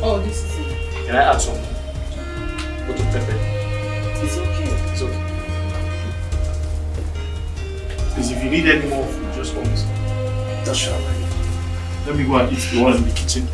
Oh, this is it. Can I add some? Go to pepper. It's okay. It's okay. Please, if you need any more food, just call me. That's sure. Let me go and eat the one in the kitchen.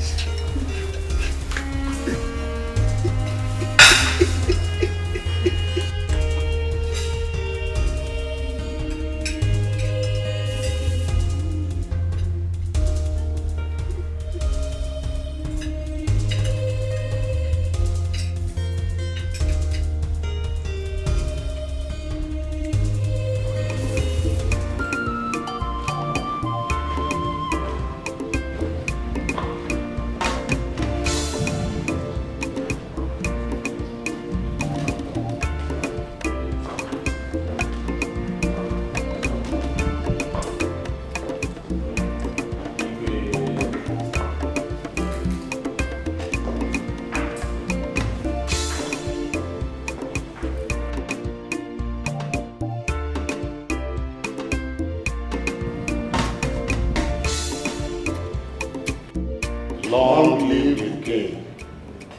Long live the king,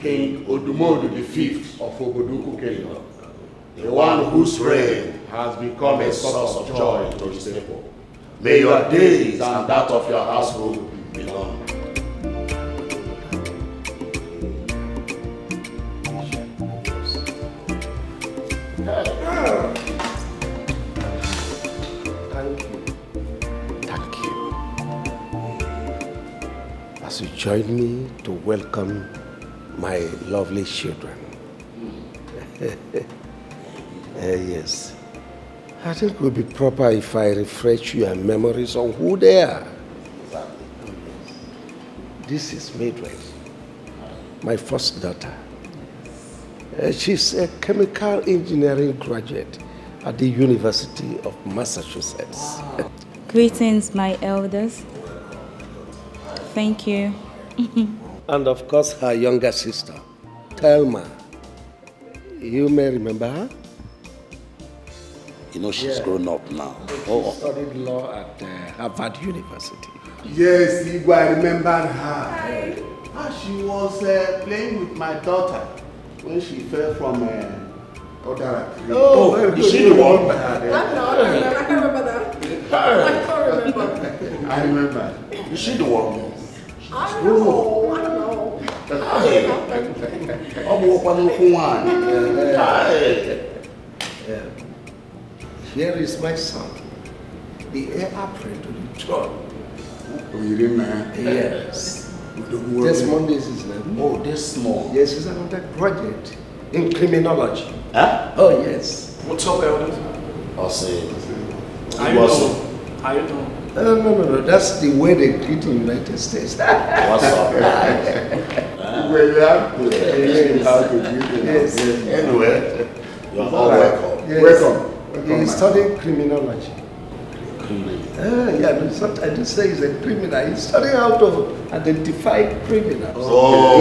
King Odumodu V of Oboduku Kingdom, the one whose reign has become a source of joy to his people. May your days and that of your household be long. As you join me to welcome my lovely children. Yes. I think it would be proper if I refresh your memories on who they are. This is Maid, my first daughter. She's a chemical engineering graduate at the University of Massachusetts. Greetings, my elders. Thank you. And of course, her younger sister, Thelma. You may remember her? You know she's grown up now. She studied law at Harvard University. Yes, Igwe, I remember her. She was playing with my daughter when she fell from other. Oh, is she the one? I can't remember that. I can't remember. I remember. Is she the one? I don't know. Here is my son, the heir apparent to the throne. Yes. This Monday is his name. Oh, this small. Yes, he's an undergraduate in criminology. Huh? Oh, yes. What's up, elders? I'll say. How you doing? How you doing? No. That's the way they greet in the United States. What's up? Well, you have to explain how to greet them. Yes. Anyway, you're all welcome. Yes. Welcome. He's studying criminology. Criminal. Yeah, no, it's not, I didn't say he's a criminal. He's studying how to identify criminals. Oh,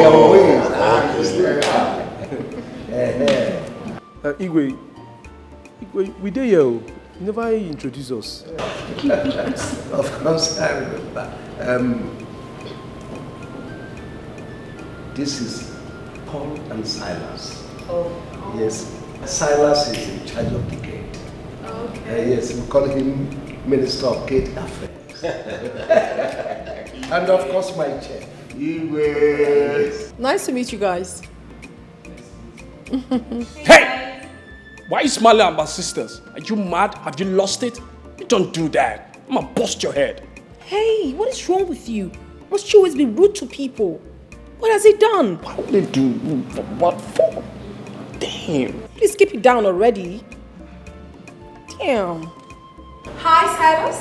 Their ways. Igwe, we did you never introduce us. Of course, I remember. This is Paul and Silas. Oh. Yes, Silas is in charge of the gate. Okay. Yes, we call him Minister of Gate Affairs. And of course, my chef. Yes. Nice to meet you guys. Hey! Why are you smiling at my sisters? Are you mad? Have you lost it? You don't do that. I'm gonna bust your head. Hey, what is wrong with you? Must you always be rude to people? What has he done? What would they do? What for? Damn. Please keep it down already. Damn. Hi, Silas.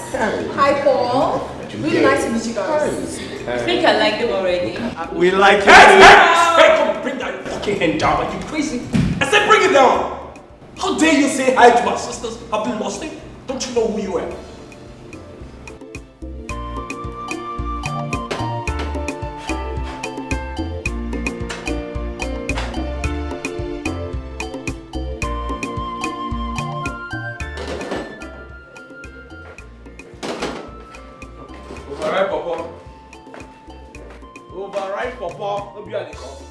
Hi, Paul. Really nice to meet you guys. I think I like them already. We like it. Hey, come bring that fucking hand down. Are you crazy? I said bring it down. How dare you say hi to my sisters? Have you lost it? Don't you know who you are? Override, Papa. call. Don't be at the call.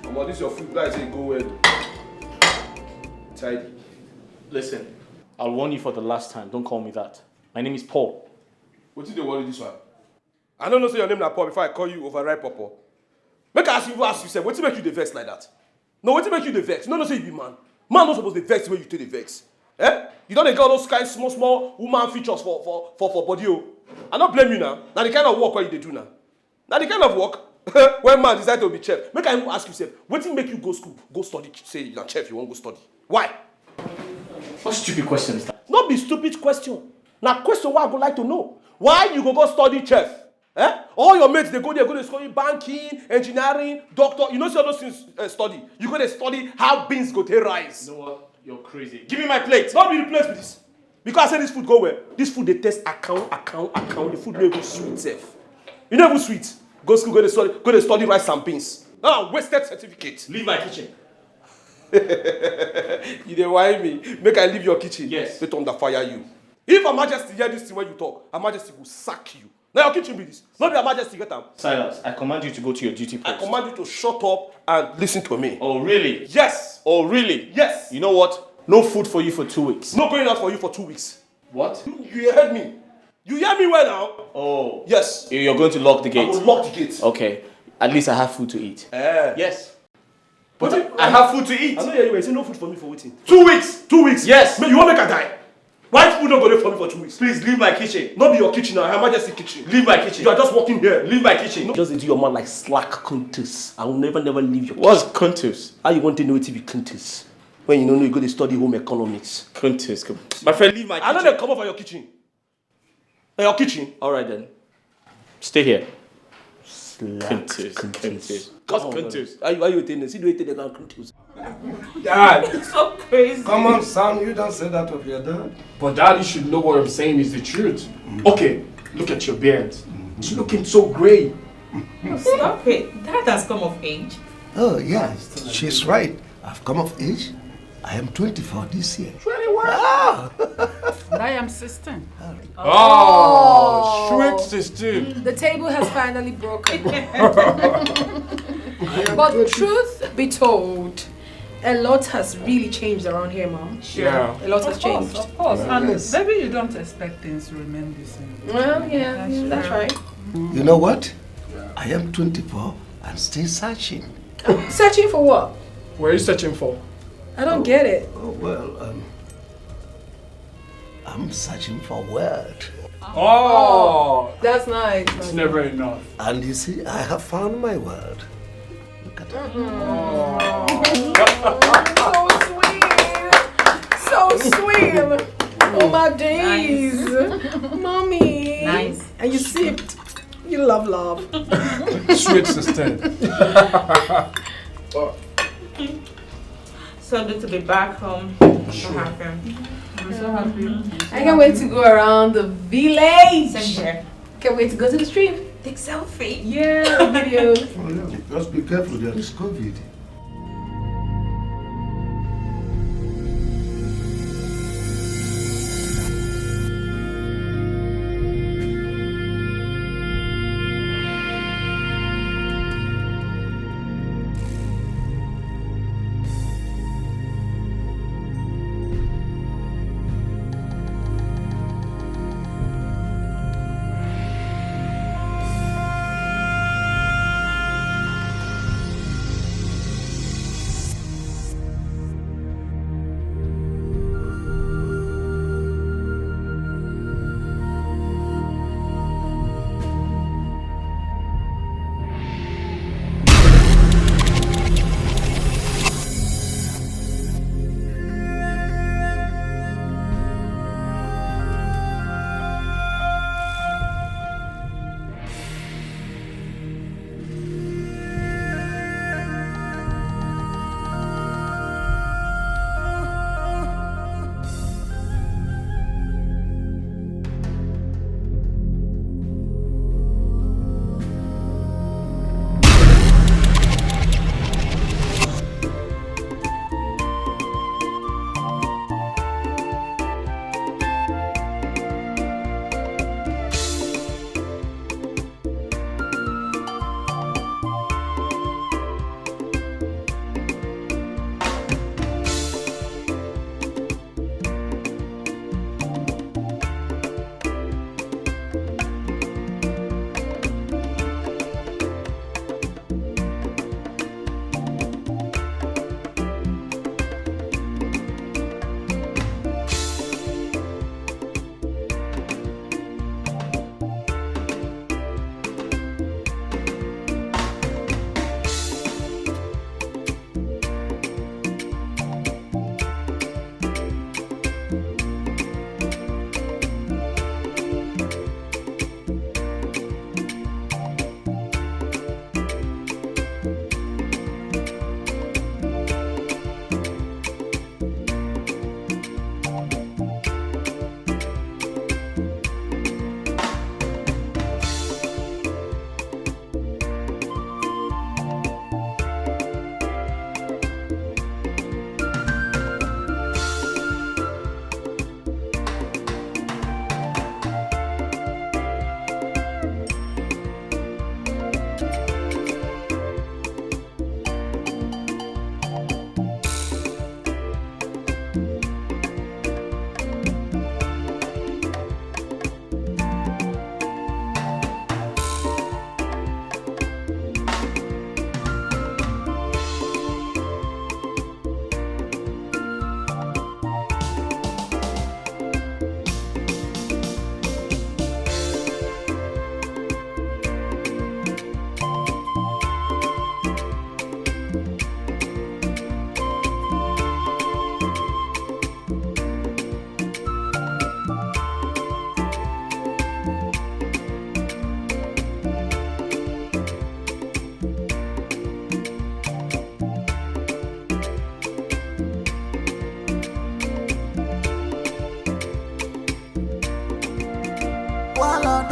Come on, this is your food. Guys, say go well. Tidy. Listen, I'll warn you for the last time. Don't call me that. My name is Paul. What did they worry this one? I don't know say your name na Paul before I call you overripe Papa. Make I ask you, say, what make you the vex like that? No, what make you the vex? No, say you be man. Man not supposed to vex when you take the vex. Eh? You don't get all those kind small woman features for body. I don't blame you now. Now the kind of work what you do now. Now the kind of work when man decide to be chef. Make I ask you, say, what make you go school, go study, say you're chef, you won't go study. Why? What stupid question is that? Not be stupid question. Now question what I would like to know. Why you go study chef? Eh? All your mates, they go there, go to study banking, engineering, doctor. You know, see all those things study. You go to study how beans go to rise. You know what? You're crazy. Give me my plate. Not be replaced with this. Because I say this food go well. This food they test account. The food no even sweet self. You know even sweet. Go school, go to study rice and beans. Now wasted certificate. Leave my kitchen. You dey whine me. Make I leave your kitchen. Yes. They under fire you. If Her Majesty hear this thing when you talk, Her Majesty will sack you. Now your kitchen be this. Not be Her Majesty get am. Silas, I command you to go to your duty post. I command you to shut up and listen to me. Oh, really? Yes. Oh, really? Yes. You know what? No food for you for 2 weeks. No going out for you for 2 weeks. What? You heard me. You hear me well now? Oh. Yes. You're going to lock the I gate? will lock the gate. Okay. At least I have food to eat. Yes. But I have food to eat. I know you say no food for me for waiting. 2 weeks. 2 weeks? Yes. You want make I die? Why food not go there for me for 2 weeks? Please leave my kitchen. Not be your kitchen now, Her Majesty kitchen. Leave my kitchen. You are just walking here. Leave my kitchen. Just do your man like slack countess. I will never leave your kitchen. What's Contus? How you want to know it to be countess? When you don't know you go to study home economics. Contus, come. My friend, leave my kitchen. I know they come up for your kitchen. Your kitchen. All right then. Stay here. Slack Contus. What's Contus? Why you telling? See the way they call countess. Dad, So crazy. Come on, son, you don't say that of your dad. but Dad, you should know what I'm saying is the truth. Okay, look at your beard. It's looking so great. Stop it. That has come of age. Oh, yeah, she's right. I've come of age. I am 24 this year. 21? Ah. And I am 16. Oh, sweet sister. The table has finally broken. But truth be told, a lot has really changed around here, Mom. Yeah. A lot has changed. Of course. And maybe you don't expect things to remain the same. Well, yeah, that's right. You know what? I am 24 and still searching. Searching for what? What are you searching for? I don't get it. Oh, well, I'm searching for word. Oh, That's nice. it's never enough. And you see, I have found my word. Look at that. So sweet. Oh my days. Mommy. Nice. And you sipped. You love. Sweet sister. So good to be back home. So happy. I'm so happy. I can't wait to go around the village. Same here. Can't wait to go to the street. Take selfie. Yeah. Videos. Oh, yeah. Just be careful, there is COVID.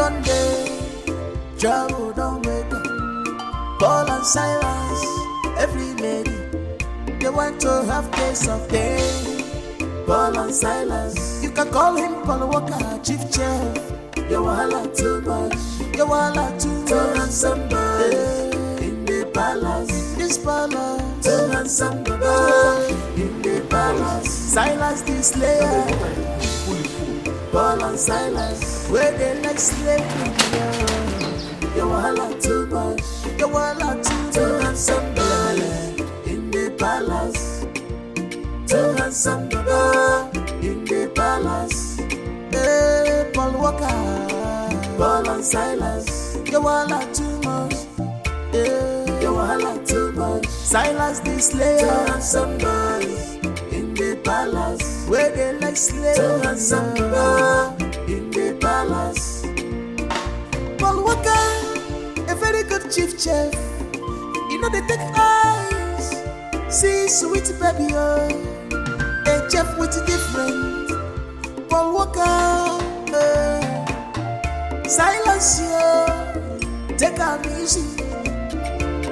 done day, trouble don't wake up. Paul and Silas, every lady, they want to have taste of day. Paul and Silas, you can call him Paul Walker, chief chef. You wahala too much, you wahala too much. To run somebody in the palace, this palace. To run somebody in the palace. Silas the slayer, Paul and Silas, where they like slavery. You wahala too much, you wahala too much. To run somebody in the palace. To run somebody in the palace. Hey, Paul Walker, Paul and Silas, you wahala too much. Yeah, you wahala too much. Silas the slayer, to run somebody in the palace. Where they like slaves, to run somebody in the palace. Paul Walker, a very good chief chef. You know they take eyes, see sweet baby, oh. A chef with different. Paul Walker, Silas, yo, take a easy.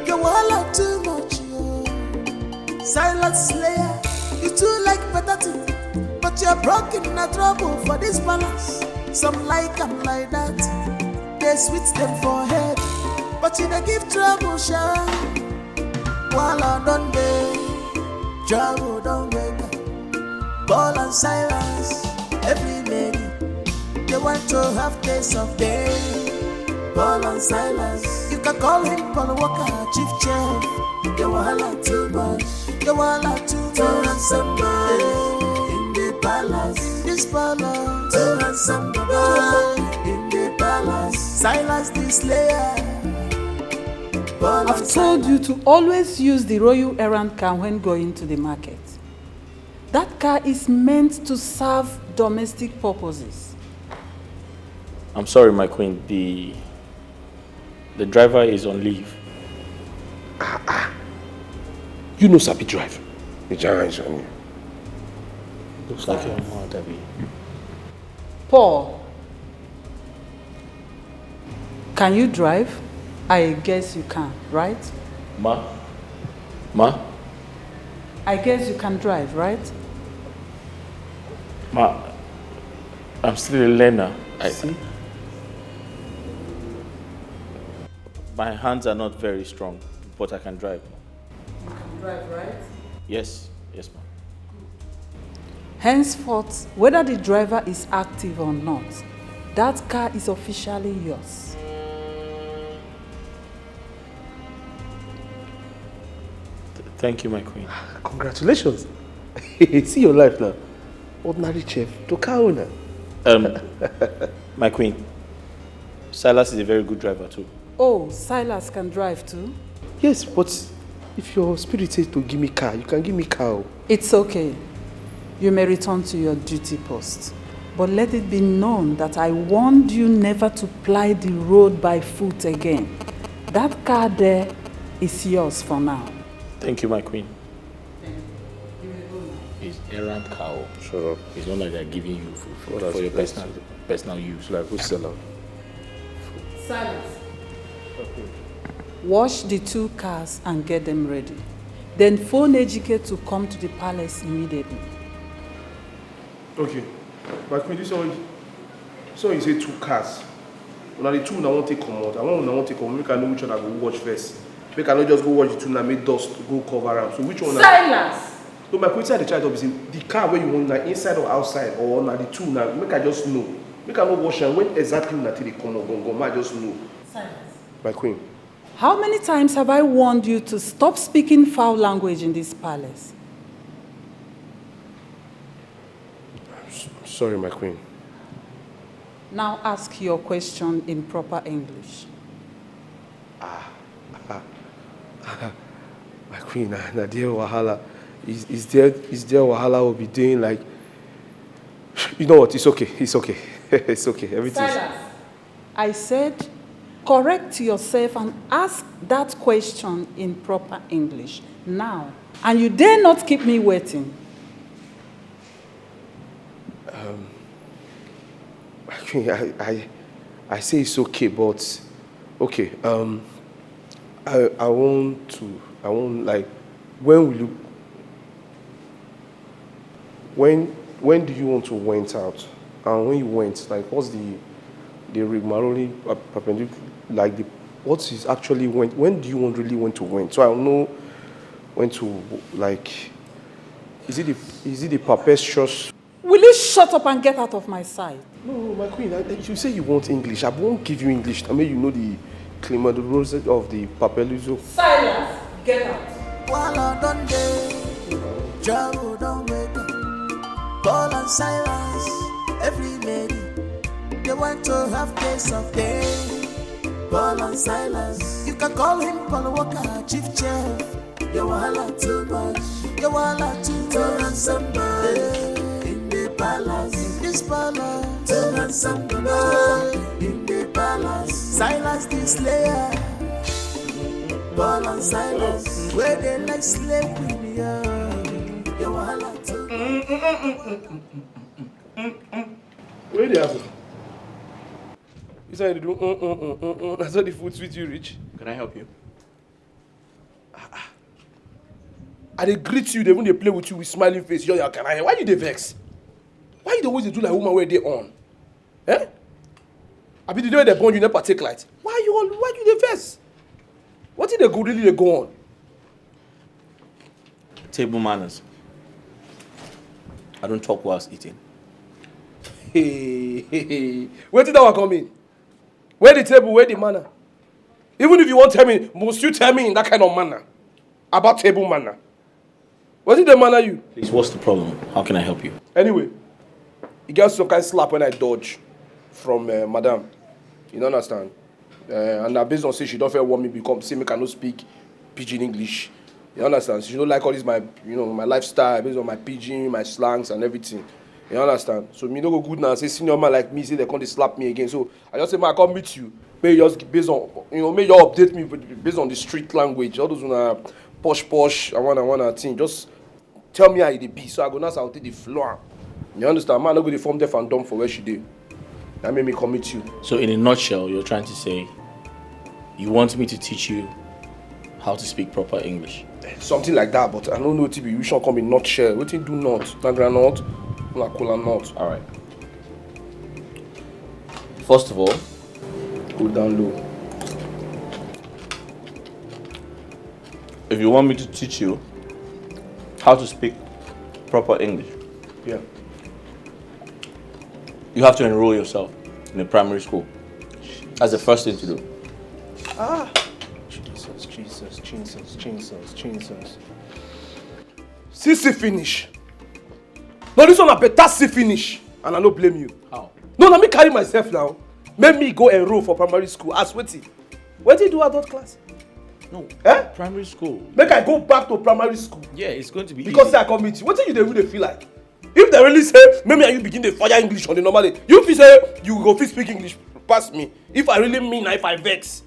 You wahala too much, yo. Silas Slayer, you too like predatory, but you're broken in a trouble for this balance. Some like them like that, they switch them for head, but you don't give trouble, sure. Wahala don't day, trouble don't wake up. Paul and Silas, every lady, they want to have taste of day. Paul and Silas, you can call him Paul Walker, chief chef. You wahala too much, you wahala too much. To run somebody in the palace, this palace. To run somebody in the palace. Silas the slayer. I've told you to always use the royal errand car when going to the market. That car is meant to serve domestic purposes. I'm sorry, my queen. The driver is on leave. You know Sabi drive. Looks like your mom, Debbie. Paul, can you drive? I guess you can, right? Ma? I guess you can drive, right? Ma, I'm still a learner. See? My hands are not very strong, but I can drive. You can drive, right? Yes, ma'am. Henceforth, whether the driver is active or not, that car is officially yours. Thank you, my queen. Congratulations. See your life now. Ordinary chef to car owner. My queen, Silas is a very good driver too. Oh, Silas can drive too? Yes, but if your spirit says to give me car, you can give me car. It's okay. You may return to your duty post. But let it be known that I warned you never to ply the road by foot again. That car there is yours for now. Thank you, my queen. It's errand cow. Shut up. It's not like they're giving you for your personal use. Like who's selling? Silence. Wash the 2 cars and get them ready. Then phone Ejike to come to the palace immediately. Okay. My queen, this one you say 2 cars. Now the 2 I won't take come out. I won't take come out. Make I know which one I go watch first. Make I not just go watch the 2 and make dust go cover them. So which one? Silence! So my queen said the child is in the car where you want like inside or outside or now the 2 now. Make I just know. Make I not watch and when exactly until they come out, go. I just know. Silence. My queen. How many times have I warned you to stop speaking foul language in this palace? Sorry, my queen. Now ask your question in proper English. My queen, Nadia Wahala. Is there Wahala will be doing like... You know what? It's okay. It's okay. It's okay. Everything's... Silence. I said, correct yourself and ask that question in proper English now. And you dare not keep me waiting. My queen, I say it's okay, but okay. I won't like. When will you? When do you want to went out? And when you went, like, what's the rigmarole perpendicular? Like what is actually went? When do you really want to went? So I know when to like. Is it the perpetuous? Will you shut up and get out of my sight? No, my queen. You say you want English. I won't give you English. I mean, you know the climate of the papeluzo. Silence. Get out. While I don't trouble don't wait. Paul and Silas, every lady, they want to have taste of day. Paul and Silas, you can call him Paul Walker, chief chef. You wahala too much, you wahala too much. Somebody in the palace, in this palace, to ransom the man in the palace. Silas the slayer, Paul and Silas, where they like slave with you. You wahala too. Where they have? You said you do. That's how the food sweet you reach. Can I help you? And they greet you, they when they play with you with smiling face. Yo, can I? Why you they vex? Why you always do like woman where they on? Eh? I mean, the day they born, you never take light. Why you they vex? What did they go really they go on? Table manners. I don't talk whilst eating. Hey. Where did that one come in? Where the table, where the manner? Even if you won't tell me, must you tell me in that kind of manner? About table manner? What did the manner you? Please, what's the problem? How can I help you? Anyway, you get some kind of slap when I dodge from madam. You don't understand? And now based on say she don't feel want me become, say me cannot speak pidgin English. You understand? She don't like all this my lifestyle based on my pidgin, my slangs and everything. You understand? So me no go good now. Say senior man like me say they can't slap me again. So I just say man I come meet you. May you just based on may you update me based on the street language. All those posh. I wanna thing. Just tell me how it be. So I go now. So I'll take the floor. You understand? Man, I go the form deaf and dumb for where she did. That made me come meet you. So in a nutshell, you're trying to say you want me to teach you how to speak proper English. Something like that, but I don't know TB. You should come in nutshell. What you do not? Na granite, na cola not. All right. First of all, go down low. If you want me to teach you how to speak proper English, yeah, you have to enroll yourself in a primary school. That's the first thing to do. Jesus. See finish. No, this one a better see finish. And I don't blame you. How? No, let me carry myself now. Make me go enroll for primary school. Ask what you do adult class? No. Eh? Primary school. Make I go back to primary school. Yeah, it's going to be because easy. I come meet you. What do you really feel like? If they really say, maybe you begin to fire English on the normal day, you feel say you go fit speak English past me. If I really mean, if I vex.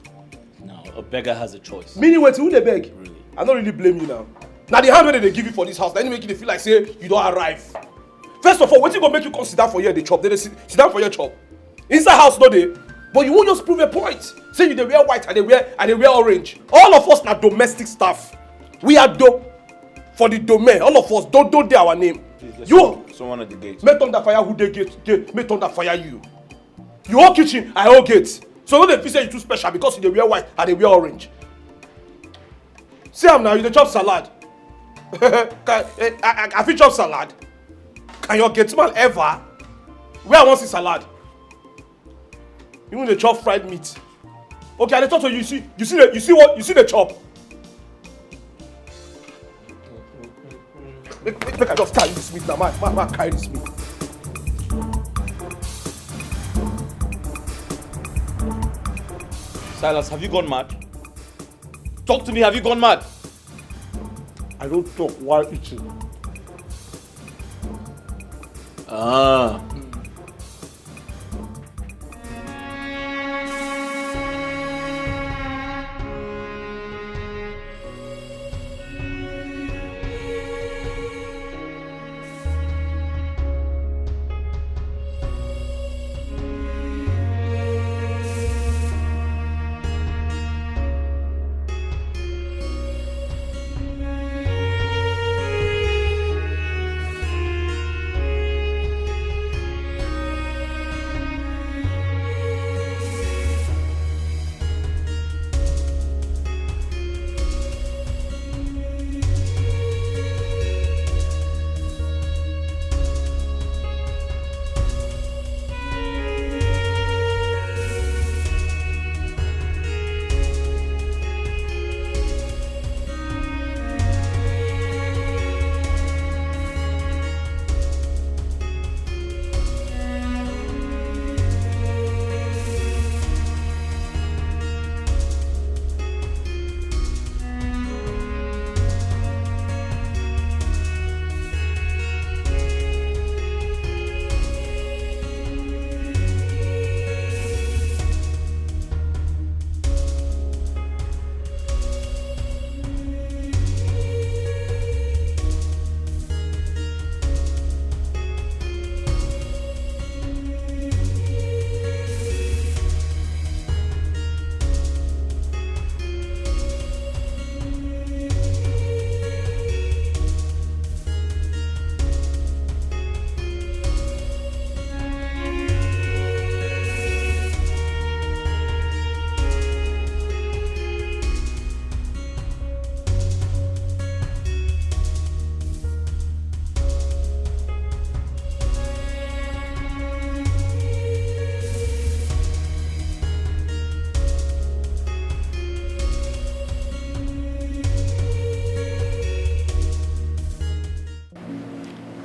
No, a beggar has a choice. Meaning what? Who they beg? Really? I don't really blame you now. Now the hand they give you for this house, then you make you feel like say you don't arrive. First of all, what you gonna make you consider for here the chop? They sit down for your chop. Inside house no dey, but you won't just prove a point. Say you they wear white and they wear orange. All of us are domestic staff. We are for the domain. All of us don't do our name. Please, you someone at the gate. make thunder fire who they gate. Make thunder fire you. You all kitchen, I all gate. So no they feel say you too special because you they wear white and they wear orange. See am now, you dey chop salad. I fit chop salad. Can your gate man ever? Where I want see salad? You want to chop fried meat? Okay, I talk to you. You see the chop. Make I just carry this meat now. Man, carry this meat. Silas, have you gone mad? Talk to me, have you gone mad? I don't talk while eating.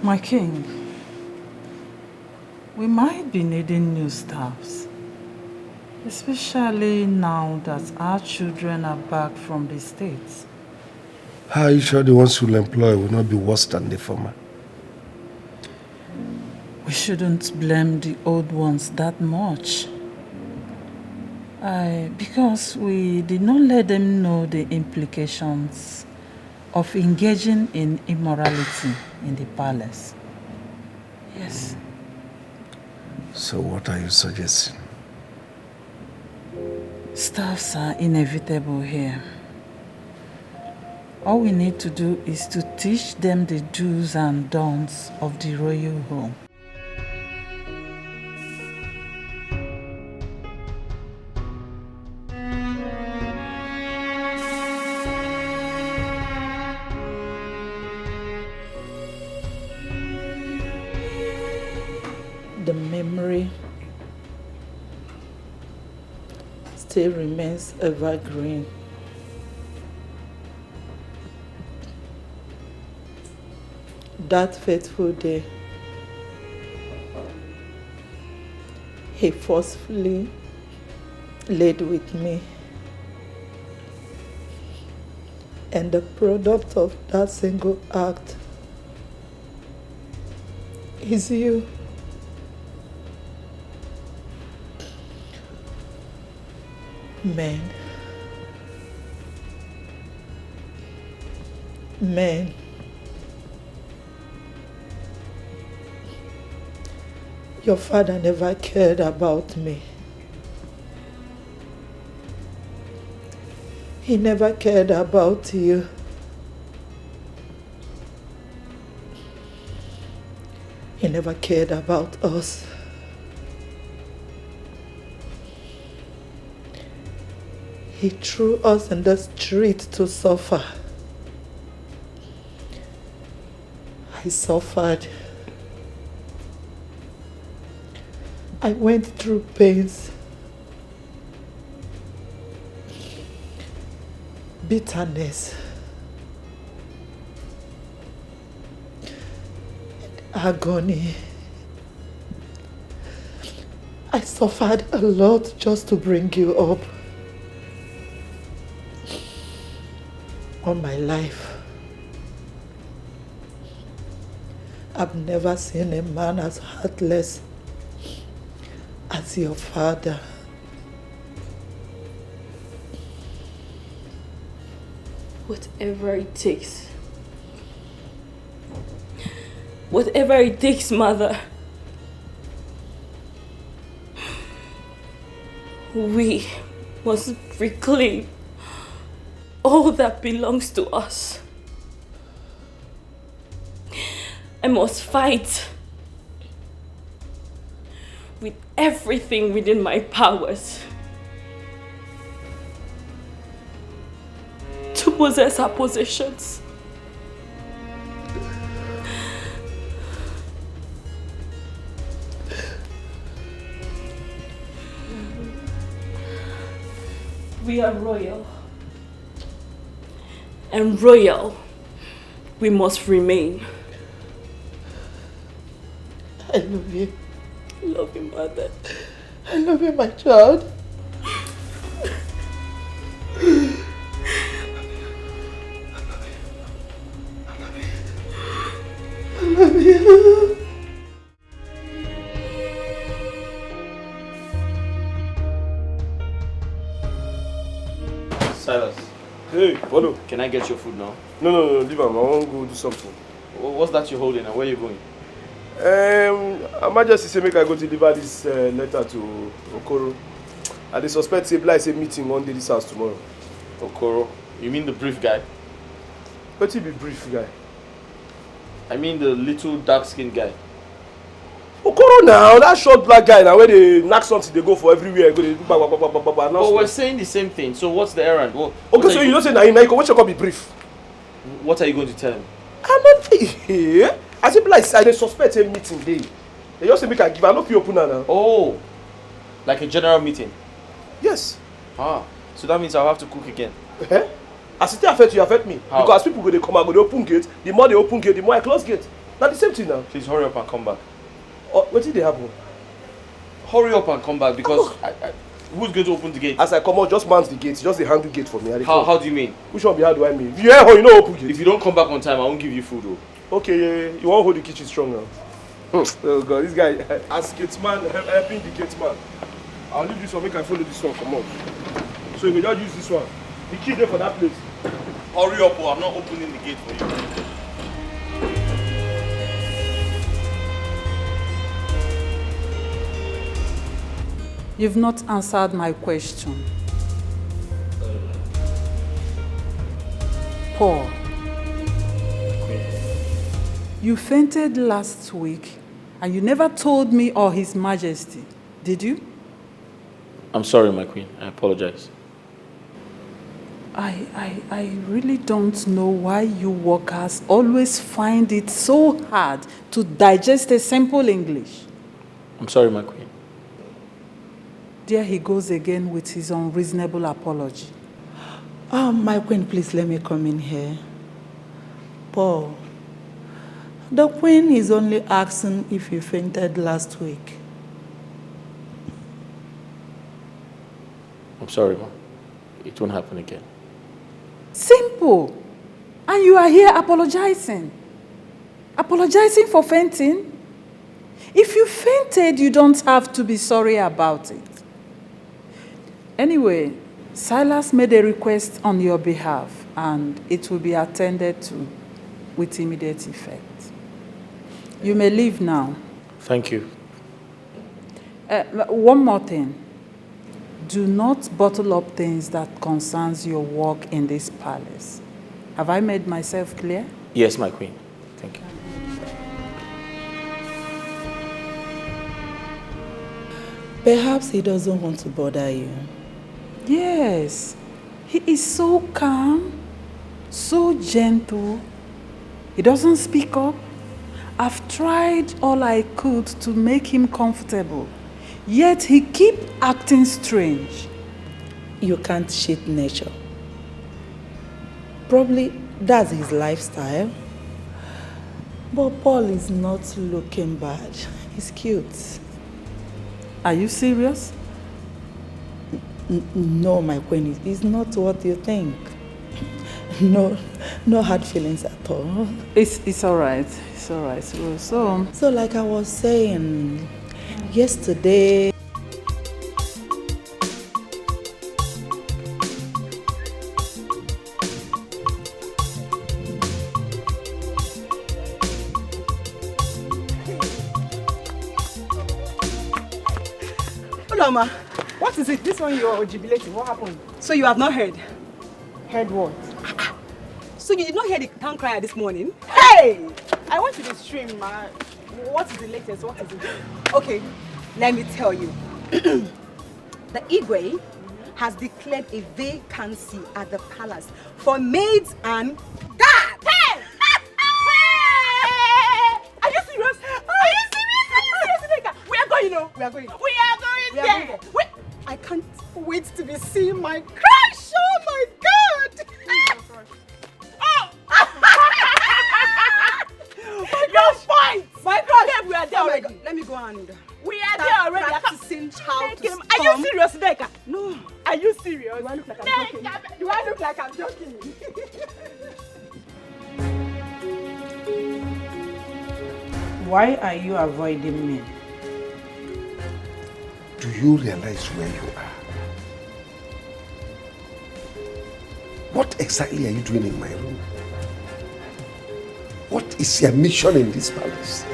My king, we might be needing new staffs, especially now that our children are back from the States. How are you sure the ones you'll employ will not be worse than the former? We shouldn't blame the old ones that much. Because we did not let them know the implications of engaging in immorality in the palace. Yes. So what are you suggesting? Staffs are inevitable here. All we need to do is to teach them the do's and don'ts of the royal home. The memory still remains evergreen. That fateful day, he forcefully laid with me, and the product of that single act is you. Men. Your father never cared about me. He never cared about you. He never cared about us. He threw us in the street to suffer. I suffered. I went through pains, bitterness, and agony. I suffered a lot just to bring you up. All my life, I've never seen a man as heartless as your father. Whatever it takes. Whatever it takes, Mother. We must reclaim all that belongs to us. I must fight with everything within my powers to possess our possessions. We are royal. And royal, we must remain. I love you. I love you, Mother. I love you, my child. I love you. Silas. Hey, Polo. Can I get your food now? No, leave him. I want to go do something. What's that you're holding and where are you going? I just say make I go deliver this letter to Okoro. And they suspect say Bly say meeting one day this house tomorrow. Okoro? You mean the brief guy? What be brief guy? I mean the little dark-skinned guy. Okoro now, that short black guy now where they knock something they go for everywhere. Go they do But we're saying the same thing, so what's the errand? Okay, so you don't say now what you call be brief? What are you going to tell him? I'm not here. I say Bly I dey suspect a meeting day. They just say make I give, I no fit open now. Oh, like a general meeting? Yes. Ah, so that means I'll have to cook again. As it affect you, affect me. How? Because people go they come out, go they open gate. The more they open gate, the more I close gate. Now the same thing now. Please hurry up and come back. What did they happen? Hurry up and come back because who's going to open the gate? As I come out, just man the gate. Just the handle gate for me. How do you mean? Which one be how do I mean? If you hear how you know open gate. If you don't come back on time, I won't give you food though. Okay, yeah. You won't hold the kitchen strong now. Oh God, this guy as gate man helping the gate man. I'll leave this one, make I follow this one, come on. So you will just use this one. The key there for that place. Hurry up or I'm not opening the gate for you. You've not answered my question. Paul, you fainted last week and you never told me or His Majesty, did you? I'm sorry, my queen. I apologize. I really don't know why you workers always find it so hard to digest a simple English. I'm sorry, my queen. There he goes again with his unreasonable apology. My queen, please let me come in here. Paul, the queen is only asking if you fainted last week. I'm sorry, Mom. It won't happen again. Simple. And you are here apologizing. Apologizing for fainting? If you fainted, you don't have to be sorry about it. Anyway, Silas made a request on your behalf, and it will be attended to with immediate effect. You may leave now. Thank you. One more thing. Do not bottle up things that concerns your work in this palace. Have I made myself clear? Yes, my queen. Thank you. Perhaps he doesn't want to bother you. Yes. He is so calm, so gentle. He doesn't speak up. I've tried all I could to make him comfortable. Yet he keeps acting strange. You can't cheat nature. Probably that's his lifestyle. But Paul is not looking bad. He's cute. Are you serious? No, my queen, it's not what you think. No hard feelings at all. It's all right. It's all right. So like I was saying, yesterday. Mama, what is it? This one you are jubilating. What happened? So you have not heard? Heard what? So you did not hear the town crier this morning? Hey! I went to the stream, ma. What is the latest? What is it? Okay, let me tell you. The Igwe has declared a vacancy at the palace for maids and guards. Hey! Are you serious? Are you serious? We are going, you know. We are going. Yeah. Wait, I can't wait to be seeing my crush. Oh my God! Oh! Your point! My crush! Yeah, we are there already. Let me go and... We are there already. Practicing how to storm. Are you serious, Becca? No. Are you serious? Do I look like I'm joking? Do I look like I'm joking? Why are you avoiding me? Do you realize where you are? What exactly are you doing in my room? What is your mission in this palace?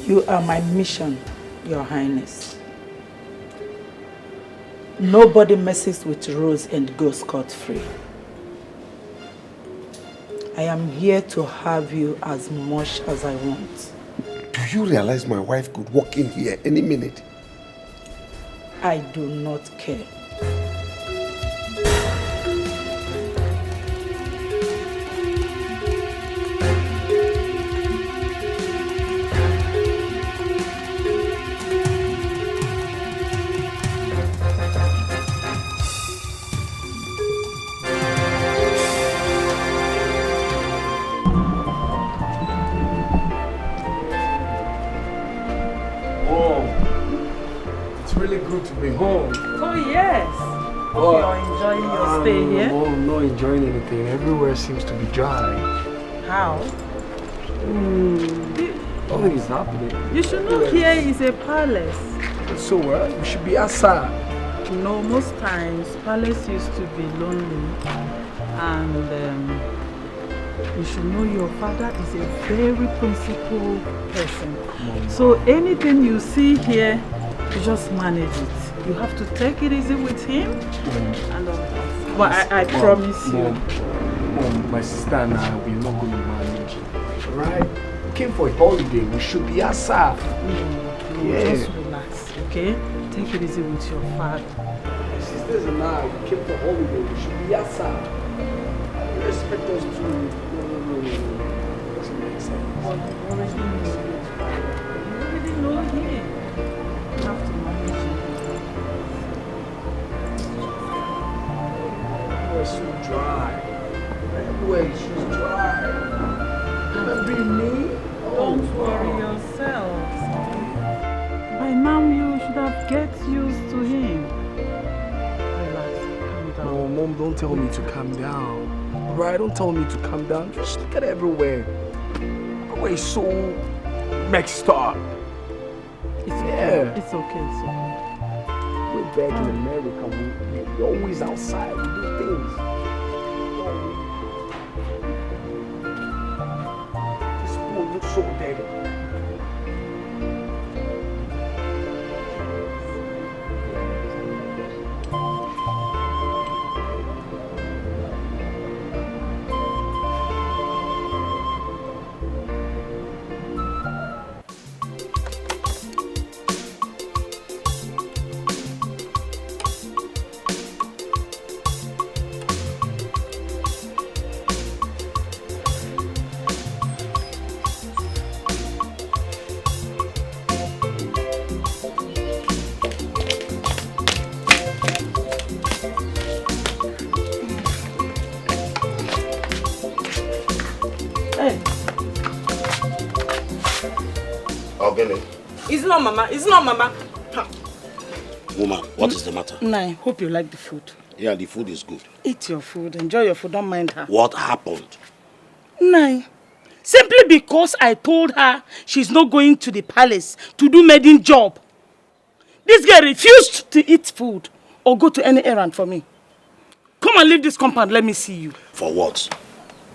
You are my mission, Your Highness. Nobody messes with Rose and goes scot-free. I am here to have you as much as I want. Do you realize my wife could walk in here any minute? I do not care. good to be home. Oh, yes. Hope you're enjoying your stay here. No, I'm not enjoying anything. Everywhere seems to be dry. How? Nothing is happening. You should know here is a palace. So we should be outside. No, most times palace used to be lonely, and you should know your father is a very principled person. So anything you see here, you just manage it. You have to take it easy with him and all that. But I promise you. Mom, my sister and I, we're not going to manage. Right? We came for a holiday. We should be outside. Just relax, okay? Take it easy with your father. My sisters and I, we came for holiday. We should be outside. You expect us to... No. Doesn't make sense. You already know him. You have to manage him. Everywhere's so dry. Everywhere is so dry. Remembering me? Don't worry yourself. By now you should have get used to him. Relax, calm down. No, Mom, don't tell me to calm down. Right? Don't tell me to calm down. Just look at everywhere. Everywhere is so mixed up. It's okay. It's okay. We're back in America. We're always outside. We do things. This school looks so dirty. It's not Mama. It's not Mama. Woman, what is the matter? I hope you like the food. Yeah, the food is good. Eat your food. Enjoy your food. Don't mind her. What happened? Simply because I told her she's not going to the palace to do maiden job. This girl refused to eat food or go to any errand for me. Come and leave this compound. Let me see you. For what?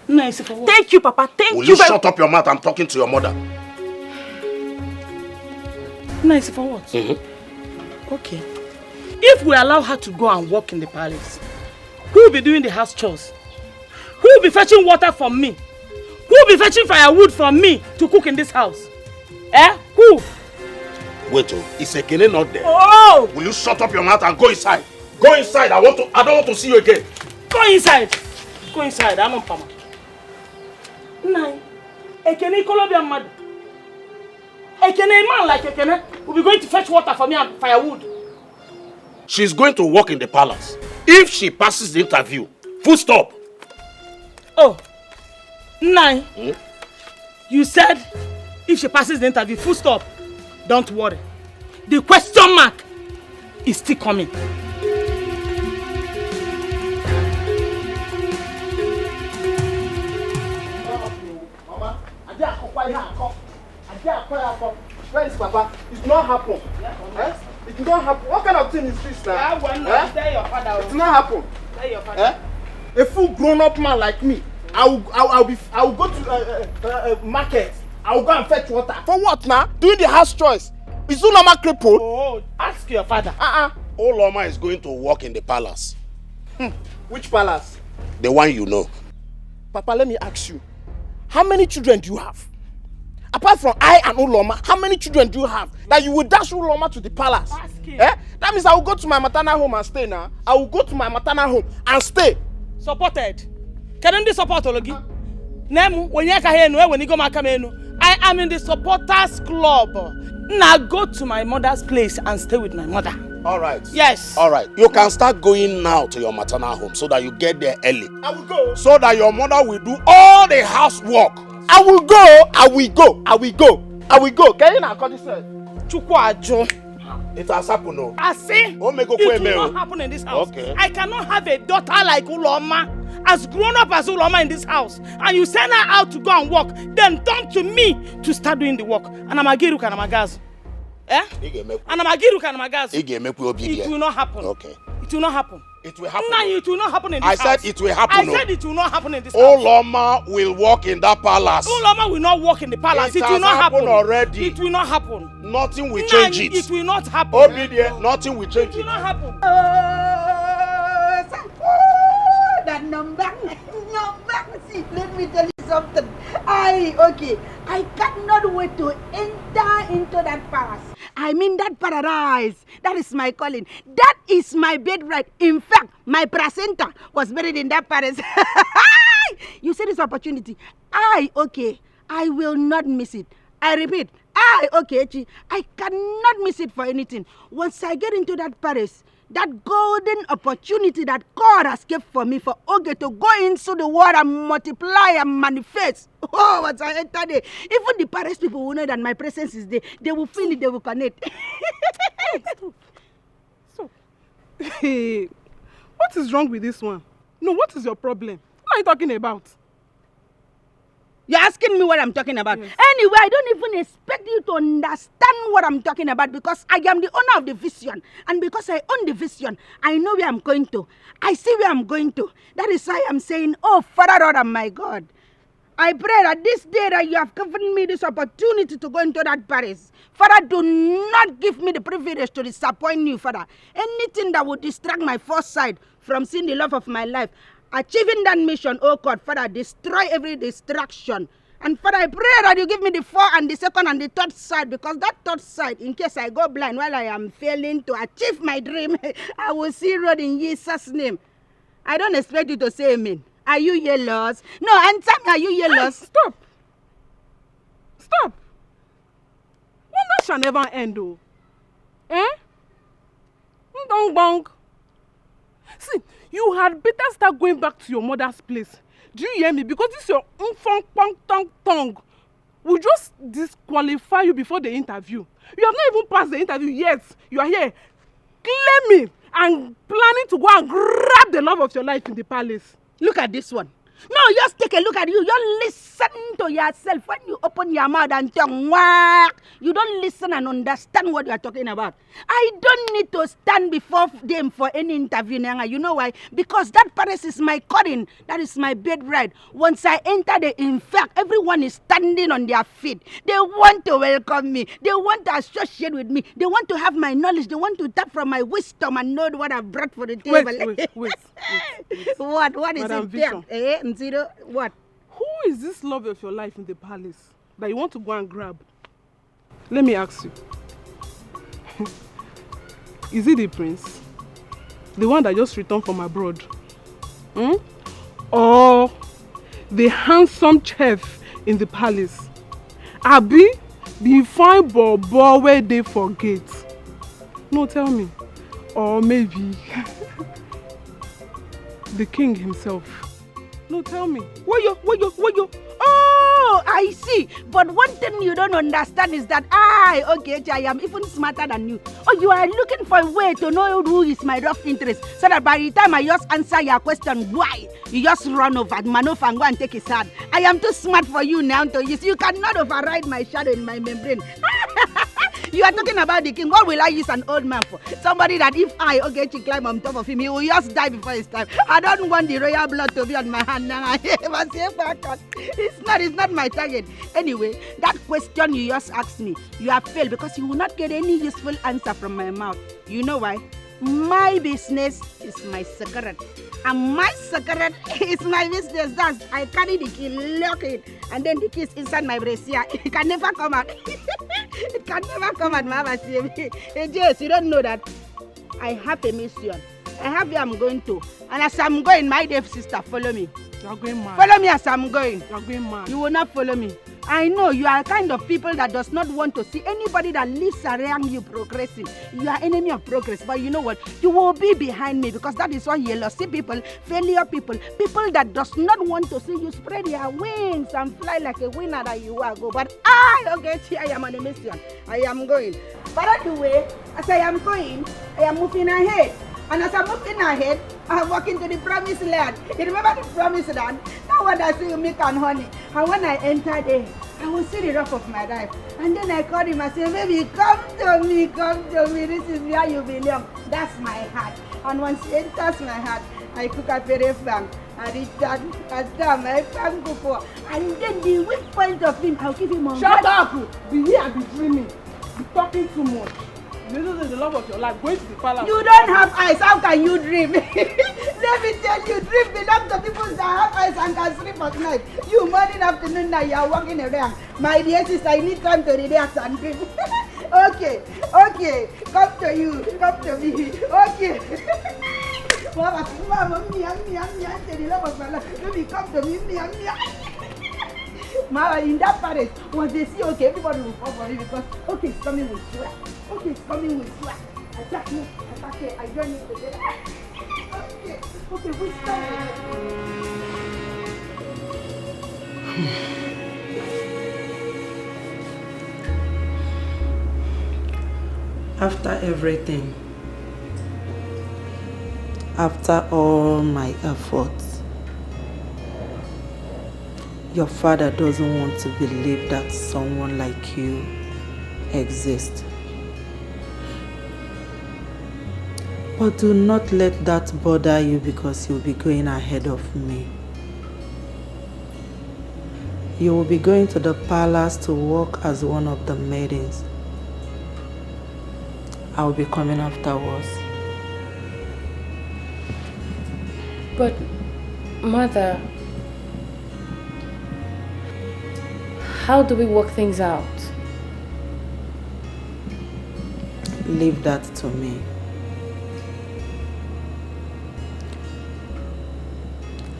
For what? Thank you, Papa. Thank you. Will you shut up your mouth? I'm talking to your mother. For what? Okay. If we allow her to go and work in the palace, who will be doing the house chores? Who will be fetching water from me? Who will be fetching firewood from me to cook in this house? Who? Wait, is Ekene not there? Oh! Will you shut up your mouth and go inside? Go inside. I don't want to see you again. Go inside. Go inside. I'm on Pama. Ekene Colombian mad. Ekene, a man like Ekene will be going to fetch water for me and firewood. She's going to work in the palace. If she passes the interview, full stop. Oh, you said if she passes the interview, full stop. Don't worry. The question mark is still coming. Mama, where is Papa? It's not happen. It did not happen. What kind of thing is this now? Tell your father. It did not happen. Tell your father. A full grown-up man like me, I will go to market. I will go and fetch water. For what now? Doing the house chores. Is Uloma crippled? Oh, ask your father. Uloma is going to work in the palace. Which palace? The one you know. Papa, let me ask you. How many children do you have? Apart from I and Uloma, how many children do you have that you will dash Uloma to the palace? That means I will go to my maternal home and stay now. I will go to my maternal home and stay. Supported. Can you support Ologi? Nemu, when you when you go I am in the supporters club. Now go to my mother's place and stay with my mother. All right. Yes. All right. You can start going now to your maternal home so that you get there early. I will go. So that your mother will do all the housework. I will go. I will go. I will go. I will go. Can you not call this? Chukwajo. It has happened, no. I say, Oh, make it will not happen in this house. Okay. I cannot have a daughter like Uloma, as grown up as Uloma in this house, and you send her out to go and work, then turn to me to start doing the work. And I'm a giru and I'm a gas. Eh? And I'm a giru and I'm a gas. It will not happen. Okay. It will not happen. It will happen. No, it will not happen in this house. I said it will happen. I said it will not happen in this house. Uloma will walk in that palace. Uloma will not walk in the palace. It will has not happen already. It will not happen. Nothing will change it. It will not happen. Obedient. Nothing will change it. It will not happen. That number. See, let me tell you something. I cannot wait to enter into that palace. I mean that paradise. That is my calling. That is my birthright. In fact, my placenta was buried in that palace. You see this opportunity. I will not miss it. I repeat, I cannot miss it for anything. Once I get into that palace, that golden opportunity that God has kept for me for Oge to go into the world and multiply and manifest. Oh, once I enter there, even the Paris people will know that my presence is there. They will feel it, they will connect. So, what is wrong with this one? No, what is your problem? What are you talking about? You're asking me what I'm talking about. Yes. Anyway, I don't even expect you to understand what I'm talking about because I am the owner of the vision. And because I own the vision, I know where I'm going to. I see where I'm going to. That is why I'm saying, oh, Father, Lord, and my God, I pray that this day that you have given me this opportunity to go into that Paris, Father, do not give me the privilege to disappoint you, Father. Anything that would distract my foresight from seeing the love of my life, achieving that mission, oh God, Father, destroy every distraction. And Father, I pray that you give me the 4th and the 2nd and the 3rd sight, because that 3rd sight, in case I go blind while I am failing to achieve my dream, I will see road in Jesus' name. I don't expect you to say amen. Are you yellows? No, answer me, are you yellows? Stop. Stop. Wonder shall never end, though. Eh? Don't bonk. See, you had better start going back to your mother's place. Do you hear me? Because this your tongue will just disqualify you before the interview. You have not even passed the interview yet. You are here claiming and planning to go and grab the love of your life in the palace. Look at this one. No, just take a look at you. You listen to yourself when you open your mouth and tongue. You don't listen and understand what you are talking about. I don't need to stand before them for any interview. You know why? Because that Paris is my calling. That is my birthright. Once I enter in fact, everyone is standing on their feet. They want to welcome me. They want to associate with me. They want to have my knowledge. They want to tap from my wisdom and know what I've brought for the table. Wait. What is Madam it? Vision. Zero, what? Who is this love of your life in the palace that you want to go and grab? Let me ask you. Is it the prince? The one that just returned from abroad? Or the handsome chef in the palace? Abi, the fine bobo where they forget? No, tell me. Or maybe the king himself? No, tell me. What you? Oh, I see. But one thing you don't understand is that I am even smarter than you. Oh, you are looking for a way to know who is my rough interest, so that by the time I just answer your question, why, you just run over, maneuver, and go and take his hand. I am too smart for you now to use. You cannot override my shadow in my membrane. You are talking about the king. What will I use an old man for? Somebody that if I climb on top of him, he will just die before his time. I don't want the royal blood to be on my hand now. It's not my target. Anyway, that question you just asked me, you have failed because you will not get any useful answer from my mouth. You know why? My business is my secret. And my secret is my business. That's I carry the key, lock it, and then the key is inside my brassiere. It can never come out. It can never come out, Mama. Hey, Jess, you don't know that I have a mission. I have where I'm going to. And as I'm going, my dear sister, follow me. You're going mad. Follow me as I'm going. You're going mad. You will not follow me. I know you are kind of people that does not want to see anybody that lives around you progressing. You are enemy of progress, but you know what? You will be behind me because that is why you see people, failure people that does not want to see you spread your wings and fly like a winner that you are. Go, but I am on a mission. I am going. But anyway, as I am going, I am moving ahead. And as I'm moving ahead, I'm walking to the promised land. You remember the promised land? That one I see milk and honey. And when I enter there, I will see the rock of my life. And then I call him and say, baby, come to me. This is where you belong. That's my heart. And once he enters my heart, I cook a very fang. I return, I stand, I thank you for. And then the weak point of him, I'll give him a Shut up! Be here and be dreaming. Be talking too much. This is the love of your life. Going to the palace. You don't have eyes. How can you dream? Let me tell you, dream belongs to people that have eyes and can sleep at night. You morning, afternoon, now you are walking around. My dear sister, I need time to relax and dream. Okay. Come to you. Come to me. Okay. Mama, me, the love of my life. Baby, come to me, Mama, in that palace, once they see, okay, everybody will fall for you because, okay, it's coming with swag. Okay, it's coming with swag. Attack me, I join you together. Okay, we start. After everything, after all my efforts, your father doesn't want to believe that someone like you exists. But do not let that bother you because you'll be going ahead of me. You will be going to the palace to work as one of the maidens. I will be coming afterwards. But, Mother, how do we work things out? Leave that to me.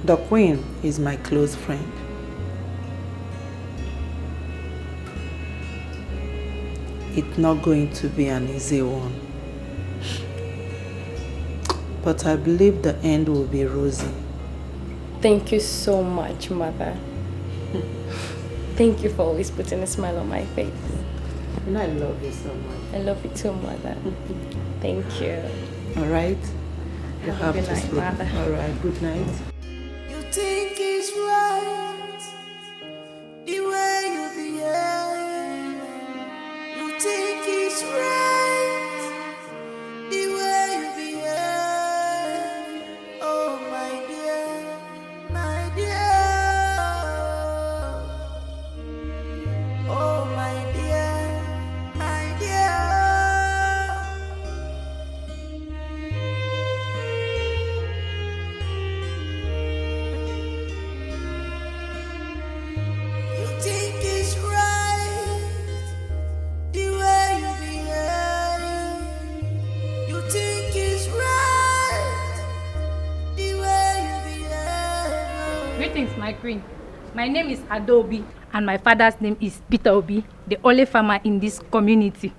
The Queen is my close friend. It's not going to be an easy one. But I believe the end will be rosy. Thank you so much, Mother. Thank you for always putting a smile on my face. And I love you so much. I love you too, Mother. Thank you. All right? You have Good to night, sleep. Mother. All right, good night. You think it's right the way you behave. You think it's right the way you behave. Oh my dear, my dear. Oh my dear, my dear. You think it's right the way you behave. You think it's right the way you behave. Greetings, my queen. My name is Adobe, and my father's name is Peter Obi, the only farmer in this community.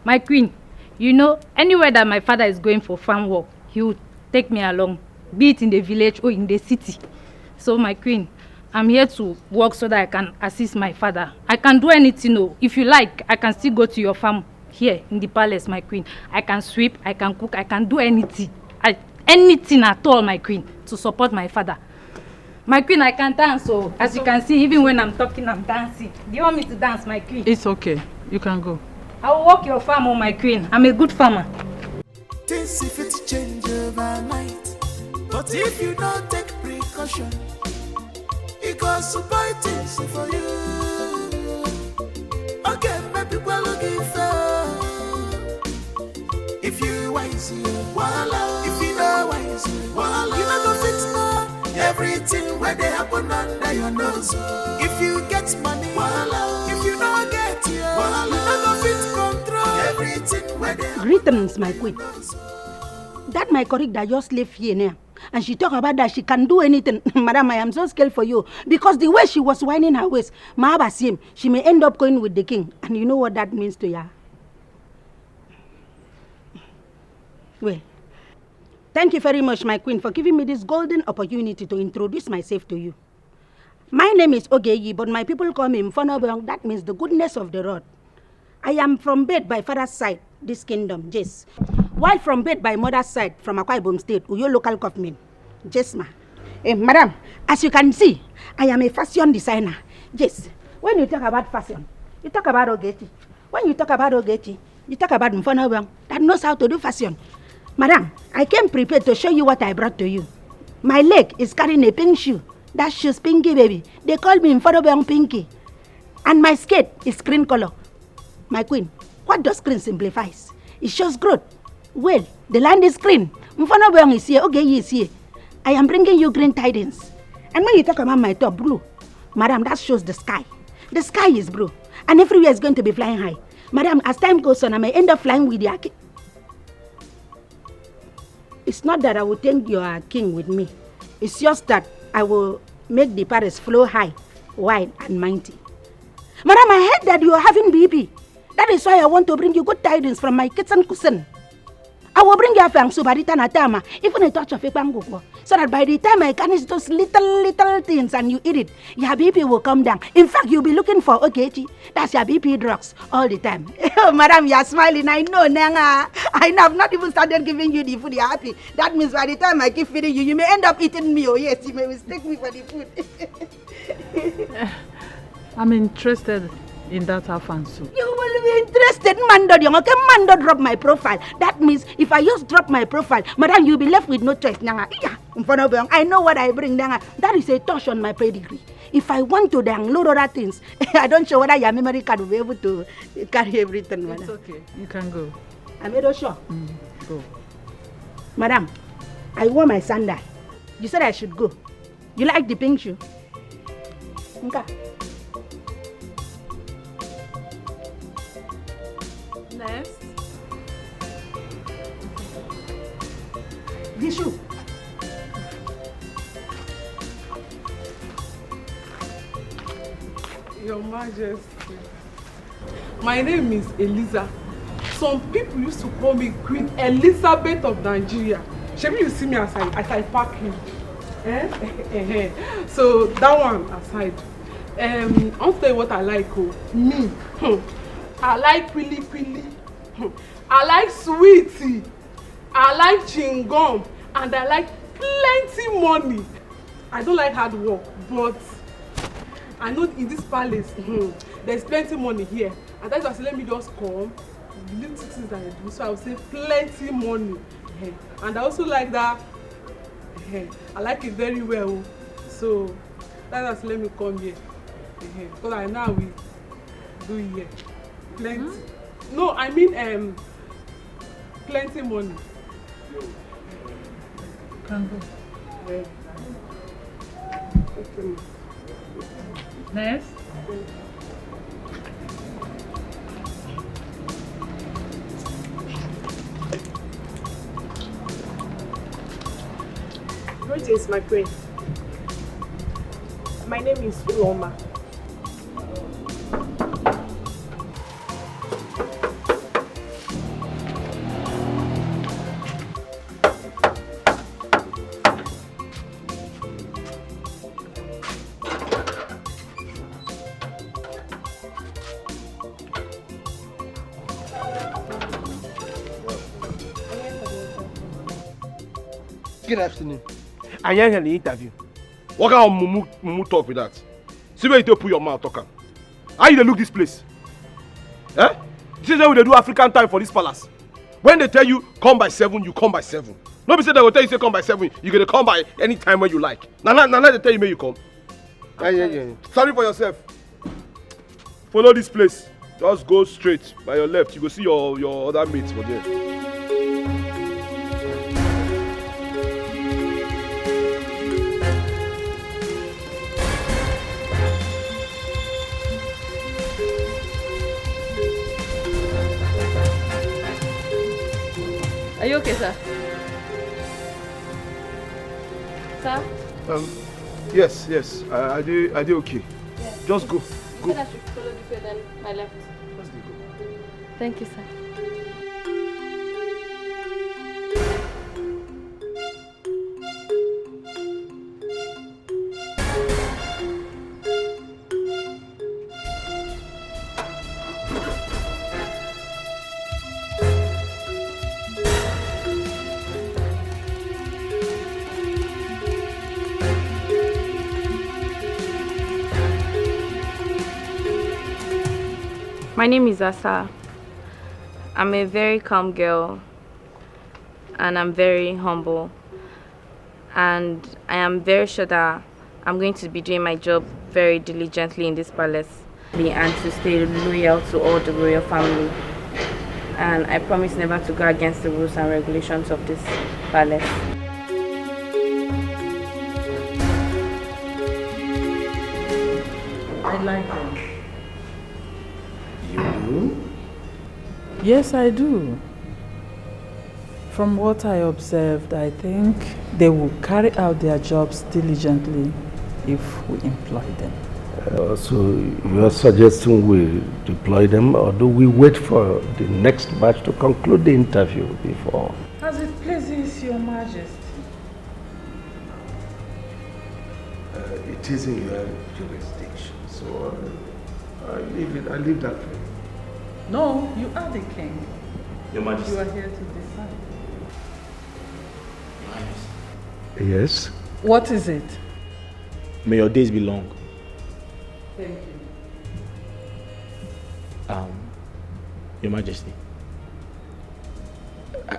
My queen, you know, anywhere that my father is going for farm work, he will take me along, be it in the village or in the city. So, my queen, I'm here to work so that I can assist my father. I can do anything, no. If you like, I can still go to your farm here in the palace, my queen. I can sweep, I can cook, I can do anything. Anything at all, my queen, to support my father. My queen, I can dance, so as you can see, even when I'm talking, I'm dancing. Do you want me to dance, my queen? It's okay. You can go. I will work your farm, oh my queen. I'm a good farmer. Things if it change overnight, but if you don't take precaution, it goes to buy things for you. Okay, maybe we're looking for. If you wise, voila. If you know wise, voila. You never fix no. Everything where they happen under your nose. If you get money, voila. If you don't get it, voila. You never fit control. Everything where they happen. Greetings, my queen. That my colleague that just left here now. and she talk about that she can do anything. Madam, I am so scared for you. Because the way she was whining her waist, Mahabasim, she may end up going with the king. And you know what that means to ya? Well, thank you very much, my queen, for giving me this golden opportunity to introduce myself to you. My name is Ogeyi, but my people call me Mfonobong. That means the goodness of the Lord. I am from Maid by father's side, this kingdom, yes. While from Maid by mother's side, from Akwa Ibom State, Uyo local government, yes, ma. Madam, as you can see, I am a fashion designer. Yes, when you talk about fashion, you talk about Ogechi. When you talk about Ogechi, you talk about Mfonobong that knows how to do fashion. Madam, I came prepared to show you what I brought to you. My leg is carrying a pink shoe. That shoe's Pinky, baby. They call me Mfonobong Pinky. And my skirt is green color. My queen, what does green simplifies? It shows growth. Well, the land is green. Mfonobong is here. Ogeyi is here. I am bringing you green tidings. And when you talk about my top, blue, madam, that shows the sky. The sky is blue. And everywhere is going to be flying high. Madam, as time goes on, I may end up flying with the It's not that I will take your king with me. It's just that I will make the Paris flow high, wide, and mighty. Madam, I heard that you are having BP. That is why I want to bring you good tidings from my kitchen cousin. I will bring you a fang subarita natama, even a touch of a panguko, so that by the time I can eat those little things and you eat it, your BP will come down. In fact, you'll be looking for Ogechi. That's your BP drugs all the time. Madam, you are smiling. I know, Nanga. I know. I've not even started giving you the food. You're happy. That means by the time I keep feeding you, you may end up eating me. Oh yes, you may mistake me for the food. I'm interested in that afansu. You will be interested, Mando. You okay, Mando drop my profile. That means if I just drop my profile, madam, you'll be left with no choice. I know what I bring. That is a touch on my pedigree. If I want to download other things, I don't know whether your memory card will be able to carry everything, madam. It's okay. You can go. I'm not sure. Go. Madam, I wore my sandal. You said I should go. You like the pink shoe? Okay. Next. The shoe. Your Majesty. My name is Eliza. Some people used to call me Queen Elizabeth of Nigeria. Maybe you see me as I pack you. So that one aside. I'll tell you what I like. Me. I like pili. I like sweetie. I like chewing gum. And I like plenty money. I don't like hard work, but I know in this palace, there's plenty money here. And that's why I said, let me just come. The little things that I do. So I will say plenty money. And I also like that. I like it very well. So that's why I said, let me come here. Because I know we do here. Plenty. No, I mean plenty money. Can go. Next. Greetings, my queen. My name is Uloma. Good afternoon. I am an interview. What kind of mumu talk with that? See where you don't put your mouth, talk. How you look this place? This is how they do African time for this palace. When they tell you come by 7, you come by 7. Nobody say they will tell you say come by 7. You're gonna come by any time when you like. Now they tell you may you come. Sorry for yourself. Follow this place. Just go straight by your left. You go see your other mates for there. Are you okay, sir? Sir? Yes. I do okay. Yeah. Just go. You said I should follow this way, then my left. Just go. Thank you, sir. My name is Asa. I'm a very calm girl and I'm very humble. And I am very sure that I'm going to be doing my job very diligently in this palace and to stay loyal to all the royal family. And I promise never to go against the rules and regulations of this palace. I like them. You do? Yes, I do. From what I observed, I think they will carry out their jobs diligently if we employ them. So you are suggesting we deploy them, or do we wait for the next batch to conclude the interview before? As it pleases your majesty. It is in your jurisdiction, so I leave that for you. No, you are the king. Your Majesty. You are here to decide. Yes? What is it? May your days be long. Thank you. Your Majesty,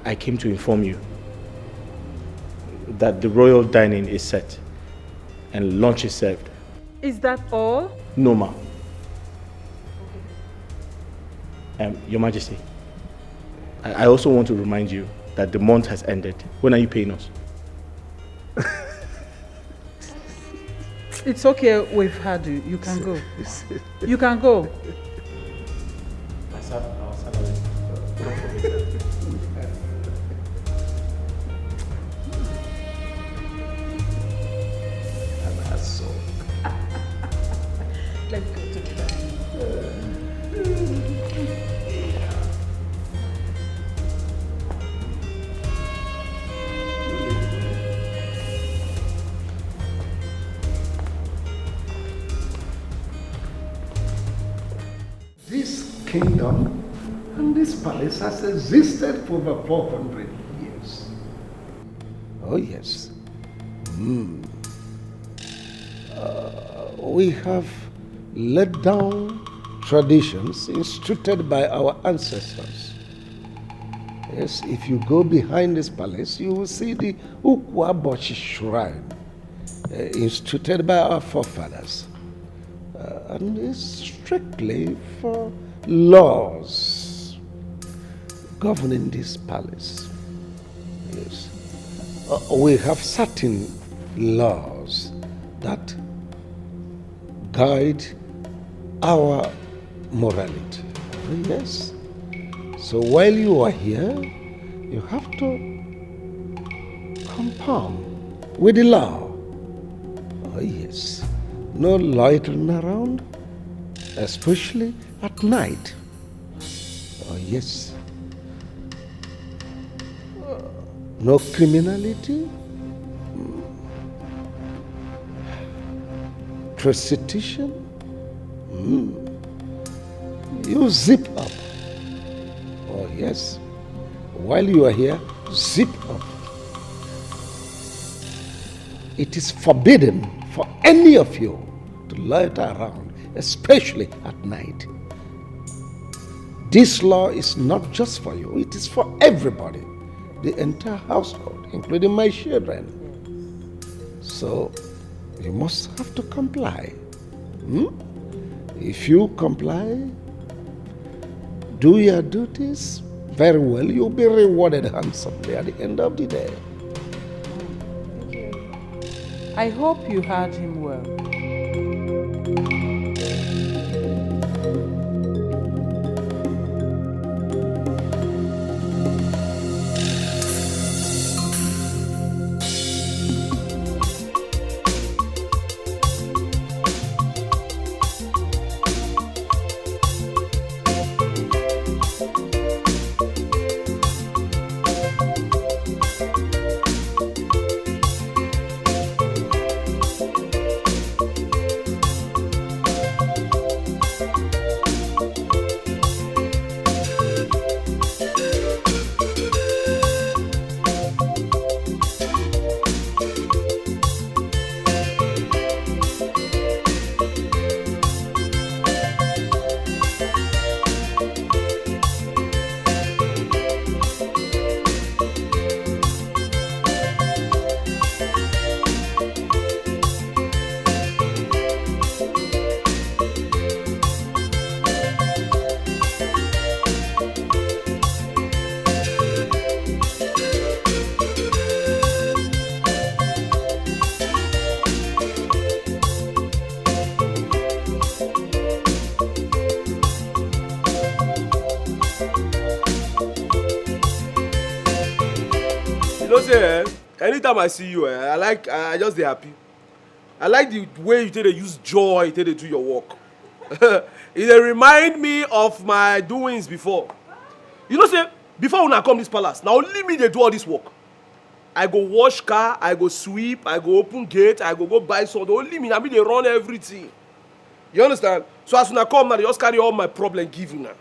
I came to inform you that the royal dining is set and lunch is served. Is that all? No, ma. Your Majesty, I also want to remind you that the month has ended. When are you paying us? It's okay, we've had you. You can go. You can go. Let's go to the This kingdom and this palace has existed for over 400 years. Oh yes. We have laid down traditions instituted by our ancestors. Yes, if you go behind this palace, you will see the Ukwabochi shrine instituted by our forefathers. And it's strictly for laws governing this palace. Yes. We have certain laws that guide our morality. Yes. So while you are here, you have to conform with the law. Oh yes. No loitering around, especially at night. Oh yes. No criminality, prostitution. You zip up. Oh yes. While you are here, zip up. It is forbidden for any of you to loiter around, especially at night. This law is not just for you, it is for everybody, the entire household, including my children. So you must have to comply. If you comply, do your duties very well, you'll be rewarded handsomely at the end of the day. I hope you heard him well. say, anytime I see you, I just dey happy. I like the way you take to use joy, take to do your work. It dey remind me of my doings before. You know, say, before when I come this palace, now only me dey do all this work. I go wash car, I go sweep, I go open gate, I go buy something. Only me, I mean they run everything. You understand? So as when I come now, they just carry all my problem give you now.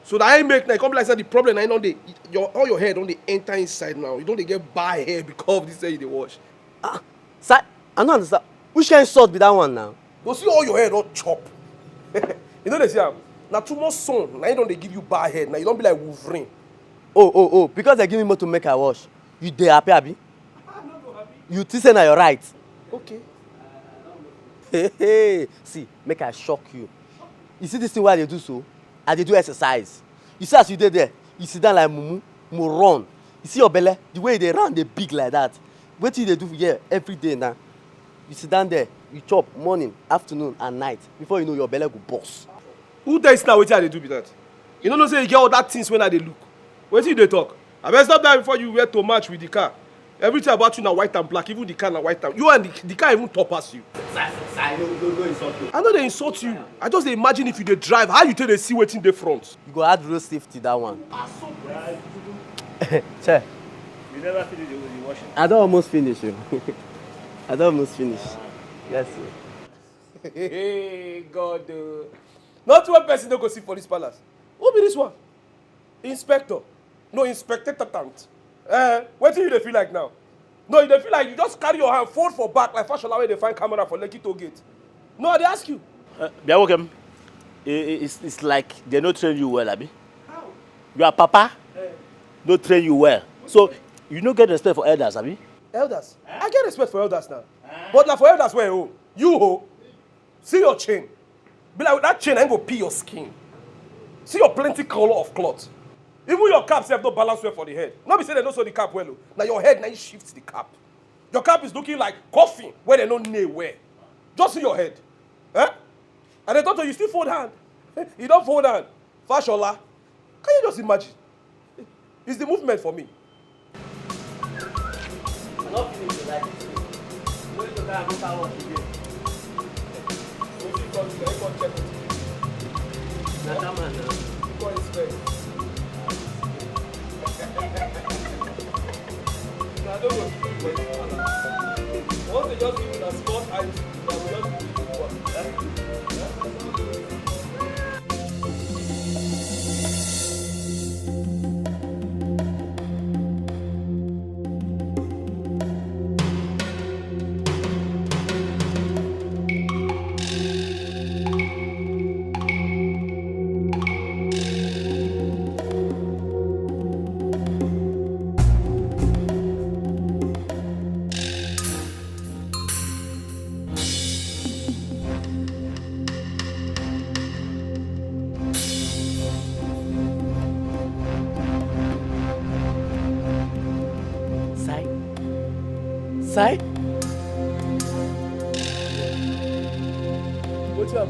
So that I make now, come like I said, the problem now, all your hair don't they enter inside now. You don't they get bad hair because of this thing they wash. Sir, I don't understand. Which kind of salt be that one now? Go see all your hair don't chop. You know they say, now too much sun, now you don't they give you bad hair. Now you don't be like Wolverine. Oh, because they give me more to make I wash. You dey happy, abi? You think say na your right? Okay. Hey, see, make I shock you. You see this thing why they do so? I dey do exercise. You see as you dey there, you sit down like mumu, run. You see your belly, the way they run, they big like that. Wetin you dey do here every day now? You sit down there, you chop morning, afternoon, and night. Before you know, your belly go burst. Who tells now wetin I dey do be that? You don't know say you get all that things when I dey look. Wetin you dey talk? I better stop that before you wear to match with the car. Everything about you now white and black, even the car now white and you and the car even top pass you. I no insult you. I know they insult you. I just dey imagine if you dey drive, how you take dey see wetin dey front. You go add road safety that one. Che. You never finish the washing. I don't almost finish you. I don't almost finish. Yes, sir. Hey God. Not one person don't go see police palace. Who be this one? Inspector. No, inspector-tant. What do you feel like now? No, you feel like you just carry your hand, fold for back like fashion where they find camera for Lekki toll gate. No, they ask you. Be welcome. It's like they don't train you well, abi? How? Your papa don't train you well. So you don't get respect for elders, abi? Elders? I get respect for elders now. But now for elders where you you see your chain. Be like with that chain, I ain't go pee your skin. See your plenty color of cloth. Even your cap self don't balance well for the head. Not be saying they don't sew the cap well. Now your head now you shift the cap. Your cap is looking like coffin where they don't nail where. Just see your head. Eh? And they thought you still fold hand. You don't fold hand. Fashola. Can you just imagine? It's the movement for me. I'm not feeling to like this. I'm going to go and look at what you do. Once they just give you a small eye, they will just give you one. Sai? What's up?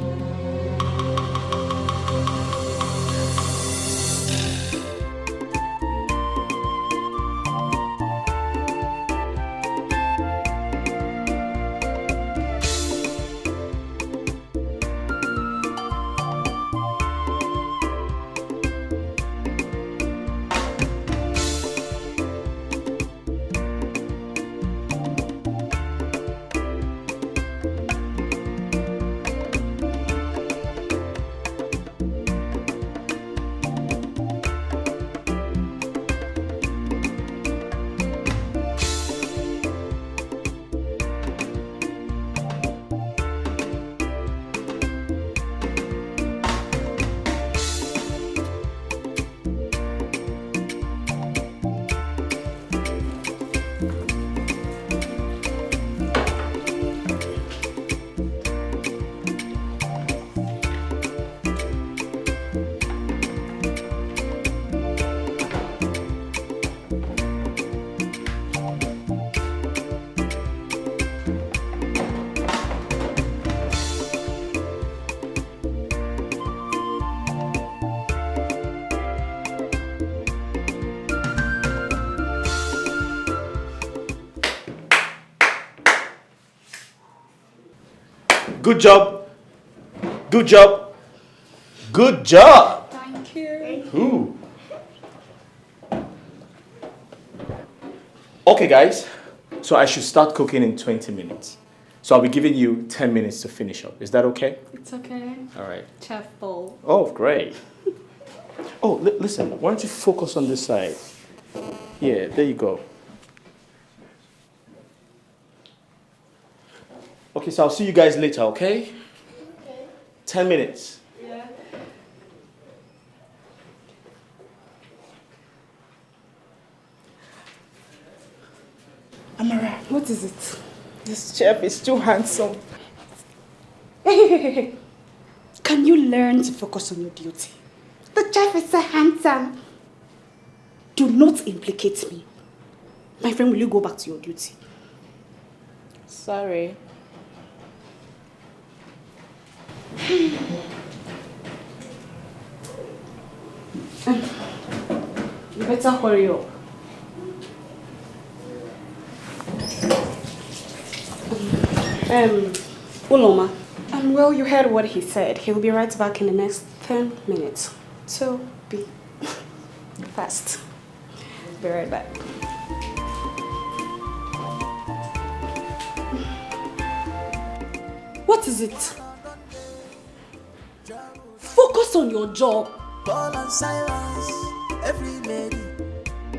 Good job. Good job. Good job. Thank you. Ooh. Okay, guys. So I should start cooking in 20 minutes. So I'll be giving you 10 minutes to finish up. Is that okay? It's okay. All right. Chef Paul. Oh, great. Oh, listen. Why don't you focus on this side? Yeah, there you go. Okay, so I'll see you guys later, okay? Okay. 10 minutes. Yeah. Amara, what is it? This chef is too handsome. Hey. Can you learn to focus on your duty? The chef is so handsome. Do not implicate me. My friend, will you go back to your duty? Sorry. You better hurry up. Uloma. Well, you heard what he said. He'll be right back in the next 10 minutes. So, be fast. Be right back. What is it? Focus on your job. Paul and Silas, every lady,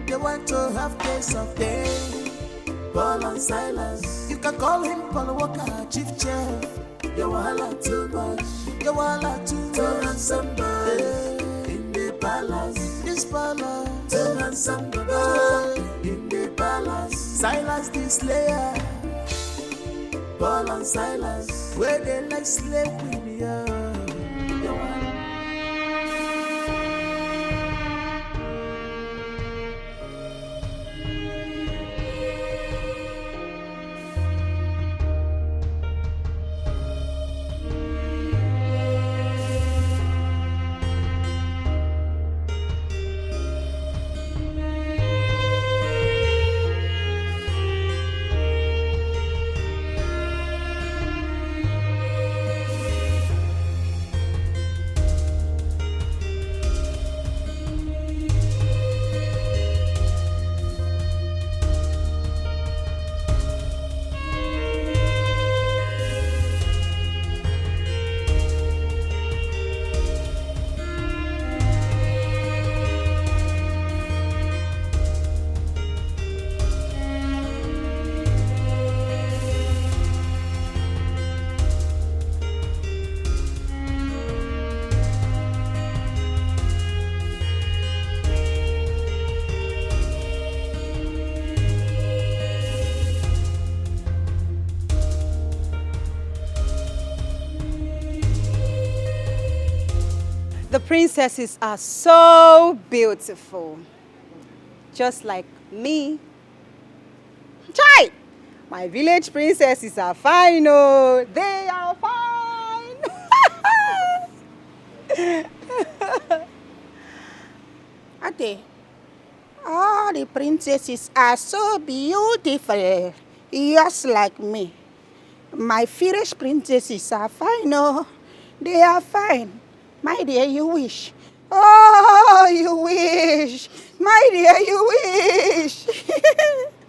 they want to have taste of pain. Paul and Silas, you can call him Paul Walker, chief chef. You wahala too much, you wahala too much. Turn on somebody in the palace, this palace. Turn on somebody in the palace. Silas the slayer, Paul and Silas, where they like slave queen, yeah. The princesses are so beautiful. Just like me. Chai! My village princesses are fine, oh. They are fine. Ate, all the princesses are so beautiful. Just like me. My village princesses are fine, oh. They are fine. My dear, you wish. Oh, you wish. My dear, you wish.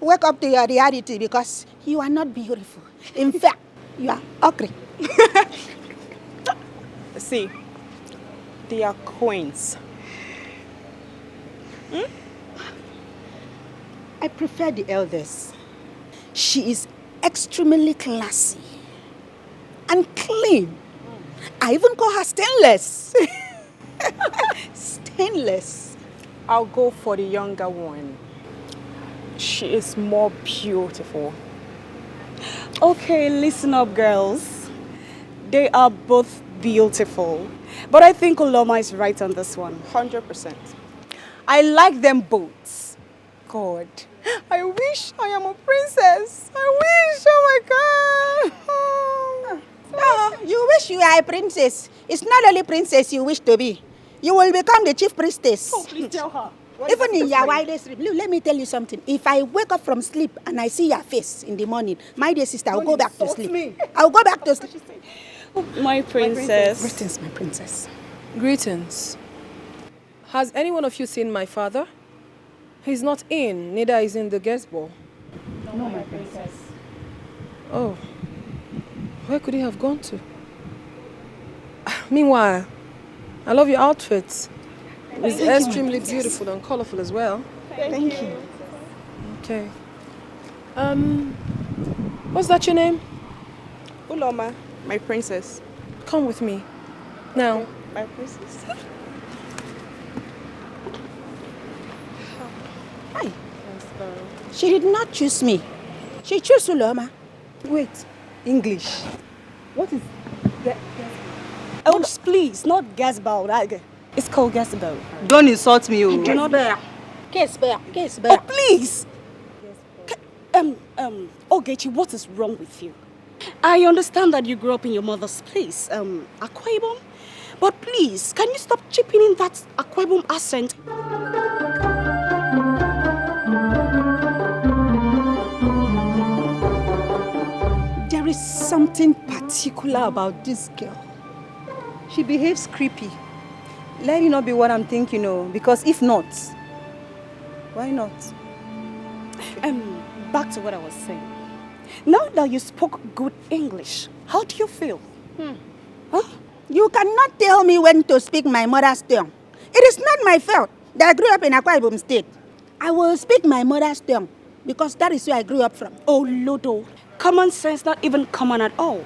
Wake up to your reality because you are not beautiful. In fact, you are ugly. See, they are queens. I prefer the eldest. She is extremely classy and clean. I even call her stainless. Stainless. I'll go for the younger one. She is more beautiful. Okay, listen up, girls. They are both beautiful. But I think Uloma is right on this one. 100%. I like them both. God, I wish I am a princess. I wish, oh my God. No, you wish you are a princess. It's not only princess you wish to be. You will become the chief priestess. Oh, please tell her. Even in your wildest dream, look, let me tell you something. If I wake up from sleep and I see your face in the morning, my dear sister, I'll go back to sleep. I'll go back to sleep. My princess. Greetings, my princess. Greetings. Has any one of you seen my father? He's not in, neither is in the guest ball. No, my princess. Oh, where could he have gone to? Meanwhile, I love your outfit. It's extremely beautiful and colorful as well. Thank you. Okay. What's that your name? Uloma, my princess. Come with me. Now. My princess. Hi. She did not choose me. She chose Uloma. Wait, English. What is that? Oh, please, not gasball. It's called gasball. Don't insult me, oh. Do not bear. Oh, please. Ogechi, what is wrong with you? I understand that you grew up in your mother's place, Akwa Ibom. But please, can you stop chipping in that Akwa Ibom accent? There is something particular about this girl. She behaves creepy. Let it not be what I'm thinking, because if not, why not? Back to what I was saying. Now that you spoke good English, how do you feel? Huh? You cannot tell me when to speak my mother's tongue. It is not my fault that I grew up in Akwa Ibom State. I will speak my mother's tongue because that is where I grew up from. Oh, Lodo, common sense not even common at all.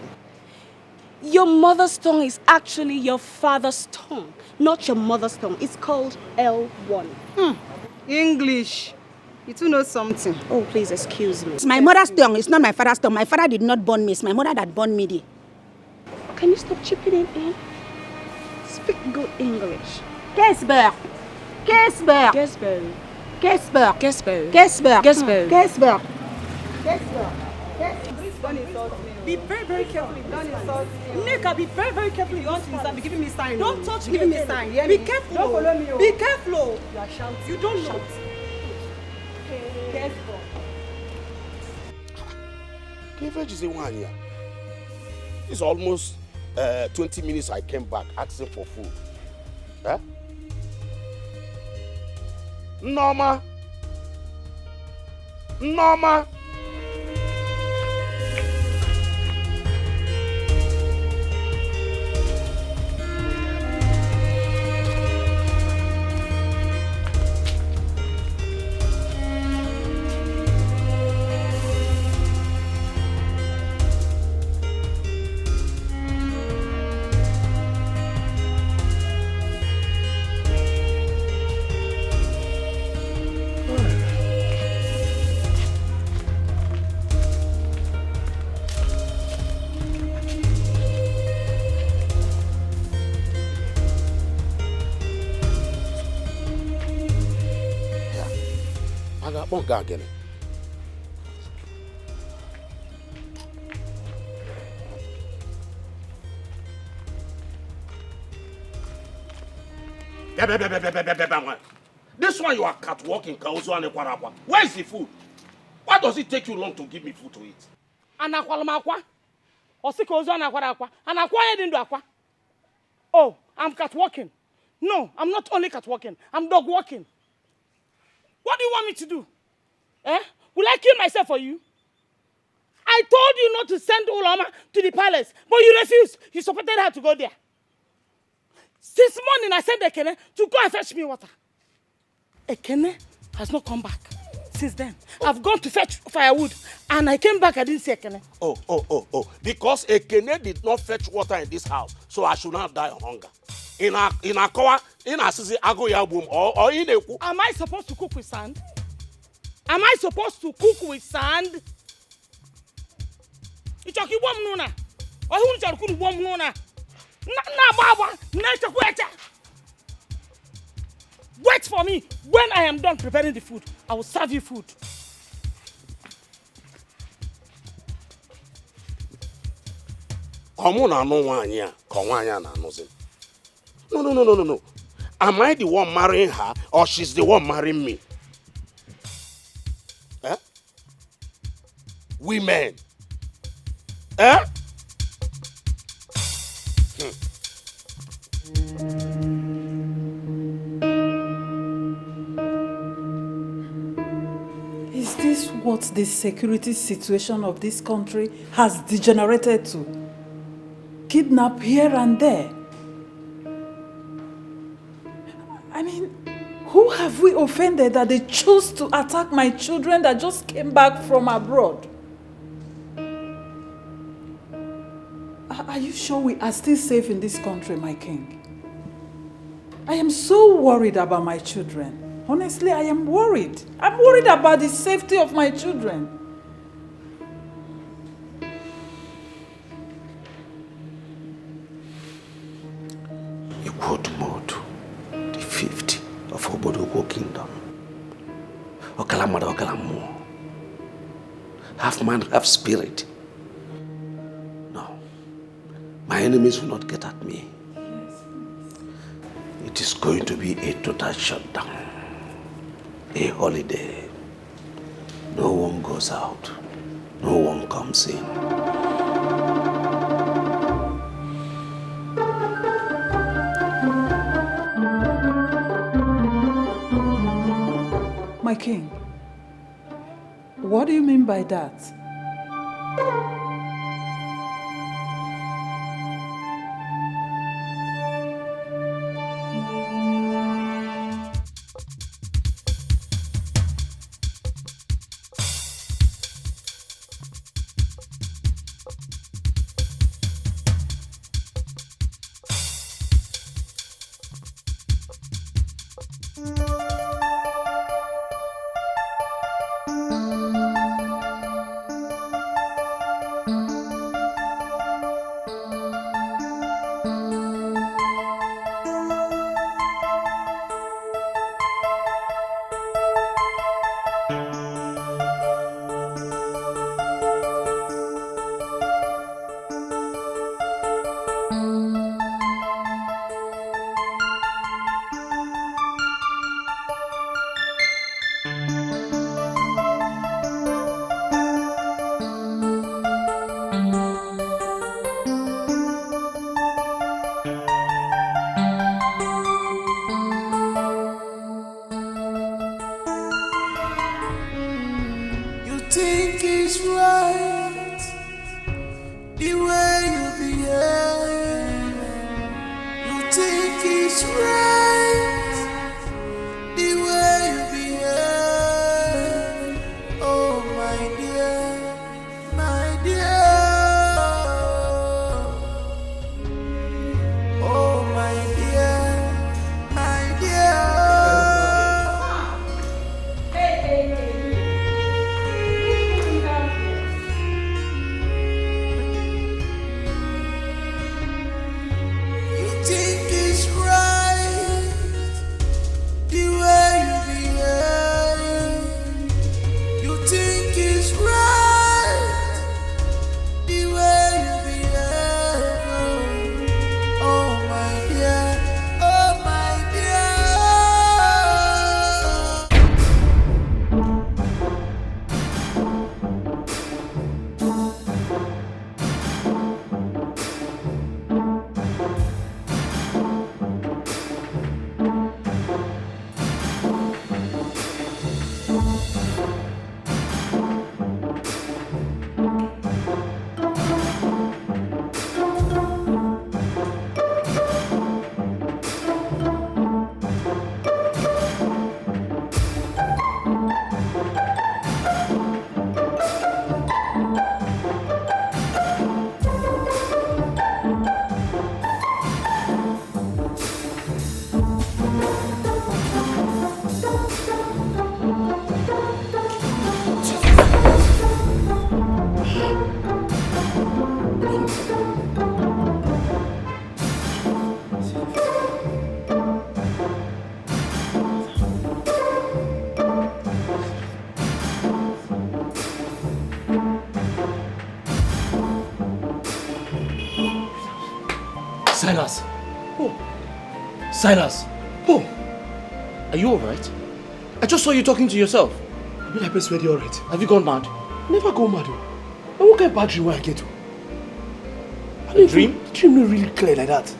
Your mother's tongue is actually your father's tongue, not your mother's tongue. It's called L1. English. You two know something. Oh, please excuse me. It's my mother's tongue. It's not my father's tongue. My father did not born me. It's my mother that born me there. Can you stop chipping it in? Speak good English. Kesber. Kesber. Gesber. Kesber. Gesber. Kesber. Gesber. Kesber. Don't insult me. Be very, very careful. Don't insult me. Nika, be very, very careful. You want to insult me? Giving me sign. Don't touch me. Giving me sign. Hear Be me? careful. Don't follow me. Be careful. You are shouting. You don't shout. Careful. It's almost 20 minutes I came back asking for food. Eh? Norma. Again. This one you are catwalking. Where is the food? Why does it take you long to give me food to eat? Oh, I'm catwalking. No, I'm not only catwalking. I'm dog walking. What do you want me to do? Eh? Will I kill myself for you? I told you not to send Uloma to the palace, but you refused. You supported her to go there. Since morning, I sent Ekene to go and fetch me water. Ekene has not come back since then. I've gone to fetch firewood, and I came back, I didn't see Ekene. Oh. Because Ekene did not fetch water in this house, so I should not die of hunger. In Akowa, in Asisi, Agoyabum, or in Eku. Am I supposed to cook with sand? Am I supposed to cook with sand? Wait for me. When I am done preparing the food, I will serve you food. No. Am I the one marrying her or she's the one marrying me? Eh? Women. Eh? Is this what the security situation of this country has degenerated to? Kidnap here and there? I mean, who have we offended that they choose to attack my children that just came back from abroad? Are you sure we are still safe in this country, my king? I am so worried about my children. Honestly, I am worried. I'm worried about the safety of my children. Ikwotumodu, the 50th of Obodoko Kingdom. Okalamada Okalamu. Half man, half spirit. No. My enemies will not get at me. It is going to be a total shutdown. A holiday. No one goes out. No one comes in. My king, what do you mean by that? Silas! Oh. Silas! Paul, are you alright? I just saw you talking to yourself. You like best already alright. Have you gone mad? Never go mad. I won't get bad dream when I get to. A dream? The dream not really clear like that.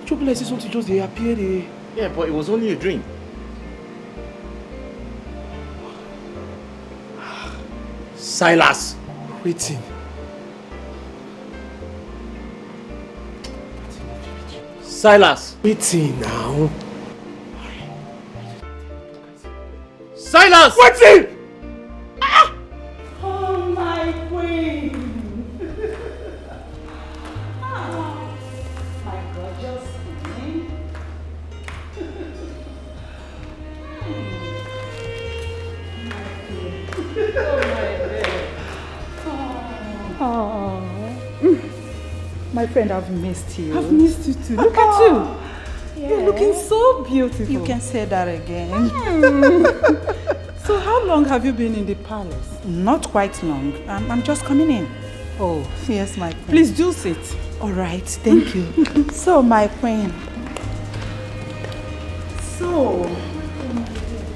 Trouble like something just they appear they. Yeah, but it was only a dream. Silas! Waiting. Silas! Waiting now. Silas! Waiting! Oh, my queen! My gorgeous queen. My friend, I've missed you. I've missed you too. Look at you. You're looking so beautiful. You can say that again. So how long have you been in the palace? Not quite long. I'm just coming in. Oh, yes, my queen. Please do sit. All right, thank you. So, my queen. So,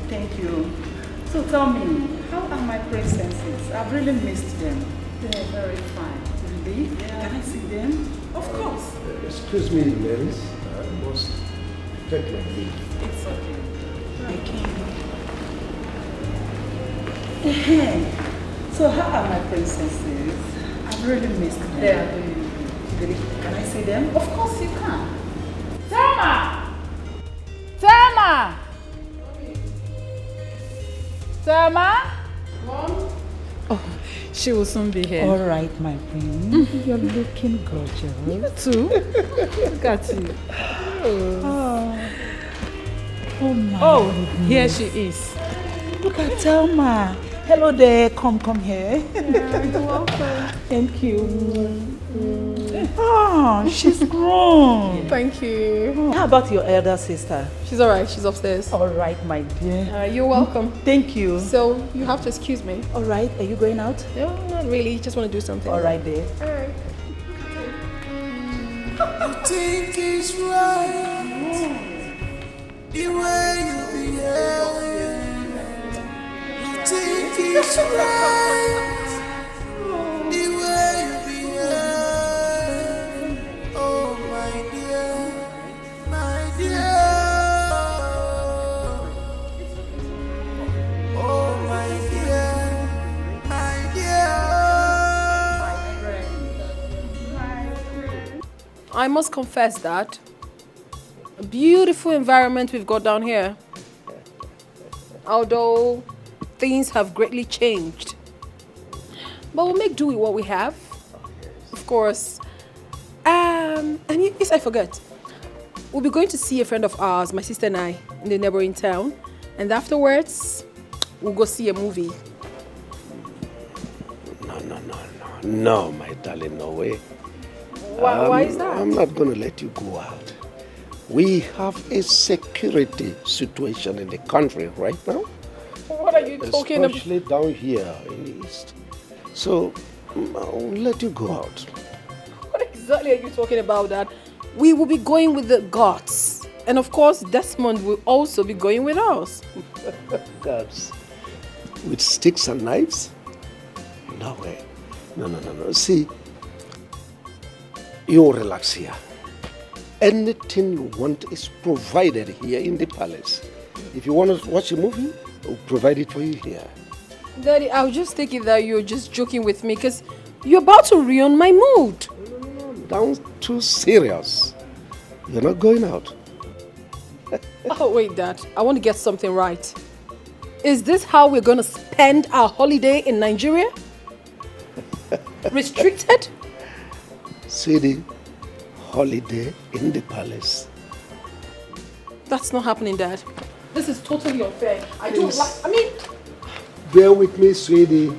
thank you. So tell me, how are my princesses? I've really missed them. They're very fine. Really? Yeah. Can I see them? Of course. Excuse me, ladies. I must take my leave. It's okay. I can. So how are my princesses? I've really missed them. They are doing good. Can I see them? Of course you can. Thelma! Thelma! Thelma? Oh, she will soon be here. All right, my queen. You're looking gorgeous. You too. Look at you. Oh my. Oh, here she is. Look at Thelma. Hello there. Come here. Yeah, you're welcome. Thank you. Oh, she's grown. Thank you. How about your elder sister? She's alright, she's upstairs. Alright, my dear. You're welcome. Thank you. So, you have to excuse me. Alright, are you going out? No, not really. Just want to do something. Alright, dear. Alright. You think it's right the way you behave. You think it's right the way you behave. Oh my dear, my dear. Oh my dear, my dear. I must confess that a beautiful environment we've got down here. Although things have greatly changed. But we'll make do with what we have. Of course. And yes, I forget. We'll be going to see a friend of ours, my sister and I, in the neighboring town. And afterwards, we'll go see a movie. No, my darling, no way. Why is that? I'm not going to let you go out. We have a security situation in the country right now. What are you talking about? Especially down here in the east. So, I'll let you go out. What exactly are you talking about, Dad? We will be going with the gods. And of course, Desmond will also be going with us. Gods. With sticks and knives? No way. No. See, you relax here. Anything you want is provided here in the palace. If you want to watch a movie, we'll provide it for you here. Daddy, I'll just take it that you're just joking with me because you're about to ruin my mood. Don't too serious. You're not going out. Oh, wait, Dad. I want to get something right. Is this how we're going to spend our holiday in Nigeria? Restricted? Sweetie, holiday in the palace. That's not happening, Dad. This is totally unfair. I don't like... Bear with me, sweetie.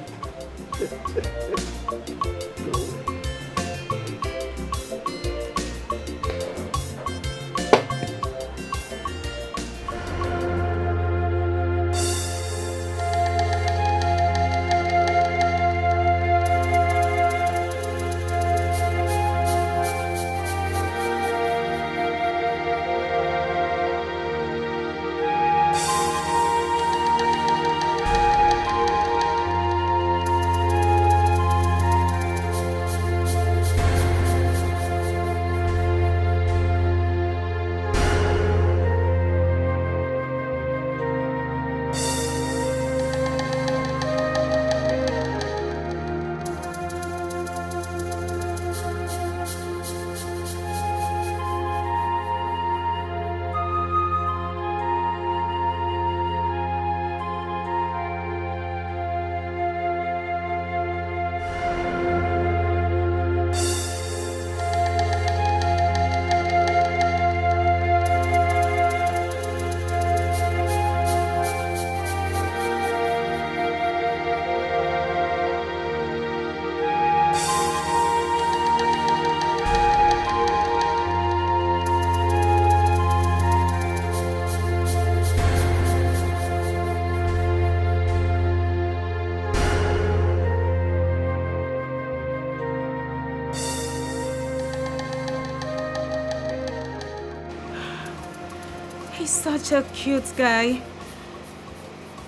He's such a cute guy.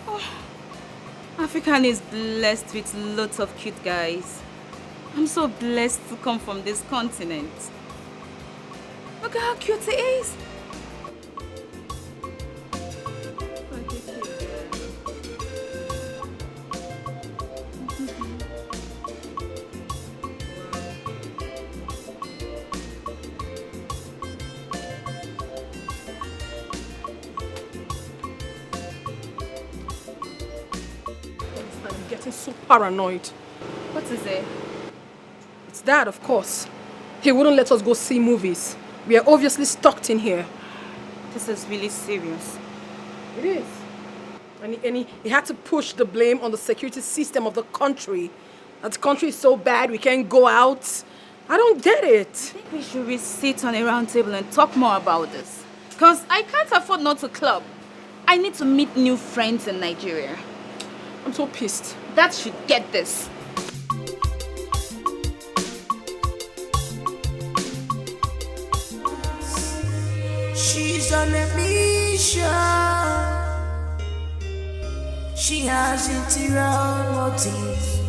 Oh, African is blessed with lots of cute guys. I'm so blessed to come from this continent. Look at how cute he is. I'm getting so paranoid. What is it? It's Dad, of course. He wouldn't let us go see movies. We are obviously stuck in here. This is really serious. It is. And he had to push the blame on the security system of the country. That the country is so bad we can't go out. I don't get it. I think we should sit on a round table and talk more about this. Because I can't afford not to club. I need to meet new friends in Nigeria. I'm so pissed. That should get this. She's on a mission. She has interior motives.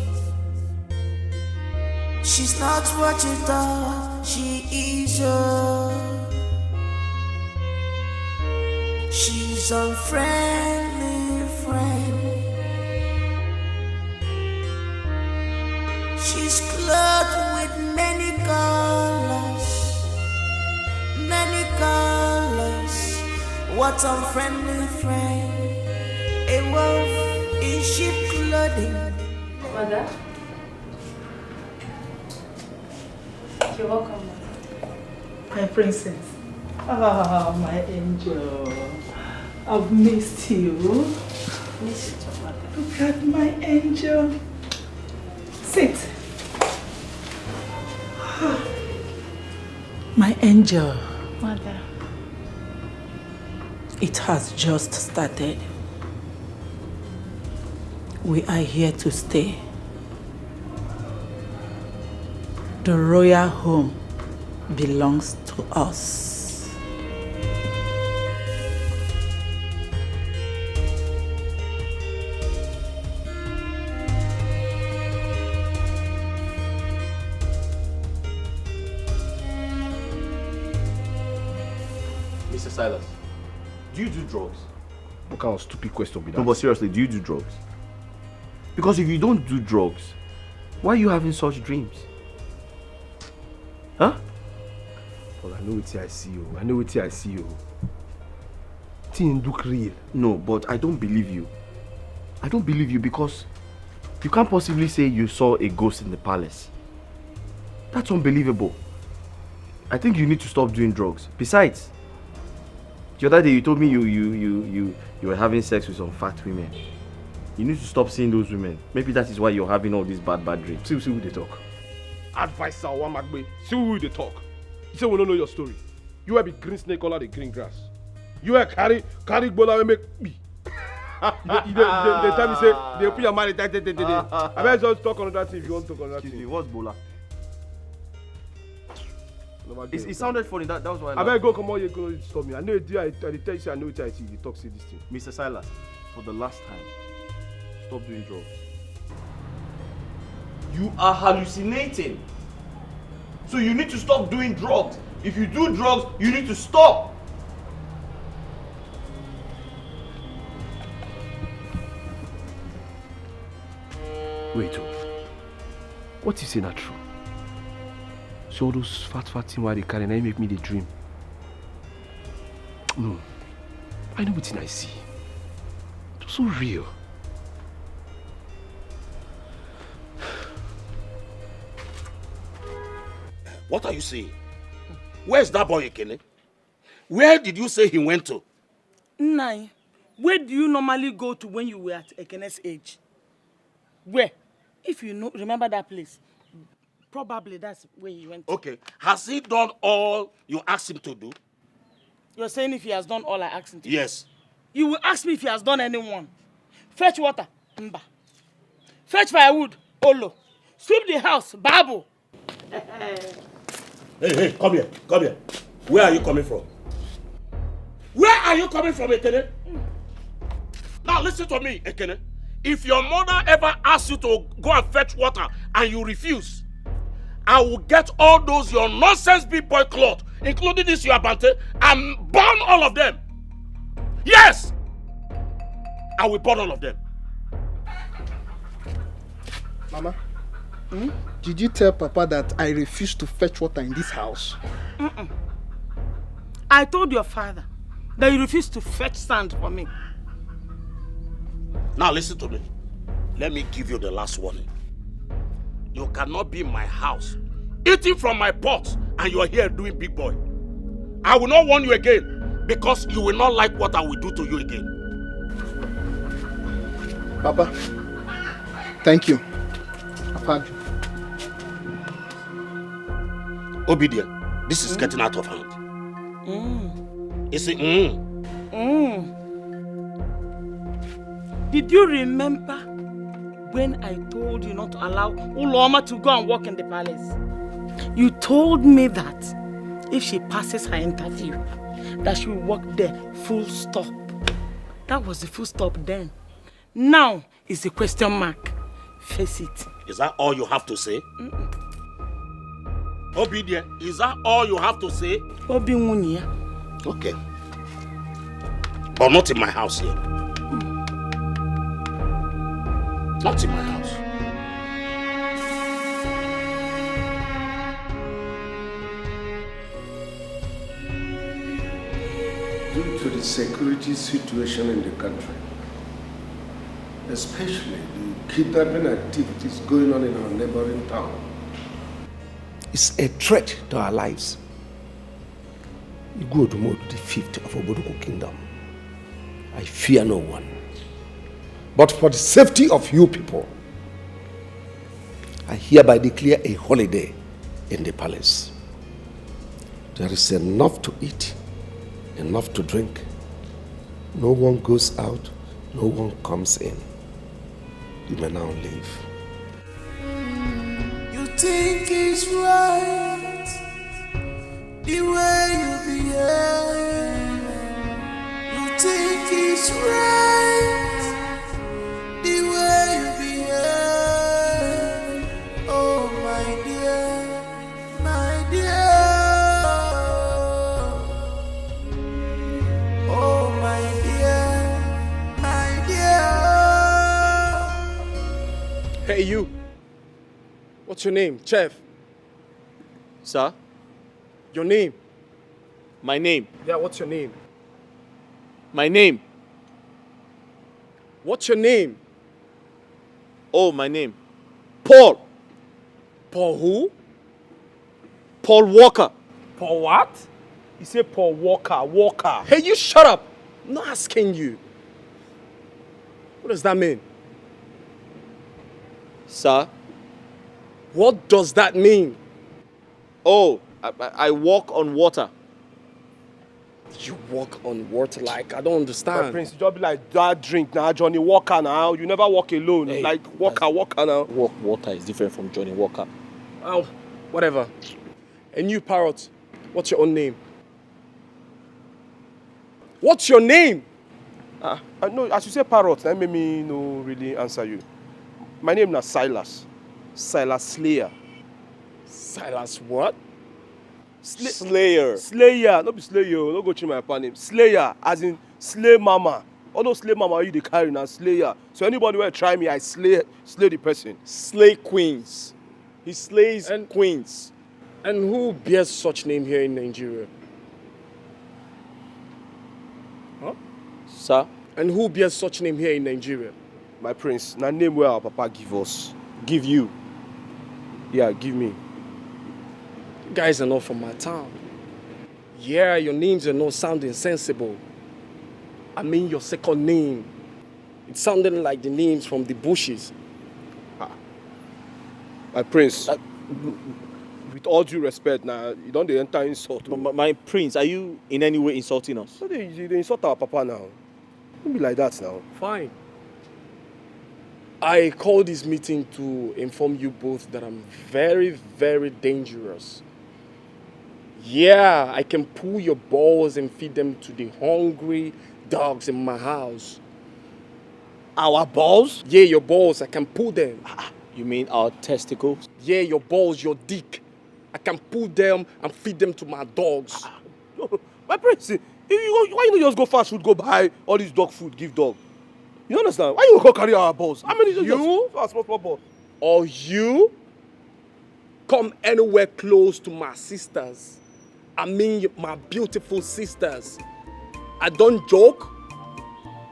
She's not what you thought she is. She's a friendly friend. She's clothed with many colors, many colors. What unfriendly friend? A wolf in sheep clothing. Mother? You're welcome, Mother. My princess. Ah, my angel. I've missed you. Missed you, Mother. Look at my angel. Sit. My angel. Mother. It has just started. We are here to stay. The royal home belongs to us. Mr. Silas, do you do drugs? What kind of stupid question be that? No, but seriously, do you do drugs? Because if you don't do drugs, why are you having such dreams? Huh? Well, I know what I see you. I know what I see you. Thing look real. No, but I don't believe you. I don't believe you because you can't possibly say you saw a ghost in the palace. That's unbelievable. I think you need to stop doing drugs. Besides, the other day you told me you were having sex with some fat women. You need to stop seeing those women. Maybe that is why you're having all these bad dreams. See who they talk. Advisor Wamagbe. See who they talk. You say we don't know your story. You will be green snake all the green grass. You will carry bola and make me. They tell me say they open your mind. I better just talk on that thing if you want to talk on that thing. Excuse me, what's bola? It sounded funny. That was why. I better go come on. You go stop me. I know it. I tell you say I know what I see. You talk say this thing. Mr. Silas, for the last time, stop doing drugs. You are hallucinating. So you need to stop doing drugs. If you do drugs, you need to stop. Wait, what you say not true? So all those fat things why they carry and make me the dream. No, I know what I see. It's so real. What are you saying? Where's that boy Ekene? Where did you say he went to? Nai, where do you normally go to when you were at Ekene's age? Where? If you know, remember that place, probably that's where he went to. Okay, has he done all you asked him to do? You're saying if he has done all I asked him to do? Yes. You will ask me if he has done anyone. Fetch water, Mba. Fetch firewood, Olo. Sweep the house, Babu. Hey, come here. Where are you coming from? Where are you coming from, Ekene? Now listen to me, Ekene. If your mother ever asks you to go and fetch water and you refuse, I will get all those your nonsense big boy cloth, including this your bante, and burn all of them. Yes! I will burn all of them. Mama, did you tell Papa that I refuse to fetch water in this house? I told your father that you refused to fetch sand for me. Now listen to me. Let me give you the last warning. You cannot be in my house, eating from my pot, and you are here doing big boy. I will not warn you again, because you will not like what I will do to you again. Papa, thank you. I've had you. Obedient, this is getting out of hand. You see, Did you remember when I told you not to allow Uloma to go and work in the palace? You told me that if she passes her interview, that she will work there, full stop. That was the full stop then. Now it's a question mark. Face it. Is that all you have to say? Obedient, is that all you have to say? Okay. But not in my house here. Not in my house. Due to the security situation in the country, especially the kidnapping activities going on in our neighboring town, it's a threat to our lives. You go to Maid, the 5th of Oboduku Kingdom. I fear no one. But for the safety of you people, I hereby declare a holiday in the palace. There is enough to eat, enough to drink. No one goes out, no one comes in. You may now leave. You think it's right the way you behave. You think it's right the way you behave. Oh my dear, my dear. Oh my dear, my dear. Hey, you. What's your name? Chef. Sir? Your name? My name? Yeah, what's your name? My name? What's your name? Oh, my name? Paul. Paul who? Paul Walker. Paul what? You say Paul Walker, Walker. Hey, you shut up. I'm not asking you. What does that mean? Sir? What does that mean? Oh, I walk on water. You walk on water like, I don't understand. My prince, you just be like that drink now, Johnny Walker now. You never walk alone. Hey, like Walker now. Water is different from Johnny Walker. Oh, whatever. And you, parrot, what's your own name? What's your name? I know, as you say parrot, that made me no really answer you. My name is Silas. Silas Slayer. Silas what? Slayer. Slayer, not be Slayer, don't go change my papa name. Slayer, as in slay mama. All those slay mama you dey carry now, Slayer. So anybody will try me, I slay the person. Slay queens. He slays queens. And who bears such name here in Nigeria? Huh? Sir? And who bears such name here in Nigeria? My prince, na name where our papa give us. Give you? Yeah, give me. You guys are not from my town. Yeah, your names are not sounding sensible. I mean your second name. It sounded like the names from the bushes. My prince, with all due respect now, you don't enter insult. My prince, are you in any way insulting us? No, they insult our papa now. Don't be like that now. Fine. I called this meeting to inform you both that I'm very, very dangerous. Yeah, I can pull your balls and feed them to the hungry dogs in my house. Our balls? Yeah, your balls, I can pull them. You mean our testicles? Yeah, your balls, your dick. I can pull them and feed them to my dogs. My prince, why you not just go fast food, go buy all this dog food, give dog? You understand? Why you go carry our balls? How many You? Small. Or you come anywhere close to my sisters. I mean my beautiful sisters. I don't joke.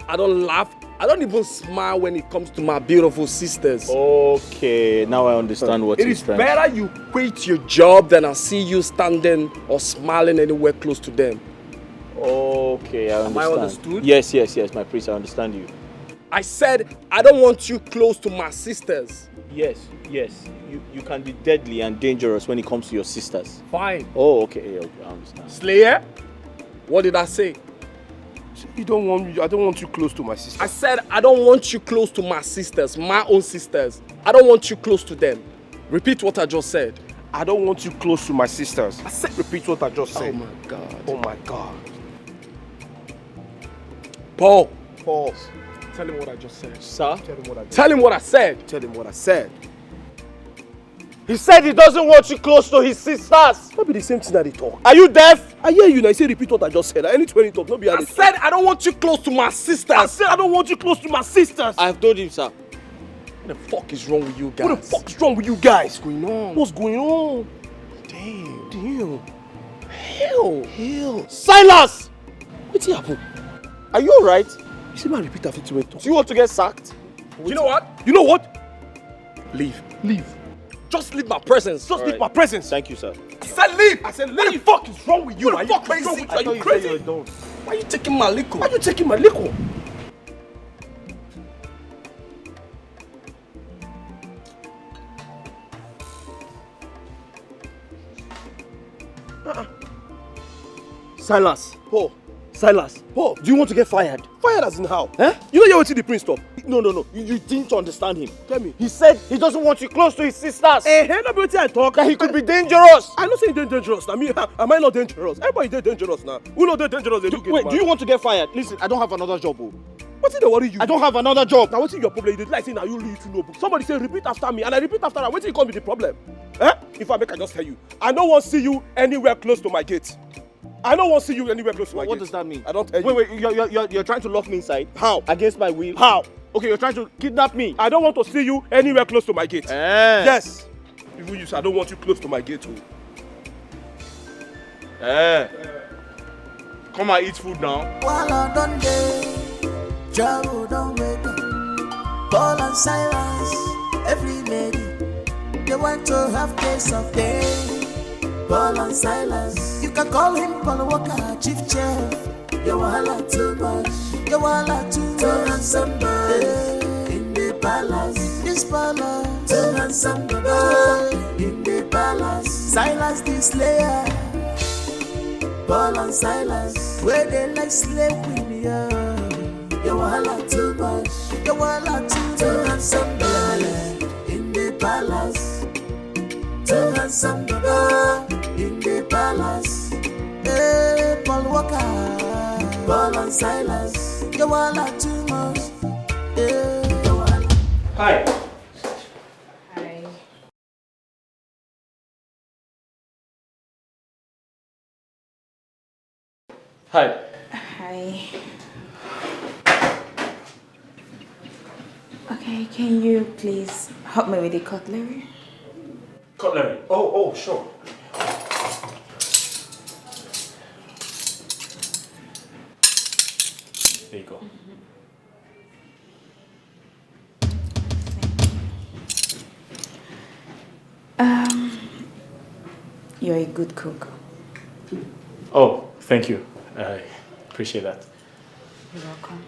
I don't laugh. I don't even smile when it comes to my beautiful sisters. Okay, now I understand what It he's is trying better you quit your job than I see you standing or smiling anywhere close to them. Okay, I understand. Am I understood? Yes, my priest, I understand you. I said I don't want you close to my sisters. Yes. You can be deadly and dangerous when it comes to your sisters. Fine. Oh, okay, I understand. Slayer? What did I say? I don't want you close to my sister. I said I don't want you close to my sisters, my own sisters. I don't want you close to them. Repeat what I just said. I don't want you close to my sisters. I said repeat what I just said. Oh my God. Oh my God. Paul. Pause. Tell him what I just said. Sir? Tell him what I said. Tell him what I said. He said he doesn't want you close to his sisters. Not be the same thing that they talk. Are you deaf? I hear you now. You say repeat what I just said. I need to talk. Not be I said I don't want you close to my sisters. I said I don't want you close to my sisters. I've told him, sir. What the fuck is wrong with you guys? What the fuck is wrong with you guys? What's going on? What's going on? Damn. Hell. Silas! What's happening? Are you alright? You see, man, repeat after to me. Do you want to get sacked? You know what? You know what? Leave. Just leave my presence. Just leave my presence. Thank you, sir. I said leave. I said, what the fuck is wrong with you? What the fuck is wrong with you? Are you crazy? Why are you taking my liquor? Why are you taking my liquor? Silas. Paul. Silas. Paul. Do you want to get fired? Fired as in how? Huh? You know you're waiting the prince stop. No. You didn't understand him. Tell me. He said he doesn't want you close to his sisters. Not be wetin I talk. That he could be dangerous. I not say he's dangerous. I mean, am I not dangerous? Everybody dey dangerous now. Who not dangerous? They Wait, do you want to get fired? Listen, I don't have another job. What's it that worry you? I don't have another job. Now what's your problem? You dey like say now you read to know book. Somebody say repeat after me and I repeat after that. Wetin come be the problem? If I make I just tell you. I don't want to see you anywhere close to my gate. I don't want to see you anywhere close to my gate. What does that mean? I don't tell you. Wait, you're trying to lock me inside? How? Against my will? How? Okay, you're trying to kidnap me. I don't want to see you anywhere close to my gate. Yes. Even you say I don't want you close to my gate. Come and eat food now. While I done day, Jaro don't wait. Paul and Silas, every lady, they want to have taste of day. Paul and Silas, you can call him Paul Walker, chief chef. You wahala too much, you wahala too much. Too handsome boy in the palace, this palace. Too handsome boy in the palace. Silas the slayer, Paul and Silas, where they like slave queen, yeah. You wahala too much, you wahala too handsome boy in the palace. Too handsome boy in the palace. Hey, Paul Walker, Paul and Silas, you wahala too much. Yeah, you wahala. Hi. Hi. Hi. Okay, can you please help me with the cutlery? Cutlery. Oh, sure. There you go. You're a good cook. Oh, thank you. I appreciate that. You're welcome.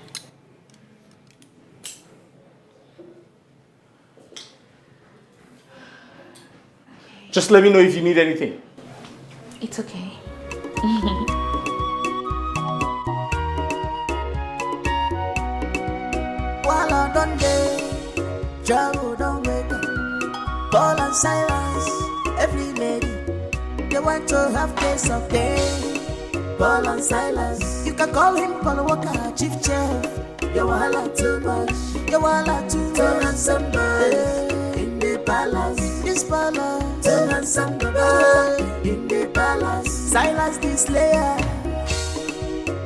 Just let me know if you need anything. It's okay. While I done day, Jaro don't wait. Paul and Silas, every lady, they They want to have taste of pain. Paul and Silas, you can call him Paul Walker, chief chef. You wahala too much, you wahala too much. And somebody in the palace, this palace. And somebody in the palace. Silas the slayer,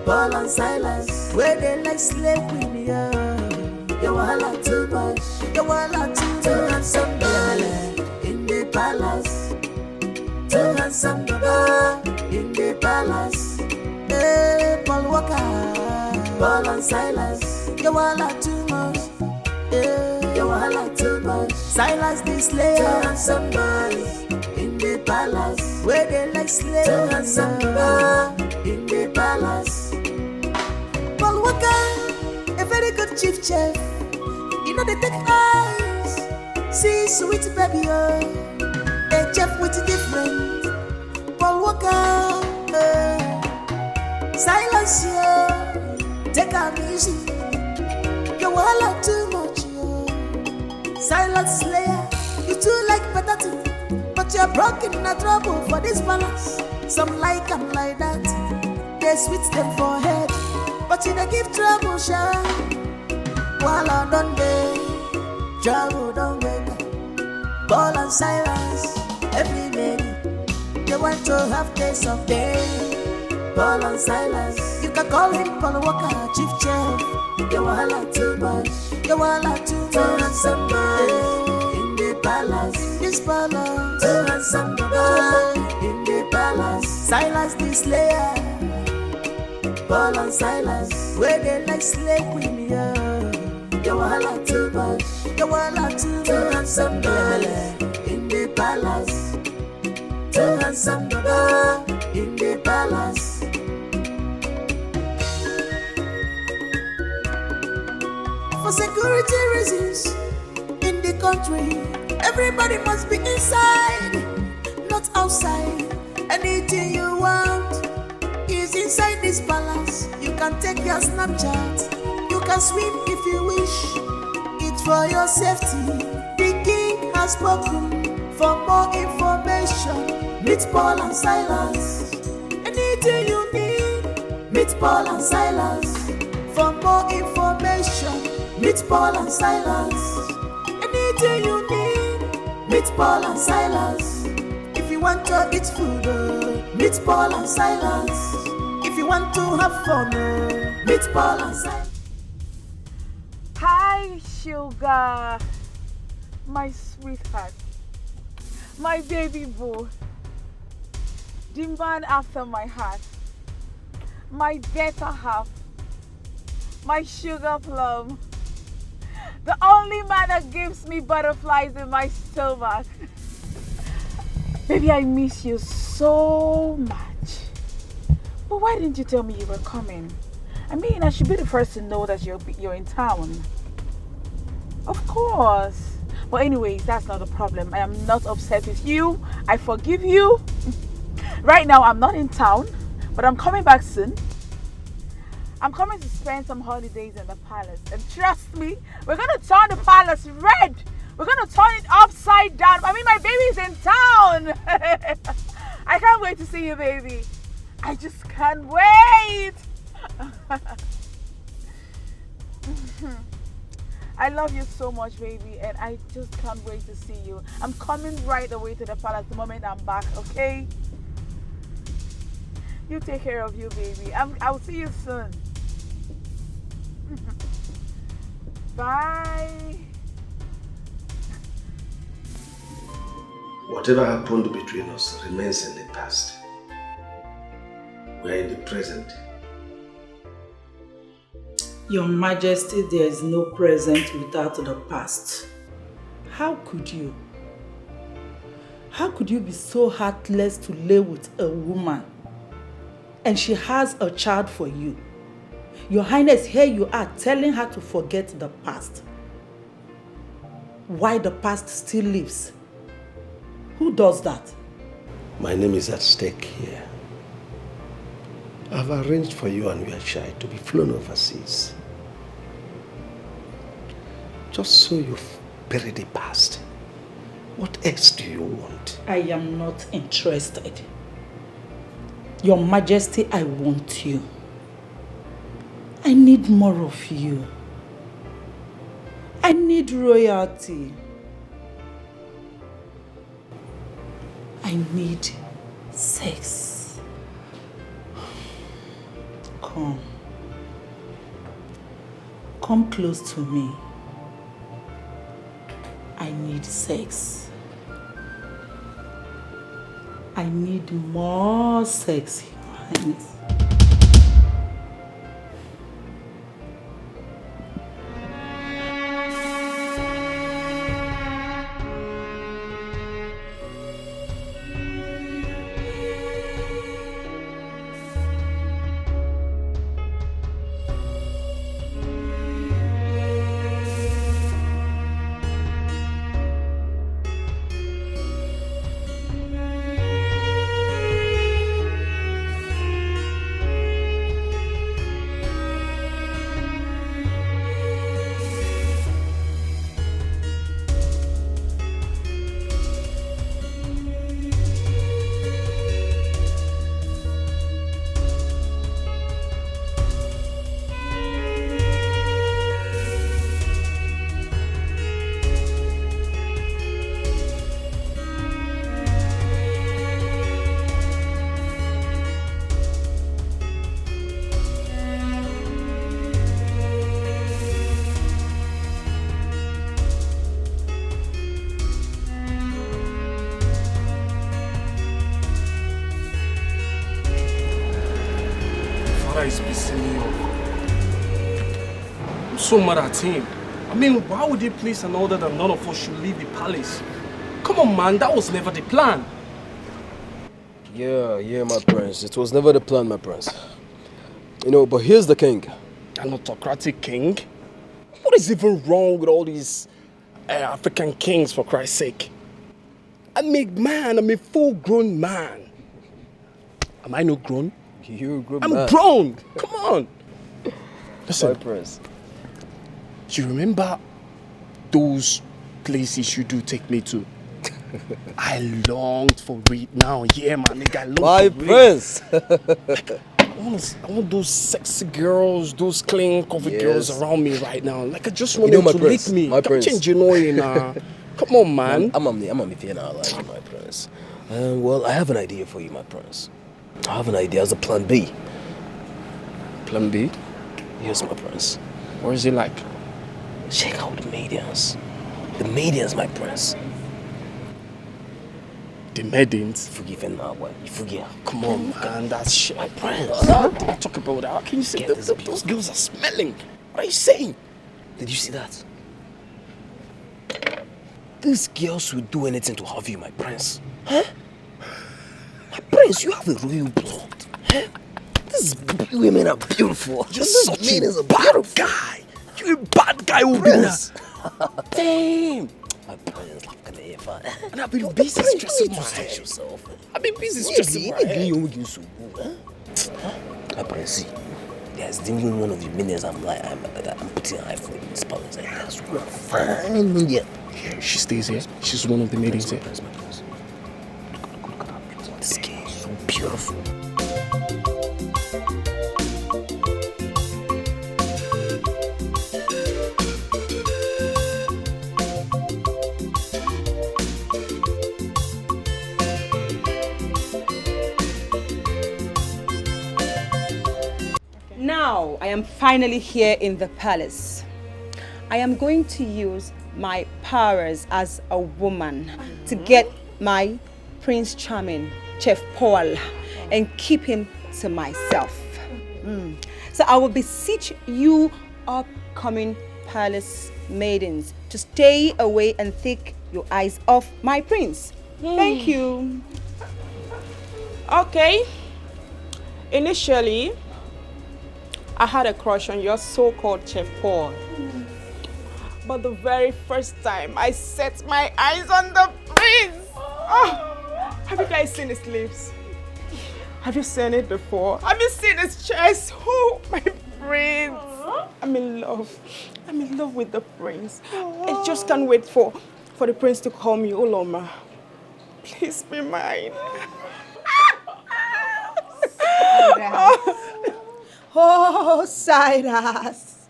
Paul and Silas, where they like slave queen, yeah. You wahala too much, you wahala too much. And somebody in the palace. And somebody in the palace. Hey, Paul Walker, Paul and Silas, you wahala too much. Yeah, you wahala too much. Silas the slayer. And somebody in the palace, where they like slave. And somebody in the palace. Paul Walker, a very good chief chef. You know they take eyes, see sweet baby, oh. A chef with different. Paul Walker, Silas, yeah. Take a easy. You wahala too much, yeah. Silas slayer, you too like potato, but you're broken in a trouble for this balance. Some like them like that, they sweet them for head, but you they give trouble, shine. Wahala don't they, trouble don't wake up. Paul and Silas, every lady, they want to have taste of day. Paul and Silas, you can call him Paul Walker, chief chef. You wahala too much, you wahala too much. And somebody in the palace, this palace. And somebody in the palace. Silas the slayer, Paul and Silas, where they like slave queen, yeah. You wahala too much, you wahala too much. And somebody in the palace. And somebody in the palace. For security reasons, in the country, everybody must be inside, not outside. Anything you want is inside this palace. You can take your Snapchat, you can swim if you wish. It's for your safety. The king has spoken. For more information, meet Paul and Silas. Anything you need, meet Paul and Silas. For more information, meet Paul and Silas. Anything you need, meet Paul and Silas. If you want to eat food, meet Paul and Silas. If you want to have fun, meet Paul and Silas. Hi, sugar, my sweetheart, my baby boo, the man after my heart, my better half, my sugar plum, the only man that gives me butterflies in my stomach. Baby, I miss you so much. But why didn't you tell me you were coming? I mean, I should be the first to know that you're in town. Of course. But anyways, that's not a problem. I am not upset with you. I forgive you. Right now, I'm not in town, but I'm coming back soon. I'm coming to spend some holidays in the palace. And trust me, we're going to turn the palace red. We're going to turn it upside down. I mean, my baby's in town. I can't wait to see you, baby. I just can't wait. I love you so much, baby, and I just can't wait to see you. I'm coming right away to the palace the moment I'm back, okay? You take care of you, baby. I'll see you soon. Bye. Whatever happened between us remains in the past. We are in the present. Your Majesty, there is no present without the past. How could you? How could you be so heartless to lay with a woman and she has a child for you? Your Highness, here you are telling her to forget the past. Why the past still lives? Who does that? My name is at stake here. I've arranged for you and your child to be flown overseas. Just so you've buried the past. What else do you want? I am not interested. Your Majesty, I want you. I need more of you. I need royalty. I need sex. Come. Come close to me. I need sex. I need more sex, Your Highness. Is pissing me off. I'm so mad at him. I mean, why would he place an order that none of us should leave the palace? Come on, man, that was never the plan. Yeah, my prince. It was never the plan, my prince. You know, but here's the king. An autocratic king? What is even wrong with all these African kings, for Christ's sake? I'm a full-grown man. Am I not grown? You're a grown I'm man. grown. Come on. Listen, my prince. Do you remember those places you do take me to? I longed for it now. Yeah, man, nigga, I longed for prince. I want those sexy girls, those clean, comfy girls around me right now. Like, I just want You them know, to my prince, lick me. my Come prince. change, you know, come on, man. I'm a fan of my prince. Well, I have an idea for you, my prince. I have an idea as a plan B. Plan B? Yes, my prince. What is it like? Check out the Maidians. The Maidians, my prince. The Maidens? Forgive and now, what? You forget. Come on, man, that's shit. My prince. Don't talk about that. How can you say those girls are smelling? What are you saying? Did you see that? These girls will do anything to have you, my prince. Huh? My prince, you have a royal blood. Huh? These women are beautiful. You're such a bad guy. You're a bad guy, Prince. Damn. My prince, like an and I've been busy stressing my head. Yourself. I've been busy stressing my head. My prince, see, there's even one of the minions I'm putting an eye for in this palace. That's one fine minion. Yeah, she stays here. She's one of the maidens here. This girl is so beautiful. Now I am finally here in the palace. I am going to use my powers as a woman to get my Prince Charming, Chef Paul, and keep him to myself. So I will beseech you upcoming palace maidens to stay away and take your eyes off my prince. Thank you. Okay. Initially, I had a crush on your so-called Chef Paul. But the very first time I set my eyes on the prince, have you guys seen his lips? Have you seen it before? Have you seen his chest? Oh, my prince. I'm in love. I'm in love with the prince. I just can't wait for the prince to call me Oloma. Please be mine. Oh, Cyrus.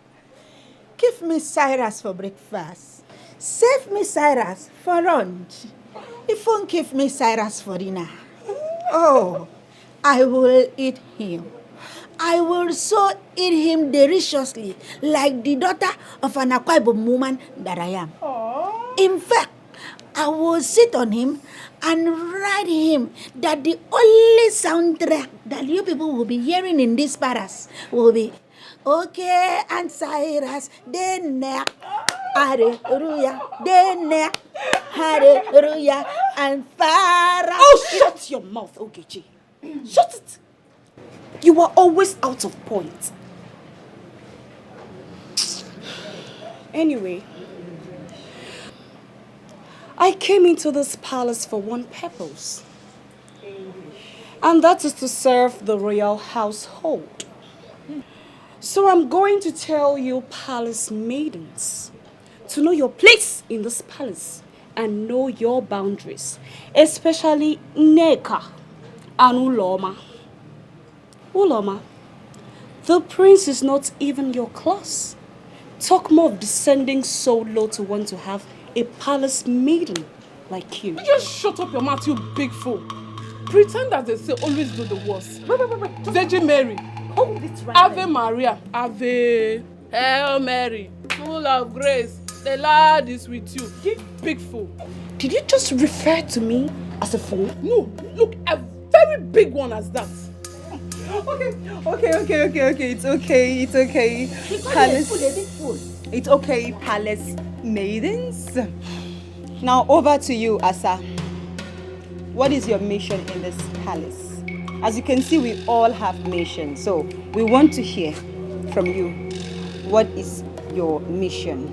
Give me Cyrus for breakfast. Save me Cyrus for lunch. If you give me Cyrus for dinner, oh, I will eat him. I will so eat him deliciously, like the daughter of an Akwa Ibom woman that I am. In fact, I will sit on him and write him that the only soundtrack that you people will be hearing in this palace will be, okay, and Cyrus, then hallelujah, then hallelujah, and Farah. Oh, shut your mouth, Ogechi. Shut it. You are always out of point. Anyway, I came into this palace for one purpose. And that is to serve the royal household. So I'm going to tell you palace maidens to know your place in this palace and know your boundaries, especially Neka and Uloma. Uloma, the prince is not even your class. Talk more of descending so low to want to have a palace maiden like you. You just shut up your mouth, you big fool. Pretend as they say, always do the worst. Wait. Virgin Mary. Oh, it's right. Ave Maria. Ave. Hail Mary. Full of grace. The Lord is with you. You big fool. Did you just refer to me as a fool? No, look, a very big one as that. Okay. It's okay. Palace. It's okay, palace maidens. Now over to you, Asa. What is your mission in this palace? As you can see, we all have missions. So we want to hear from you. What is your mission?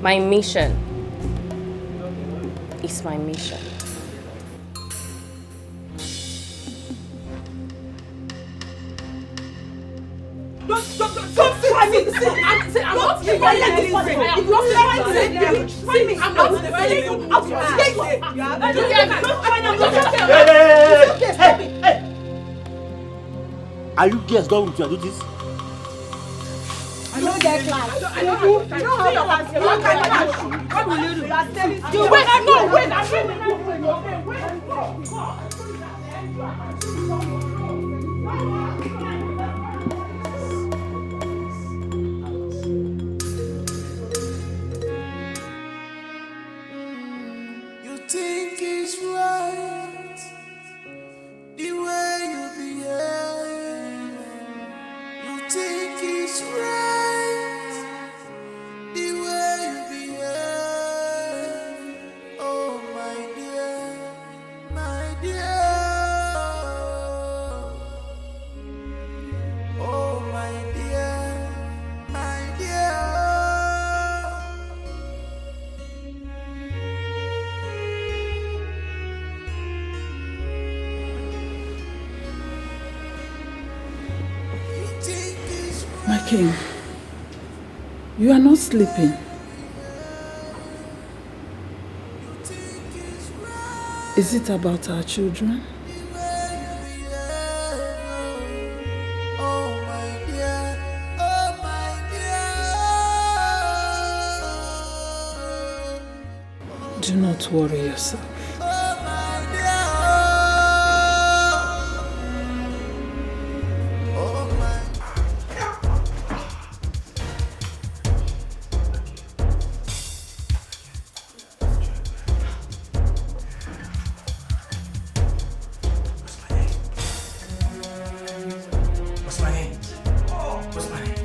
My mission is my mission. Don't try me. I'm not defending this one. I'm not defending you. Hey! Are you girls done with your duties? I don't get class. You don't have class. What will you do? You wait. You think it's right the way you behave. You think it's right the way you behave. Oh my dear, my dear. Oh my dear, my dear. My king, you are not sleeping. Is it about our children? Do not worry yourself. What's my name? What's my name?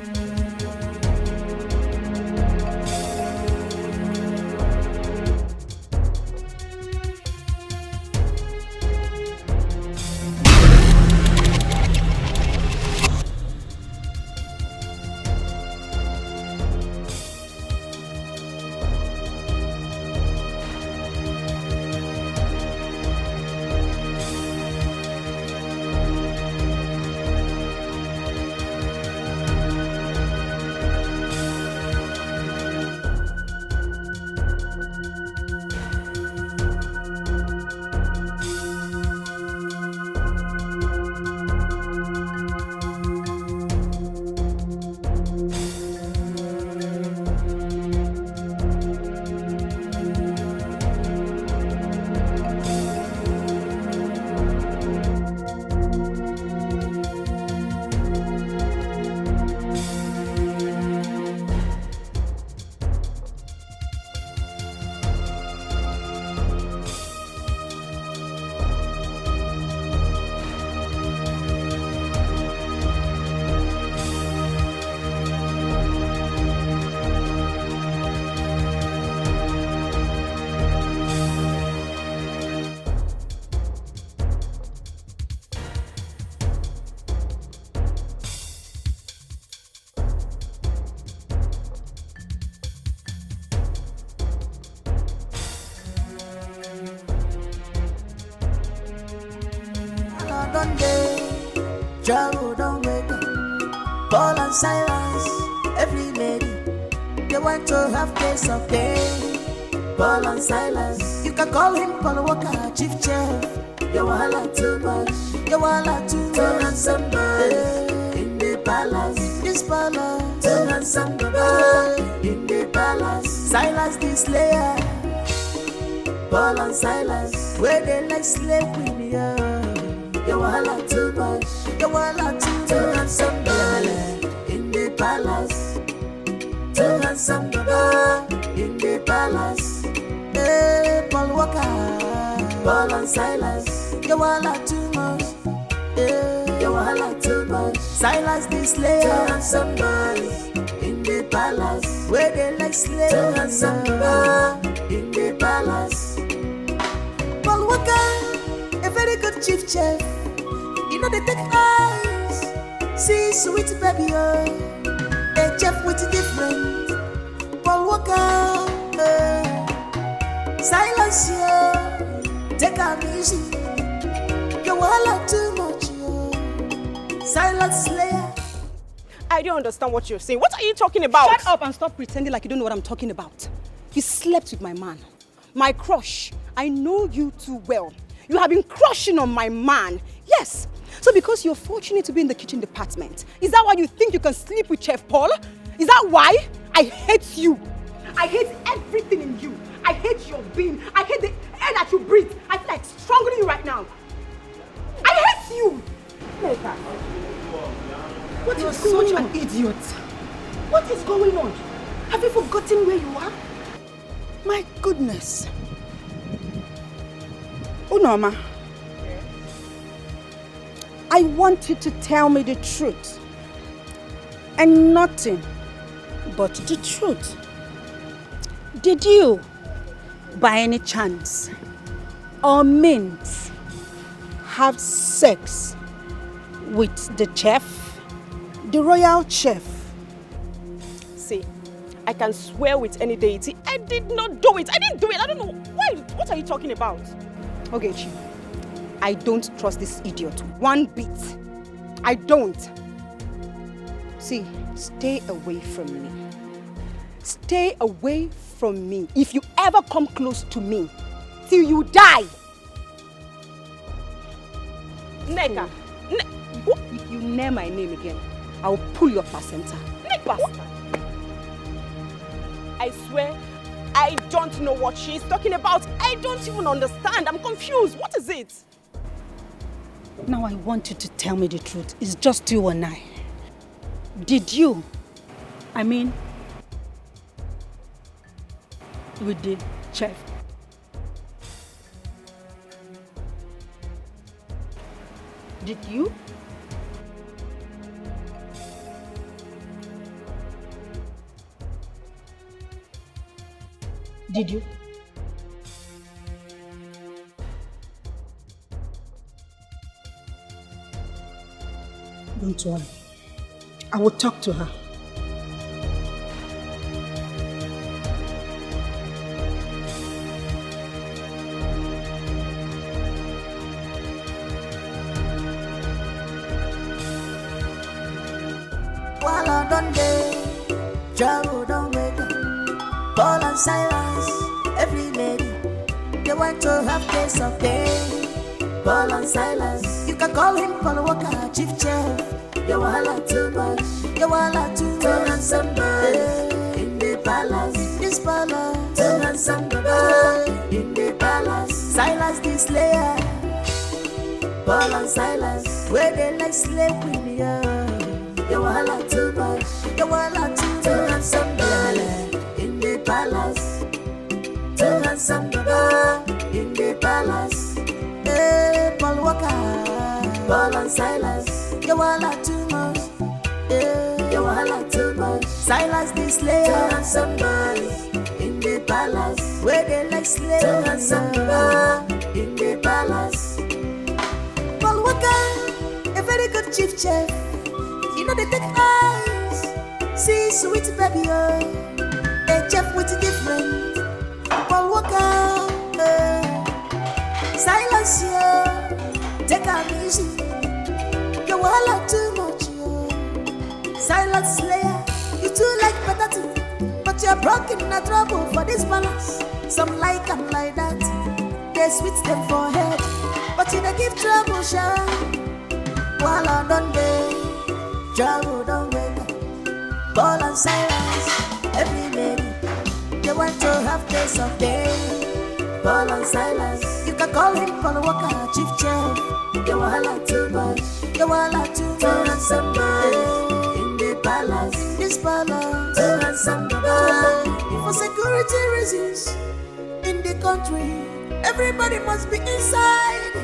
Trouble don't wake up. Paul and Silas, every lady, they want to have taste of pain. Paul and Silas, you can call him Paul Walker, chief chef. You wahala too much, you wahala too much. Turn on somebody in the palace, this palace. Turn on somebody in the palace. Silas the slayer, Paul and Silas, where they like slave queen, yeah. You wahala too much, you wahala too much. Turn on somebody in the palace. Turn on somebody in the palace. Hey, Paul Walker, Paul and Silas, you wahala too much. Hey, you wahala too much. Silas the slayer. Turn on somebody in the palace, where they like slave. Turn on somebody in the palace. Paul Walker, a very good chief chef. You know they take eyes, see sweet baby, oh. A chef with different. Paul Walker, Silence, yo. Take a easy. You wahala too much, yo. Silence slayer. I don't understand what you're saying. What are you talking about? Shut up and stop pretending like you don't know what I'm talking about. You slept with my man, my crush. I know you too well. You have been crushing on my man. Yes. So because you're fortunate to be in the kitchen department, is that why you think you can sleep with Chef Paul? Is that why? I hate you. I hate everything in you. I hate your being. I hate the air that you breathe. I feel like strangling you right now. I hate you. What is such an idiot? What is going on? Have you forgotten where you are? My goodness. Unoma, I want you to tell me the truth. And nothing but the truth. Did you, by any chance or means, have sex with the chef, the royal chef? See, I can swear with any deity, I did not do it. I didn't do it. I don't know. Why? What are you talking about? Ogechi, I don't trust this idiot one bit. I don't. See, stay away from me. Stay away from me. If you ever come close to me, till you die. Neka. If you name my name again, I'll pull your placenta. Bastard. I swear, I don't know what she's talking about. I don't even understand. I'm confused. What is it? Now I want you to tell me the truth. It's just you and I. Did you, with the chef? Did you? Did you? Don't worry. I will talk to her. While I done day, trouble don't wake up. Paul and Silas, every lady, they want to have taste of pain. Paul and Silas, you can call him Paul Walker, chief chef. You wahala too much, you wahala too much. Turn on somebody in the palace, this palace. Turn on somebody in the palace. Silas the slayer, Paul and Silas, where they like slave queen, yeah. You wahala too much, you wahala too much. Turn on somebody in the palace. Turn on somebody in the palace. Hey, Paul Walker, Paul and Silas, you wahala too much. Hey, you wahala too much. Silas the slayer. Turn on somebody in the palace, where they like slave. Turn on somebody in the palace. Paul Walker, a very good chief chef. You know they take eyes, see sweet baby, oh. A chef with different. Paul Walker, silence, yo. Take a easy. You wahala silent slayer. You too like predatory, but you're broken in a trouble for this balance. Some like and like that, they switch them for head, but you don't give trouble, sure. While I don't day, trouble don't wake up. Ball and silence, every lady, they want to have taste of day. Ball and silence, you can call him Paul Walker, chief chef. You want too much, you want too much. Handsome boy in the palace, this palace. Too handsome boy. For security reasons, in the country, everybody must be inside,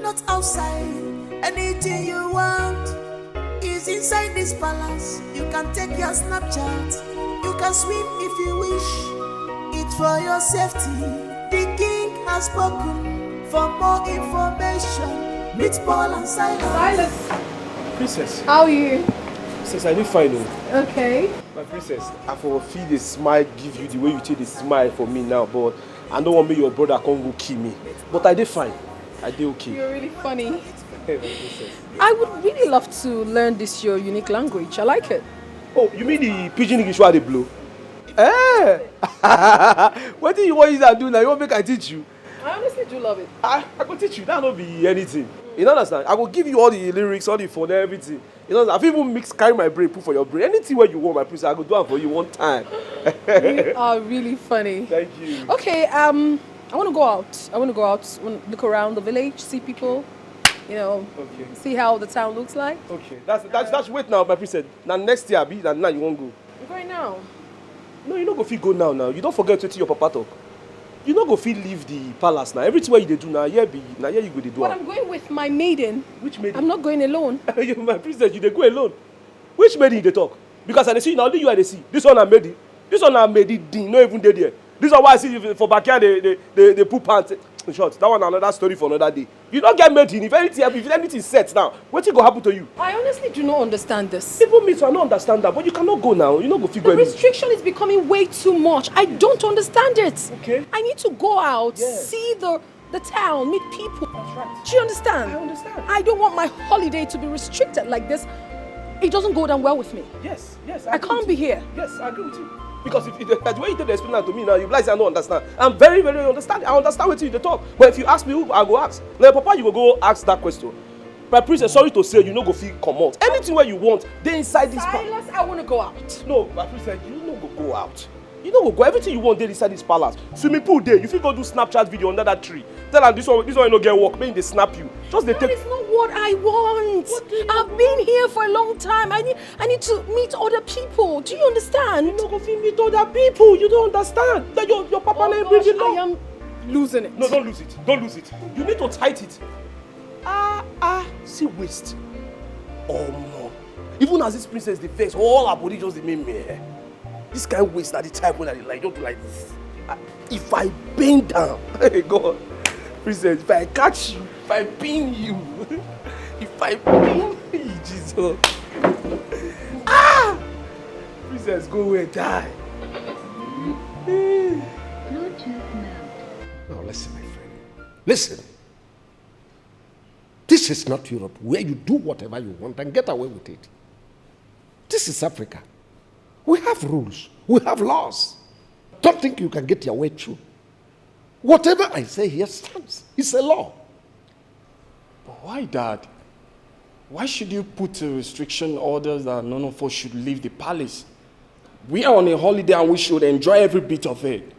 not outside. Anything you want is inside this palace. You can take your Snapchat, you can swim if you wish. It's for your safety. The king has spoken. For more information, meet Paul and Silas. Princess. How are you? Princess, I did fine. Okay. My princess, I for feel the smile give you the way you take the smile for me now, but I don't want me your brother come go kill me. But I did fine. I did okay. You're really funny. Hey, my princess. I would really love to learn this your unique language. I like it. Oh, you mean the pidgin English where they blow? Eh! What do you want to do now? You want make I teach you? I honestly do love it. I will teach you. That will not be anything. You understand? I will give you all the lyrics, all the phone, everything. You know, I've even mixed, carry my brain, put for your brain. Anything where you want, my princess, I will do it for you one time. You are really funny. Thank you. Okay, I want to go out. I want to go out, look around the village, see people, you know, see how the town looks like. Okay, that's wait now, my princess. Now next year, now you won't go. I'm going now. No, you don't go feel go now. You don't forget to tell your papa talk. You don't go feel leave the palace now. Everything where you do now, you go to do. But I'm going with my maiden. Which maiden? I'm not going alone. My princess, you dey go alone. Which maiden they talk? Because I see now only you I see. This one I made it. This one I made it. No even dead there. This one why I see for backyard they put pants. In short, that one another story for another day. You don't get made in. If anything sets now, what will happen to you? I honestly do not understand this. Even me too, I don't understand that. But you cannot go now. You don't go figure. The restriction is becoming way too much. I don't understand it. Okay. I need to go out, see the town, meet people. That's right. Do you understand? I understand. I don't want my holiday to be restricted like this. It doesn't go down well with me. Yes. I can't be here. Yes, I agree with you. Because if the way you take the explain that to me now, you realize I don't understand. I'm very, very understanding. I understand what you talk. But if you ask me who, I go ask. Like Papa, you will go ask that question. My princess, sorry to say, you no go feel come out. Anything where you want, they inside this palace. Silas, I want to go out. No, my princess, you no go out. You no go. Everything you want, they inside this palace. Swimming pool there. You feel go do Snapchat video under that tree. Tell them this one you no get work. Maybe they snap you. Just they take. That is not what I want. I've been here for a long time. I need to meet other people. Do you understand? You no go feel meet other people. You don't understand. That your papa name bring it I am losing it. No, don't lose it. Don't lose it. You need to tight it. See waste. Oh no. Even as this princess the face, all her body just made me. This kind of waste at the type when I like don't do like this. If I bend down, hey God, princess, if I catch you, if I pin you, if I pin you, Jesus. Princess, go away, die. Now listen, my friend. Listen. This is not Europe where you do whatever you want and get away with it. This is Africa. We have rules. We have laws. Don't think you can get your way through. Whatever I say here stands. It's a law. But why, Dad? Why should you put a restriction order that none of us should leave the palace? We are on a holiday and we should enjoy every bit of it.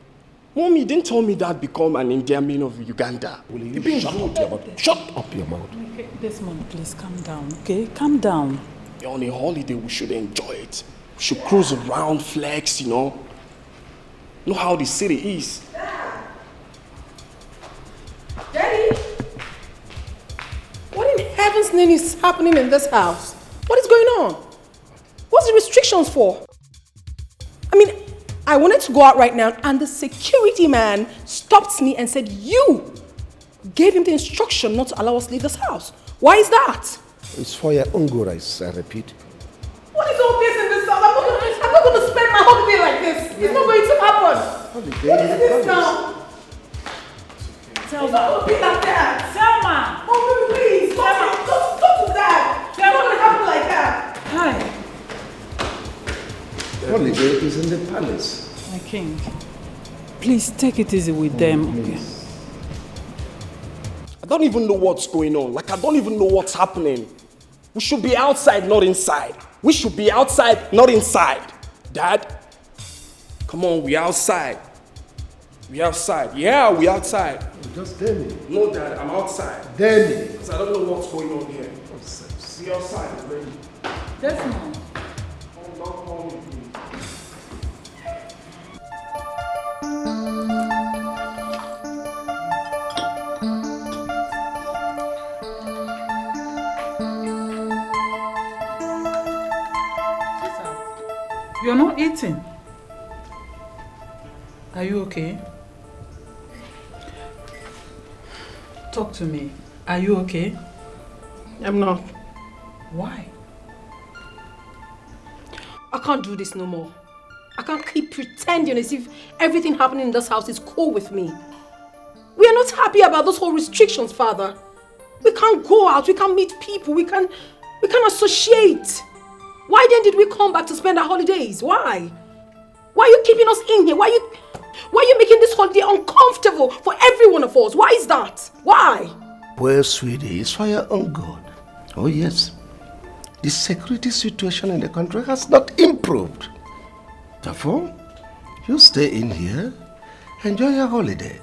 Mommy didn't tell me that become an Indian of Uganda. Will you shut up your mouth? Shut up your mouth. Okay, Desmond, please calm down, okay? Calm down. We're on a holiday, we should enjoy it. We should cruise around, flex, you know. Know how the city is. Daddy! What in heaven's name is happening in this house? What is going on? What's the restrictions for? I mean, I wanted to go out right now and the security man stopped me and said, you gave him the instruction not to allow us to leave this house. Why is that? It's for your own good, I repeat. What is all this in this house? I'm not going to spend my holiday like this. It's not going to happen. What is this now? Selma. Be like that. Selma. Oh, please. Don't do that. It's not going to happen like that. Hi. holiday is in the palace. My king, please take it easy with them. Okay? I don't even know what's going on. Like, I don't even know what's happening. We should be outside, not inside. We should be outside, not inside. Dad, come on, we outside. We outside. Yeah, we outside. Just tell me. No, Dad, I'm outside. Tell me. Because I don't know what's going on here. We outside already. Desmond. Don't call me, please. You're not eating. Are you okay? Talk to me. Are you okay? I'm not. Why? I can't do this no more. I can't keep pretending as if everything happening in this house is cool with me. We are not happy about those whole restrictions, Father. We can't go out, we can't meet people, we can't associate. Why then did we come back to spend our holidays? Why? Why are you keeping us in here? Why are you making this holiday uncomfortable for every one of us? Why is that? Why? Well, sweetie, it's for your own good. Oh, yes. The security situation in the country has not improved. Therefore, you stay in here, enjoy your holiday.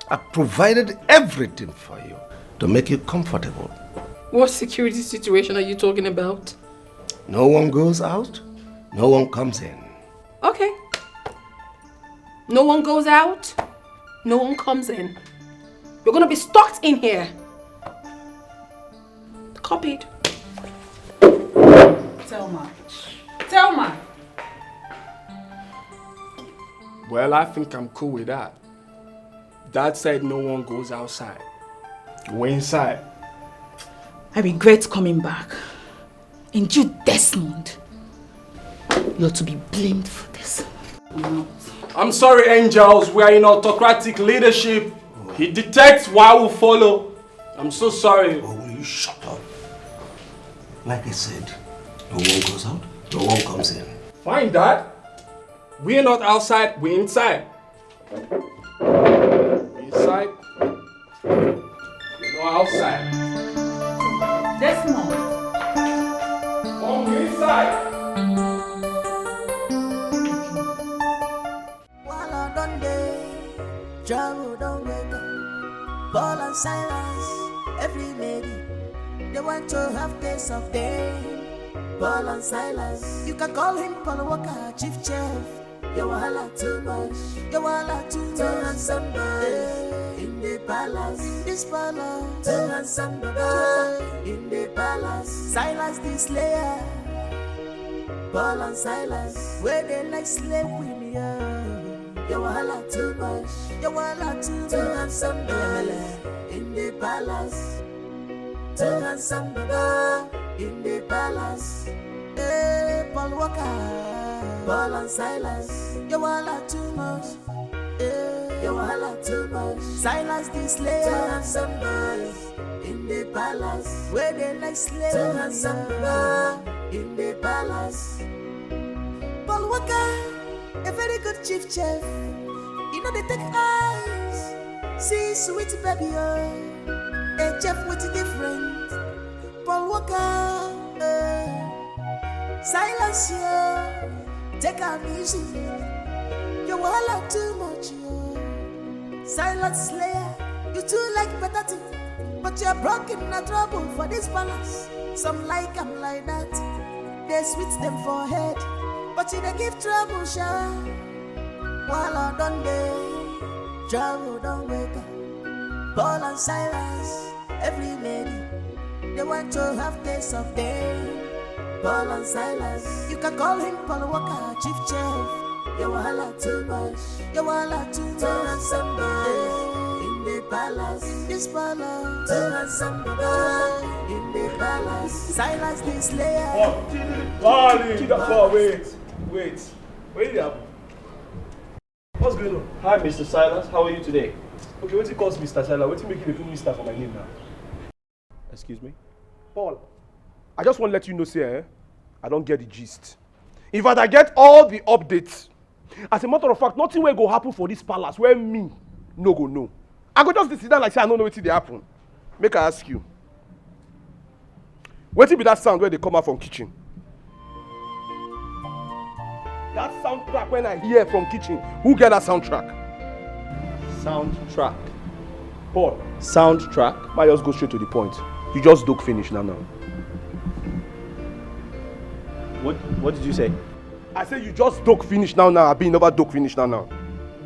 I've provided everything for you to make you comfortable. What security situation are you talking about? No one goes out, no one comes in. Okay. No one goes out, no one comes in. You're gonna be stuck in here. Copied. Thelma. Well, I think I'm cool with that. Dad said no one goes outside. We're inside. I regret coming back. And you, Desmond, you're to be blamed for this. I'm sorry, angels. We are in autocratic leadership. He detects while we follow. I'm so sorry. Oh, will you shut up? Like I said, no one goes out, no one comes in. Fine, Dad. We're not outside, we're inside. Inside. No outside. Desmond. Oh, we're inside. While I done day, trouble don't wake up. Paul and Silas, every lady, they want to have taste of day. Paul and Silas, you can call him Paul Walker, chief chef. You wahala too much, you wahala too much. Too handsome boy in the palace, in this palace. Too handsome boy in the palace. Silas the slayer, Paul and Silas, where they like slave with me. You wahala too much, you wahala too much. Too handsome boy in the palace. Too handsome boy in the palace. Hey, Paul Walker, Paul and Silas, you wahala too much. Hey, you wahala too much. Silas the slayer, too handsome boys in the palace, where they like slaves. Too handsome boy in the palace. Paul Walker, a very good chief chef. You know they take eyes, see sweet baby, a chef with a different. Paul Walker, Silence you, take a music. You wahala too much, yo. Silent slayer, you too like better thing, but you're broken in a trouble for this balance. Some like I'm like that, they sweet them for head, but you they give trouble, sha. While I done day, trouble don't wake up. Paul and Silas, every lady, they want to have taste of day. Paul and Silas, you can call him Paul Walker, chief chef. You wahala too much, you wahala too much. Too handsome boy in the palace, in this palace. Too handsome boy in the palace. Silas the slayer. Wait. What did happen? What's going on? Hi, Mr. Silas. How are you today? Okay, what's it called Mr. Silas? What's it make you put Mr. for my name now? Excuse me? Paul, I just want to let you know, say, I don't get the gist. In fact, I get all the updates. As a matter of fact, nothing will go happen for this palace where me no go know. I go just sit down like say I don't know what they happen. Make I ask you. What be that sound where they come out from kitchen? That soundtrack when I hear from kitchen, who get that soundtrack? Soundtrack. Paul. Soundtrack. I just go straight to the point. You just don't finish now. What did you say? I said you just don't finish now. I be never don't finish now.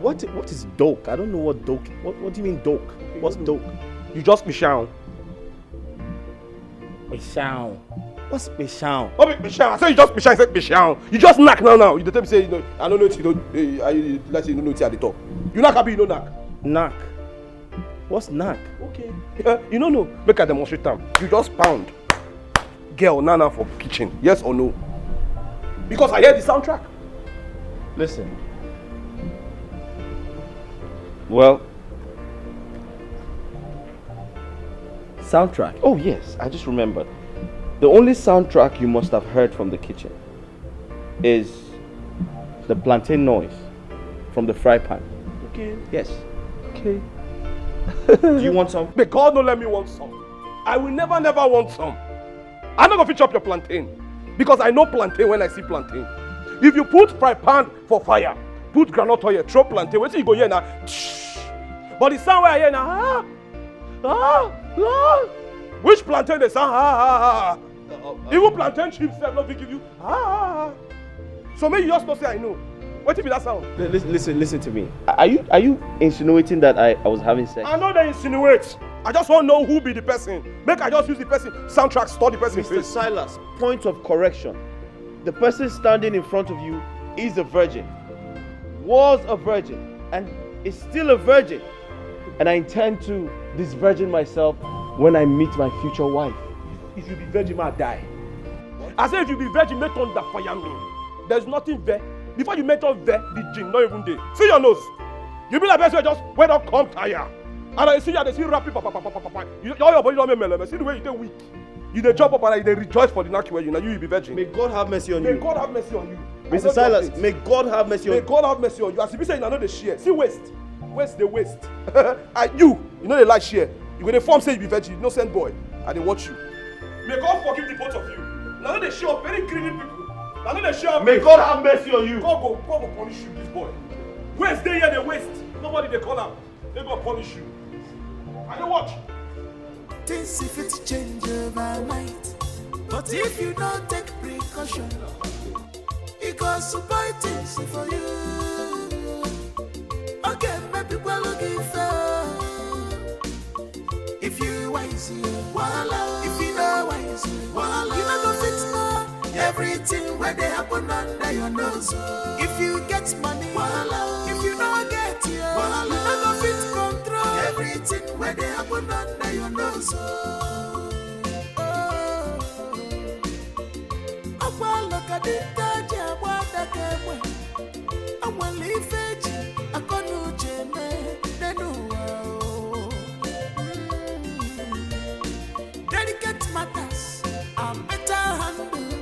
What is doke? I don't know what doke. What do you mean doke? What's doke? You just be shown. Bishao. What's Bishao? What be Bishao? I said you just Bishao. I said Bishao. You just knock now. You the time say you know. I don't know if you don't. Let's say you don't know it at the top. You knock, abi you no knock. Knock. What's knock? Okay. You don't know. Make a demonstrate time. You just pound. Girl, Nana for kitchen. Yes or no? Because I hear the soundtrack. Listen. Well. Soundtrack. Oh yes, I just remembered. The only soundtrack you must have heard from the kitchen is the plantain noise from the fry pan. Okay. Yes. Okay. Do you want some? May God not let me want some. I will never want some. I'm not gonna fit up your plantain. Because I know plantain when I see plantain. If you put fry pan for fire, put groundnut oil, throw plantain, wait till you go here now. But the sound where I hear now, which plantain they sound, even plantain chips they not give you, So maybe you just not say I know. What if that sound? Listen to me. Are you insinuating that I was having sex? I know they insinuate. I just want to know who be the person. Make I just use the person soundtrack, store the person. Mr. Silas, point of correction. The person standing in front of you is a virgin, was a virgin, and is still a virgin. And I intend to disvirgin myself when I meet my future wife. If you be virgin, I die. I say if you be virgin, make thunder fire me. There's nothing there. Before you mention there, the gym, not even there. See your nose. You be like person just went up, come tire. And I see you, they see rapping, all your body don't make melody. See the way you take weak. You they jump up and they rejoice for the knock where you be virgin. May God have mercy on you. May God have mercy on you. Mr. Silas, may God have mercy on you. May God have mercy on you. As if you say you know the share. See waste. Waste the waste. And you know they like share. You go the form say you be virgin, no send boy. And they watch you. May God forgive the both of you. Now they show up very greedy people. Now they show up. May God have mercy on you. God go punish you, this boy. Waste they here, they waste. Nobody they call out. They go punish you. And they watch. Things if it change overnight, but if you don't take precaution, it goes to buy things for you. Okay, maybe we're looking for. If you wise, voila. If you know wise, voila. You not go fix more. Everything where they happen under your nose. If you get money, voila. If you don't get it, voila. You not go fix control. Everything where they happen under your nose. Look at the Taja, what the game. I will leave it. I can't do Jene. They do. Delicate matters are better handled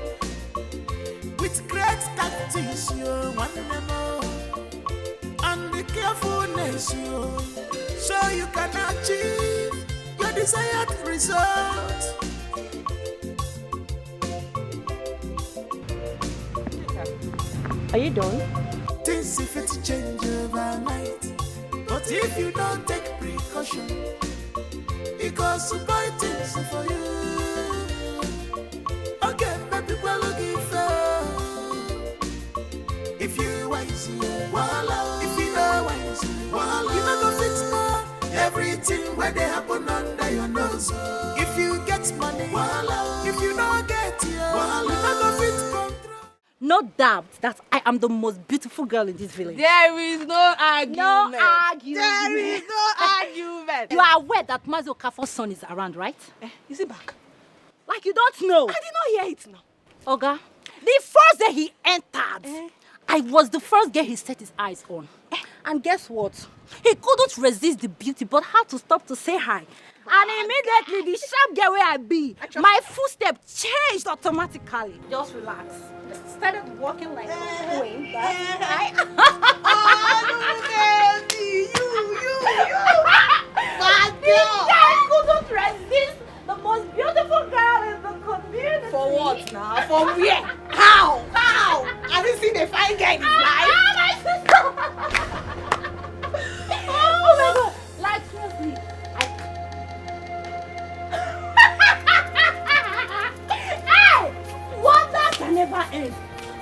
with great tactics. You're one and all, and the carefulness so you can achieve your desired result. Are you done? Things if it change overnight, but if you don't take precaution, it goes to buy things for you. Okay, maybe we're looking for. If you wise, voila. If you know wise, voila. You not go fix more. Everything where they happen under your nose. If you get money, voila. If you don't get it, voila. You not go fix control. No doubt that I am the most beautiful girl in this village. There is no argument. No argument. There is no argument. You are aware that Mazi Okafor's son is around, right? Is he back? Like you don't know. I did not hear it now. Oga, the first day he entered, I was the first girl he set his eyes on. And guess what? He couldn't resist the beauty, but had to stop to say hi. And immediately, the sharp girl where I be, my footstep changed automatically. Just relax. Started walking like a queen. That's right. Bad This girl. guy couldn't resist the most beautiful girl in the community. For what now? For where? How? How? Have you seen a fine guy in his life? My sister! Oh my god! Like seriously, Hey! Wonder can never end.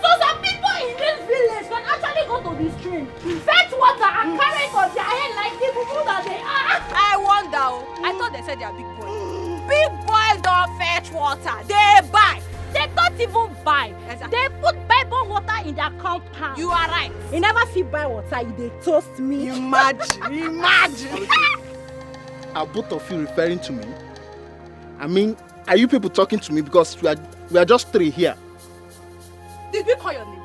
So some people in this village can actually go to the stream, fetch water and carry it on their head like the people that they are. I wonder. I thought they said they are big boys. Big boys don't fetch water. They buy. They don't even buy. Exactly. They put Bible water in their compound. You are right. You never see buy water, they toast me. Imagine. Are both of you referring to me? I mean, are you people talking to me because we are just three here? Did we call your name?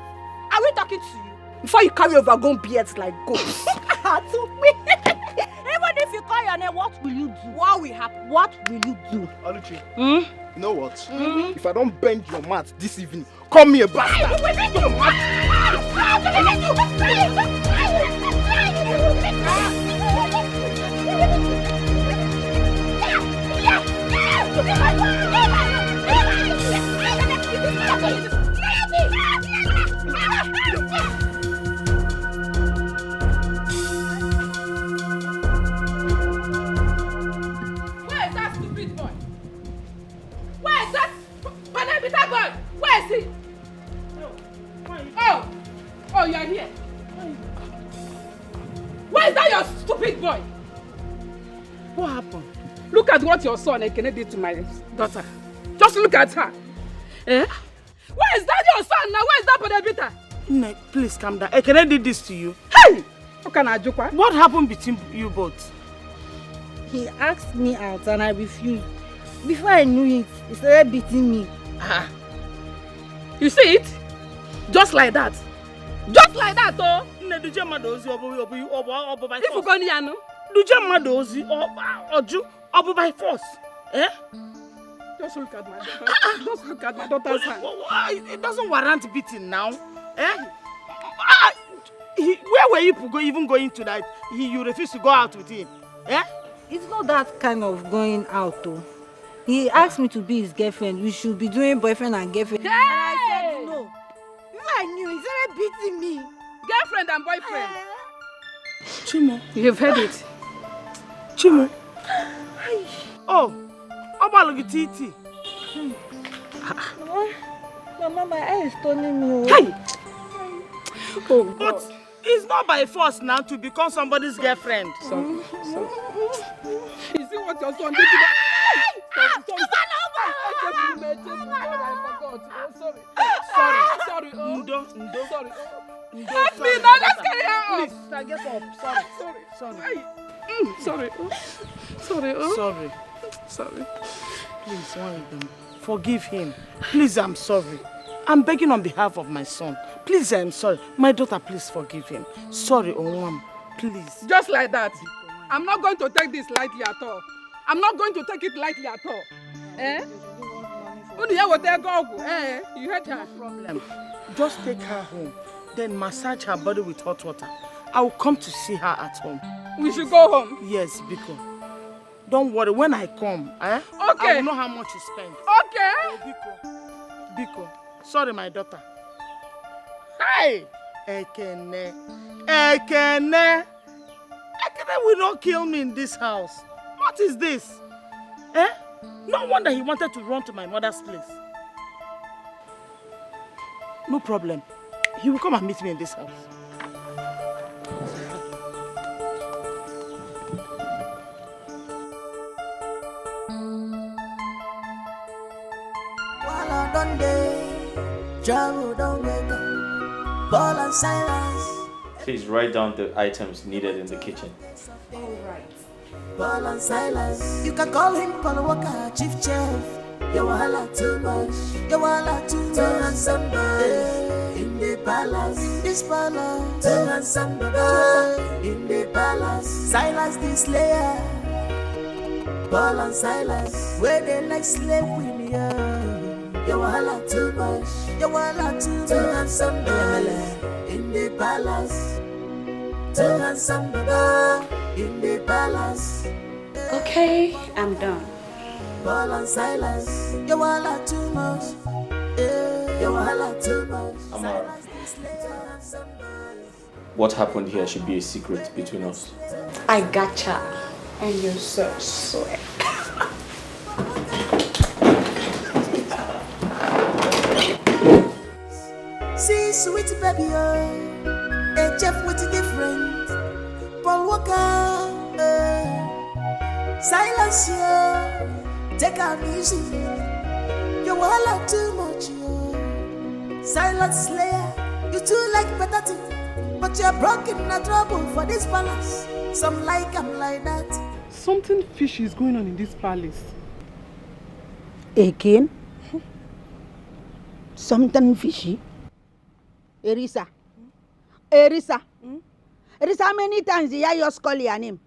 Are we talking to you? Before you carry over gun beards like ghosts. To me. Even if you call your name, what will you do? What will happen? What will you do? Oluchi, you know what? If I don't bend your mouth this evening, call me a bastard. Where is that stupid boy? Where is that banana boy? Where is he? Oh, you are here. Where is that your stupid boy? What happened? Look at what your son Ekene did to my daughter. Just look at her. Eh? Where is that your son now? Where is that banana? No, please calm down. Ekene did this to you. Hey! What happened between you both? He asked me out and I refused. Before I knew it, he started beating me. You see it? Just like that. Just like that, oh. If you go near, no? by force. Eh? Just look at my daughter. Just look at my daughter's hand. It doesn't warrant beating now. Eh? Where were you even going to that? You refused to go out with him. Eh? It's not that kind of going out though. He asked me to be his girlfriend. We should be doing boyfriend and girlfriend. Hey! And I said no. Before I knew, he started beating me. Girlfriend and boyfriend. Chimo. You've heard it. Chimo. Oh, about Titi. Mama, my eye is turning me. Hey! Oh, but it's not by force now to become somebody's girlfriend. You see what your son did to me? Sorry. Ndo. Help me now, let's carry her off. Please, get up. Sorry. Sorry. Please, one of them. Forgive him. Please, I'm sorry. I'm begging on behalf of my son. Please, I'm sorry. My daughter, please forgive him. Sorry, Onwam. Please. Just like that. I'm not going to take this lightly at all. I'm not going to take it lightly at all. Eh? You heard her. Problem. Just take her home. Then massage her body with hot water. I will come to see her at home. We should go home. Yes, Biko. Don't worry. When I come, Okay. I will know how much you spent. Okay. Biko. Sorry, my daughter. Hey! Ekene will not kill me in this house. What is this? Eh? No wonder he wanted to run to my mother's place. No problem. He will come and meet me in this house. While I done day, travel don't wake up. Ball and silence. Please write down the items needed in the kitchen. Alright. Ball and silence. You can call him Paul Walker, Chief Chef. You wahala too much. You wahala too much. And somebody in the palace. this palace. Two handsome baba in the palace. Silas the slayer. Paul and Silas, where they like slave with ya. You wahala too much. You wahala too much. Two handsome baba in the palace. Two handsome baba in the palace. Okay, I'm done. Paul and Silas, you wahala too much. You wahala too much. Amara, what happened here should be a secret between us. I gotcha. And you're so sweet. See, sweet baby, a chef with a different. Paul Walker, Silence, take a easy. You wahala too much, Silent Slayer, you too like better thing, but you're broken in trouble for this palace. Some like I'm like that. Something fishy is going on in this palace. Again? Something fishy? Erisa. Erisa. Erisa, how many times did I just call your name?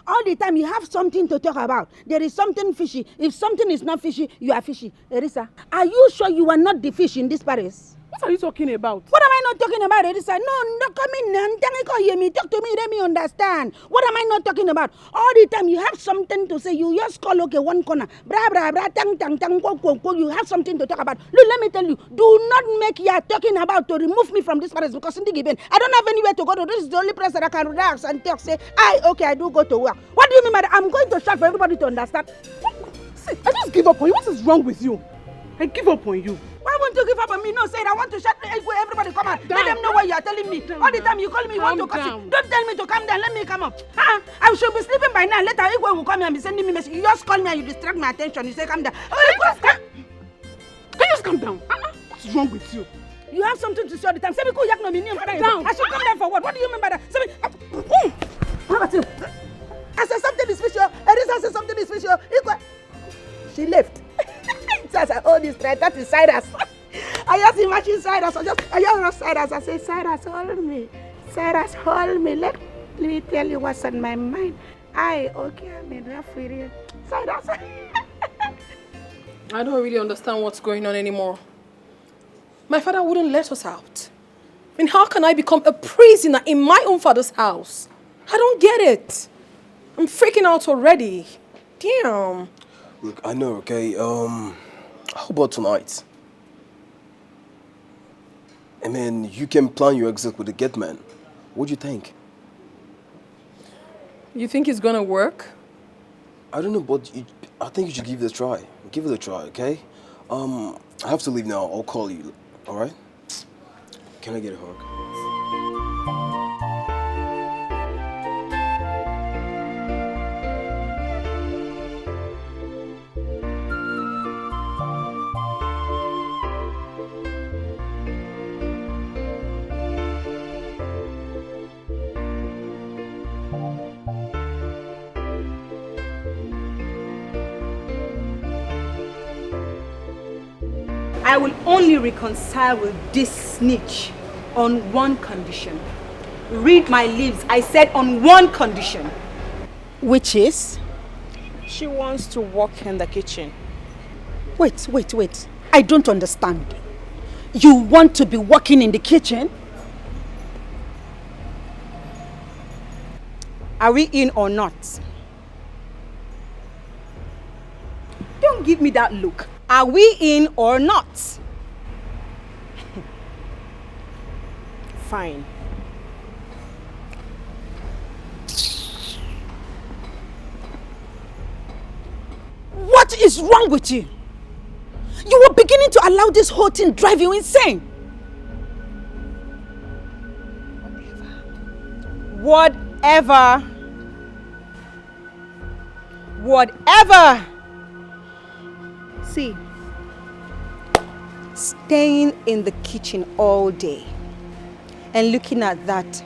All the time you have something to talk about. There is something fishy. If something is not fishy, you are fishy. Erisa, are you sure you are not the fish in this palace? What are you talking about? What am I not talking about, Erisa? No, not come in and hear me. Talk to me, let me understand. What am I not talking about? All the time you have something to say. You just call one corner. Bra bra bra tang tang tang go. You have something to talk about. Look, let me tell you. Do not make you talking about to remove me from this palace because in the given I don't have anywhere to go to. This is the only place that I can relax and talk. Say, okay, I do go to work. What do you mean by that? I'm going to shout for everybody to understand. See, I just give up on you. What is wrong with you? I give up on you. Why won't you give up on me? No, say I want to shut everybody come out. Let them know what you are telling me. All the time you call me, you want to come. Don't tell me to come down. Let me come up. I should be sleeping by now. Later, Igwe will come here and be sending me message. You just call me and you distract my attention. You say come down. Can you just come down? What's wrong with you? You have something to say all the time. Say me cool yak no me name. Down. I should come down for what? What do you mean by that? Say me. How about you? I said something is fishy. Erisa said something is fishy. Igwe. She left. As I hold this thread, that is Cyrus. I just imagine Cyrus. I just Cyrus. I say, Cyrus, hold me. Cyrus, hold me. Let me tell you what's on my mind. Okay, I'm enough with you. Cyrus. I don't really understand what's going on anymore. My father wouldn't let us out. I mean, how can I become a prisoner in my own father's house? I don't get it. I'm freaking out already. Damn. Look, I know, okay? How about tonight? I mean, you can plan your exit with the gate man. What do you think? You think it's gonna work? I don't know, but I think you should give it a try. Give it a try, okay? I have to leave now. I'll call you, all right? Can I get a hug? I will only reconcile with this snitch on one condition. Read my lips. I said on one condition. Which is? She wants to work in the kitchen. Wait. I don't understand. You want to be working in the kitchen? Are we in or not? Don't give me that look. Are we in or not? Fine. What is wrong with you? You were beginning to allow this whole thing drive you insane. Whatever. See, staying in the kitchen all day and looking at that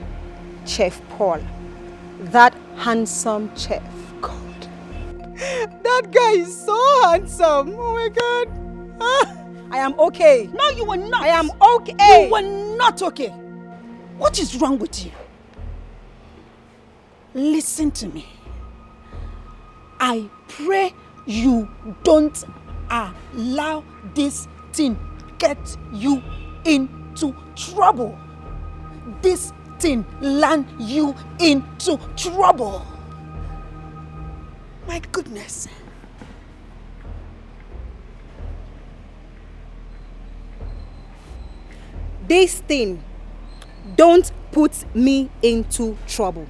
Chef Paul, that handsome chef. God, that guy is so handsome. Oh my God. I am okay. No, you were not. I am okay. You were not okay. What is wrong with you? Listen to me. I pray you don't allow this thing get you into trouble. This thing land you into trouble. My goodness. This thing don't put me into trouble.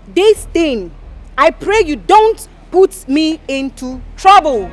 This thing, I pray you don't put me into trouble.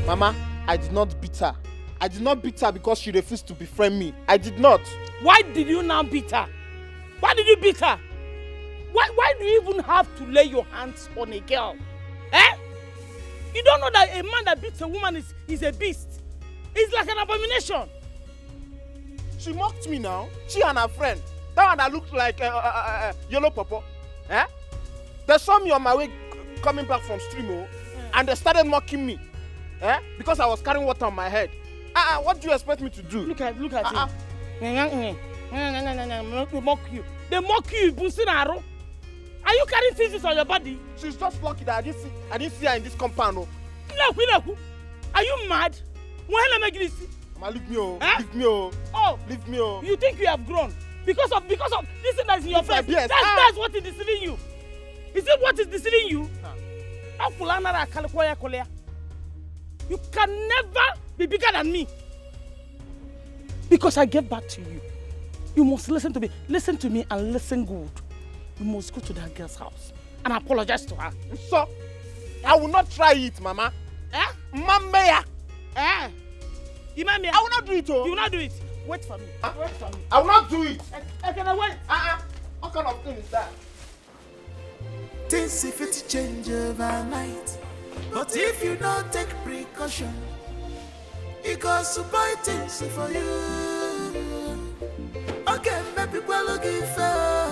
Mama, I did not beat her. I did not beat her because she refused to befriend me. I did not. Why did you now beat her? Why did you beat her? Why do you even have to lay your hands on a girl? Eh? You don't know that a man that beats a woman is a beast. It's like an abomination. She mocked me now. She and her friend. That one that looked like yellow pawpaw. Eh? They saw me on my way coming back from stream, and they started mocking me. Eh? Because I was carrying water on my head. What do you expect me to do? Look at him. No, they mock you. They mock you, Businaro. Are you carrying things on your body? She's just lucky that I didn't see her in this compound. Look. Are you mad? Mama, leave me, oh. Eh? Leave me, oh. Oh, leave me, oh. You think you have grown because of this thing that's in your face? Yes. That's what is deceiving you. Is it what is deceiving you? You can never be bigger than me. Because I gave back to you. You must listen to me. Listen to me and listen good. You must go to that girl's house and apologize to her. So, I will not try it, Mama. Mama. I will not do it, oh. You will not do it. Wait for me. Wait for me. I will not do it. Can I wait? What kind of thing is that? Things if it change overnight, but if you don't take precaution, it goes to buy things for you. Okay, maybe people looking for.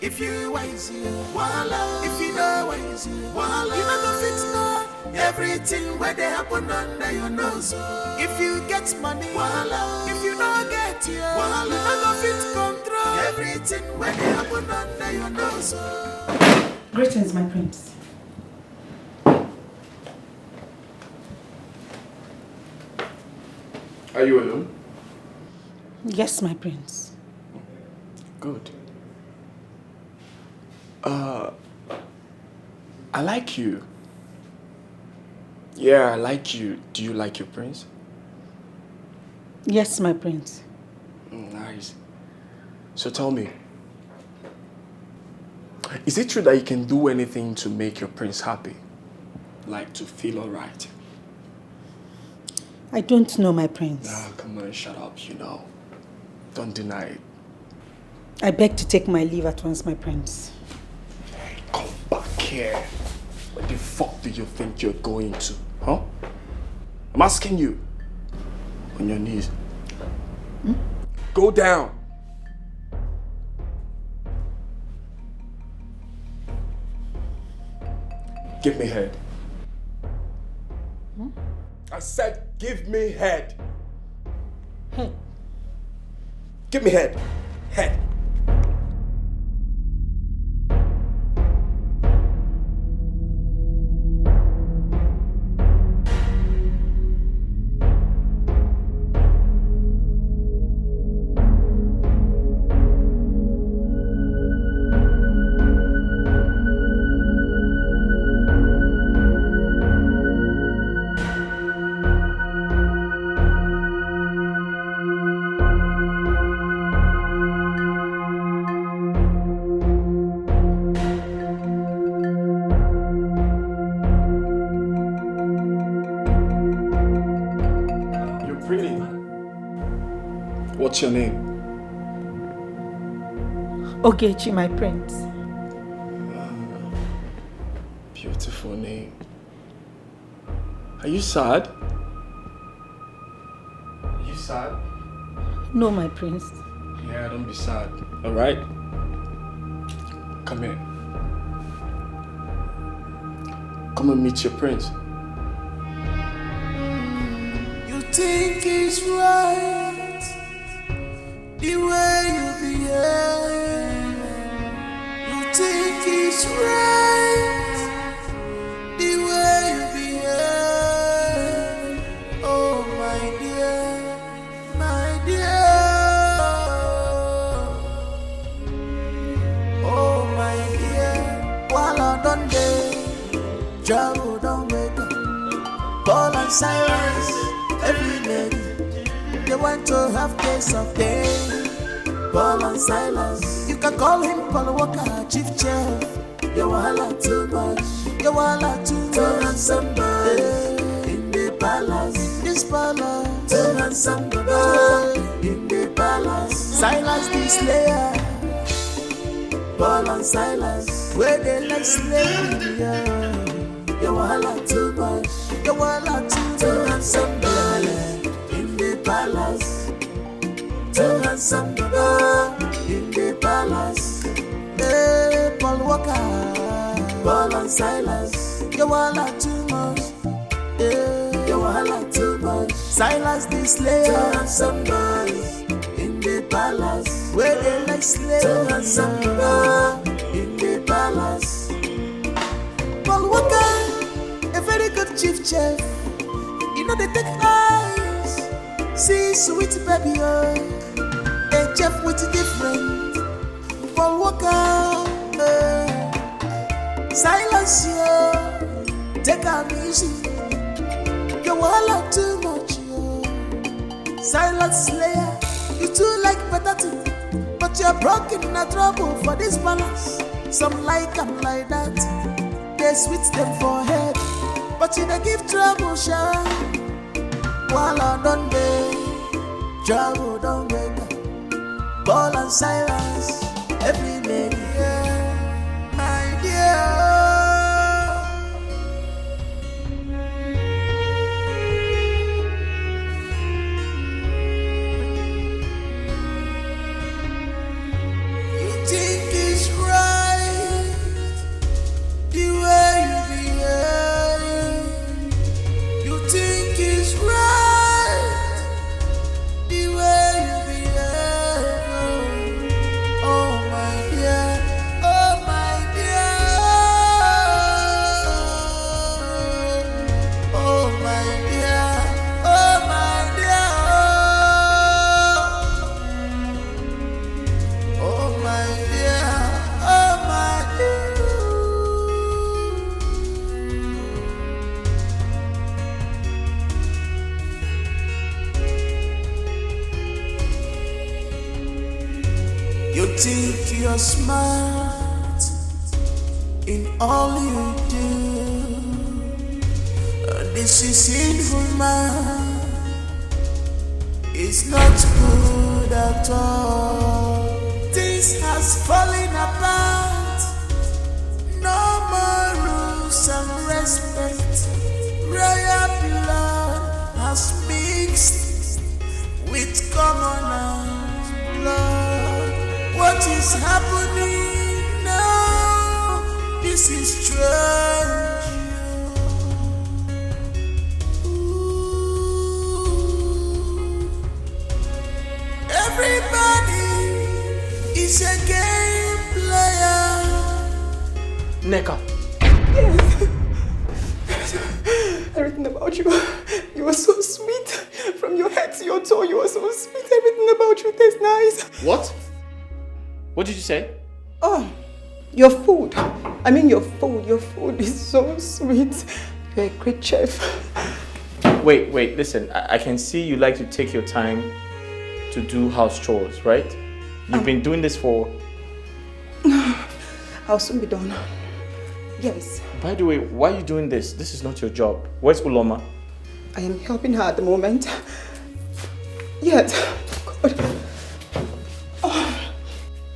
If you wise you, voila. If you know wise you, voila. You never fit no everything where they happen under your nose. If you get money, voila. If you don't get you, voila. You never fit control everything where they happen under your nose. Greetings, my prince. Are you alone? Yes, my prince. Good. I like you. Yeah, I like you. Do you like your prince? Yes, my prince. Nice. So tell me, is it true that you can do anything to make your prince happy? Like to feel alright? I don't know, my prince. Ah, come on, shut up, you know. Don't deny it. I beg to take my leave at once, my prince. Come back here. Where the fuck do you think you're going to? Huh? I'm asking you. On your knees. Go down. Give me head. I said give me head. Head? Give me head. Head. What's your name? Ogechi, my prince. Beautiful name. Are you sad? Are you sad? No, my prince. Yeah, don't be sad. Alright? Come here. Come and meet your prince. You think it's right the way you behave. You think it's right the way you behave. Oh my dear, my dear. Oh my dear. While I don't day, trouble don't wake up. Paul and Silas, every lady, they want to have taste of day. Paul and Silas, you can call him Paul Walker, chief chef. You wahala too much, you wahala too much. To have somebody in the palace, this palace. To have somebody in the palace. Silas the slayer, Paul and Silas, where they like slavery. You wahala too much, you wahala too much. To have somebody in the palace. To have somebody in the palace. Hey, Paul Walker, Paul and Silas, you wahala too much. Yeah, you wahala too much. Silas the slayer. To have somebody where they like slaves and some in the palace. Paul Walker, a very good chief chef. You know they take eyes, see sweet baby, a chef with different. Paul Walker, silence you, take a easy. You all too much, silent slayer. You too like predatory, but you're broken in a trouble for this balance. Some like them like that, they switch them for head, but you they give trouble, sure. While I don't be, trouble don't wake up. Ball and silence, every lady, yeah, my dear. Think you're smart in all you do. This is sinful, man. It's not good at all. Things has fallen apart. No more rules and respect. Royal blood has mixed with commoners' blood. What is happening now? This is strange. Everybody is a game player. Neka. Yes. Everything about you. You are so sweet. From your head to your toe, you are so sweet. Everything about you tastes nice. What? What did you say? Oh, your food. I mean your food. Your food is so sweet. You're a great chef. Wait, listen. I can see you like to take your time to do house chores, right? You've been doing this for... I'll soon be done. Yes. By the way, why are you doing this? This is not your job. Where's Uloma? I am helping her at the moment. Yes. God.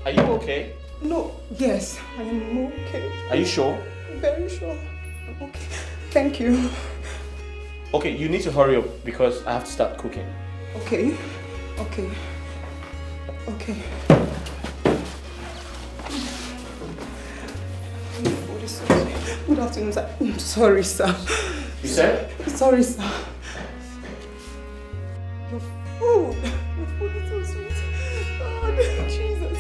Are you okay? No, yes, I am okay. Are you sure? Very sure. I'm okay. Thank you. Okay, you need to hurry up because I have to start cooking. Okay. Okay. Okay. Good afternoon, sir. Sorry, sir. You said? Sorry, sir. Your food. Your food is so sweet. God, Jesus.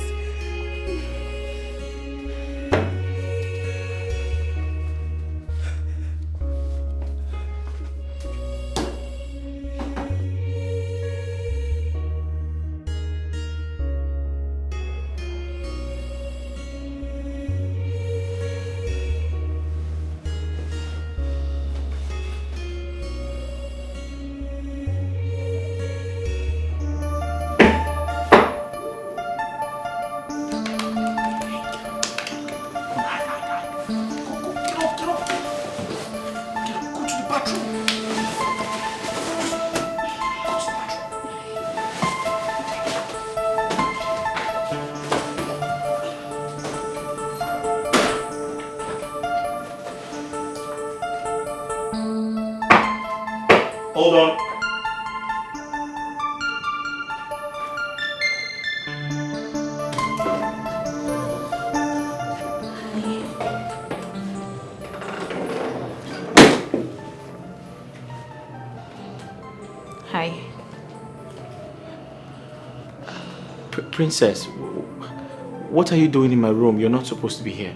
Hold on. Hi. Princess, what are you doing in my room? You're not supposed to be here.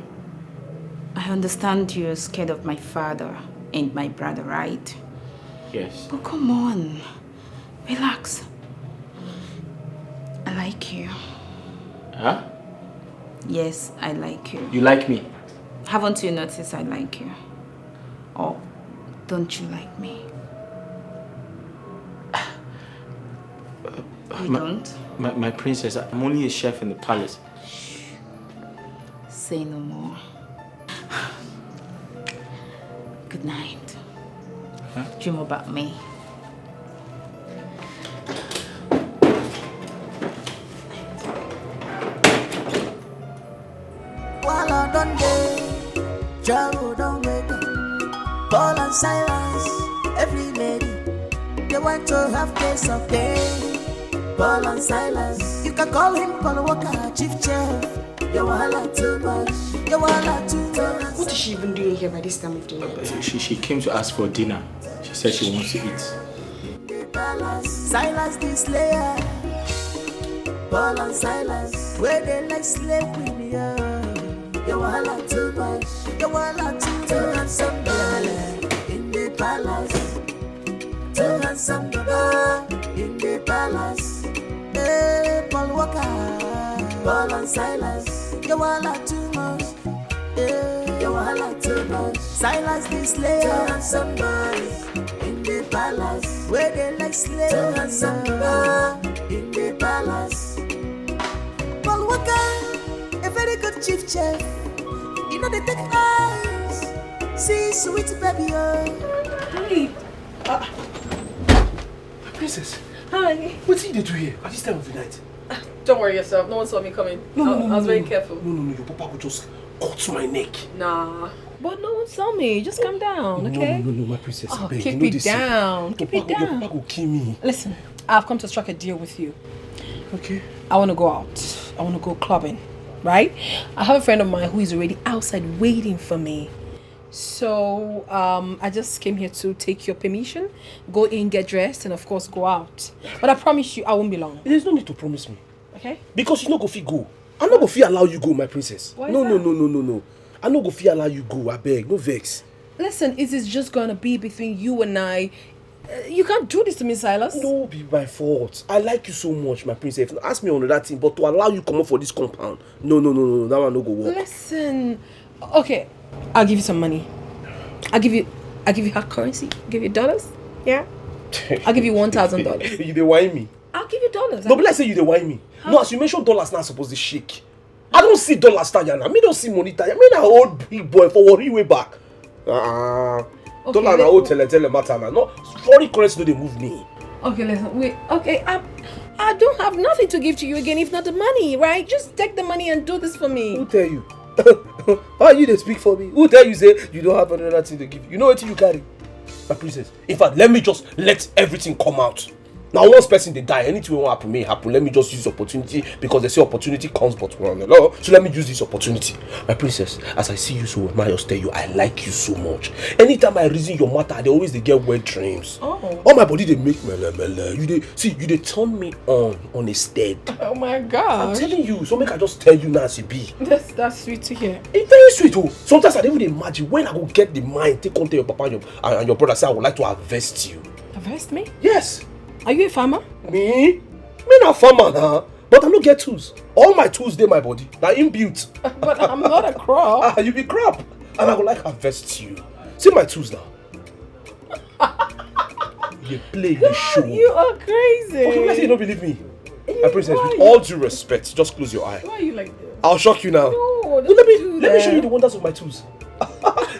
I understand you're scared of my father and my brother, right? Yes. But come on. Relax. I like you. Huh? Yes, I like you. You like me? Haven't you noticed I like you? Or don't you like me? You don't? My princess, I'm only a chef in the palace. Say no more. Good night. Huh? Dream about me. While I don't day, trouble don't wait. Paul and Silas, every lady, they want to have taste of day. Paul and Silas, you can call him Paul Walker, chief chef. You wahala too much, you wahala too much. What is she even doing here by this time of the night? She came to ask for dinner. She said she wants to eat. Silas the slayer, Paul and Silas, where they like slave with me. You wahala too much, you wahala too handsome girl in the palace, too handsome girl in the palace. Hey, Paul Walker, Paul and Silas, you wahala too much. Yeah, you wahala too much. Silas the slayer, too handsome boys in the palace, where they like slave. Too handsome girl in the palace. Paul Walker, a very good chief chef. You know they take eyes. See sweet baby. Hi. Princess. Hi. What did you do here at this time of the night? Don't worry yourself. No one saw me coming. I was very careful. No. Your papa would just cut my neck. Nah. But no one saw me. Just calm down, okay? No, my princess. Oh, beg, keep you know it this. down. Keep it down. Your papa will kill me. Listen, I've come to strike a deal with you. Okay. I want to go out. I want to go clubbing, right? I have a friend of mine who is already outside waiting for me. So I just came here to take your permission, go in, get dressed, and of course go out. But I promise you, I won't be long. There's no need to promise me. Okay? Because you no go fit go. I no go fit allow you go, my princess. Why is No. that? I no go fit allow you go. I beg, no vex. Listen, it is just gonna be between you and I. You can't do this to me, Silas. No, be my fault. I like you so much, my princess. Now, ask me on that thing, but to allow you come up for this compound, no. That one no go work. Listen, okay, I'll give you some money. I'll give you hard currency. Give you dollars. Yeah. I'll give you $1,000. You dey whine me? I'll give you dollars. No, but let's say you dey whine me. No, as you mentioned dollars now supposed to shake. I don't see dollars tire now. Me don't see money tire. Me na old big boy for worry way back. Dollar na old tele matter now. No, foreign currency no dey move me. Okay, listen, wait. Okay, I don't have nothing to give to you again if not the money, right? Just take the money and do this for me. Who tell you? How you dey speak for me? Who tell you say you don't have another thing to give? You know what you carry? My princess. In fact, let me just let everything come out. Now, once person they die, anything will happen may happen. Let me just use opportunity because they say opportunity comes but one. So let me use this opportunity. My princess, as I see you so well, I just tell you, I like you so much. Anytime I reason your matter, they always they get wet dreams. Oh. All my body they make mele. You they turn me on a stead. Oh my God. I'm telling you, so make I just tell you now, CB. That's sweet to hear. It's very sweet, oh. Sometimes I don't even imagine when I go get the mind, take on to your papa and your brother, say I would like to harvest you. Harvest me? Yes. Are you a farmer? Me not farmer now, but I don't get tools. All my tools they my body. Now inbuilt. But I'm not a crop. You be crop. And I would like to harvest you. See my tools now. You play, you show. You are crazy. Okay, let's say you don't believe me. My princess, with all due respect, just close your eye. Why are you like this? I'll shock you now. No, let me show you the wonders of my tools.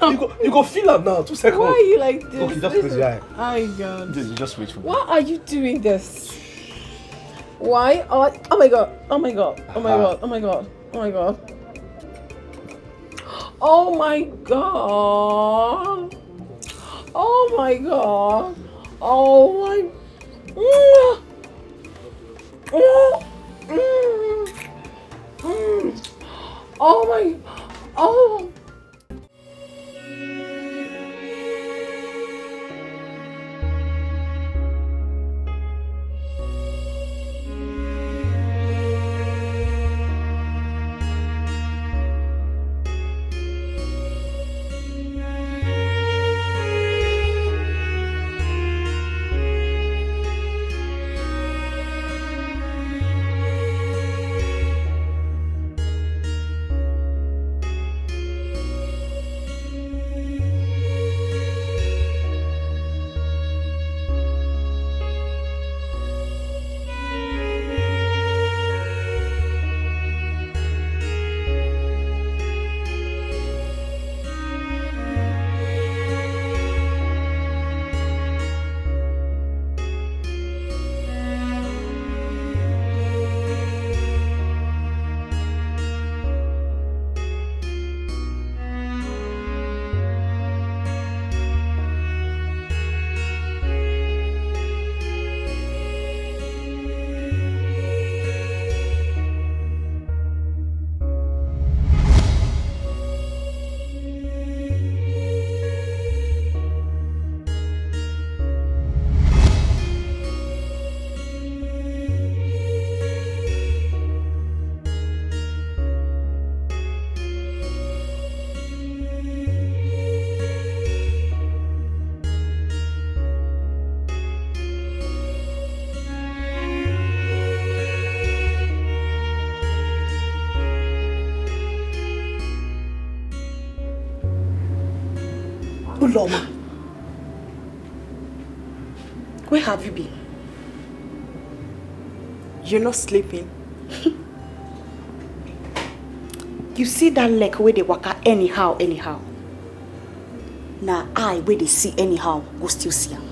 you go feel them now. 2 seconds. Why are you like this? Okay, just close your eye. Oh God. Just wait for me. Why are you doing this? Why? Oh my God. Oh my God. Oh my God. Oh my God. Oh my God. Oh my God. Oh my God. Oh my. Oh my. Oh. Uloma, where have you been? You're not sleeping. You see that leg where they waka anyhow. Now I where they see anyhow, go still see am.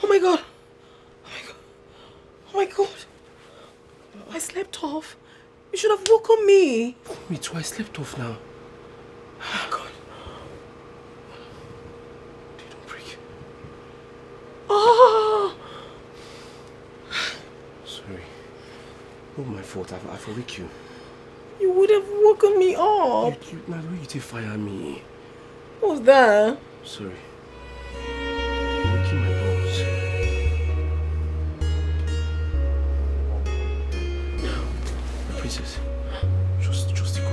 Oh my God. Oh my God. I slept off. You should have woken me. Me too, I slept off now. Oh my God. Don't break. Oh! Sorry. Not my fault, I've awake you. You would have woken me up. Now the way you take fire at me. What was that? Sorry. You're waking my bones. Princess, just go.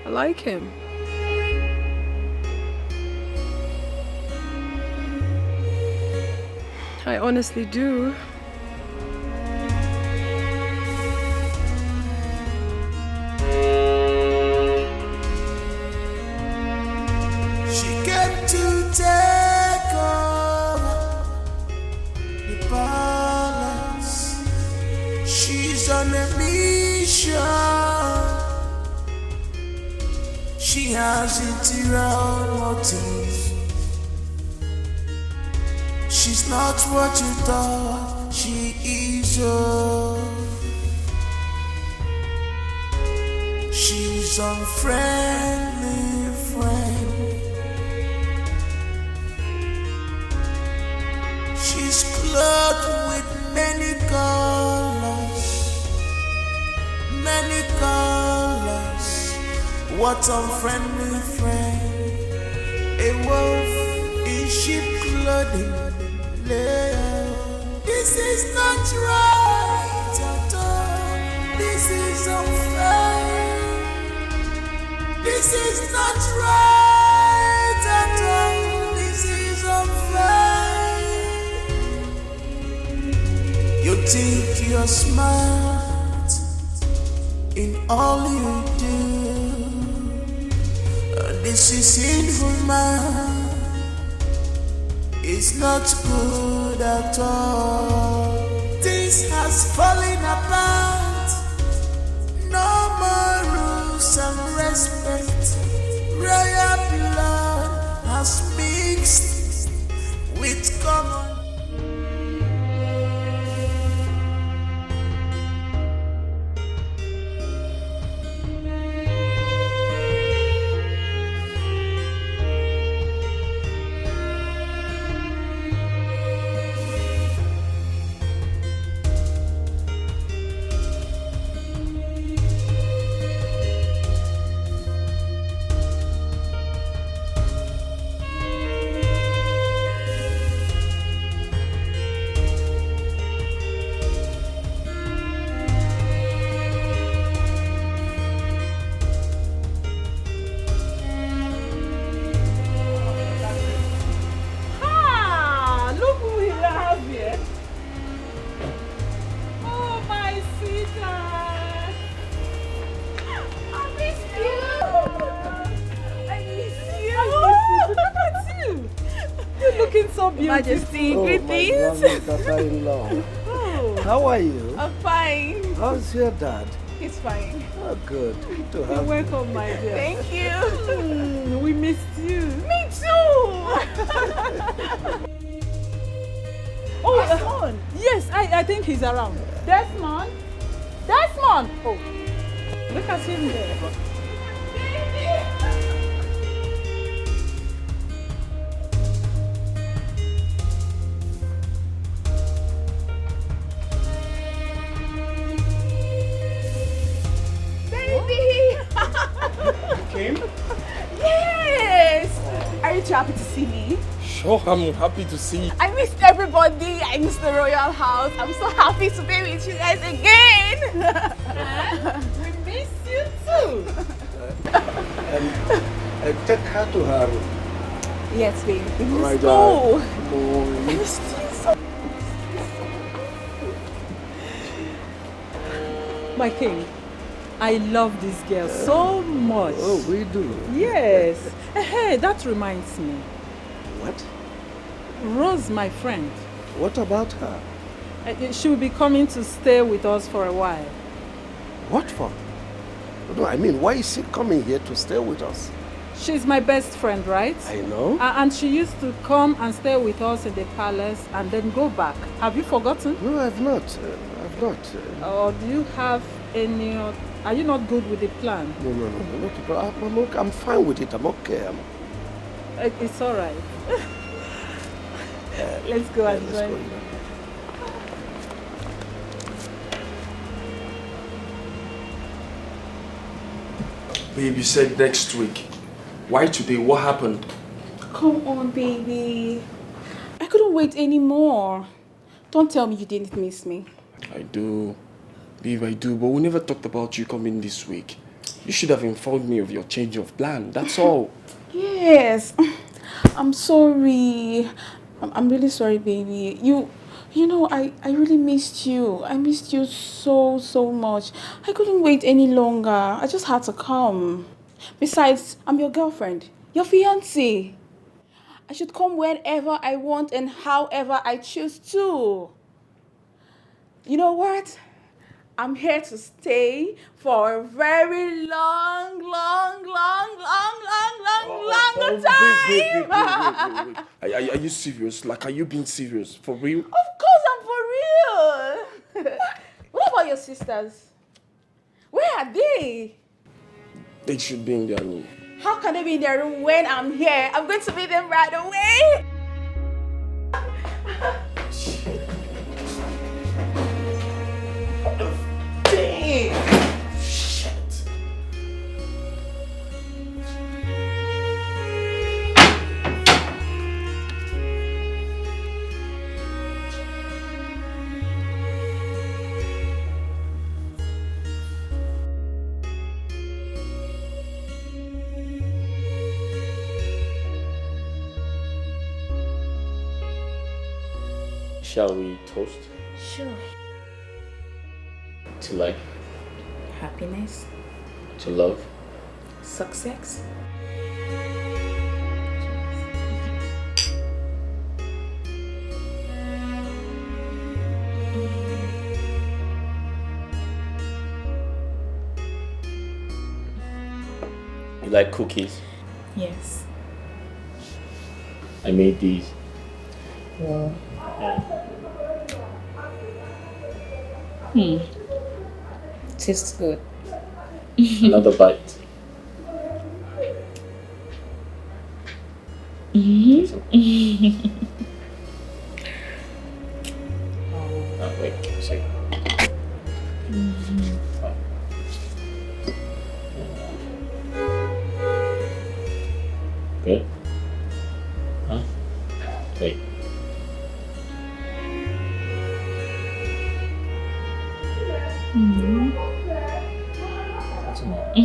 I like him. I honestly do. She came to take over the balance. She's on a mission. She has interior motives. She's not what you thought she is. She's unfriendly friend. She's clothed with many colors, many colors. What unfriendly friend? A wolf in sheep clothing. This is not right at all. This is unfair. This is not right at all. This is unfair. You think you're smart in all you do. This is inhuman. It's not good at all. This has fallen apart. No more rules and respect. Royal blood has mixed with common. so beautiful. Majesty, Oh, greetings. my lovely daughter-in-law. Oh, How are you? I'm fine. How's your dad? He's fine. Oh, good. Good to You're have you. welcome, my dear. Thank you. We missed you. Me too. Oh, Desmond. yes, I think he's around. Desmond. Desmond. Oh, look at him there. Baby. Came? Yes. Are you too happy to see me? Sure, I'm happy to see you. I missed everybody. I missed the royal house. I'm so happy to be with you guys again. We miss you too. Take her to her room. Yes, baby. Let's Right, go. boy. I missed you so. My king, I love this girl so much. Oh, we do. Yes. Hey, that reminds me. What? Rose, my friend. What about her? She will be coming to stay with us for a while. What for? No, I mean, why is she coming here to stay with us? She's my best friend, right? I know. And she used to come and stay with us in the palace and then go back. Have you forgotten? No, I've not. I've not. Or do you have any... Are you not good with the plan? No, not at all. I'm fine with it. I'm okay. It's all right. Let's go and let's join. go. Babe, you said next week. Why today? What happened? Come on, baby. I couldn't wait anymore. Don't tell me you didn't miss me. I do. Babe, I do. But we never talked about you coming this week. You should have informed me of your change of plan. That's all. Yes. I'm sorry. I'm really sorry, baby. You know, I really missed you. I missed you so much. I couldn't wait any longer. I just had to come. Besides, I'm your girlfriend, your fiancée. I should come whenever I want and however I choose to. You know what? I'm here to stay for a very long time. Are you serious? Like, are you being serious? For real? Of course I'm for real. What about your sisters? Where are they? They should be in their room. How can they be in their room when I'm here? I'm going to meet them right away. Shit. Shall we toast Sure. to life, Happiness, to love? success. You like cookies? Yes. I made these. Wow. Yeah. Tastes good. Another bite. Oh, wait, a second. Good? Huh? Wait. That's more. There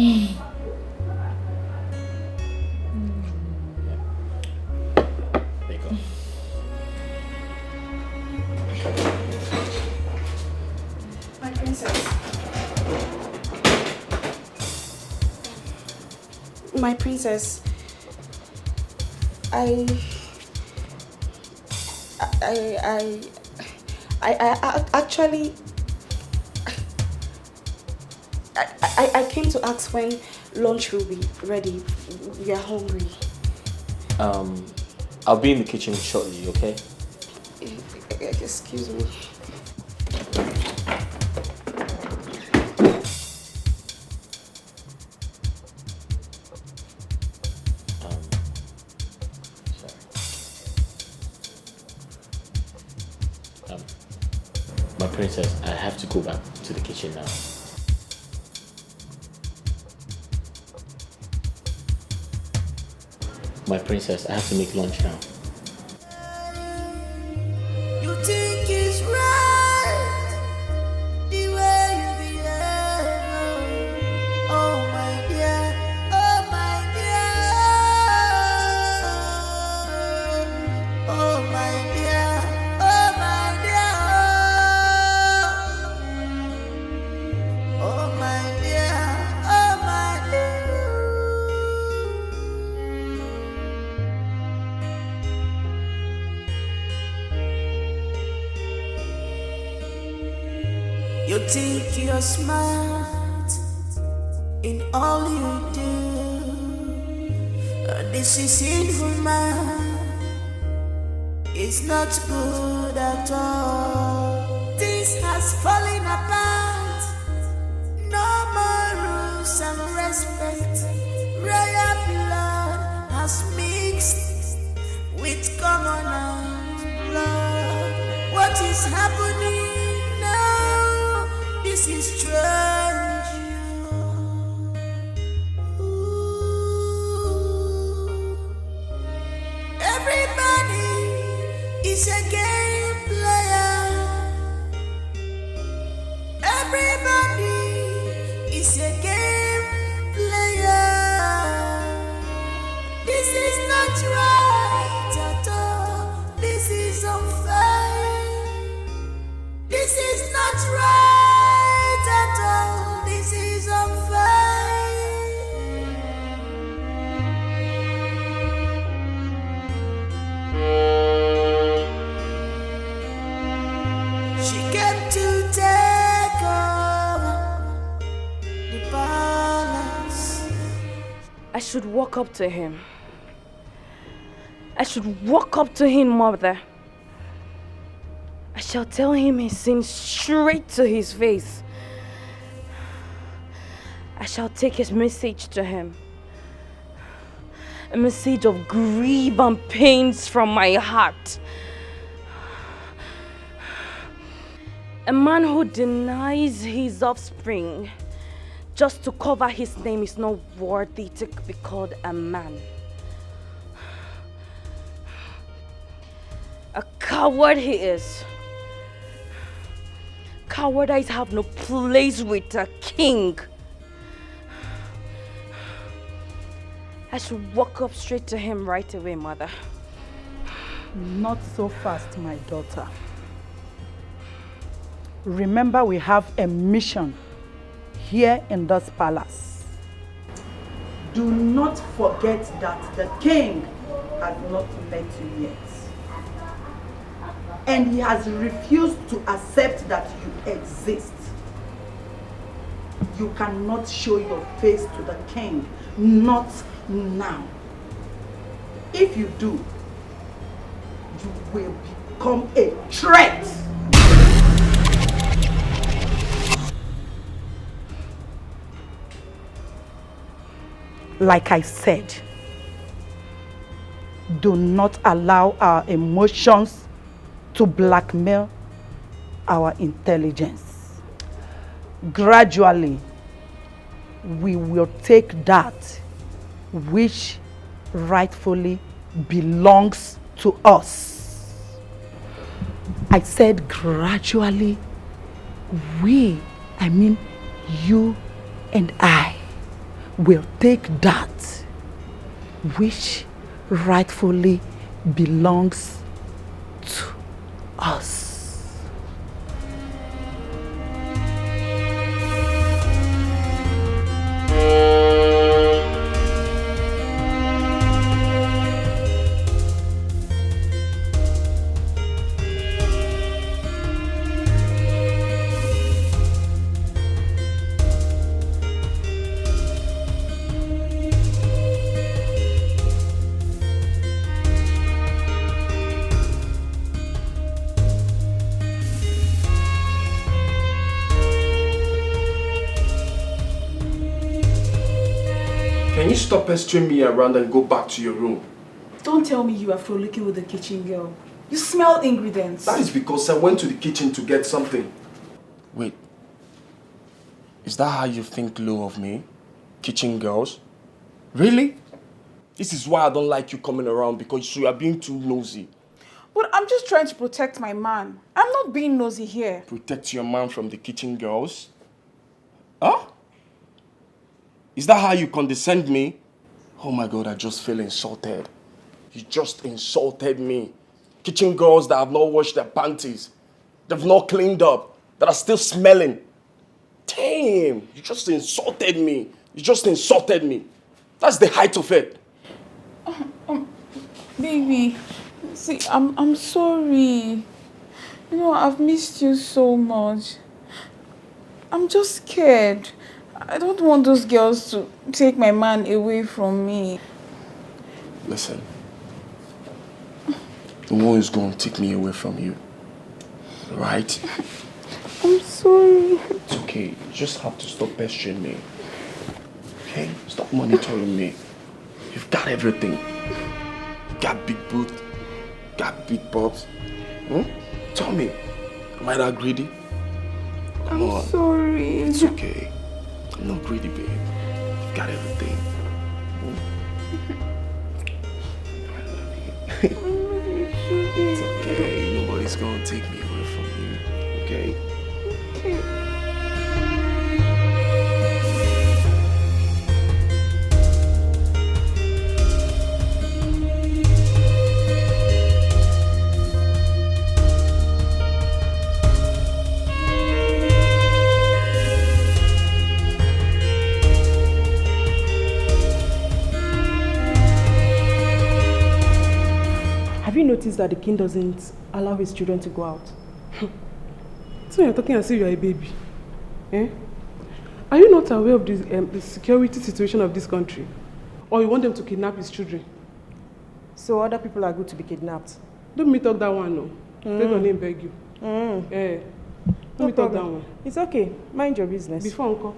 you go. My princess. My princess, I I actually I came to ask when lunch will be ready. We are hungry. I'll be in the kitchen shortly, okay? Excuse me. My princess, I have to go back to the kitchen now. My princess, I have to make lunch now. You think it's right the way you behave. Oh my dear, oh my dear, oh my dear, oh my dear, oh my dear, oh my dear. You think you're smart in all you do. This is inhuman. It's not good at all. This has fallen apart. No more rules and respect. Royal blood has mixed with commoners' blood. What is happening? This is strange. Everybody is a game player. Everybody is a game player. This is not right at all. This is unfair. This is not right. This is unfair. She came to take over the balance. I should walk up to him. I should walk up to him, mother. I shall tell him his sin straight to his face. I shall take his message to him. A message of grief and pains from my heart. A man who denies his offspring just to cover his name is not worthy to be called a man. A coward he is. Cowardice have no place with a king. I should walk up straight to him right away, mother. Not so fast, my daughter. Remember, we have a mission here in this palace. Do not forget that the king has not met you yet. And he has refused to accept that you exist. You cannot show your face to the king, not now. If you do, you will become a threat. Like I said, do not allow our emotions to blackmail our intelligence. Gradually, we will take that which rightfully belongs to us. I said gradually, you and I, will take that which rightfully belongs to us. stop pestering me around and go back to your room? Don't tell me you are frolicking with the kitchen girl. You smell ingredients. That is because I went to the kitchen to get something. Wait. Is that how you think low of me? Kitchen girls? Really? This is why I don't like you coming around, because you are being too nosy. But I'm just trying to protect my man. I'm not being nosy here. Protect your man from the kitchen girls? Huh? Is that how you condescend me? Oh my God, I just feel insulted. You just insulted me. Kitchen girls that have not washed their panties, they've not cleaned up, that are still smelling. Damn, you just insulted me. You just insulted me. That's the height of it. Baby, see, I'm sorry. You know, I've missed you so much. I'm just scared. I don't want those girls to take my man away from me. Listen, no one is going to take me away from you, right? I'm sorry. It's okay. You just have to stop pestering me. Okay? Stop monitoring me. You've got everything. You got big boobs. Got big bobs. Tell me, am I that greedy? Come on. Sorry. It's okay. I'm not greedy, babe. You've got everything. I love you. It's okay. Nobody's gonna take me away from you. Okay? Have you noticed that the king doesn't allow his children to go out? So you're talking as if you're a baby. Eh? Are you not aware of the security situation of this country? Or you want them to kidnap his children? So other people are good to be kidnapped? Don't me talk that one, no. Take your name, beg you. Eh. Don't me talk that one. It's okay. Mind your business. Before uncle.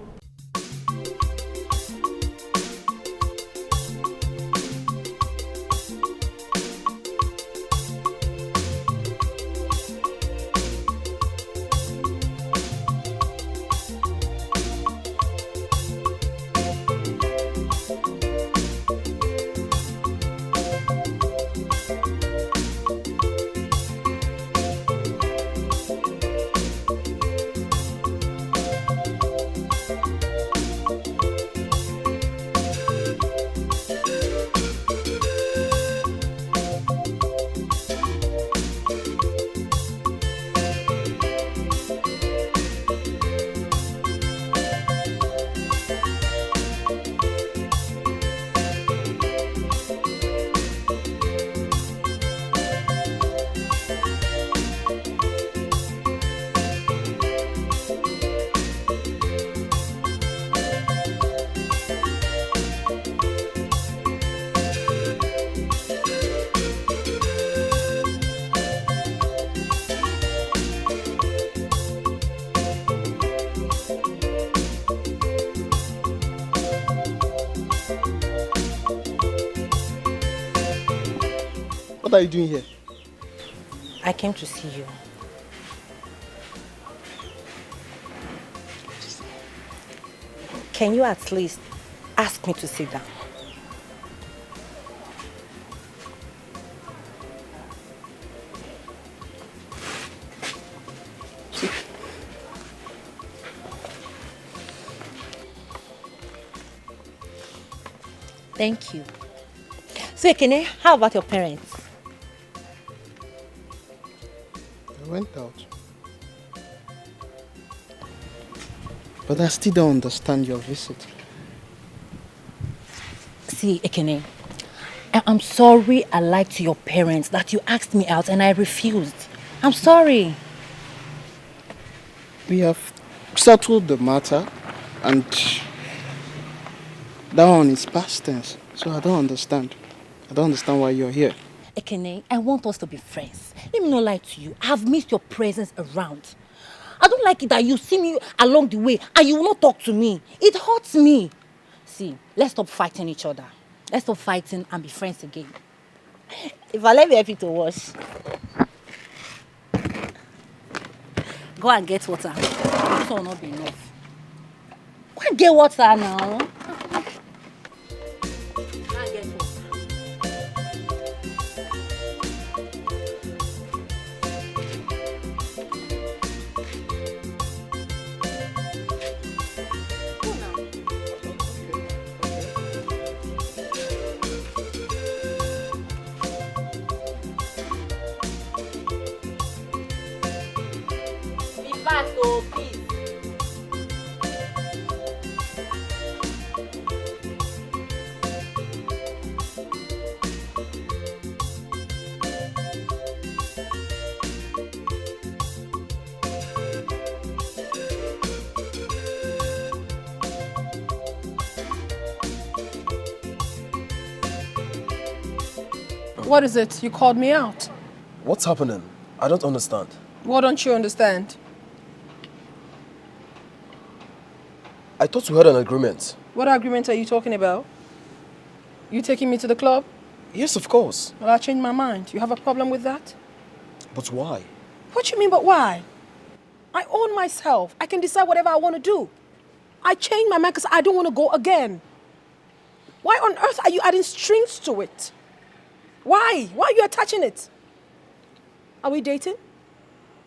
What are you doing here? I came to see you. Can you at least ask me to sit down? Thank you. So, Ekene, how about your parents? I went out. But I still don't understand your visit. See, Ekene, I'm sorry I lied to your parents that you asked me out and I refused. I'm sorry. We have settled the matter and that one is past tense. So I don't understand. I don't understand why you're here. Ekene, I want us to be friends. Let me not lie to you. I've missed your presence around. I don't like it that you see me along the way and you will not talk to me. It hurts me. See, let's stop fighting each other. Let's stop fighting and be friends again. If I let me help you to wash. Go and get water. This will not be enough. Go and get water now. Go and get water. What is it? You called me out. What's happening? I don't understand. What don't you understand? I thought we had an agreement. What agreement are you talking about? You taking me to the club? Yes, of course. Well, I changed my mind. You have a problem with that? But why? What you mean, but why? I own myself. I can decide whatever I want to do. I changed my mind because I don't want to go again. Why on earth are you adding strings to it? Why? Why are you attaching it? Are we dating?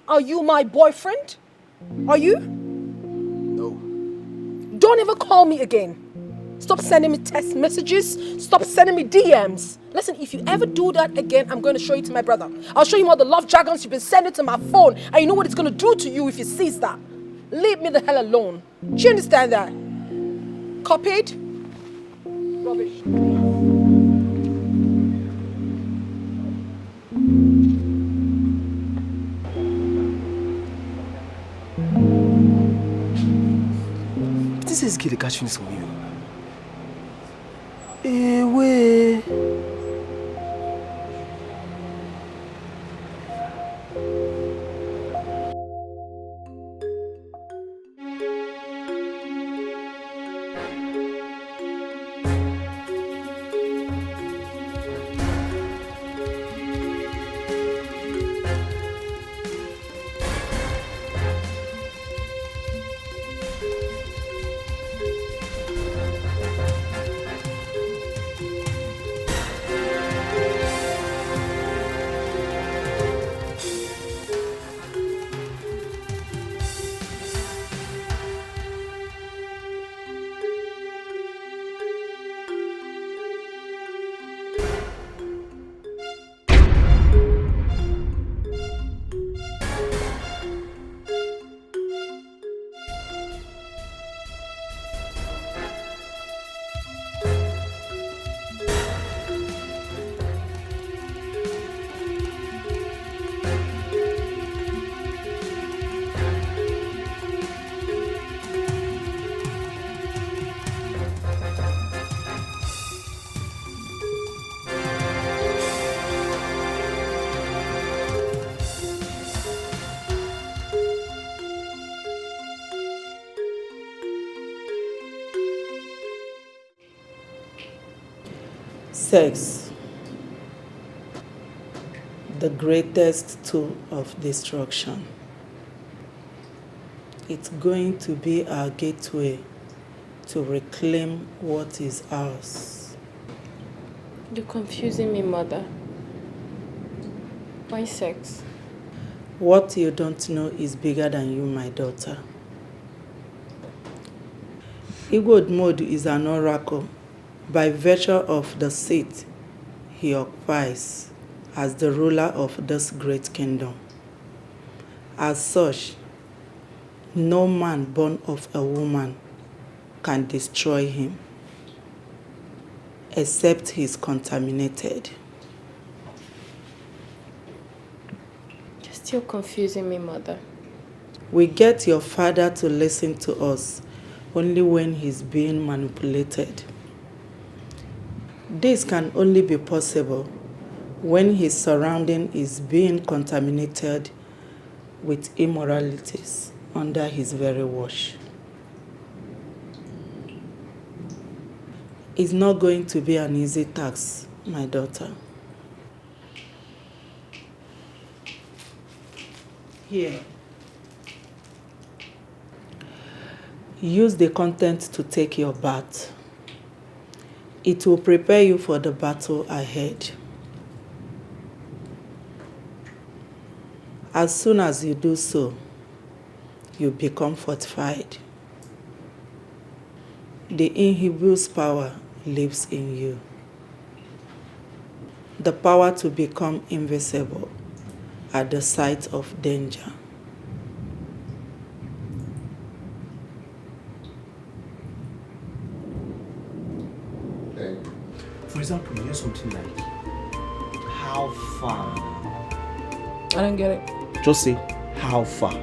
Are you my boyfriend? Are you? No. Don't ever call me again. Stop sending me text messages. Stop sending me DMs. Listen, if you ever do that again, I'm going to show you to my brother. I'll show him all the love jargons you've been sending to my phone. And you know what it's going to do to you if he sees that. Leave me the hell alone. Do you understand that? Copied? Rubbish. This is kid catching this from you. Away. Sex, the greatest tool of destruction. It's going to be our gateway to reclaim what is ours. You're confusing me, Mother. Why sex? What you don't know is bigger than you, my daughter. Igwe Modu is an oracle by virtue of the seat he occupies as the ruler of this great kingdom. As such, no man born of a woman can destroy him, except he is contaminated. You're still confusing me, Mother. We get your father to listen to us only when he's being manipulated. This can only be possible when his surrounding is being contaminated with immoralities under his very watch. It's not going to be an easy task, my daughter. Here. Use the content to take your bath. It will prepare you for the battle ahead. As soon as you do so, you become fortified. The inhibus power lives in you. The power to become invisible at the sight of danger. For example, you hear something like, how far? I don't get it. Just say, how far?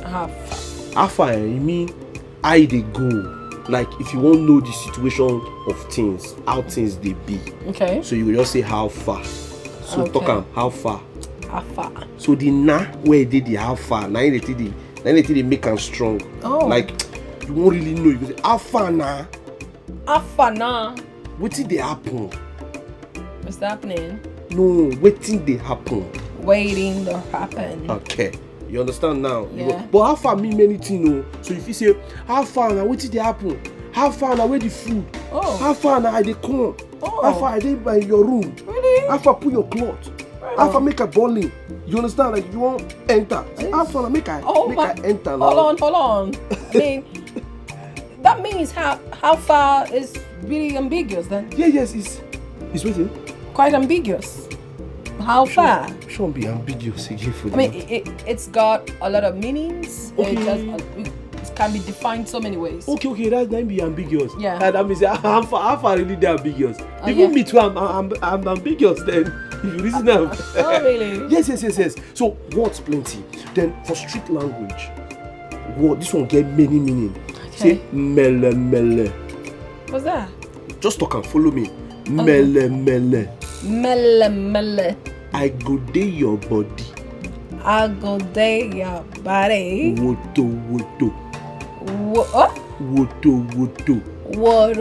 How far? How far, you mean, I they go. Like, if you won't know the situation of things, how things they be. Okay. So you will just say, how far? So Okay. talk am, how far? How far? So the na where they did the how far, now they make them strong. Oh. Like, you won't really know. You can say, how far na? How far now? What did they happen? What's happening? No, waiting they happen. Waiting to happen. Okay. You understand now? Yeah. But how far mean many things, no? So if you say, how far now, what did they happen? How far now, where the food? Oh. How far now, I they come? Oh. How far I they by your room? Really? How far put your cloth? How far make a bowling? You understand? Like you won't enter. Say, how far make I enter now? Hold on. I mean, that means how far is really ambiguous then? Yes, it's waiting. Quite ambiguous. How far? Shouldn't be ambiguous again for I mean, it's got a lot of meanings. Okay. It can be defined so many ways. Okay, that might be ambiguous. Yeah. That means how far really they ambiguous. Even yeah. me too, I'm ambiguous then. If you listen up. Oh really? Yes. So words plenty. Then for street language, this one get many meaning. Okay. Say mele. What's that? Just talk and follow me. Mele. Mele. I go day your body. I go day your body. Woto. What? Woto. What?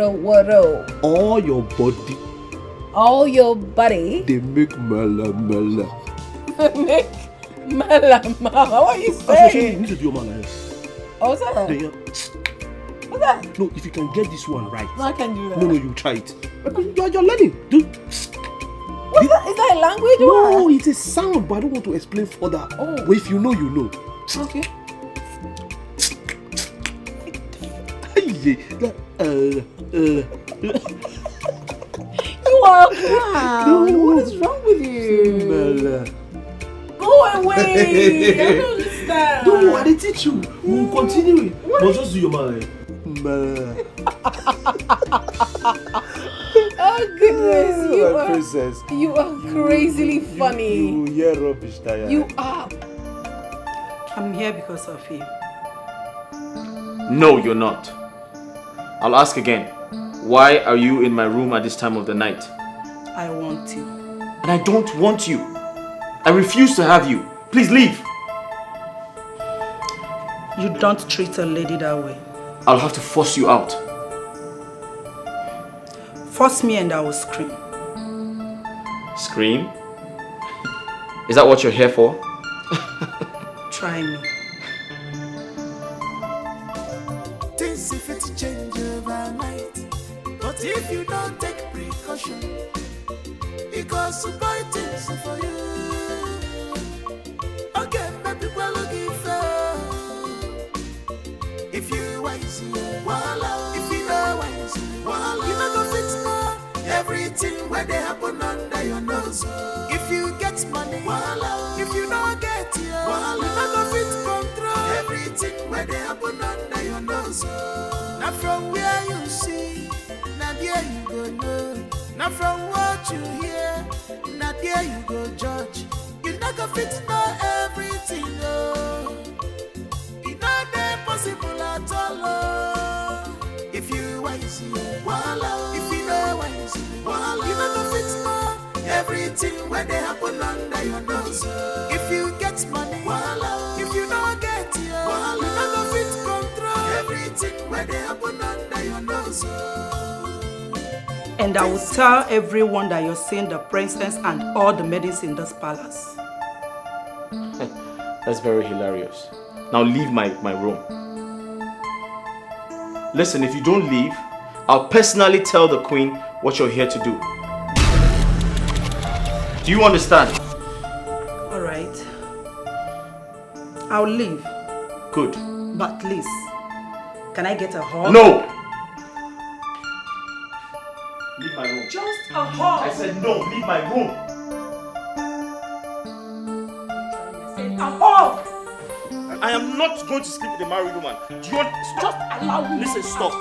All your body. All your body. They make mele. Make mele. What are you saying? You need to do your man. Oh, what's that? What's that? No, if you can get this one right. No, I can do that. No, you try it. You're learning. What's that? Is that a language? No, it's a sound, but I don't want to explain further. Oh. But if you know, you know. Okay. You are a clown. What is wrong with you? Go away. I don't understand. No, I didn't teach you. We'll continue it. But just do your man. Oh goodness, My princess. You are crazily funny. You hear rubbish, Diana. You are. I'm here because of you. No, you're not. I'll ask again. Why are you in my room at this time of the night? I want you. And I don't want you. I refuse to have you. Please leave. You don't treat a lady that way. I'll have to force you out. Force me and I will scream. Scream? Is that what you're here for? Try me. Things if it change overnight, but if you don't take precaution, it goes to buy things for you. Okay, baby, well, give if you wise, voila. If you know wise, voila. You not go fix more. Everything where they happen under your nose. If you get money, voila. If you don't get it, voila. You not go fit control. Everything where they happen under your nose. Now from where you see, now there you go know. Now from what you hear, now there you go judge. You not go fit know everything, oh. It's not possible at all. If you wise, voila. If you know wise, voila. You not go fit know everything where they happen under your nose. If you get money, voila. If you don't get it, voila. You not go fit control everything where they happen under your nose. And I will tell everyone that you're seeing the princess and all the maidens in this palace. That's very hilarious. Now leave my room. Listen, if you don't leave, I'll personally tell the queen what you're here to do. Do you understand? All right. I'll leave. Good. But please, can I get a hug? No! Leave my room. Just a hug. I said no, leave my room. A hug. I am not going to sleep with a married woman. Do you want? Just allow me. Listen, stop.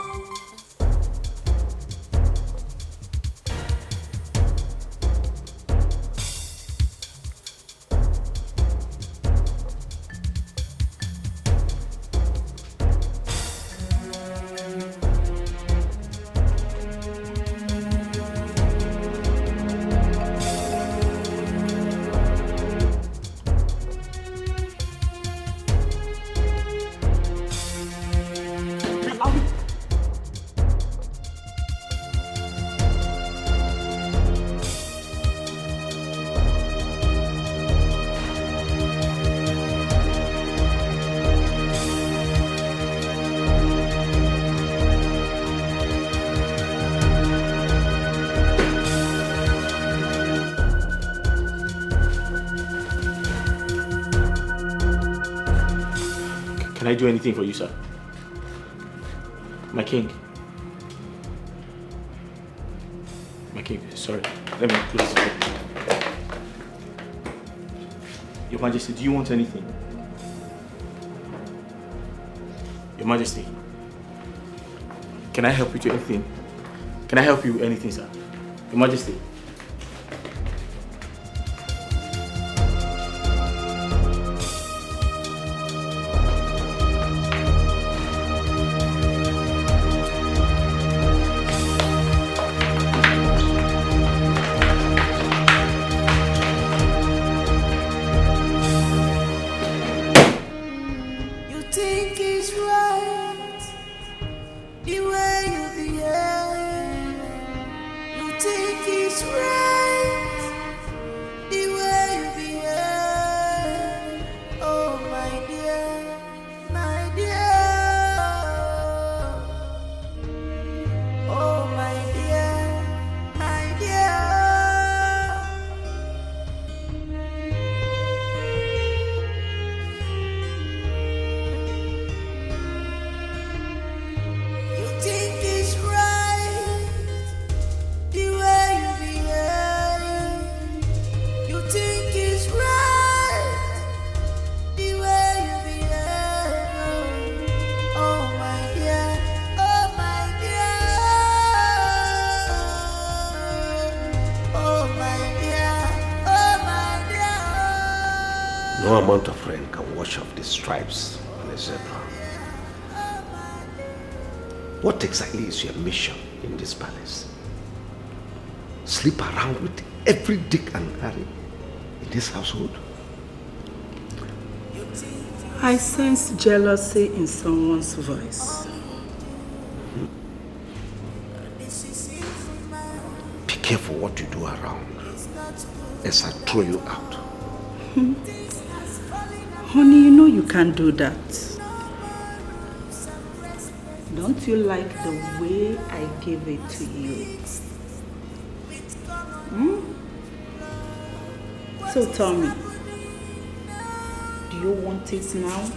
Can I do anything for you, sir? My king. My king, sorry. Let me close this door. Your Majesty, do you want anything? Your Majesty, can I help you to anything? Can I help you with anything, sir? Your Majesty. No amount of rain can wash off the stripes on a zebra. What exactly is your mission in this palace? Sleep around with every Dick and Harry in this household? I sense jealousy in someone's voice. Be careful what you do around, else I throw you out. Honey, you know you can't do that. Don't you like the way I give it to you? So tell me, do you want it now?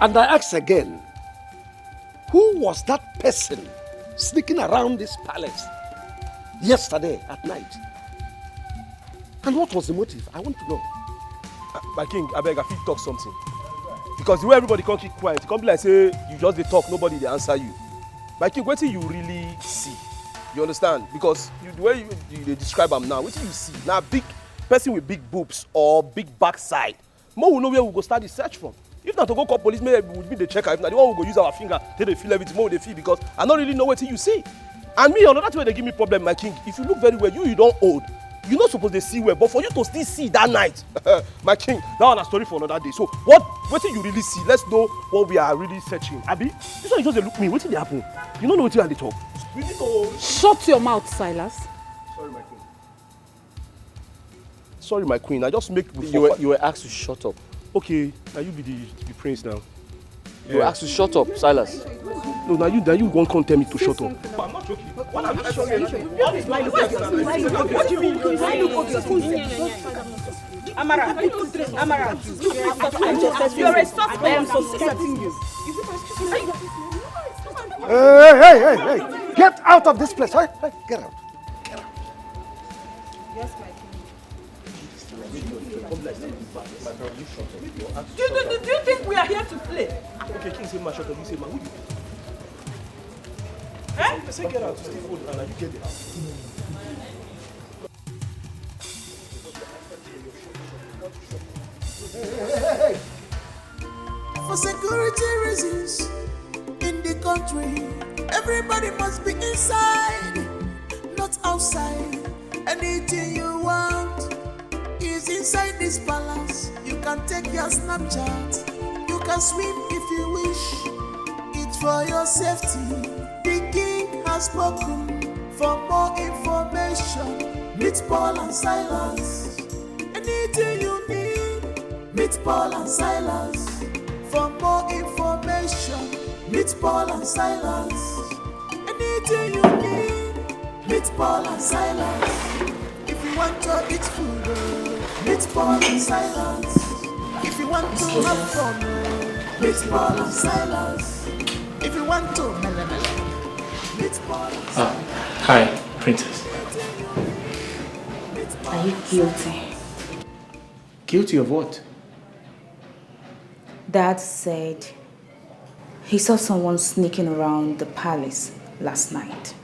And I ask again, who was that person sneaking around this palace yesterday at night? And what was the motive? I want to know. My king, I beg, I fit talk something. Because the way everybody can't keep quiet, it can't be like say you just dey talk, nobody dey answer you. My king, what do you really see? You understand? Because the way you describe him now, what do you see? Now, big person with big boobs or big backside. More will know where we go start the search from. If not to go call police, maybe we would be the checker. If not, the one we go use our finger till they feel everything, more they feel because I don't really know what you see. And me, another way they give me problem, my king. If you look very well, you don't old. You're not supposed to see well, but for you to still see that night, my king, that one a story for another day. So what do you really see? Let's know what we are really searching. Abi, this one you just look me. What did happen? You don't know what you are they talk. We need to shut your mouth, Silas. Sorry, my queen. Sorry, my queen. I just make you were asked to shut up. Okay, now you be the prince now. You were asked to shut up, Silas. No, now you won't come tell me to shut up. But I'm not joking. What are you saying? What do you mean? Amara, you're a suspect. I am suspecting you. Hey! Get out of this place! Hey, get out! Yes, my king. Do you think we are here to play? Okay, king say ma shut up. You say ma who you? Eh? I say get out. You stay hold and you get it. Hey. For security reasons, in the country, everybody must be inside, not outside. Anything you want is inside this palace. You can take your Snapchat, you can swim if you wish. It's for your safety. The king has spoken. For more information, meet Paul and Silas. Anything you need, meet Paul and Silas. For more information, meet Paul and Silas. Anything you need, meet Paul and Silas. If you want to eat food, meet Paul and Silas. If you want to have fun, meet Paul and Silas. If you want to meet Paul and Silas. Hi, princess. Are you guilty? Guilty of what? Dad said he saw someone sneaking around the palace last night.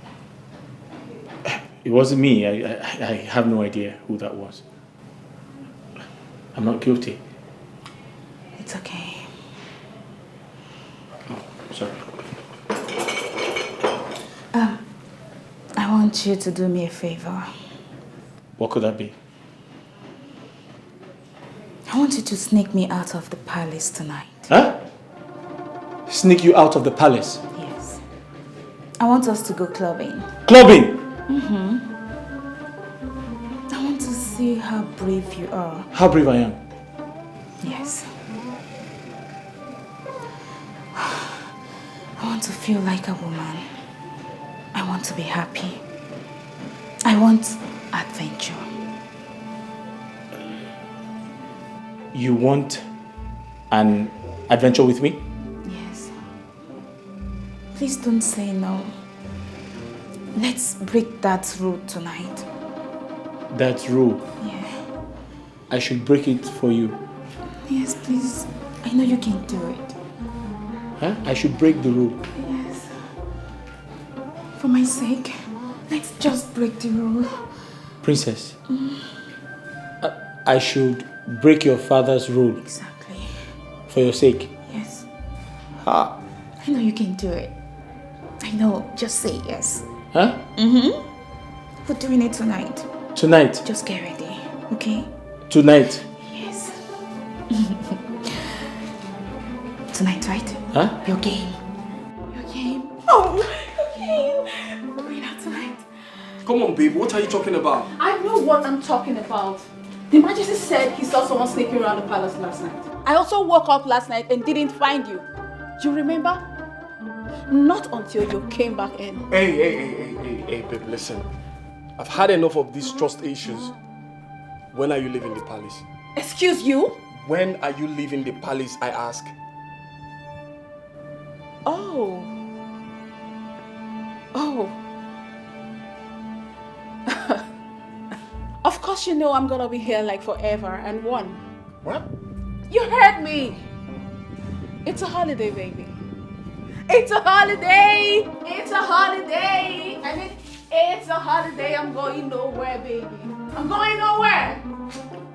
It wasn't me. I have no idea who that was. I'm not guilty. It's okay. Oh, sorry. I want you to do me a favor. What could that be? I want you to sneak me out of the palace tonight. Huh? Sneak you out of the palace? Yes. I want us to go clubbing. Clubbing? Mm-hmm. I want to see how brave you are. How brave I am? Yes. I want to feel like a woman. I want to be happy. I want adventure. You want an adventure with me? Yes. Please don't say no. Let's break that rule tonight. That rule? Yeah. I should break it for you. Yes, please. I know you can do it. Huh? I should break the rule. Yes. For my sake, let's just break the rule. Princess, I should break your father's rule. Exactly. For your sake. Yes. Ha. I know you can do it. I know. Just say yes. Huh? Mm-hmm. We're doing it tonight. Tonight? Just get ready, okay? Tonight? Yes. Tonight, right? Huh? Your game. Your game. Oh, your game. We're going out tonight. Come on, babe. What are you talking about? I know what I'm talking about. The Majesty said he saw someone sneaking around the palace last night. I also woke up last night and didn't find you. You remember? Not until you came back in. Hey, babe, listen. I've had enough of these trust issues. When are you leaving the palace? Excuse you? When are you leaving the palace, I ask? Oh. Of course you know I'm gonna be here like forever and one. What? You heard me. It's a holiday, baby. It's a holiday. It's a holiday. And it's a holiday. I'm going nowhere, baby. I'm going nowhere.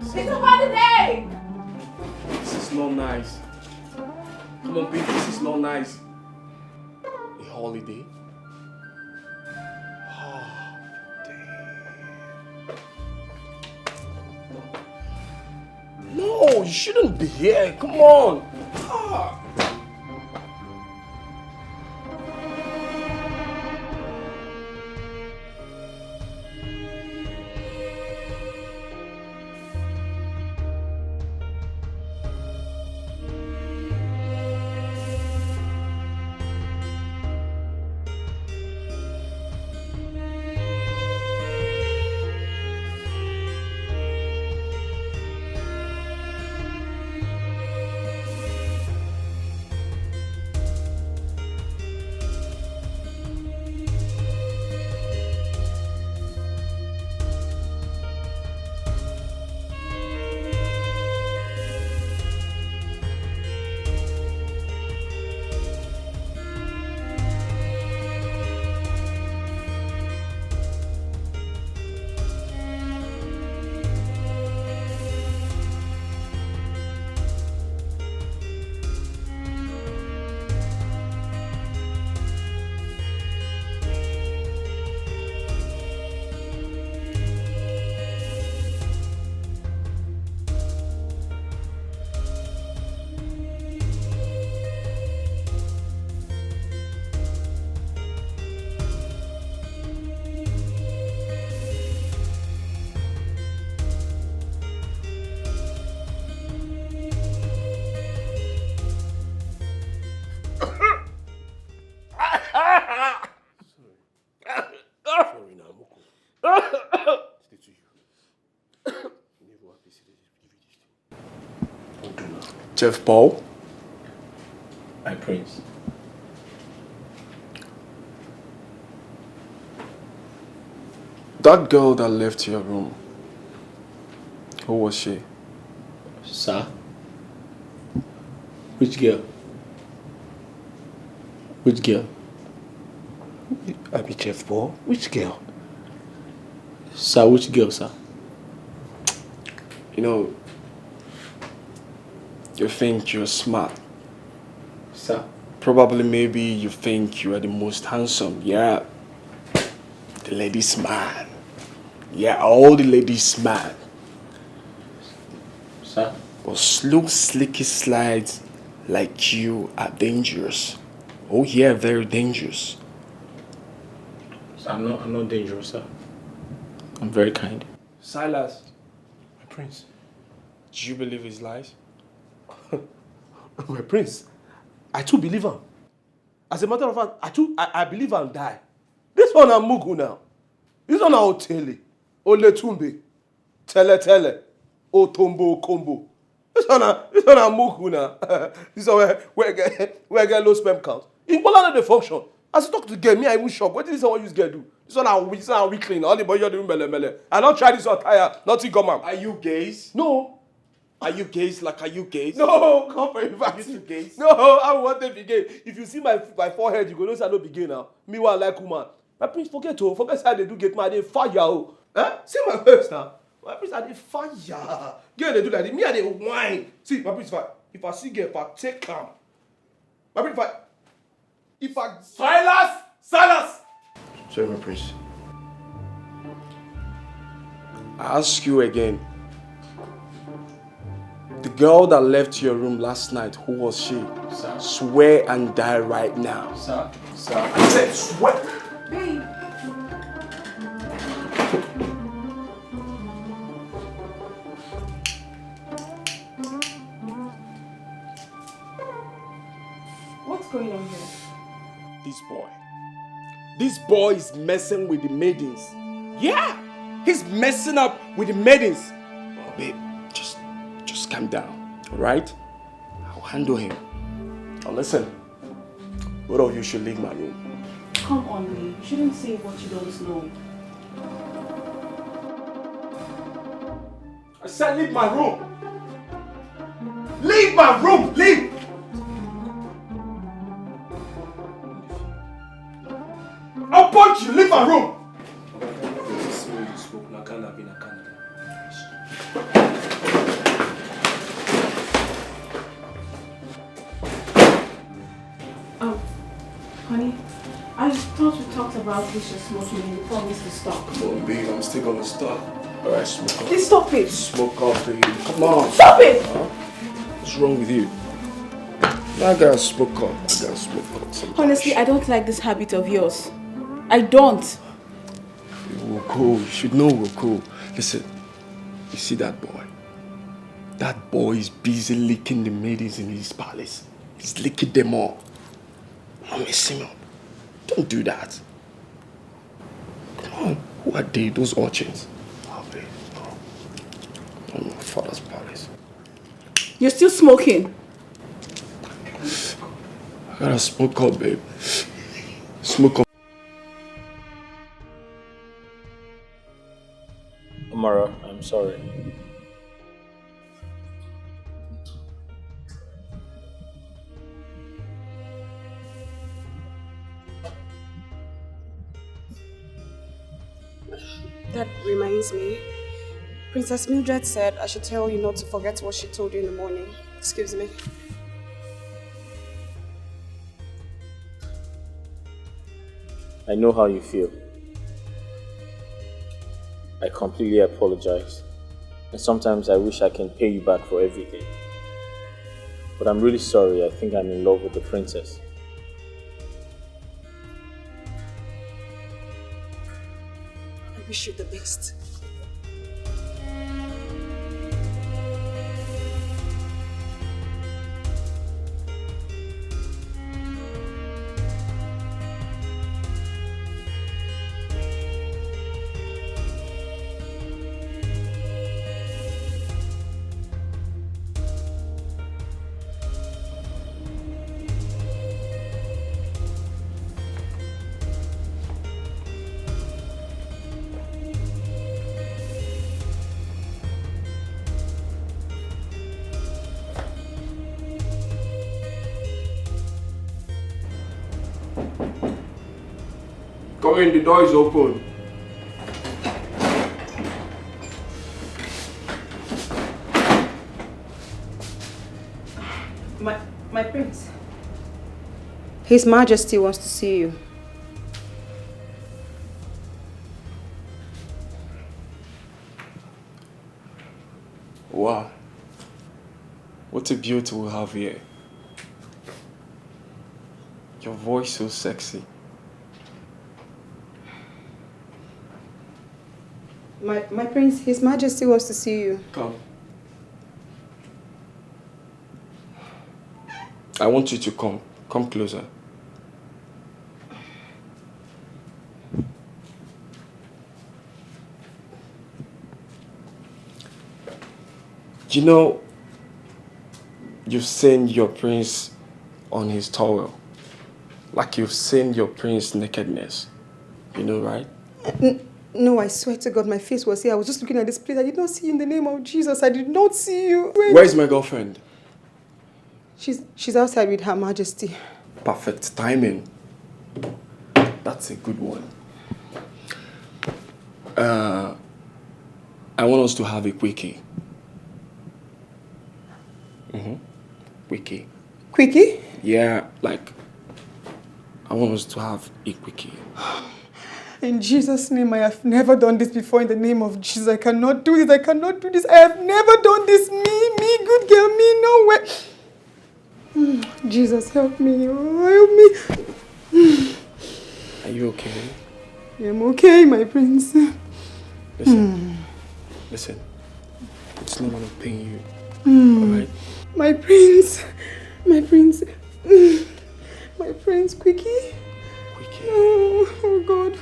It's a holiday. This is not nice. Come on, babe, this is not nice. A holiday? Oh, damn. No, you shouldn't be here. Come on. Ah. Chef Paul? My prince. That girl that left your room, who was she? Sir? Which girl? Which girl? I be Chef Paul. Which girl? Sir, which girl, sir? You know, you think you're smart. Sir? Probably maybe you think you are the most handsome. Yeah. The ladies' man. Yeah, all the ladies' man. Sir? But slow, slicky slides like you are dangerous. Oh yeah, very dangerous. Sir, I'm not dangerous, sir. I'm very kind. Silas, my prince. Do you believe his lies? My prince, I too believe him. As a matter of fact, I believe him die. This one I'm Mugu now. This one I'm Otele, Oletumbe, Tele, Otombo, Combo. This one I'm Mugu now. This one where I get low sperm count. In Poland they function. As you talk to girl, me I even shock. What did this one use girl do? This one I'm weak clean. All the boy you're doing mele. I don't try this one tire. Nothing come up. Are you gays? No. Are you gays? Like, are you gays? No, come for it. Are you gays? No, I want them to be gay. If you see my forehead, you go know say I don't be gay now. Me what I like woman. My prince, forget how they do get my day fire. Oh. Eh? See my face now. My prince, I dey fire. Girl, they do like this. Me, I dey whine. See, my prince, if I see girl, if I take calm. My prince, if I Silas! Sorry, my prince. I ask you again. The girl that left your room last night, who was she? Sir. Swear and die right now. Sir. I said swear. Babe. What's going on here? This boy is messing with the maidens. Yeah, he's messing up with the maidens. Oh, babe, just calm down, all right? I'll handle him. Now listen, both of you should leave my room. Come on, Lee. You shouldn't say what you don't know. I said leave my room. Leave my room, leave. have been in Canada. Oh, honey, I thought we talked about vicious smoking and you promised to stop. Come on, babe, I'm still gonna stop. Alright, smoke up. Please stop it. Smoke up, babe. Come on. Stop it! Huh? What's wrong with you? I gotta smoke up. I gotta smoke up sometimes. Honestly, I don't like this habit of yours. I don't. We're cool. You should know we're cool. Listen, you see that boy? That boy is busy licking the maidens in his palace. He's licking them all. Don't mess him up. Don't do that. Come on. Who are they? Those urchins? Oh, babe. No. I'm my father's palace. You're still smoking. I gotta smoke up, babe. Smoke up. Amara, I'm sorry. That reminds me. Princess Mildred said I should tell you not to forget what she told you in the morning. Excuse me. I know how you feel. I completely apologize. And sometimes I wish I can pay you back for everything. But I'm really sorry. I think I'm in love with the princess. I wish you the best. Come in, the door is open. My prince. His Majesty wants to see you. Wow. What a beauty we have here. Your voice so sexy. My prince, His Majesty wants to see you. Come. I want you to come. Come closer. You know, you've seen your prince on his towel. Like you've seen your prince's nakedness. You know, right? No, I swear to God, my face was here. I was just looking at this place. I did not see you in the name of Jesus. I did not see you. Where's my girlfriend? She's outside with Her Majesty. Perfect timing. That's a good one. I want us to have a quickie. Quickie. Quickie? Yeah, like, I want us to have a quickie. In Jesus' name, I have never done this before. In the name of Jesus, I cannot do this. I cannot do this. I have never done this. Me, good girl, me, no way. Jesus, help me. Oh, help me. Are you okay? I'm okay, my prince. Listen. Listen. It's not gonna pain you. Alright? My prince. My prince. My prince, Quickie. Quickie. Oh, God.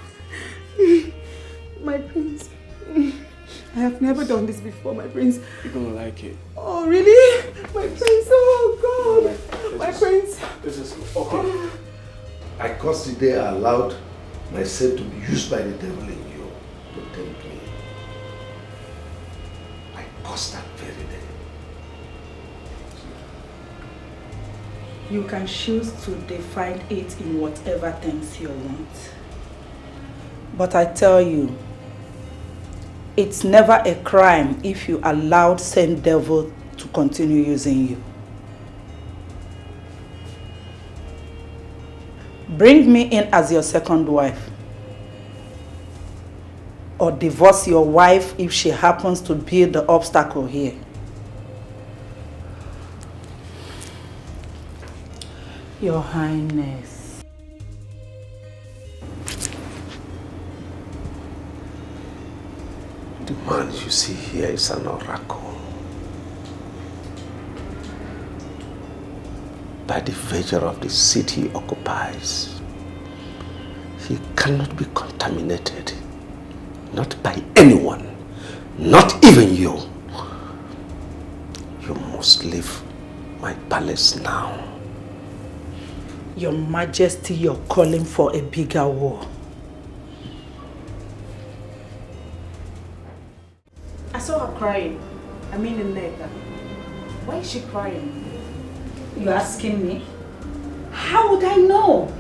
My prince. I have never done this before, my prince. You're gonna like it. Oh, really? My prince, oh God. My prince. This is okay. I caused the day I allowed myself to be used by the devil in you to tempt me. I caused that very day. You can choose to define it in whatever terms you want. But I tell you, It's never a crime if you allowed Saint Devil to continue using you. Bring me in as your second wife. Or divorce your wife if she happens to be the obstacle here. Your Highness. The man you see here is an oracle. By the virtue of the city he occupies, he cannot be contaminated. Not by anyone, not even you. You must leave my palace now. Your Majesty, you're calling for a bigger war. I saw her crying. I mean in Nega. Why is she crying? You're asking me? How would I know?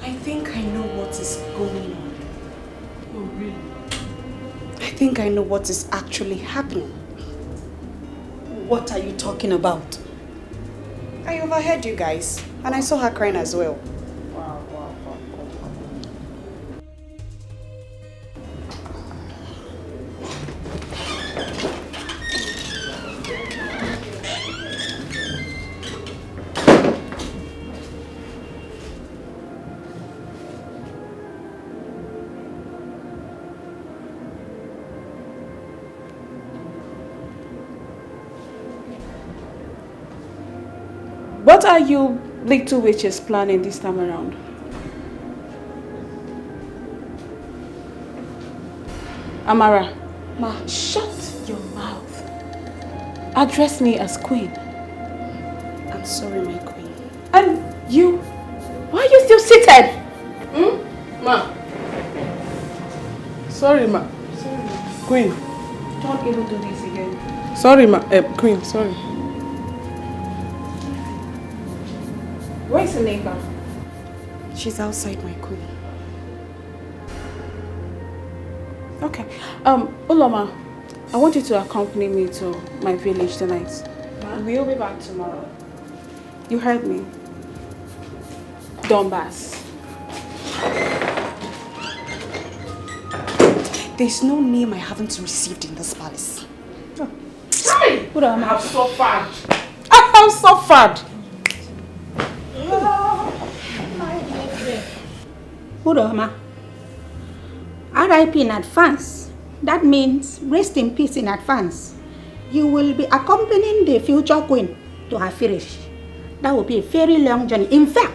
I think I know what is going on. Oh, really? I think I know what is actually happening. What are you talking about? I overheard you guys, and I saw her crying as well. What are you little witches planning this time around? Amara. Ma, shut your mouth. Address me as queen. I'm sorry, my queen. And you? Why are you still seated? Ma. Sorry, ma. Sorry, ma. Queen. Don't even do this again. Sorry, ma. Queen, sorry. Where's the neighbor? She's outside, my queen. Okay. Uloma, I want you to accompany me to my village tonight. We'll be back tomorrow. You heard me. Donbass. There's no name I haven't received in this palace. Hey! I have suffered. I have suffered. Uroma, RIP in advance. That means rest in peace in advance. You will be accompanying the future queen to her village. That will be a very long journey. In fact,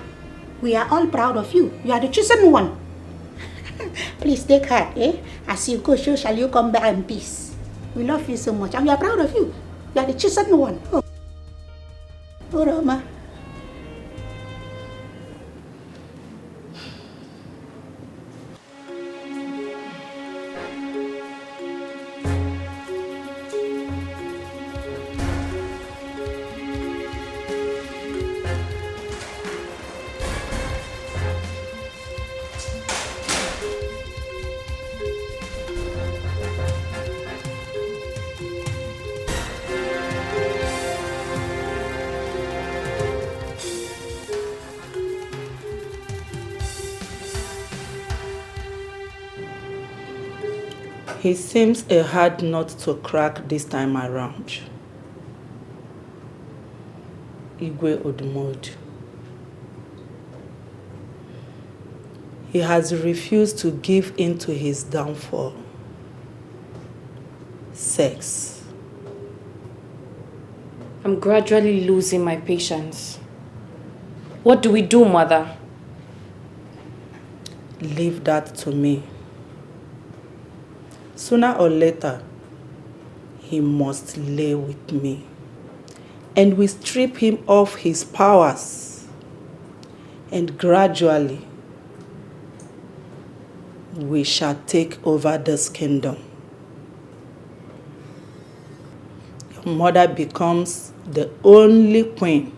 we are all proud of you. You are the chosen one. Please take heart, eh? As you go, so shall you come back in peace. We love you so much and we are proud of you. You are the chosen one. Oh. Uroma. He seems a hard nut to crack this time around. Igwe Odumodu. He has refused to give in to his downfall. Sex. I'm gradually losing my patience. What do we do, Mother? Leave that to me. Sooner or later, he must lay with me. And we strip him of his powers. And gradually, we shall take over this kingdom. Your mother becomes the only queen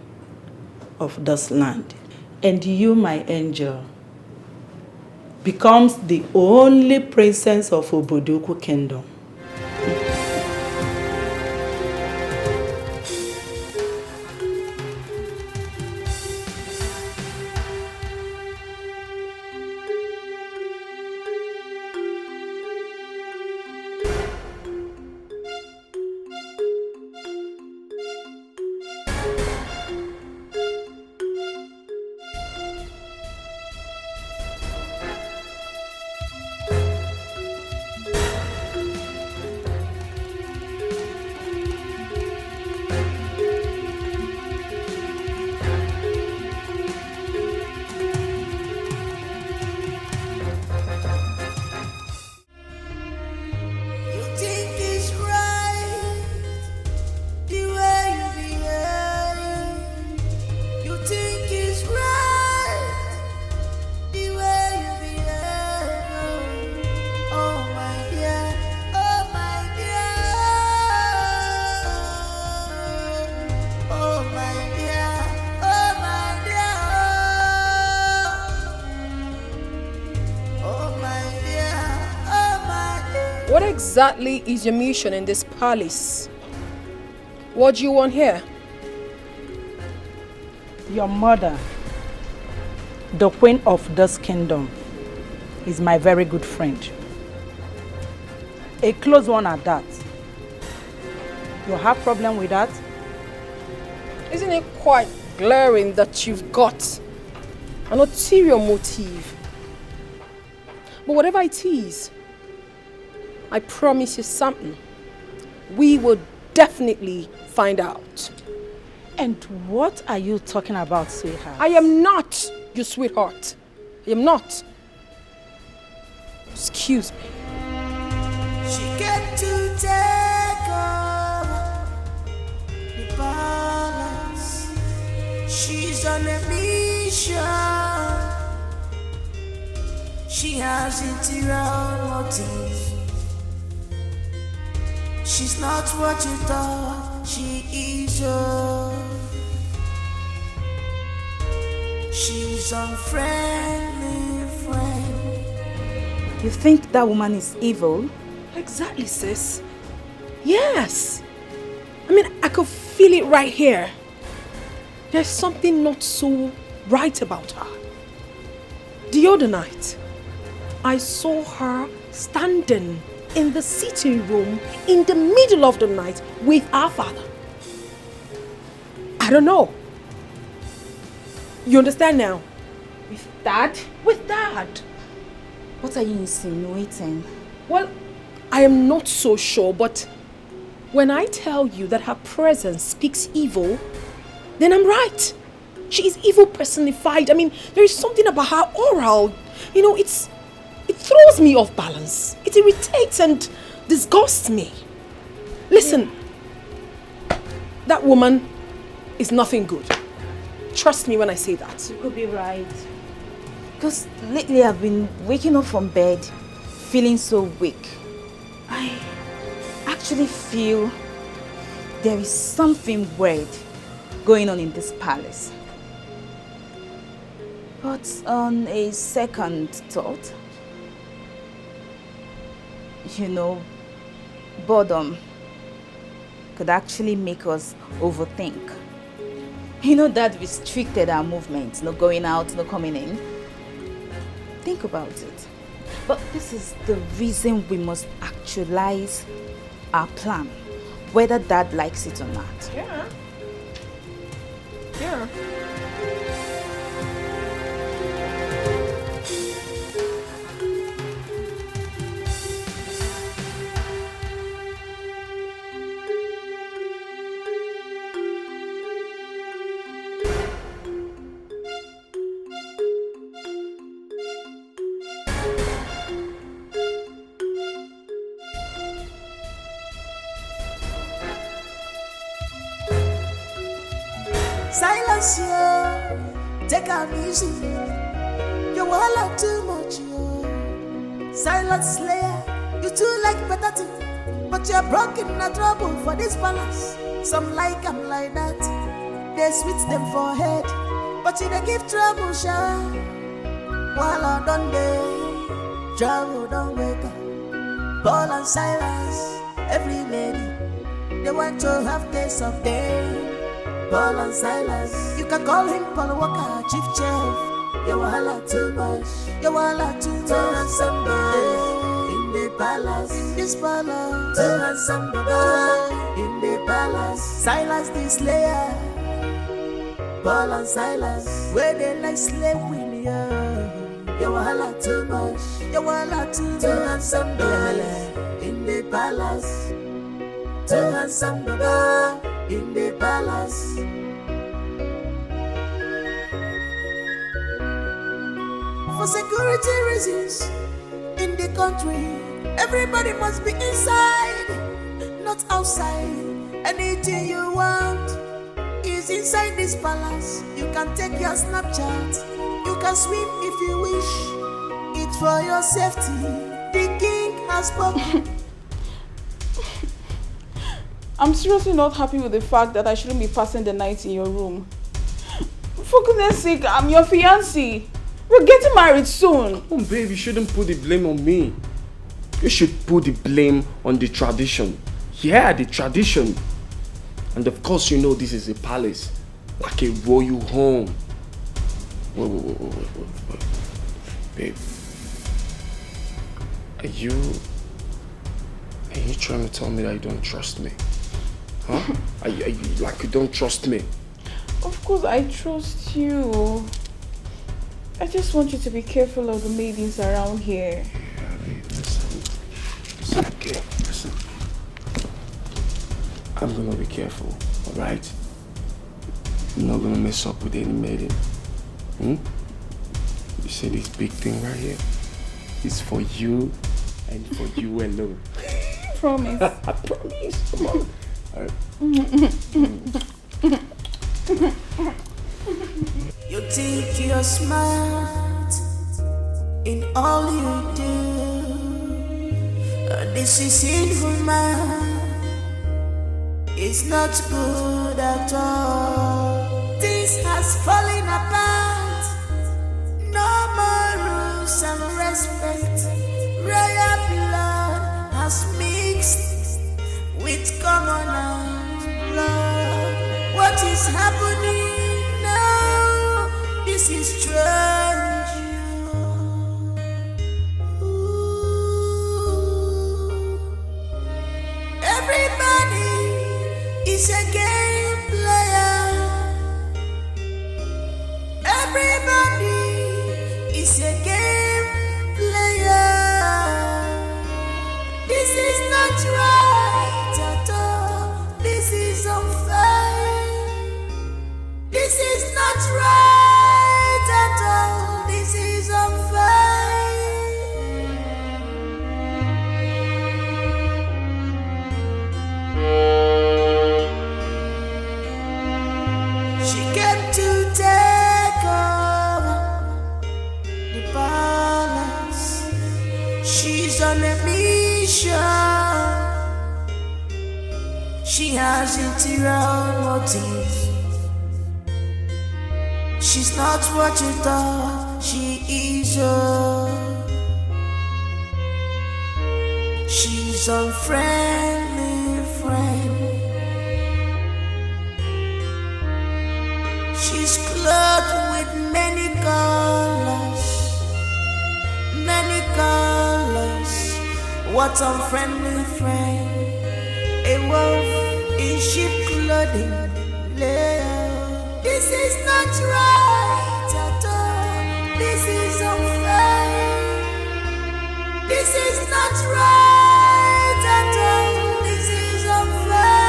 of this land. And you, my angel, becomes the only princess of Obodoku kingdom. What exactly is your mission in this palace? What do you want here? Your mother, the queen of this kingdom, is my very good friend. A close one at that. You have problem with that? Isn't it quite glaring that you've got an ulterior motive? But whatever it is, I promise you something. We will definitely find out. And what are you talking about, sweetheart? I am not your sweetheart. I am not. Excuse me. She came to take over the balance. She's on a mission. She has interior motives. She's not what you thought she is. She's unfriendly friend. You think that woman is evil? Exactly, sis. Yes. I mean, I could feel it right here. There's something not so right about her. The other night, I saw her standing in the sitting room in the middle of the night with our father. I don't know. You understand now? With Dad? With Dad. What are you insinuating? Well, I am not so sure, but when I tell you that her presence speaks evil, then I'm right. She is evil personified. I mean, there is something about her aura. You know, it throws me off balance. It irritates and disgusts me. Listen, that woman is nothing good. Trust me when I say that. You could be right. Because lately I've been waking up from bed feeling so weak. I actually feel there is something weird going on in this palace. But on a second thought, you know, boredom could actually make us overthink. You know, that restricted our movements, no going out, no coming in. Think about it. But this is the reason we must actualize our plan, whether Dad likes it or not. Yeah. Yeah. Silence you, take am easy. You want too much, yo. Silence slayer, you too like better thing. But you're broken a trouble for this palace. Some like 'em like that. They sweet them for head. But you they give trouble, sha. While I done day, trouble don't wake up. Paul and Silas, every lady, they want to have taste of day. Paul and Silas, you can call him Paul Walker, chief chef. You wahala too much, you wahala too much. Too handsome boy in the palace, in this palace. Too handsome boy in the palace. Silas the slayer, Paul and Silas, where they like slave with you. You wahala too much, you wahala too much. Too handsome boy in the palace. Too handsome boy in the palace. For security reasons, in the country, everybody must be inside, not outside. Anything you want is inside this palace. You can take your Snapchat, you can swim if you wish. It's for your safety. The king has spoken. I'm seriously not happy with the fact that I shouldn't be passing the night in your room. For goodness sake, I'm your fiancé. We're getting married soon. Oh, babe, you shouldn't put the blame on me. You should put the blame on the tradition. Yeah, the tradition. And of course, you know this is a palace, like a royal home. Wait. Babe, are you trying to tell me that you don't trust me? Huh? Are you like you don't trust me? Of course I trust you. I just want you to be careful of the maidens around here. Yeah, babe, listen, okay, listen. I'm gonna be careful, alright? I'm not gonna mess up with any maiden. You see this big thing right here? It's for you and for you alone. Promise. I promise. Come on. Alright. You think you're smart in all you do. This is inhuman. It's not good at all. This has fallen apart. No more rules and respect. Royal blood has mixed with commoners' blood. What is happening now? This is strange. Everybody is a game player. Everybody is a game player. This is not right at all. This is unfair. This is not right at all. This is unfair. She came to take over the palace. She's on a mission. She has interior motives. She's not what you thought she is. She's a friendly friend. She's clothed with many colors. Many colors. What a friendly friend. A wolf in sheep clothing. This is not right at all. This is unfair. This is not right at all. This is unfair.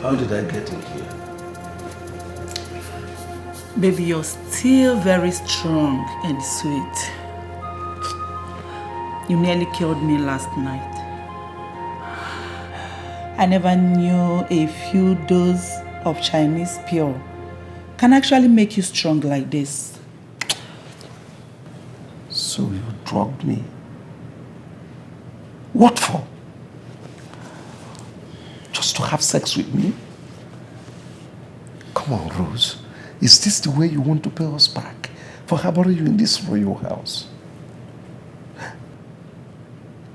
How did I get in here? Baby, you're still very strong and sweet. You nearly killed me last night. I never knew a few doses of Chinese pure can actually make you strong like this. So you drugged me? What for? Just to have sex with me? Come on, Rose. Is this the way you want to pay us back for harboring you in this royal house?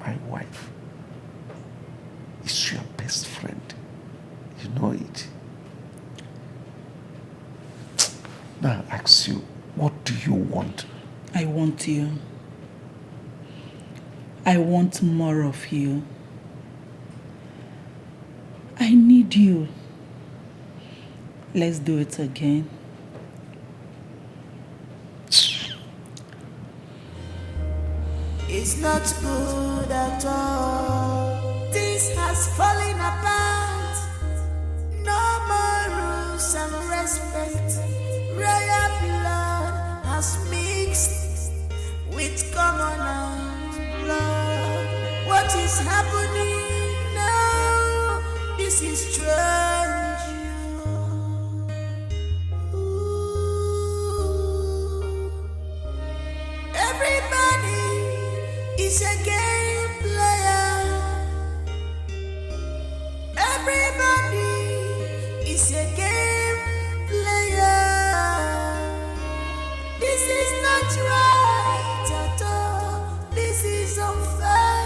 My wife is your best friend. You know it. Now I ask you, what do you want? I want you. I want more of you. I need you. Let's do it again. It's not good at all. This has fallen apart. No more rules and respect. Royal blood has mixed with commoners' blood. What is happening now? This is strange. Everybody is a game player. Everybody is a game player. This is not right at all. This is unfair.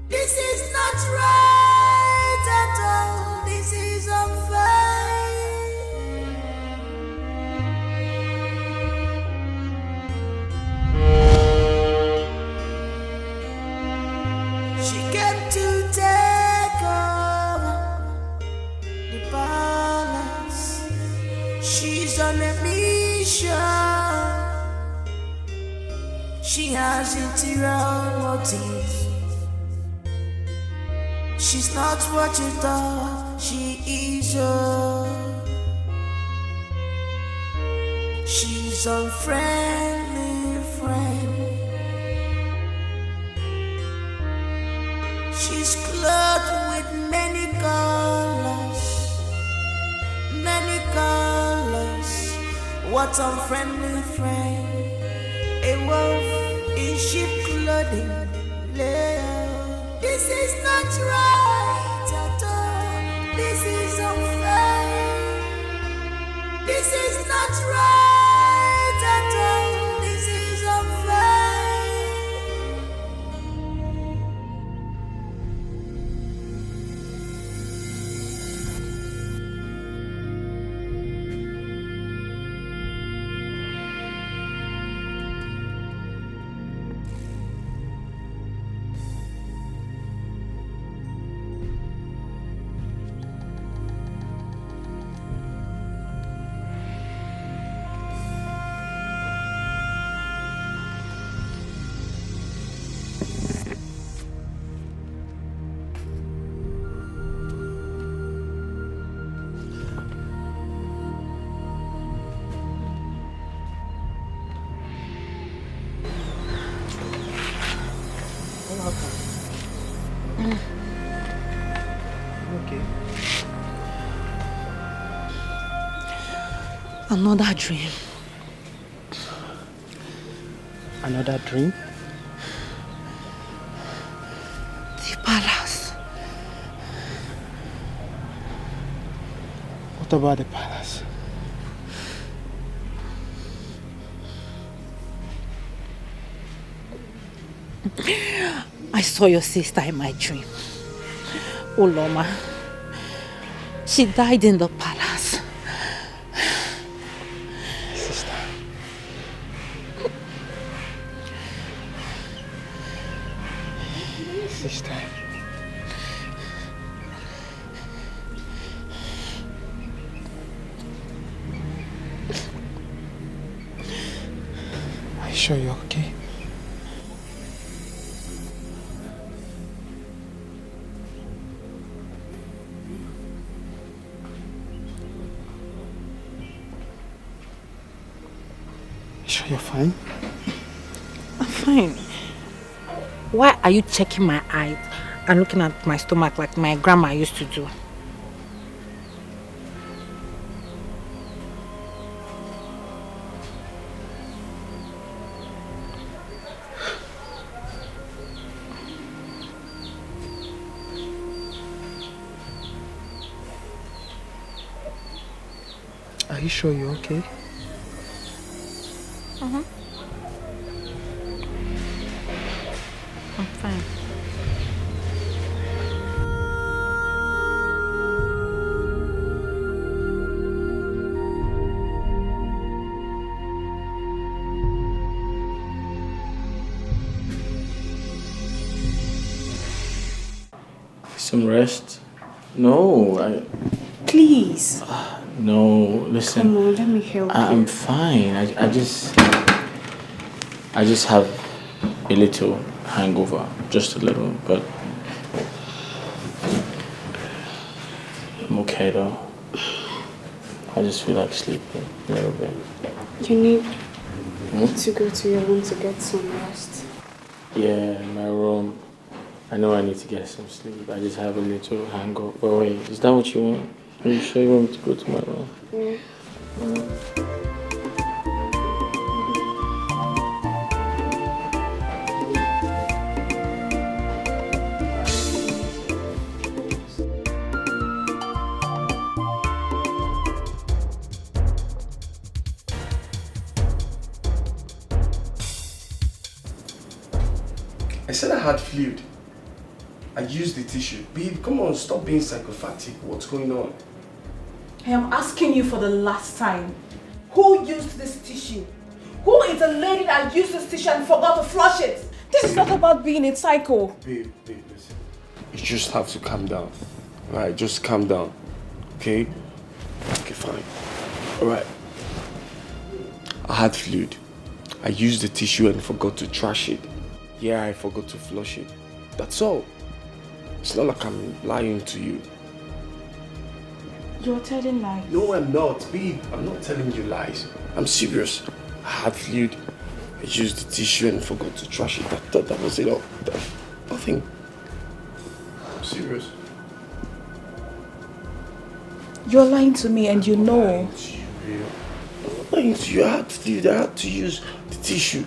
This is not right at all. This is unfair. She came to take over the palace. She's on a mission. She has interior motives. She's not what you thought she is. She's a friendly friend. She's clothed with many colors, many colors. What unfriendly friend? A wolf in sheep clothing. This is not right at all. This is unfair. This is not right at all. This is unfair. Another dream. Another dream? The palace. What about the palace? I saw your sister in my dream. Uloma. She died in the palace. Sister. Sister. Are you sure you're okay? Sure you're fine? I'm fine. Why are you checking my eyes and looking at my stomach like my grandma used to do? Are you sure you're okay? I'm fine. Some rest? No, Please. No, listen. Come on, let me help I'm you. fine. I just have a little hangover, just a little, but I'm okay though. I just feel like sleeping a little bit. You need to go to your room to get some rest. Yeah, my room. I know I need to get some sleep. I just have a little hangover. But wait, is that what you want? Are you sure you want me to go to my room? Yeah. I said I had fluid. I used the tissue. Babe, come on, stop being psychopathic. What's going on? I am asking you for the last time. Who used this tissue? Who is the lady that used this tissue and forgot to flush it? This is not about being a psycho. Babe, listen. You just have to calm down. Alright, just calm down. Okay? Okay, fine. Alright. I had fluid. I used the tissue and forgot to trash it. Yeah, I forgot to flush it. That's all. It's not like I'm lying to you. You're telling lies. No, I'm not. Babe, I'm not telling you lies. I'm serious. I had fluid. I used the tissue and forgot to trash it. That was it all. Nothing. I'm serious. You're lying to me and you know. I'm not lying to you. I had fluid. I had to use the tissue.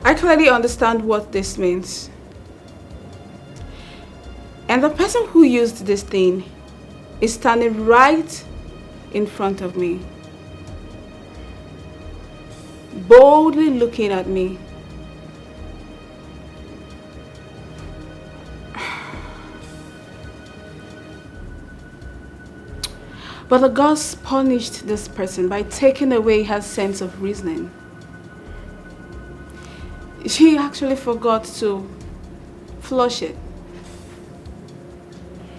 I clearly understand what this means. And the person who used this thing is standing right in front of me, boldly looking at me. But the gods punished this person by taking away her sense of reasoning. She actually forgot to flush it.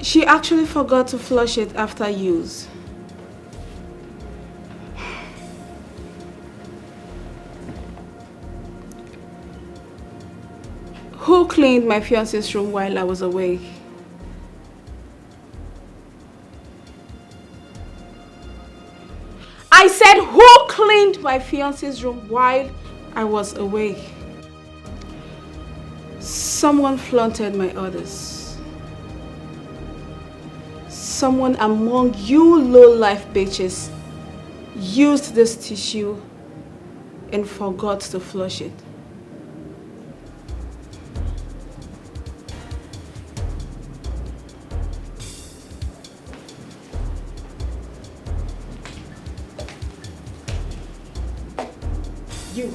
She actually forgot to flush it after use. Who cleaned my fiance's room while I was away? I said, who cleaned my fiance's room while I was away? Someone flaunted my orders. Someone among you low-life bitches used this tissue and forgot to flush it. You.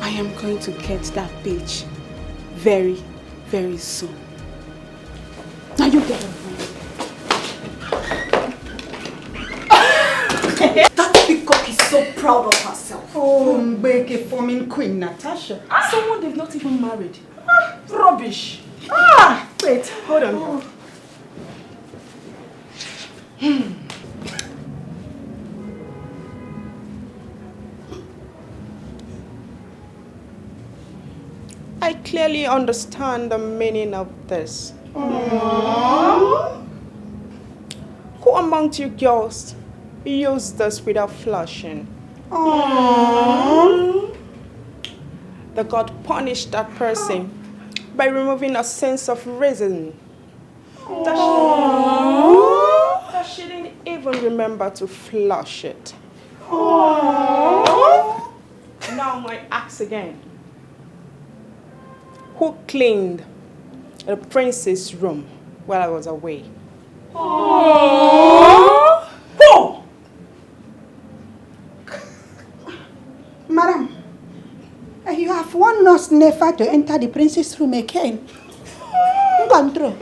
I am going to get that bitch very, very soon. Now you get it. That peacock is so proud of herself. Oh, Mbeke forming Queen Natasha. Someone they've not even married. Rubbish. Wait, hold on. I clearly understand the meaning of this. Who among you girls use this without flushing? The God punished that person by removing a sense of reason. That she didn't even remember to flush it. Now I ask again. Who cleaned the prince's room while I was away? Who? Madam, you have warned us never to enter the princess room again. Control.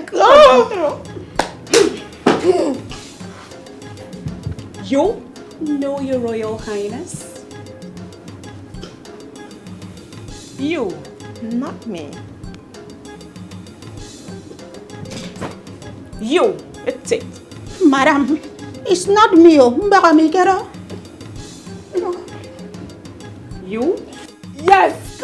You? No, Your Royal Highness. You, not me. You, it's it. Madam, it's not me. You? Yes!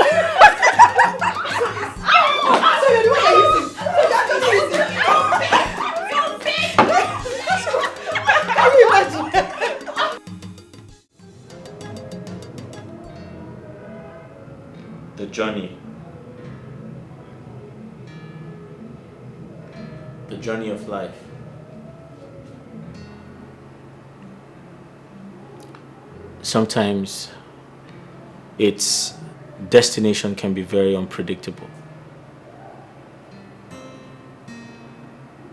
The journey. The journey of life. Sometimes its destination can be very unpredictable.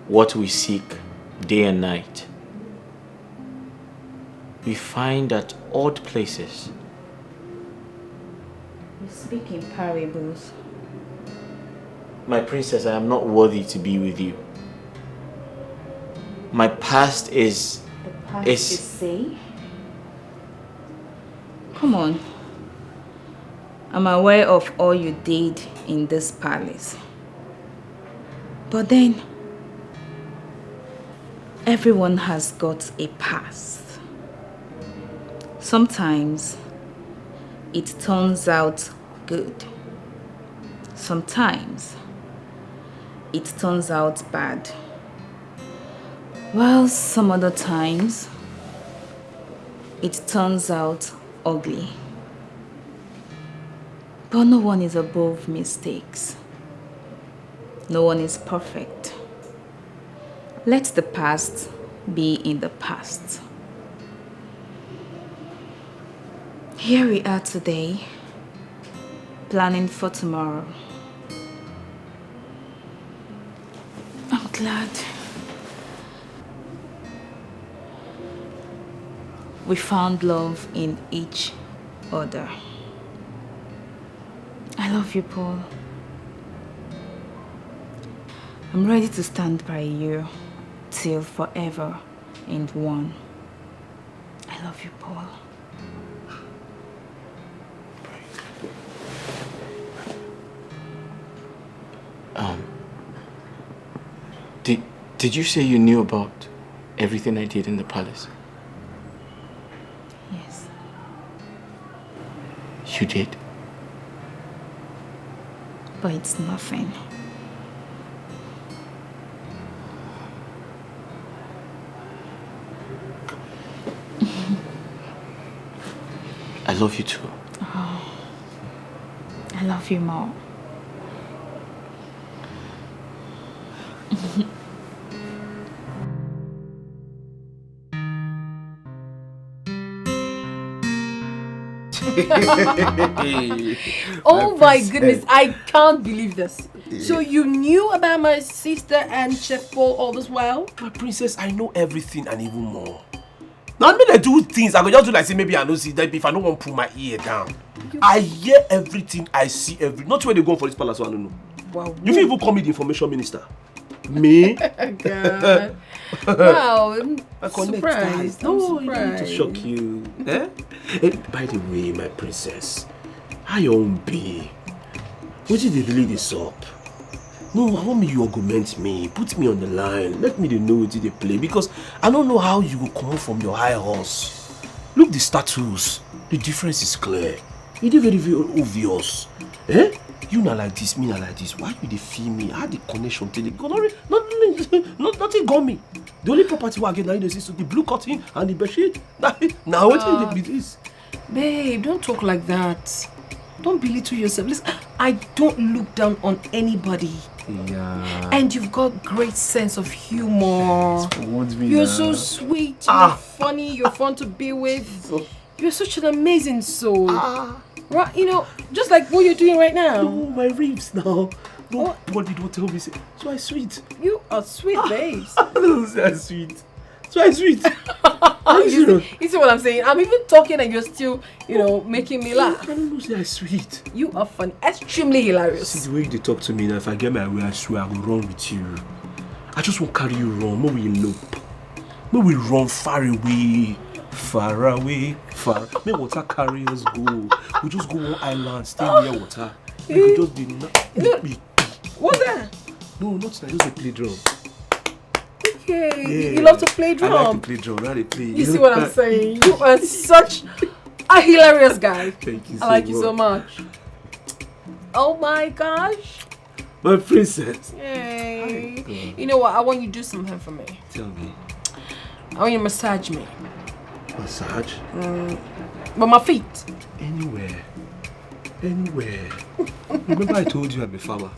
What we seek day and night, we find at odd places. You speak in parables. My princess, I am not worthy to be with you. My past is... The past you say? Come on. I'm aware of all you did in this palace. But then, everyone has got a past. Sometimes, it turns out good. Sometimes, it turns out bad. While some other times, it turns out ugly. But no one is above mistakes. No one is perfect. Let the past be in the past. Here we are today, planning for tomorrow. I'm glad we found love in each other. I love you, Paul. I'm ready to stand by you till forever and one. I love you, Paul. Did you say you knew about everything I did in the palace? Yes. You did? But it's nothing. I love you too. Oh, I love you more. Oh my goodness, I can't believe this. So you knew about my sister and Chef Paul all this while? My princess, I know everything and even more. Now me they do things, I go just do like say maybe I know see that if I don't want to put my ear down. I hear everything, I see everything. Not where they go for this palace, so I don't know. Wow. You can even call me the information minister. Me? God. Wow. I connect Surprised. No, I'm you need to surprised. shock you. Eh? By the way, my princess, how your own be? What did they really this up? No, I want me you argument me, put me on the line, let me know what they play because I don't know how you will come from your high horse. Look the status, the difference is clear. It is very, very obvious. Eh? You not like this, me not like this. Why you they feel me? How the connection till nothing got me. The only property I get now is the blue curtain and the bedsheet. Now what will be this? Babe, don't talk like that. Don't belittle yourself. Listen, I don't look down on anybody. Yeah. And you've got great sense of humor. You're so sweet, you're funny, you're fun to be with. You're such an amazing soul. Right, you know, just like what you're doing right now. No, my ribs now. Nobody don't tell me. So I sweet. You are sweet, babes. So I sweet. So I sweet. You see what I'm saying? I'm even talking and you're still, making me laugh. I don't know, say I sweet. You are funny. Extremely hilarious. See the way you talk to me now, if I get my way, I swear I will run with you. I just won't carry you wrong. Maybe we elope. Maybe we run far away. Far away, far. May water carry us go. We just go on island, stay near water. We could just be What's that? No, not that. Just a play drum. Okay. Yeah. You love to play drum. I like to play drum. Now they play. You see what I'm saying? You are such a hilarious guy. Thank you so much. I like you so much. Oh my gosh. My princess. Hey. You know what? I want you to do something for me. Tell me. I want you to massage me. Massage? But my feet. Anywhere. Anywhere. Remember I told you I'm a farmer.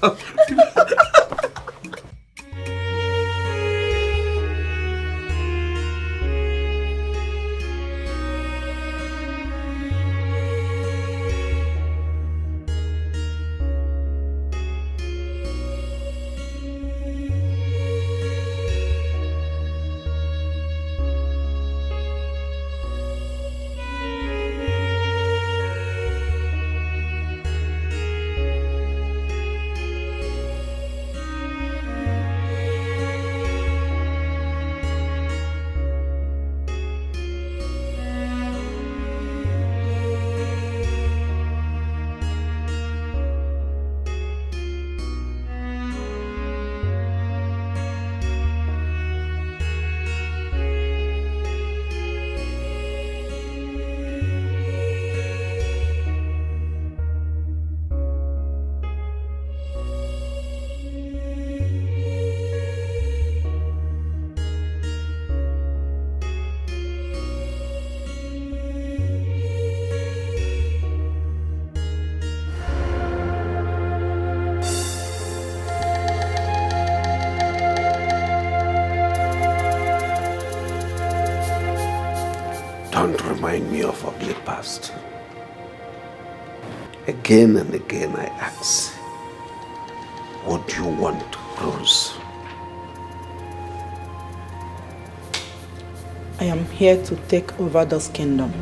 Don't remind me of ugly past. Again and again I ask, what do you want, Rose? I am here to take over this kingdom.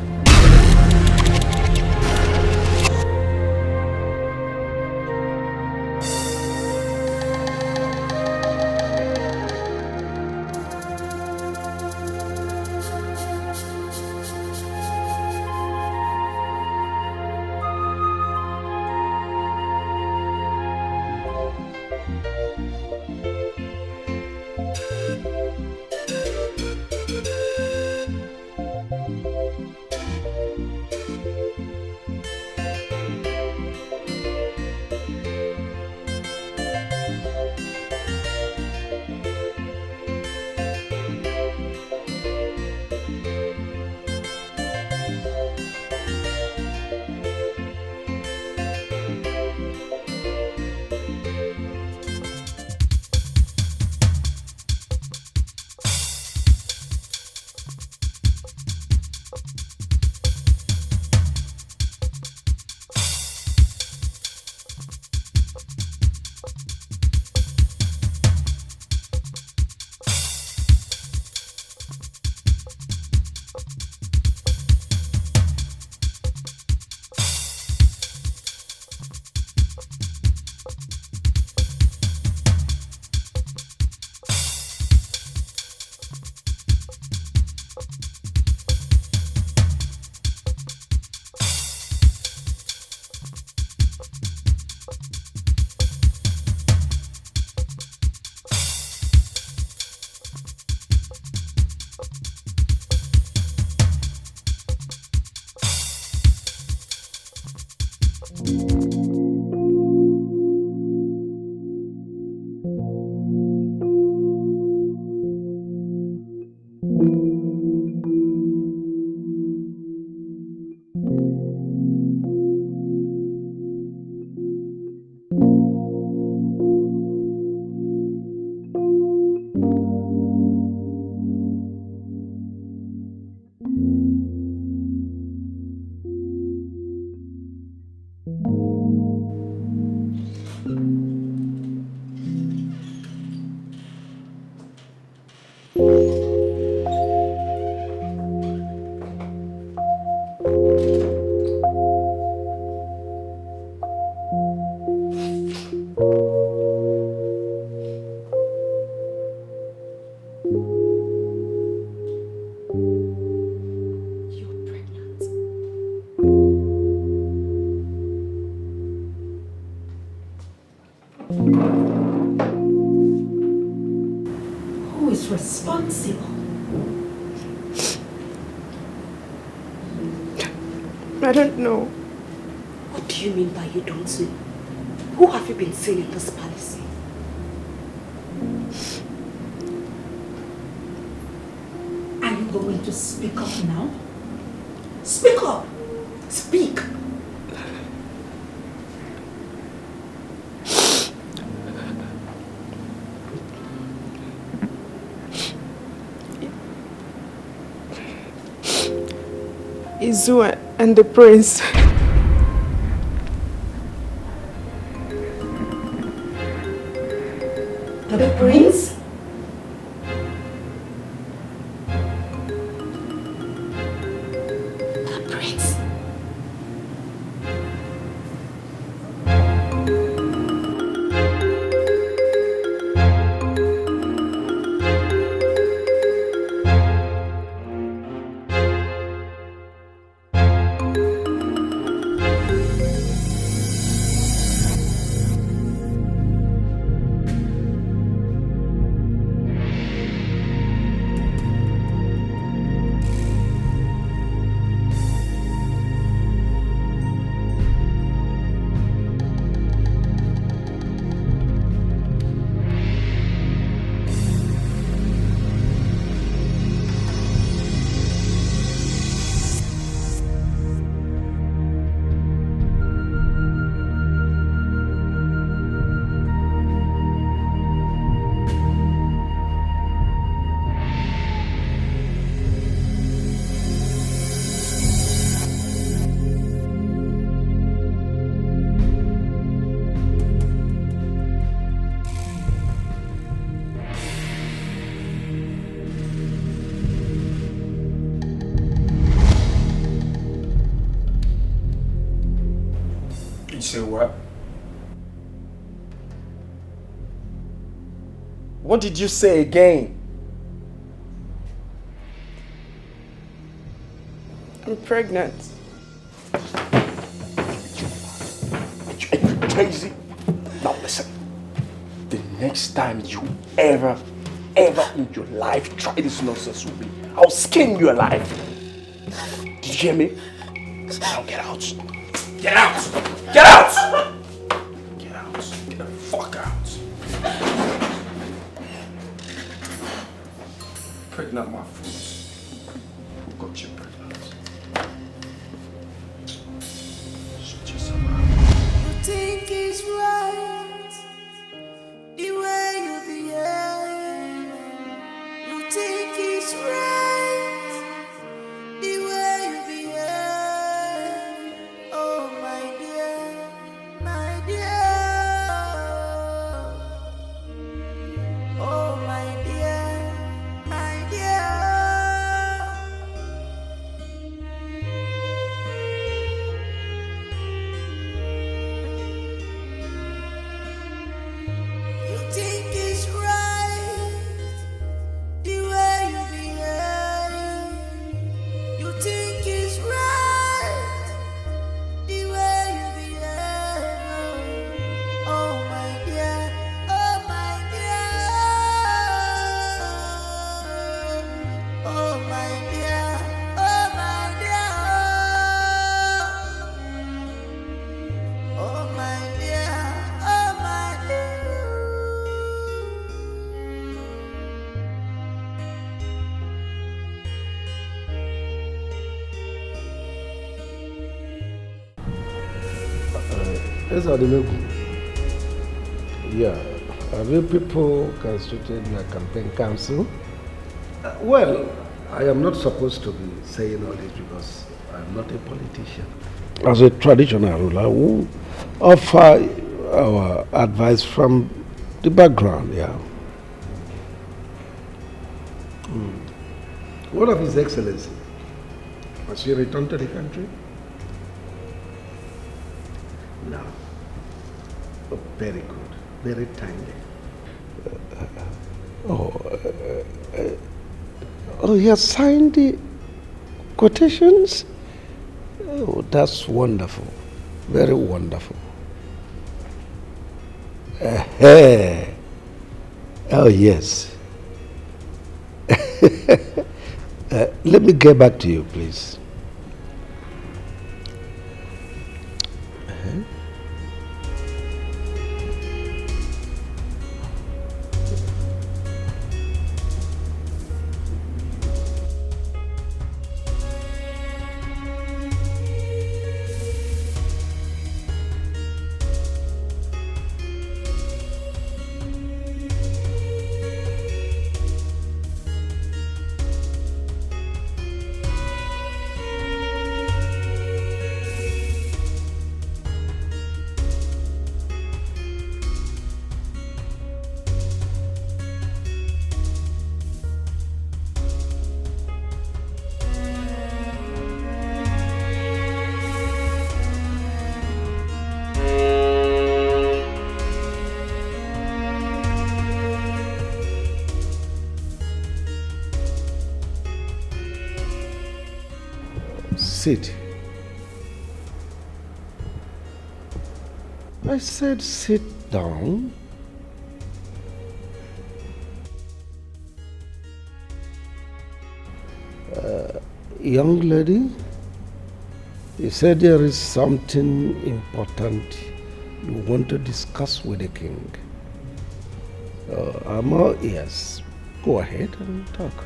don't see her? I don't know. What do you mean by you don't know? Who have you been seeing in this palace? Are you going to speak up now? Speak up! Speak! Izu and the prince. The prince? The prince? You say what? What did you say again? I'm pregnant. Crazy. Now listen. The next time you ever in your life try this nonsense with me, I'll skin you alive. Did you hear me? Now get out. Get out! Get out! Get out. Get the fuck out. Pregnant my foot. Who got you pregnant? Shut yourself out. You think it's right the way you behave. You think it's right the way you behave. Oh my dear, my dear. Oh my dear, my dear. You think it's right the way you behave. You think it's right the way you behave. Oh my dear, oh my dear. Oh my dear, oh my dear. Oh my dear, oh my dear. These are the people. Yeah. Have you people constituted your campaign council? Well, I am not supposed to be saying all this because I'm not a politician. As a traditional ruler, we offer our advice from the background, yeah. What of His Excellency? Has he returned to the country? No. Oh, very good. Very timely. He has signed the quotations? Oh, that's wonderful. Very wonderful. Oh, yes. Let me get back to you, please. Sit. I said sit down. Young lady, you said there is something important you want to discuss with the king. I'm all ears. Go ahead and talk.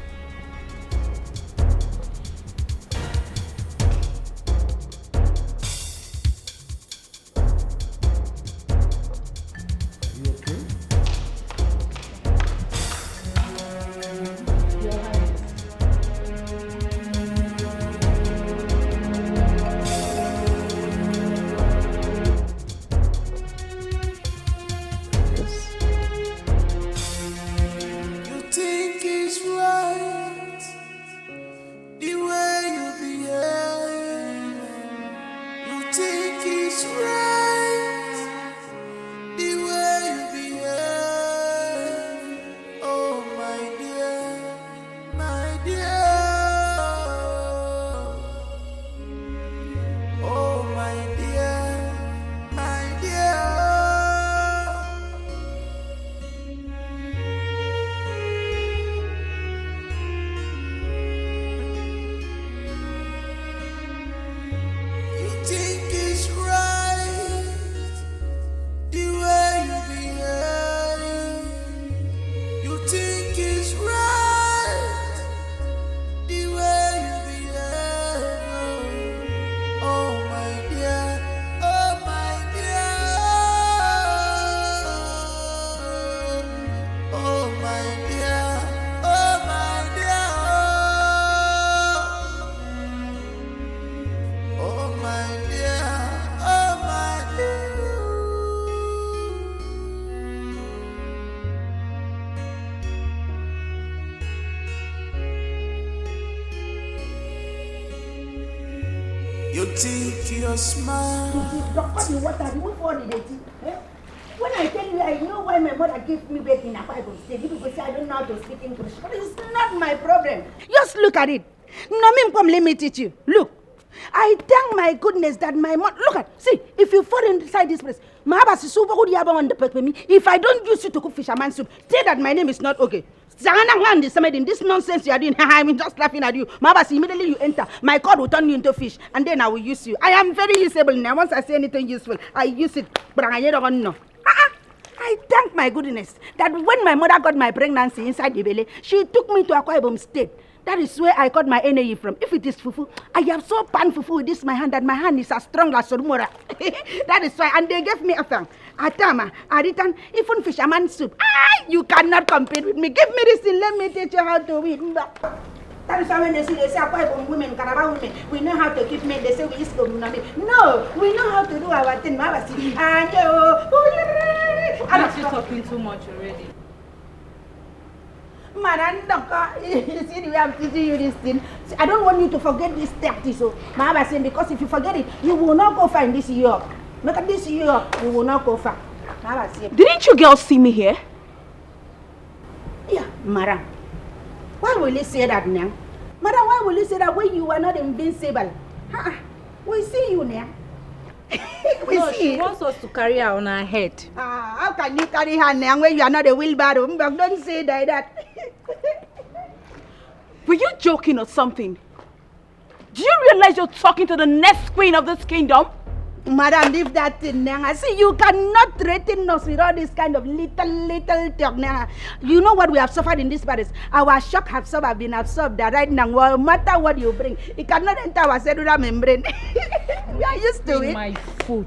You think you're smart. When I tell you, I know why my mother gave me back in a Bible study because I don't know how to speak English. But it's not my problem. Just look at it. Let me teach you. Look. I thank my goodness that my mother. Look at, see, if you fall inside this place, if I don't use you to cook fisherman soup, say that my name is not okay. This nonsense you are doing, I'm just laughing at you. Immediately you enter, my God will turn you into fish, and then I will use you. I am very usable now. Once I say anything useful, I use it. But I don't know. I thank my goodness that when my mother got my pregnancy inside the belly, she took me to Akwa Ibom State. That is where I got my energy from. If it is fufu, I have so pan fufu with this my hand that my hand is as strong as Sorumora. That is why, and they gave me a thing. Atama, Aritan, even fisherman soup. You cannot compete with me. Give me this thing, let me teach you how to eat. That is why when they say Akwa women, Carabao women, we know how to keep men. They say we used to do nothing. No, we know how to do our thing. Aren't you talking too much already? Marandaka, you see the way I'm teaching you this thing. I don't want you to forget this tactic. So, Mama saying because if you forget it, you will not go far in this year. Look at this year, you will not go far. Mama saying. Didn't you girls see me here? Yeah, Mara. Why will you say that now? Mara, why will you say that when you are not invincible? We see you now. She wants us to carry her on her head. How can you carry her now when you are not a wheelbarrow? Don't say that. Were you joking or something? Do you realize you're talking to the next queen of this kingdom? Madam, leave that thing now. I see you cannot threaten us with all this kind of little talk now. You know what we have suffered in this palace? Our shock have been absorbed that right now. No matter what you bring, it cannot enter our cellular membrane. We are used to it. My foot.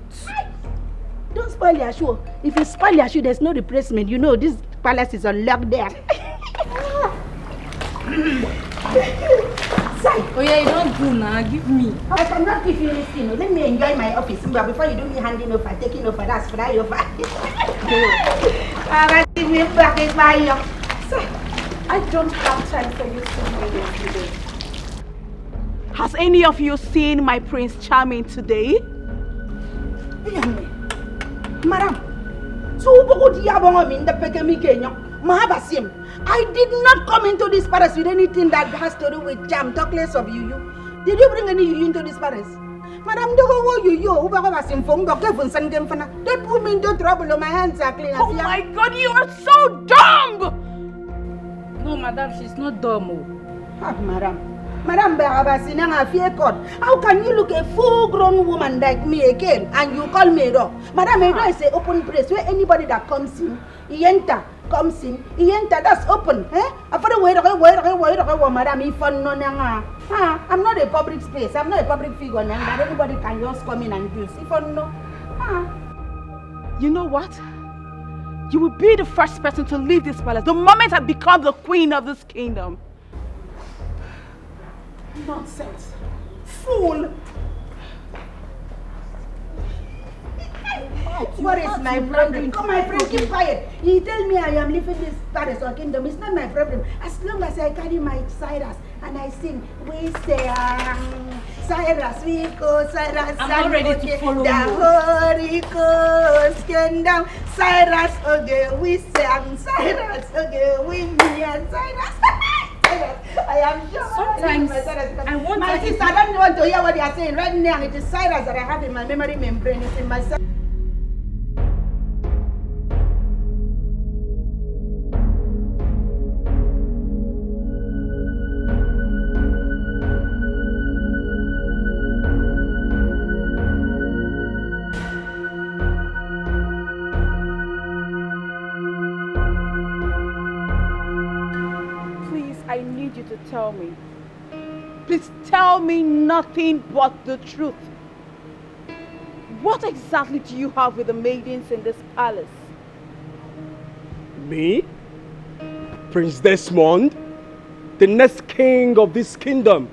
Don't spoil your shoe. If you spoil your shoe, there's no replacement. You know this palace is on lockdown. Oh yeah, you don't do now. Give me. I cannot give you anything. Let me enjoy my office. But before you do me handing over, taking over, that's fly over. Give me back in my I don't have time for you to do today. Has any of you seen my Prince Charming today? Madam, so I did not come into this palace with anything that has to do with jam, talk less of you. Did you bring any you into this palace? Madam, don't go you. Don't put me into trouble. My hands are clean. Oh my God, you are so dumb! No, madam, she's not dumb. Madam, how can you look a full-grown woman like me again and you call me a dog? Madam, a door is an open place where anybody that comes in, he enter, that's open. Madam, I'm not a public space, I'm not a public figure that anybody can just come in and use. You know what? You will be the first person to leave this palace the moment I become the queen of this kingdom. Nonsense. Fool. What is my problem? Come, my friend, keep quiet. He tell me I am leaving this palace or kingdom. It's not my problem. As long as I carry my Cyrus and I sing, we say, Cyrus, we go, Cyrus. I'm not ready to follow the Holy Ghost came down. Cyrus, okay, we sang. Cyrus, okay, we me and Cyrus. I am sure. Sometimes I want my sister, I don't want to hear what they are saying right now. It is Cyrus that I have in my memory membrane. It's in my cell. I need you to tell me. Please tell me nothing but the truth. What exactly do you have with the maidens in this palace? Me? Prince Desmond? The next king of this kingdom?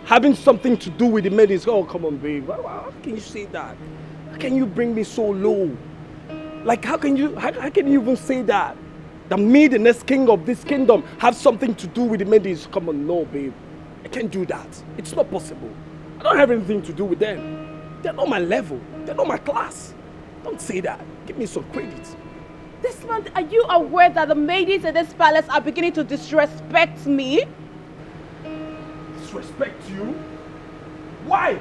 Having something to do with the maidens? Oh, come on, babe. How can you say that? How can you bring me so low? Like, how can you even say that? That me, the next king of this kingdom, have something to do with the maidens? Come on, no, babe. I can't do that. It's not possible. I don't have anything to do with them. They're not my level. They're not my class. Don't say that. Give me some credit. This month, are you aware that the maidens in this palace are beginning to disrespect me? Disrespect you? Why?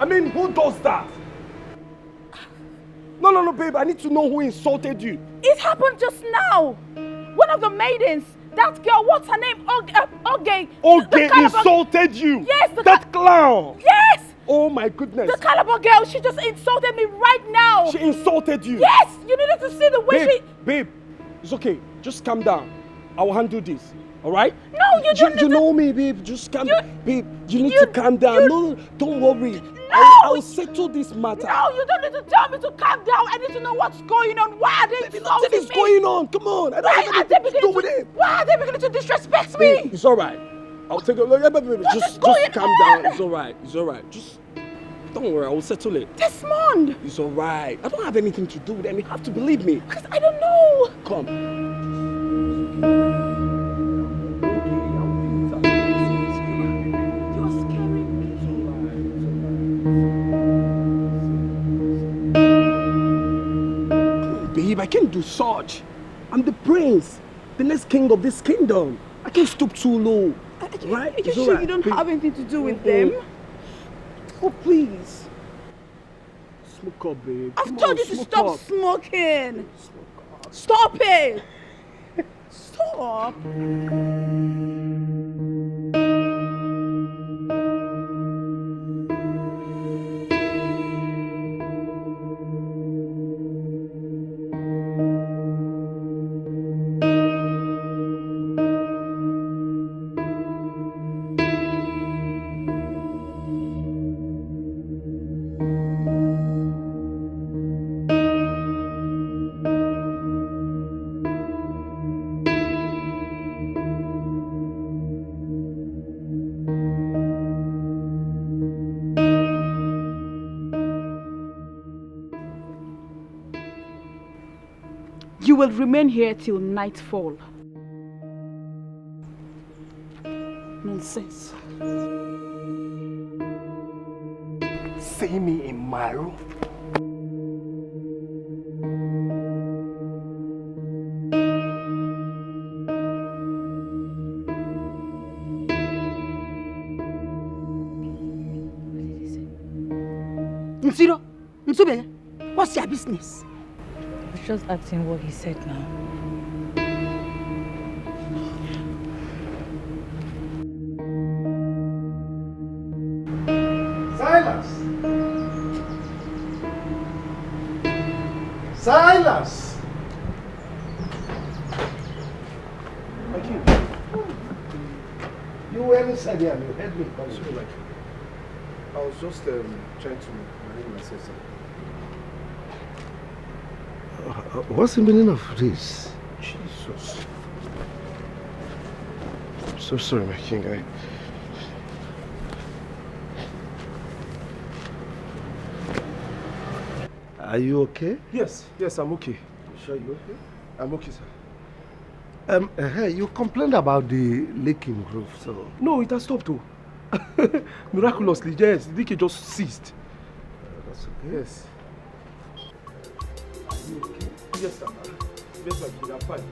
I mean, who does that? No, babe. I need to know who insulted you. It happened just now. One of the maidens, that girl, what's her name? Oge. Oge insulted you? Yes. That clown? Yes. Oh my goodness. The Calabar girl, she just insulted me right now. She insulted you? Yes. You needed to see the way Babe, it's okay. Just calm down. I will handle this. Alright? No, you don't. You know me, babe. Just calm down. Babe, you need to calm down. No, don't worry. No! I'll settle this matter. No, you don't need to tell me to calm down. I need to know what's going on. Why are they insulting me? Nothing is going on. Come on. I don't have anything to do with it. Why are they beginning to disrespect me? Babe, it's alright. I'll take a look. Just calm down. It's alright. Just don't worry. I will settle it. Desmond! It's alright. I don't have anything to do with them. You have to believe me. Because I don't know. Come. Babe, I can't do such. I'm the prince, the next king of this kingdom. I can't stoop too low. Right? Are you sure you don't have anything to do with them? Oh, please. Smoke up, babe. I've told you to stop smoking. Stop it. Stop. you will remain here till nightfall. Nonsense. See me in my room. Nsiro, Nsube, what's your business? I was just acting what he said now. Silas! Silas! Thank you. You were inside here and you heard me coming. So, like, I was just trying to manage myself. What's the meaning of this? Jesus. I'm so sorry, my king. Are you okay? Yes, I'm okay. You sure you're okay? I'm okay, sir. Hey, you complained about the leak in roof, so... No, it has stopped, though. Miraculously, yes, the leak just ceased. That's okay. Yes. Are you okay? Yes, sir. Yes, my king, I'm fine.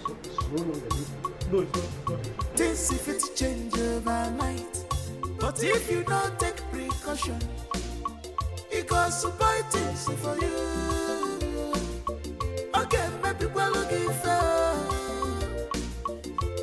So it's no longer leaking? No, it's not. Things if it change overnight, but if you don't take precaution, it goes to buy things for you. Okay, maybe we're looking for.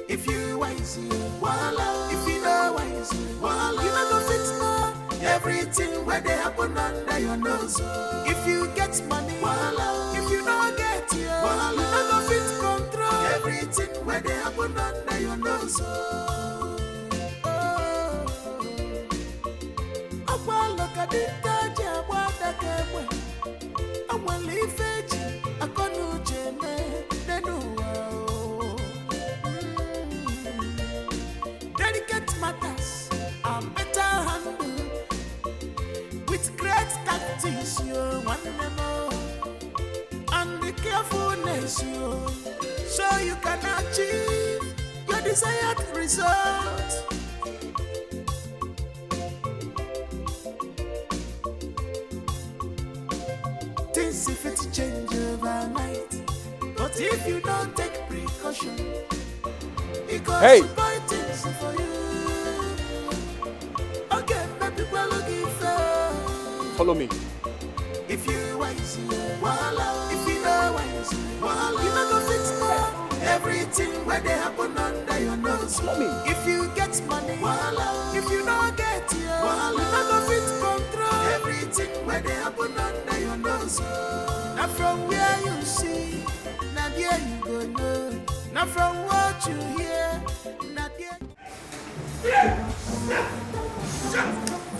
If you wise, voila. If you know wise, voila. You know the fix now. Everything where they happen under your nose. If you get money, voila. If you don't get it, voila. You know the fix control. Everything where they happen under your nose. Look at it, I will leave it. I can't do delicate matters are better handled with great tactics. You want them all, and the carefulness so you can achieve your desired result. Things if it change overnight, but if you don't take precaution, it goes to buy things for you. Okay, maybe we're looking for. Follow me. If you wise, voila. If you know wise, voila. You know the fix now. Everything where they happen under your nose. Follow me. If you get money, voila. If you don't get it, voila. You know the fix control. Everything where they happen under your nose. Now from where you see, now there you go know. Now from what you hear, now there.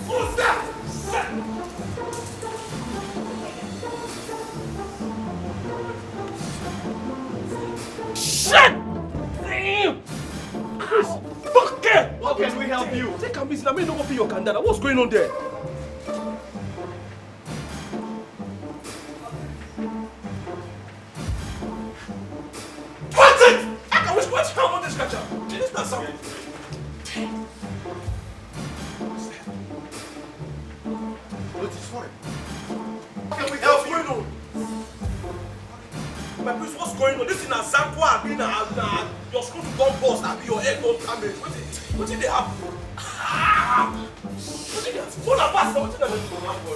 Who's that? Shit! Damn! Fuck it! How can we help you? Take a minute, I mean, don't open your candana. What's going on there? What's it? I can wish what's wrong with this catcher? This is not something. What is for it? How can we help you? My prince, what's going on? This is an example. I've been your screw to gun bust. I've been your head gun damage. What did they happen? What did they happen? What about what did they happen?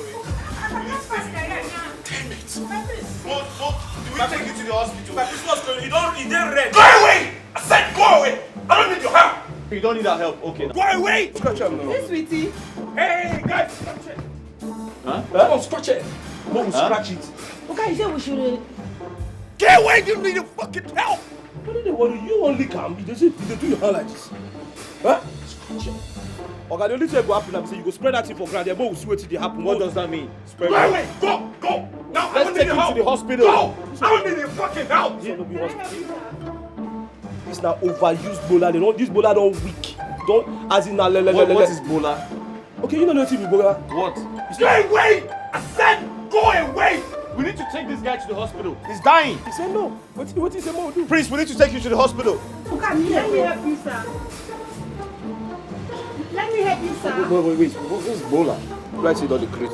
Damn it. What? Do we take you to the hospital? My prince, what's going on? He didn't red. Go away! I said go away! I don't need your help! You don't need our help, okay. Go away! Scratch him now. Hey, sweetie. Hey, guys, scratch it. Huh? Come on, scratch it. No, we'll scratch it. Okay, you say we should... Get away! You need your fucking help! What did they want you? You only come. They do your hand like this. Huh? Scratch it. Okay, the only thing go happen, I'm saying you go spread that thing for ground. Then we'll see what did happen. What does that mean? Spread it. Go away! Go! Now I Let's take him to the hospital. Go! I don't need your fucking help! This is now overused bowler. They don't. This bowler don't weak. Don't as in What is bowler? Okay, you know nothing with bowler. What? Go away! I said go away! We need to take this guy to the hospital. He's dying. He said no. What is the more do? Prince, we need to take you to the hospital. Let me help you, sir. Let me help you, sir. Wait. What's Bola? Right, see, the Chris.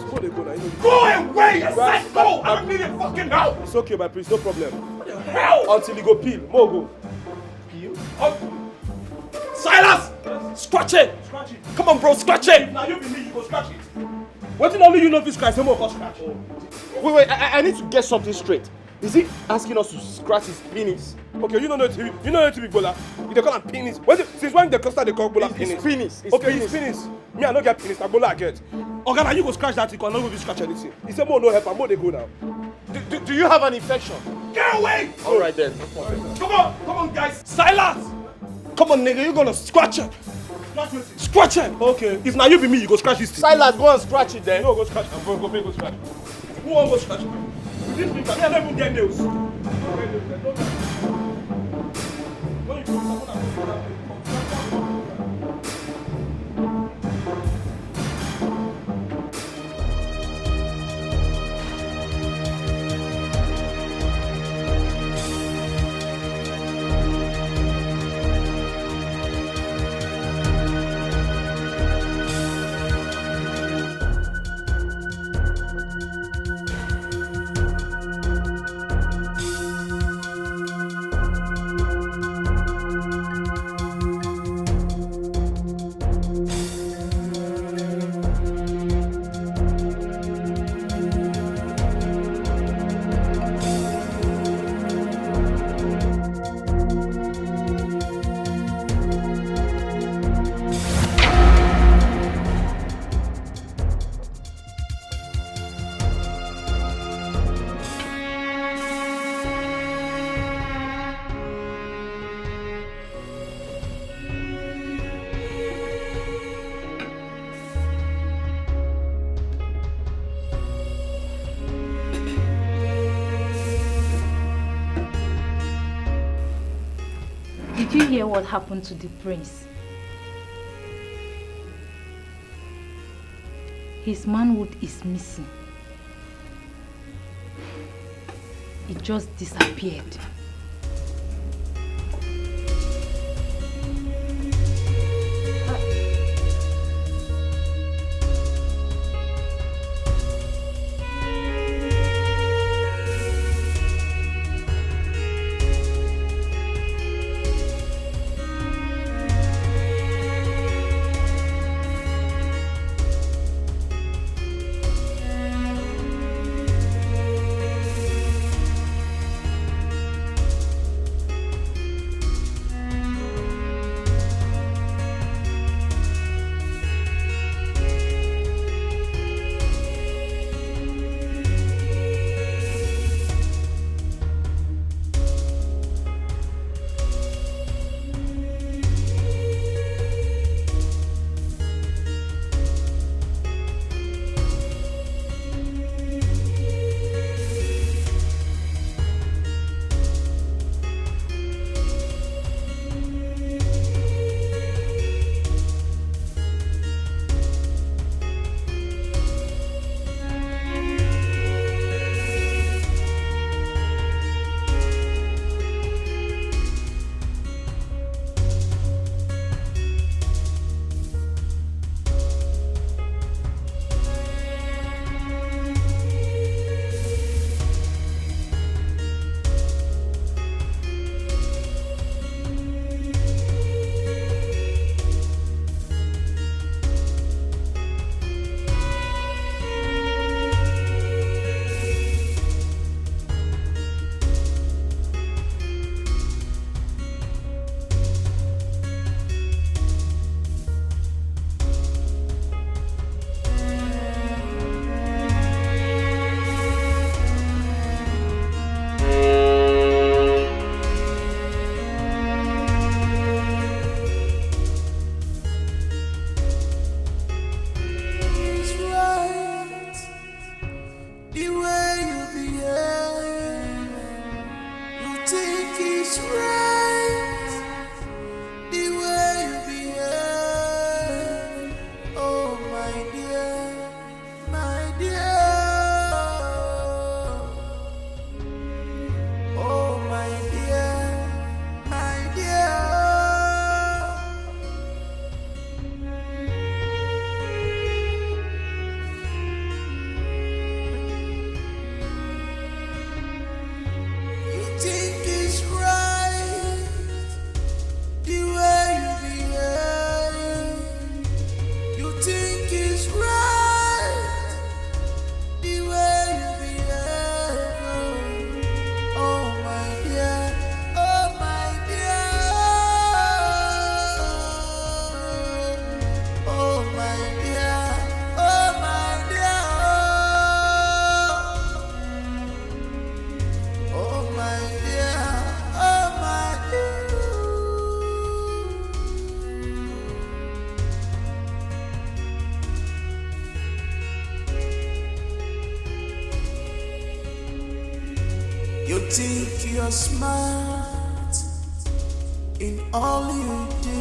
Go away! I said go! I don't need a fucking help! It's okay, my prince, no problem. What the hell? Until he go peel. More go. Peel? Silas! Scratch it! Scratch it. Come on, bro, scratch it! Now you be me, you go scratch it. What did only you know if you scratch? No more for scratch. Wait, I need to get something straight. Is he asking us to scratch his penis? Okay, you know it to be Bola. They call him penis. Since when the cluster they call Bola penis? It's penis. Okay, it's penis. Me, I don't get penis. I Bola I get. Okay, now you go scratch that. You can not go scratch anything. He said more no help. More they go now. Do you have an infection? Get away! All right then. Come on, guys. Silas! Come on, nigga, you're gonna scratch it. Scratch it. Okay. If now you be me, you go scratch this thing. Silas, go and scratch it then. No, go scratch. Go scratch. Who won't go scratch? This people, I don't even get nails. Did you hear what happened to the prince? His manhood is missing. It just disappeared. think you're smart in all you do.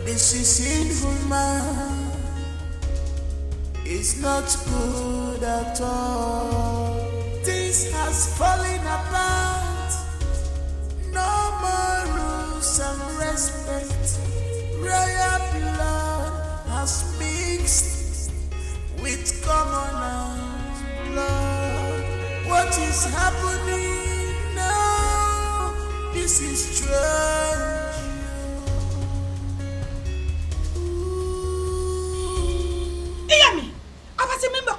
This is inhuman. It's not good at all. Things has fallen apart. No more rules and respect. Royal blood has mixed with commoners' blood. What is happening now? This is strange. Iyami, I was a member.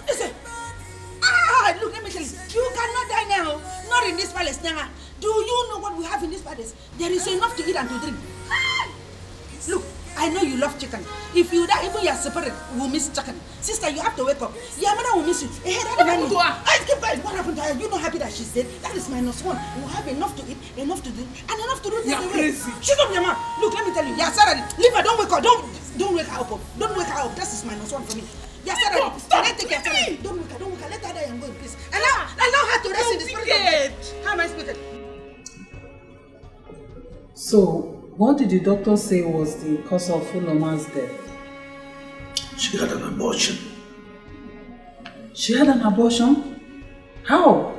Listen. Look, let me tell you. You cannot die now. Not in this palace now. Do you know what we have in this palace? There is enough to eat and to drink. Look, I know you love chicken. If you die, even you are separated, we will miss chicken. Sister, you have to wake up. Your mother will miss you. What happened to her? What happened to her? You're not happy that she's dead? That is -1. We will have enough to eat, enough to drink, and enough to do things away. Crazy. Shut up, your mouth. Look, let me tell you. Yeah, Sarah, leave her. Don't wake her. Don't wake her up. Don't wake her up. That is -1 for me. Yeah, Sarah, stop. Take care, Sarah. Don't wake her. Don't wake her. Let her die and go in peace. Allow her to rest in the spirit of God. How am I speaking? So, what did the doctor say was the cause of Uloma's death? She had an abortion. She had an abortion? How?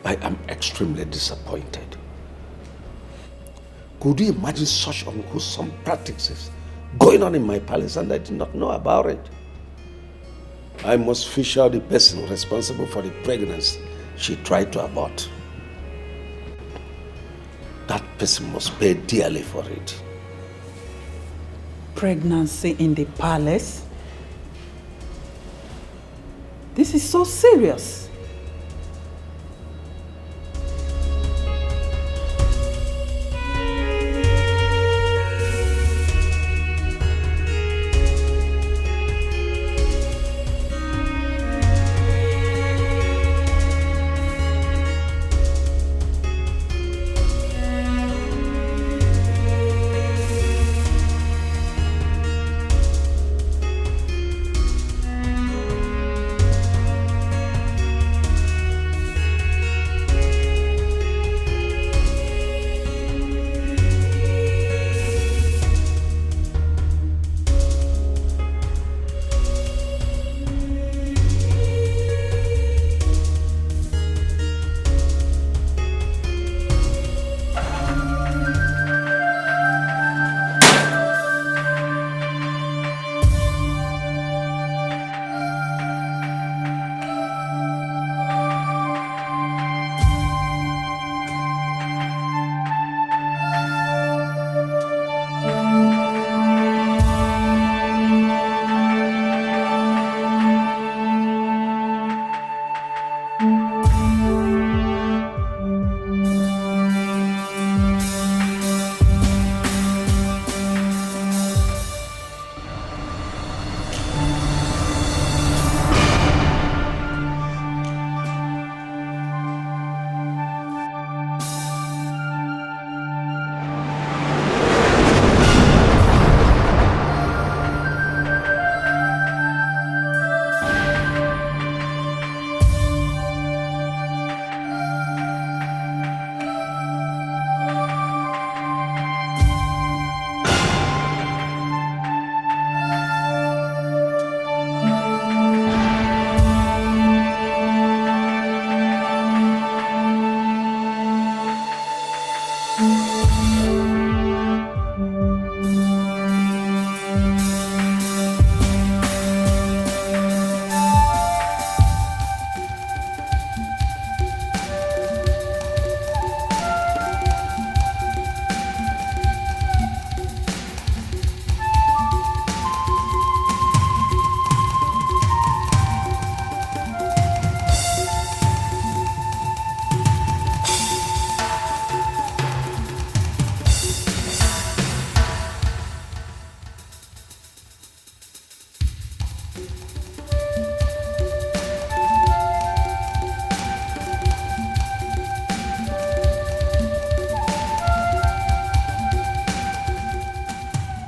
I am extremely disappointed. Could you imagine such unwholesome practices going on in my palace and I did not know about it? I must fish out the person responsible for the pregnancy she tried to abort. That person must pay dearly for it. Pregnancy in the palace? This is so serious.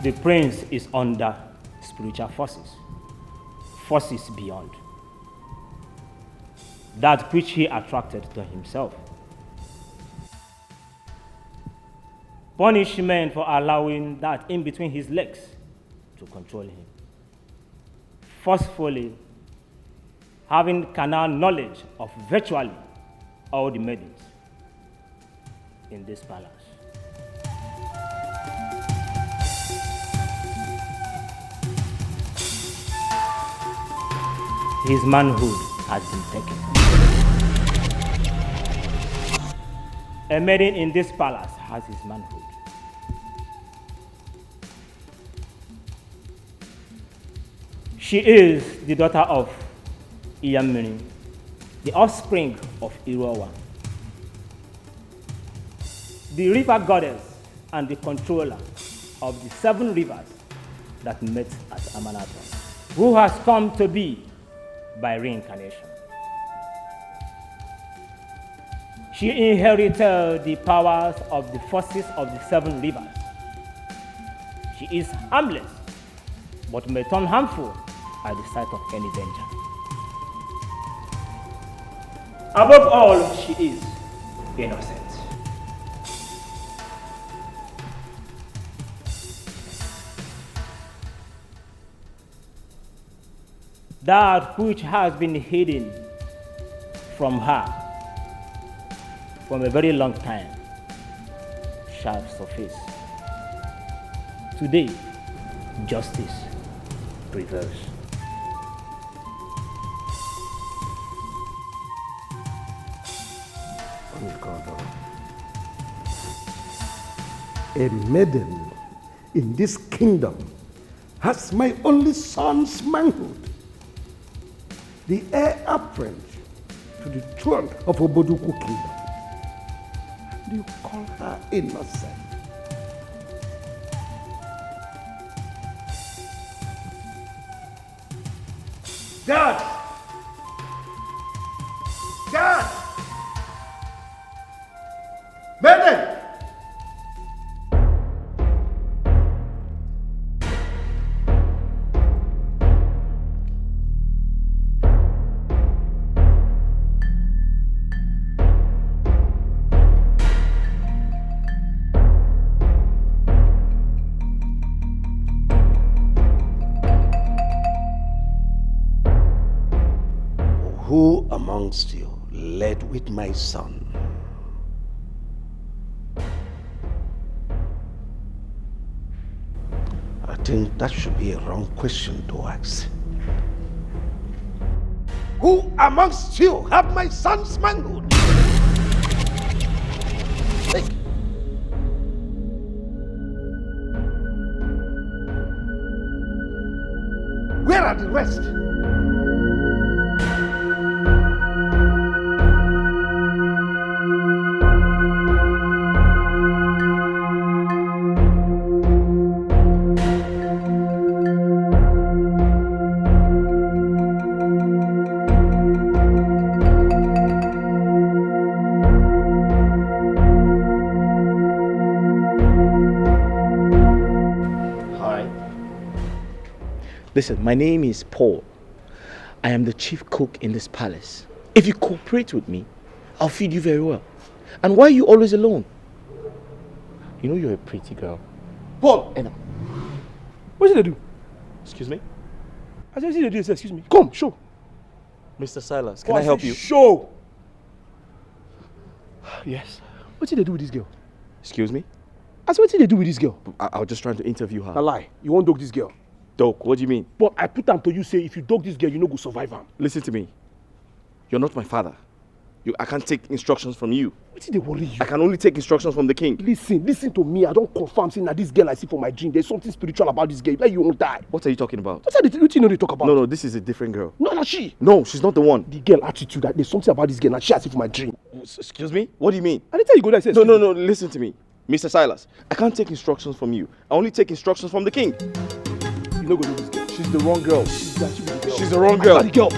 The prince is under spiritual forces beyond. that which he attracted to himself. Punishment for allowing that in between his legs to control him. Forcefully having carnal knowledge of virtually all the maidens in this palace. His manhood has been taken. A maiden in this palace has his manhood. She is the daughter of Iyamiri, the offspring of Irowa, the river goddess and the controller of the 7 rivers that met at Amanatha, who has come to be by reincarnation. She inherited the powers of the forces of the 7 rivers. She is harmless, but may turn harmful at the sight of any danger. Above all, she is innocent. That which has been hidden from her from a very long time shall surface. Today, justice prevails. A maiden in this kingdom has my only son's manhood, the heir apparent to the throne of Oboduku kingdom. And you call her innocent? God! God! Maiden! Who amongst you led with my son? I think that should be a wrong question to ask. Who amongst you have my son's manhood? Hey. Where are the rest? Listen, my name is Paul. I am the chief cook in this palace. If you cooperate with me, I'll feed you very well. And why are you always alone? You know you're a pretty girl. Paul! And what did they do? Excuse me? I said, they do, excuse me. Come, show. Mr. Silas, can I help you? Show! Yes. What did they do with this girl? Excuse me? I said, what did they do with this girl? I was just trying to interview her. A lie. You won't dog this girl. Dog, what do you mean? But I put them to you, say, if you dog this girl, you no go survive her. Listen to me. You're not my father. I can't take instructions from you. What did they worry you? I can only take instructions from the king. Listen to me. I don't confirm saying that this girl I see for my dream. There's something spiritual about this girl. Like you won't die. What are you talking about? What you know they talk about? No, this is a different girl. No, not she. No, she's not the one. The girl attitude, that there's something about this girl that she I see for my dream. Excuse me? What do you mean? I didn't tell you go there. No, listen to me. Mr. Silas, I can't take instructions from you. I only take instructions from the king. You know go do this girl. She's the wrong girl. She's the wrong girl. I the girl.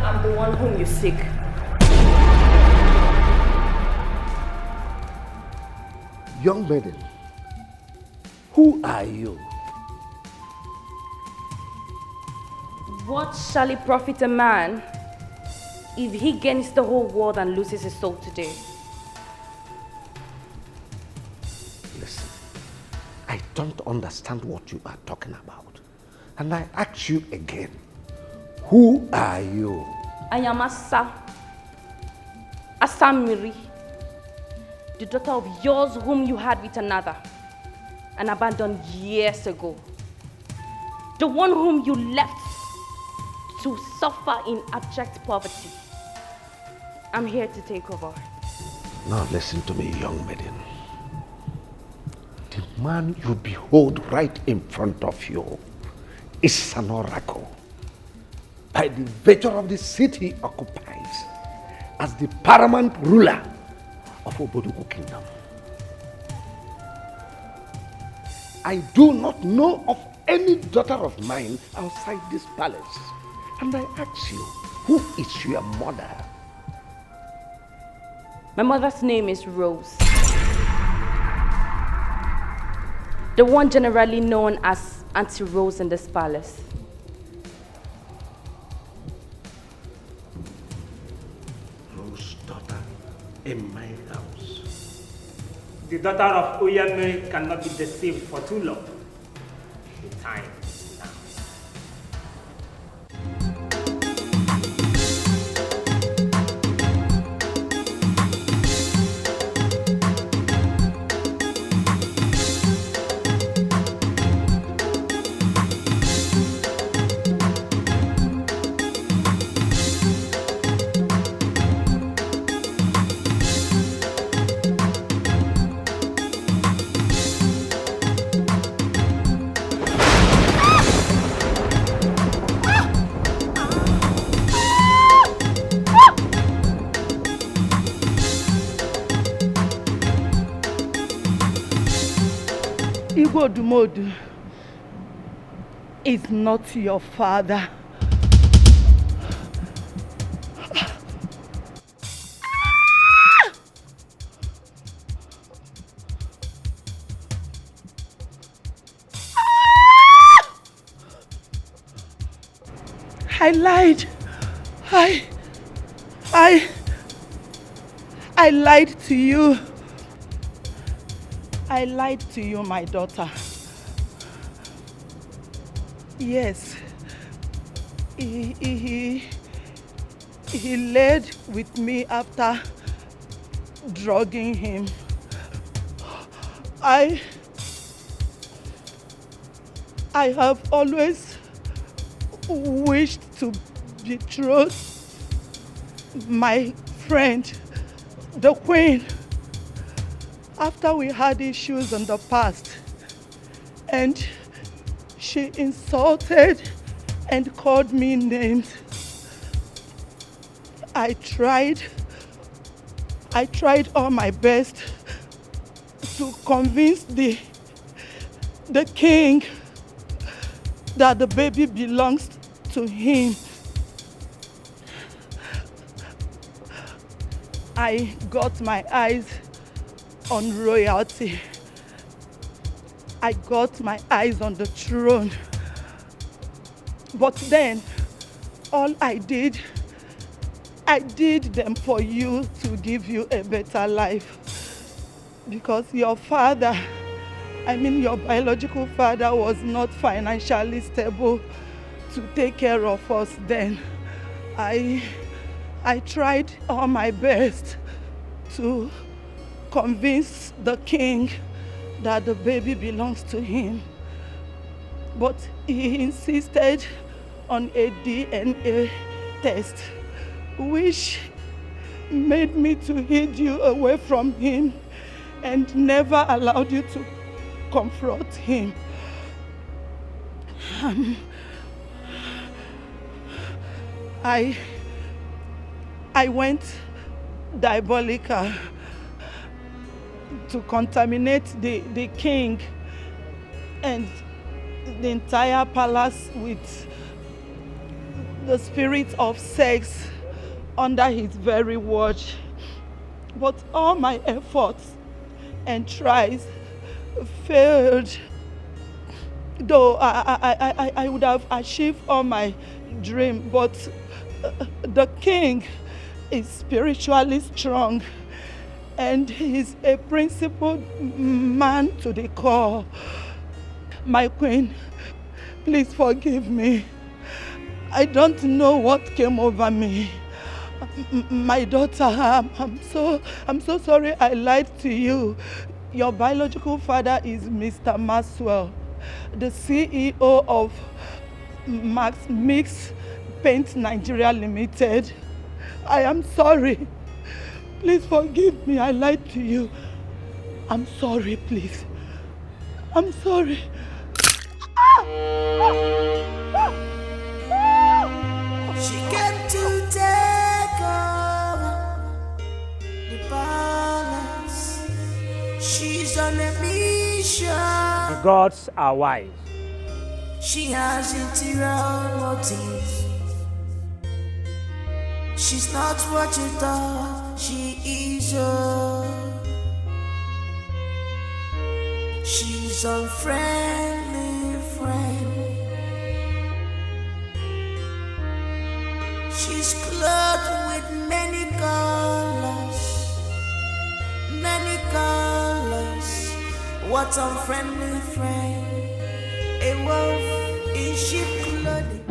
I'm the one whom you seek. Young maiden, who are you? What shall it profit a man if he gains the whole world and loses his soul today? Listen, I don't understand what you are talking about. And I ask you again, who are you? I am Asamiri, the daughter of yours whom you had with another and abandoned years ago. The one whom you left to suffer in abject poverty. I'm here to take over. Now listen to me, young maiden. The man you behold right in front of you is an oracle. By the virtue of the city occupies as the paramount ruler of Obodugu Kingdom. I do not know of any daughter of mine outside this palace. And I ask you, who is your mother? My mother's name is Rose. The one generally known as Auntie Rose in this palace. Rose's daughter in my house. The daughter of Oyame cannot be deceived for too long. The time is now. Igwodumodu is not your father. I lied. I lied to you. I lied to you, my daughter. Yes, he laid with me after drugging him. I have always wished to betroth my friend, the queen, after we had issues in the past, and she insulted and called me names. I tried all my best to convince the king that the baby belongs to him. I got my eyes on royalty. I got my eyes on the throne. But then, all I did them for you to give you a better life. Because your father, your biological father, was not financially stable to take care of us then. I tried all my best to convince the king that the baby belongs to him. But he insisted on a DNA test, which made me to hide you away from him and never allowed you to confront him. I went diabolical to contaminate the king and the entire palace with the spirit of sex under his very watch. But all my efforts and tries failed. Though I would have achieved all my dream, but the king is spiritually strong and he's a principled man to the core. My queen, please forgive me. I don't know what came over me. My daughter, I'm so sorry I lied to you. Your biological father is Mr. Maxwell, the CEO of Max Mix Paint Nigeria Limited. I am sorry. Please forgive me. I lied to you. I'm sorry, please. I'm sorry. She came to take over the balance. She's on a mission. The gods are wise. She has interior motives. She's not what you thought she is. She's a friendly friend. She's clothed with many colors, many colors. What unfriendly friend? A wolf in sheep clothing.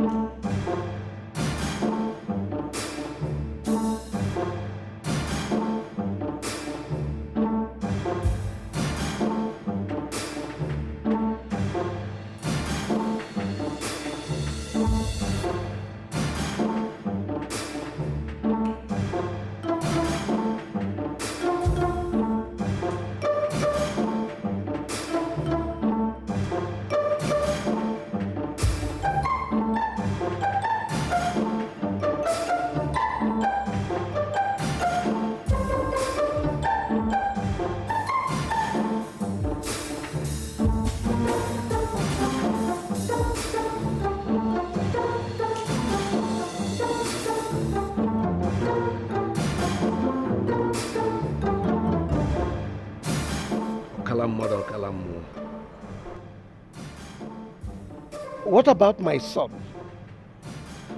What about my son?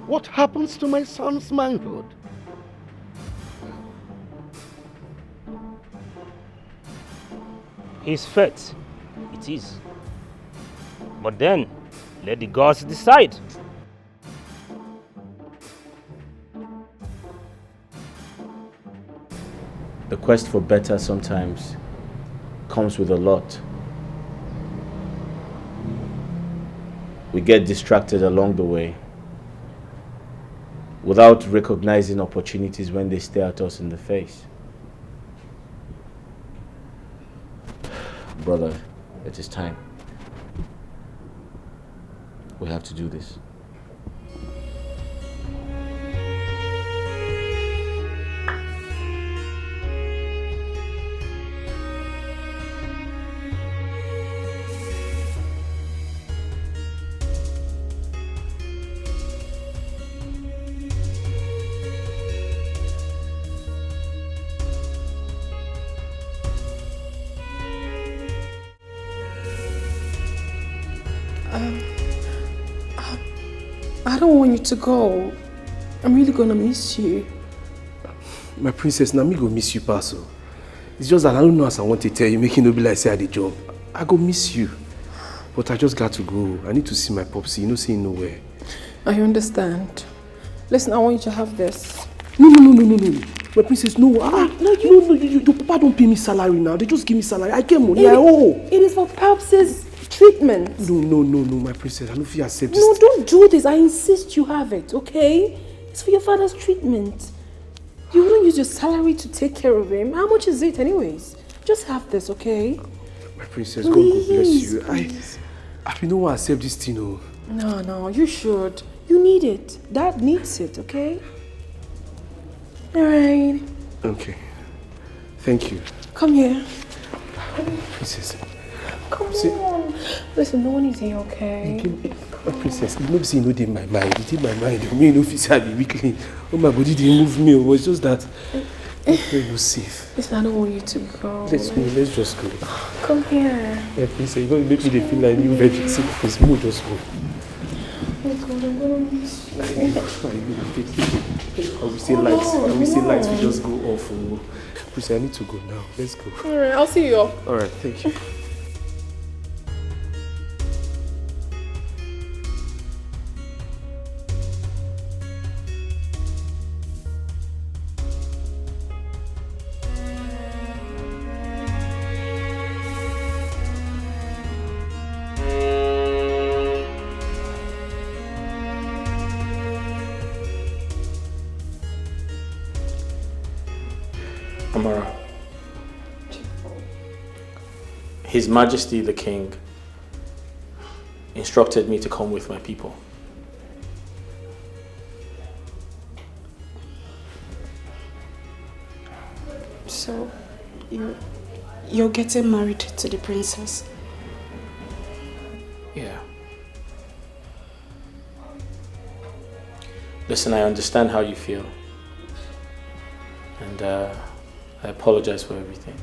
What happens to my son's manhood? His fate, it is. But then, let the gods decide. The quest for better sometimes comes with a lot. We get distracted along the way without recognizing opportunities when they stare at us in the face. Brother, it is time. We have to do this. I don't want you to go. I'm really gonna miss you. My princess, now me go miss you, Paso. It's just that I don't know as I want to tell you, making no be like say I did job. I go miss you. But I just got to go. I need to see my popsy, you know, saying nowhere. I understand. Listen, I want you to have this. No. My princess, no. No, your papa don't pay me salary now. They just give me salary. I get money. It is for Paps's treatment. No, my princess. I don't feel accept this. No, don't do this. I insist you have it, okay? It's for your father's treatment. You wouldn't use your salary to take care of him. How much is it anyways? Just have this, okay? My princess, please, God bless you. Please. I don't want to accept this thing, oh. No, you should. You need it. Dad needs it, okay? Alright. Okay. Thank you. Come here. Princess. Come on. Listen, no one is here, okay? Princess, you know, see, you know, in my mind. It in my mind. Me, no officer, be weakly. Oh, my body didn't move me. It was just that. Where you safe. Listen, I don't want you to go. Let's go. Let's just go. Come here. Yeah, please, you're going to make me feel like new virgin. See, please, move, just go. Oh God, I'm going to miss you. I will say lights. I will say lights. We just go off. Please, I need to go now. Let's go. Alright, I'll see you off. Alright, thank you. Amara, His Majesty the King instructed me to come with my people. So, you're getting married to the princess? Yeah. Listen, I understand how you feel. And I apologize for everything.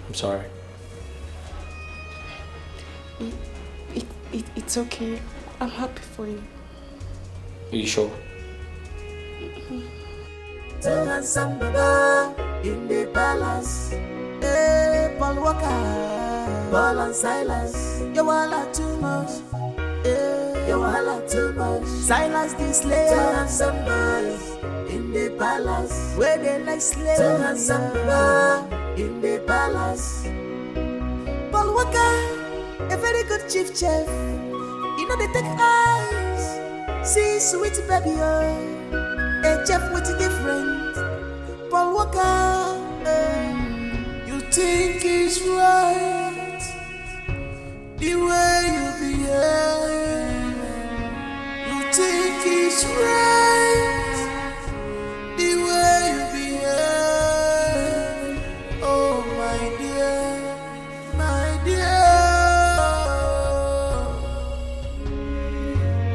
I'm sorry. It's okay. I'm happy for you. Are you sure? In the palace, hey, Paul Walker, Paul and Silas, you all too much, hey, you all too much. Silas the slave, and some boys in the palace, where they like slaves, and some boys in the palace. Paul Walker, a very good chief chef, you know they take eyes, see sweet baby, a chef with a different. Paul Walker, you think it's right the way you behave. You think it's right the way you behave. Oh my dear, my dear.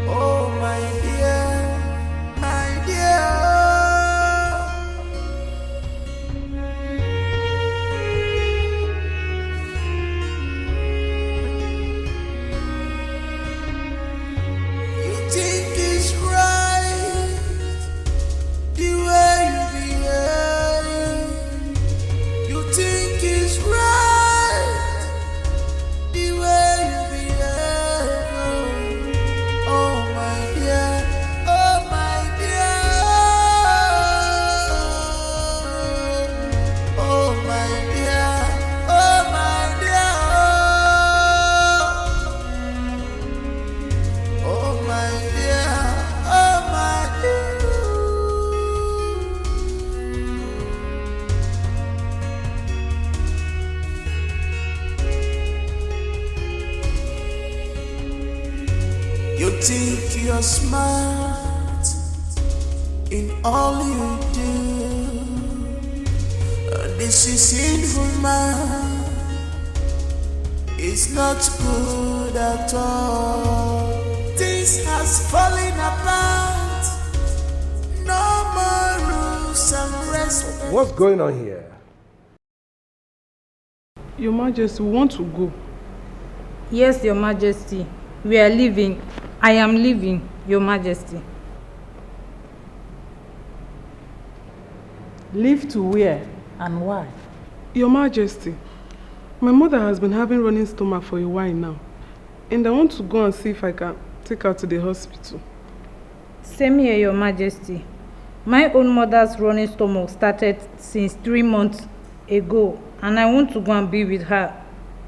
Oh my dear, my dear. Think it's right the way you behave. You think it's right the way you behave. Oh my dear, oh my dear, oh my dear, oh my dear. Oh my dear, oh my dear. You think you're smart in all you do. This is sinful man. It's not good at all. Things has fallen apart. No more rules and respect. What's going on here? Your Majesty, we want to go. Yes, Your Majesty. We are leaving. I am leaving, Your Majesty. Leave to where and why? Your Majesty, my mother has been having running stomach for a while now. And I want to go and see if I can take her to the hospital. Same here, Your Majesty. My own mother's running stomach started since 3 months ago, and I want to go and be with her,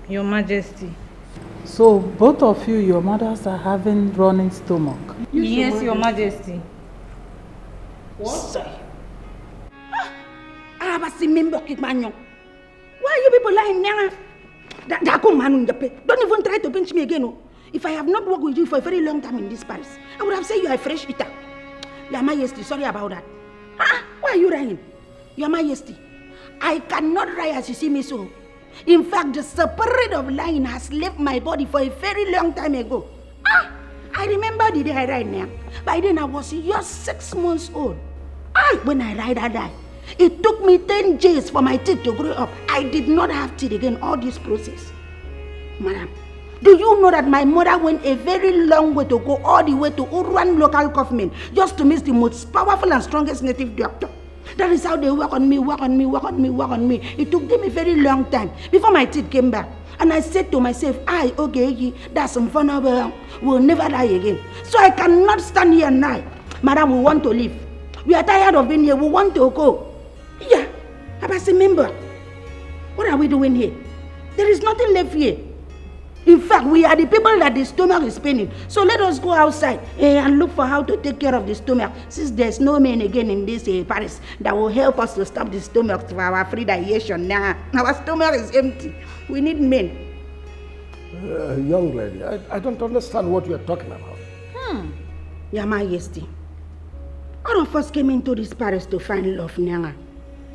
Your Majesty. So both of you, your mothers are having running stomach? Yes, Your Majesty. What? Why are you people lying there? Don't even try to pinch me again. If I have not worked with you for a very long time in this palace, I would have said you are a fresh eater. Your Majesty, sorry about that. Why are you lying? Your Majesty, I cannot lie as you see me so. In fact, the spirit of lying has left my body for a very long time ago. I remember the day I died now. By then I was just 6 months old. When I died, it took me 10 days for my teeth to grow up. I did not have teeth again, all this process. Madam, do you know that my mother went a very long way to go all the way to Uruan local government just to meet the most powerful and strongest native doctor? That is how they work on me. It took them a very long time before my teeth came back. And I said to myself, okay, that's some fun of we'll never die again. So I cannot stand here now. Madam, we want to leave. We are tired of being here. We want to go. Yeah, I say, member, what are we doing here? There is nothing left here. In fact, we are the people that the stomach is paining. So let us go outside and look for how to take care of the stomach. Since there's no man again in this Paris that will help us to stop the stomach for our free digestion. Now, our stomach is empty. We need men. Young lady, I don't understand what you are talking about. Your Majesty, all of us came into this Paris to find love, Nyanga.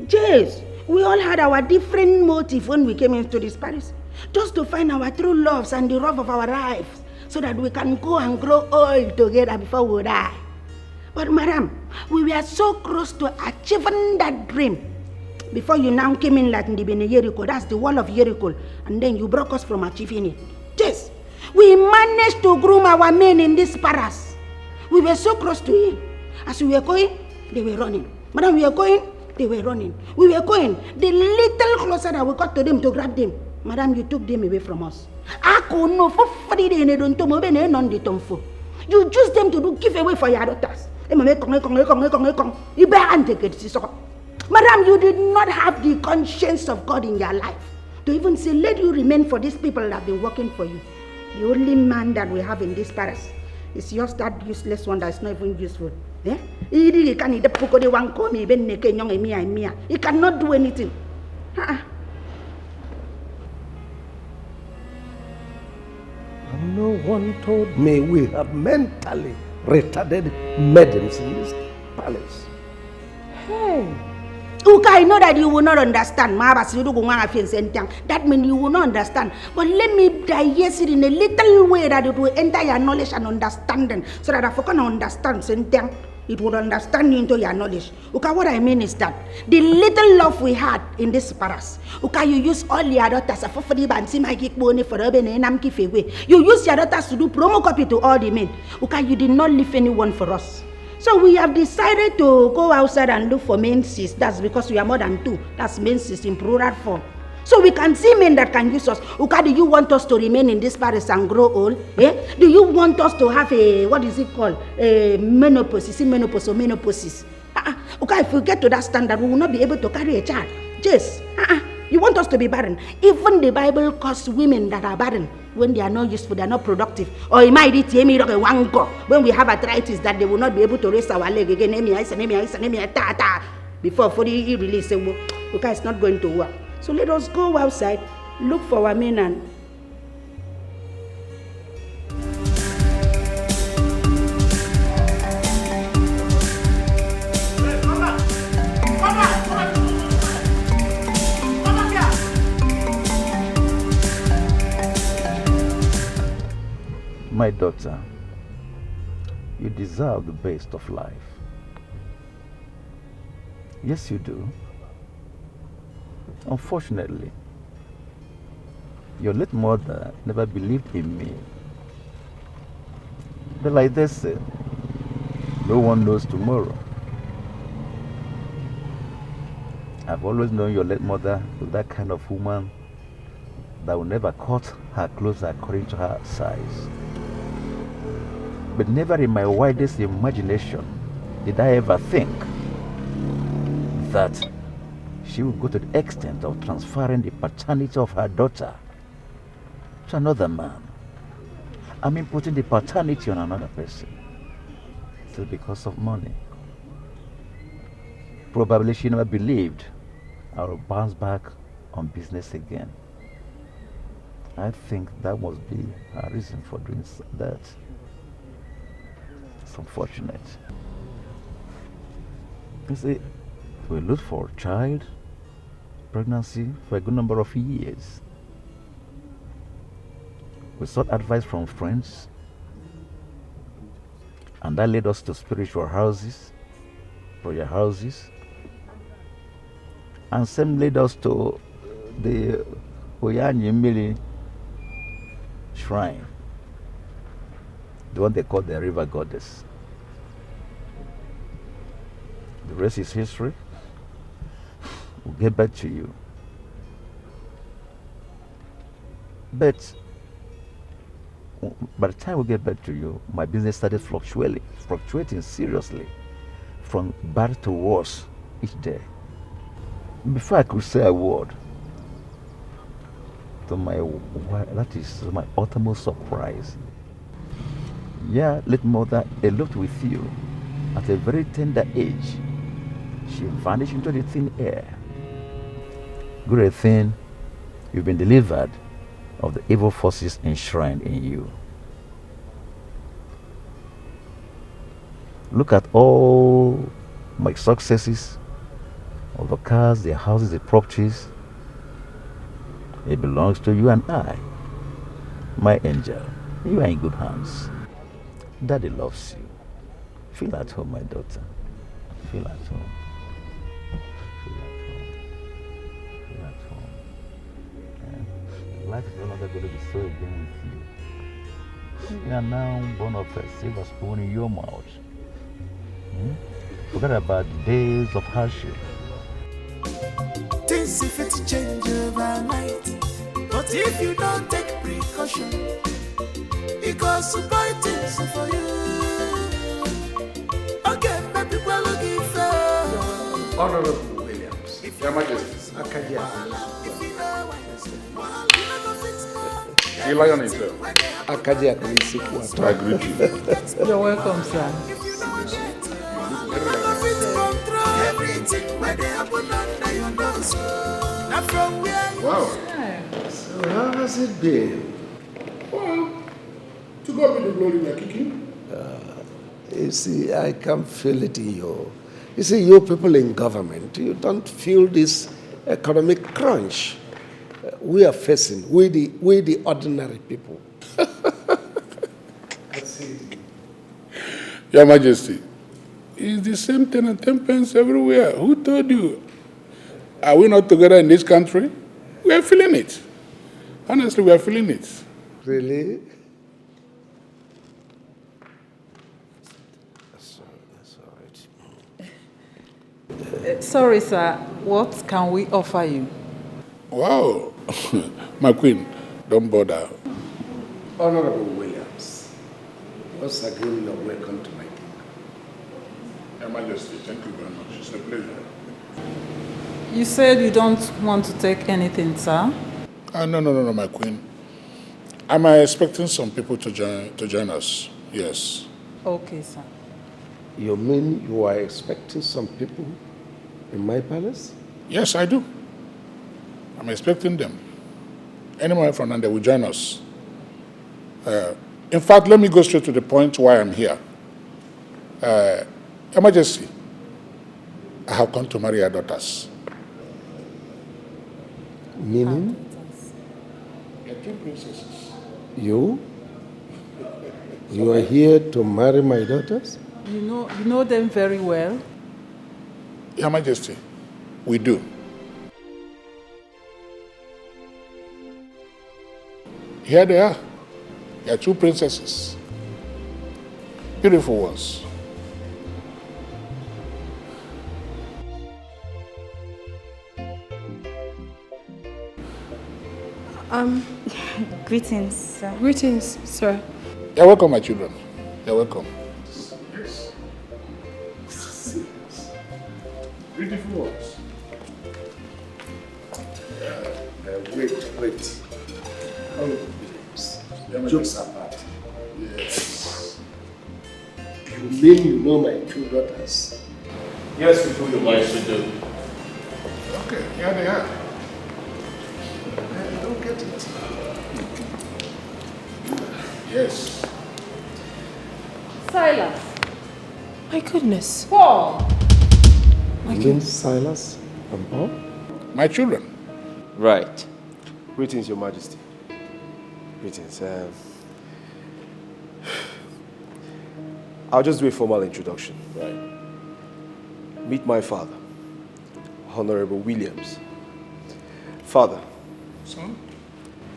Yes, we all had our different motive when we came into this Paris. Just to find our true loves and the love of our lives, so that we can go and grow old together before we die. But madam, we were so close to achieving that dream before you now came in like in Jericho. That's the wall of Jericho, and then you broke us from achieving it. Yes, we managed to groom our men in this Paris. We were so close to it. As we were going, they were running. Madam, we were going, they were running. We were going. The little closer that we got to them to grab them, madam, you took them away from us. You used them to do giveaway for your daughters. Madam, you did not have the conscience of God in your life to even say, let you remain for these people that have been working for you. The only man that we have in this Paris is just that useless one that's not even useful. He cannot do anything. No one told me we have mentally retarded maidens in this palace. Hey. I know that you will not understand. That means you will not understand. But let me digest it in a little way that it will enter your knowledge and understanding, so that if you can understand, it will understand you into your knowledge. What I mean is that the little love we had in this Paris, you use all your daughters. You use your daughters to do promo copy to all the men. You did not leave anyone for us. So we have decided to go outside and look for main sis. That's because we are more than 2. That's main sis in plural form. So we can see men that can use us. Do you want us to remain in this Paris and grow old? Do you want us to have a, what is it called? A menopause. Is it menopause or menopause? If we get to that standard, we will not be able to carry a child. Yes. You want us to be barren. Even the Bible calls women that are barren when they are not useful, they are not productive. Or it might be when we have arthritis that they will not be able to raise our leg again. Before fully release, it's not going to work. So let us go outside, look for our men and My daughter, you deserve the best of life. Yes, you do. Unfortunately, your late mother never believed in me. But like they say, no one knows tomorrow. I've always known your late mother was that kind of woman that will never cut her clothes according to her size. But never in my wildest imagination did I ever think that she would go to the extent of transferring the paternity of her daughter to another man. I mean, putting the paternity on another person. Still because of money. Probably she never believed I would bounce back on business again. I think that must be her reason for doing that. It's unfortunate. You see, we look for a child, pregnancy for a good number of years. We sought advice from friends, and that led us to spiritual houses, prayer houses, and some led us to the Oyanyemili shrine, the one they call the river goddess. The rest is history. We'll get back to you. But by the time we get back to you, my business started fluctuating seriously, from bad to worse each day. Before I could say a word, that is my utmost surprise. Yeah, late mother eloped with you at a very tender age. She vanished into the thin air. Great thing, you've been delivered of the evil forces enshrined in you. Look at all my successes, all the cars, the houses, the properties. It belongs to you and I. My angel, you are in good hands. Daddy loves you. Feel at home, my daughter. Feel at home. Feel at home. Yeah. Life is no longer going to be so again with you. You are now born of a silver spoon in your mouth. Forget about the days of hardship. Things if it change overnight, but if you don't take precaution, it goes to buy things for you. Okay, my people looking for Honorable Williams, Your Majesty, Akadia. The lion himself. Akadia, I greet you. You're welcome, sir. Wow. So how has it been? Well, to God be the glory, we are kicking. You see, I can feel it in you. You see, you people in government, you don't feel this economic crunch we are facing, we the ordinary people. That's it. Your Majesty, it's the same 10 and 10 pence everywhere. Who told you? Are we not together in this country? We are feeling it. Honestly, we are feeling it. Really? Sorry, sir. What can we offer you? Wow. My queen, don't bother. Honorable Williams, once again, you're welcome to my kingdom. Your Majesty, thank you very much. It's a pleasure. You said you don't want to take anything, sir? No, my queen. Am I expecting some people to join us? Yes. Okay, sir. You mean you are expecting some people in my palace? Yes, I do. I'm expecting them. Anyone from there will join us. In fact, let me go straight to the point why I'm here. Your Majesty, I have come to marry your daughters. Meaning? Your two princesses. You? You are here to marry my daughters? You know them very well? Your Majesty, we do. Here they are. They are two princesses. Beautiful ones. Greetings, sir. Greetings, sir. You're welcome, my children. You're welcome. Yes. Beautiful ones. Wait. Jokes apart. Yes. You mean you know my two daughters? Yes, we do. Yes, we do. Okay, here they are. I don't get it. Yes. Silas. My goodness. Paul. You mean Silas and Paul? my children. Right. Greetings, Your Majesty. Greetings. I'll just do a formal introduction. Right. Meet my father, Honorable Williams. Father. Son?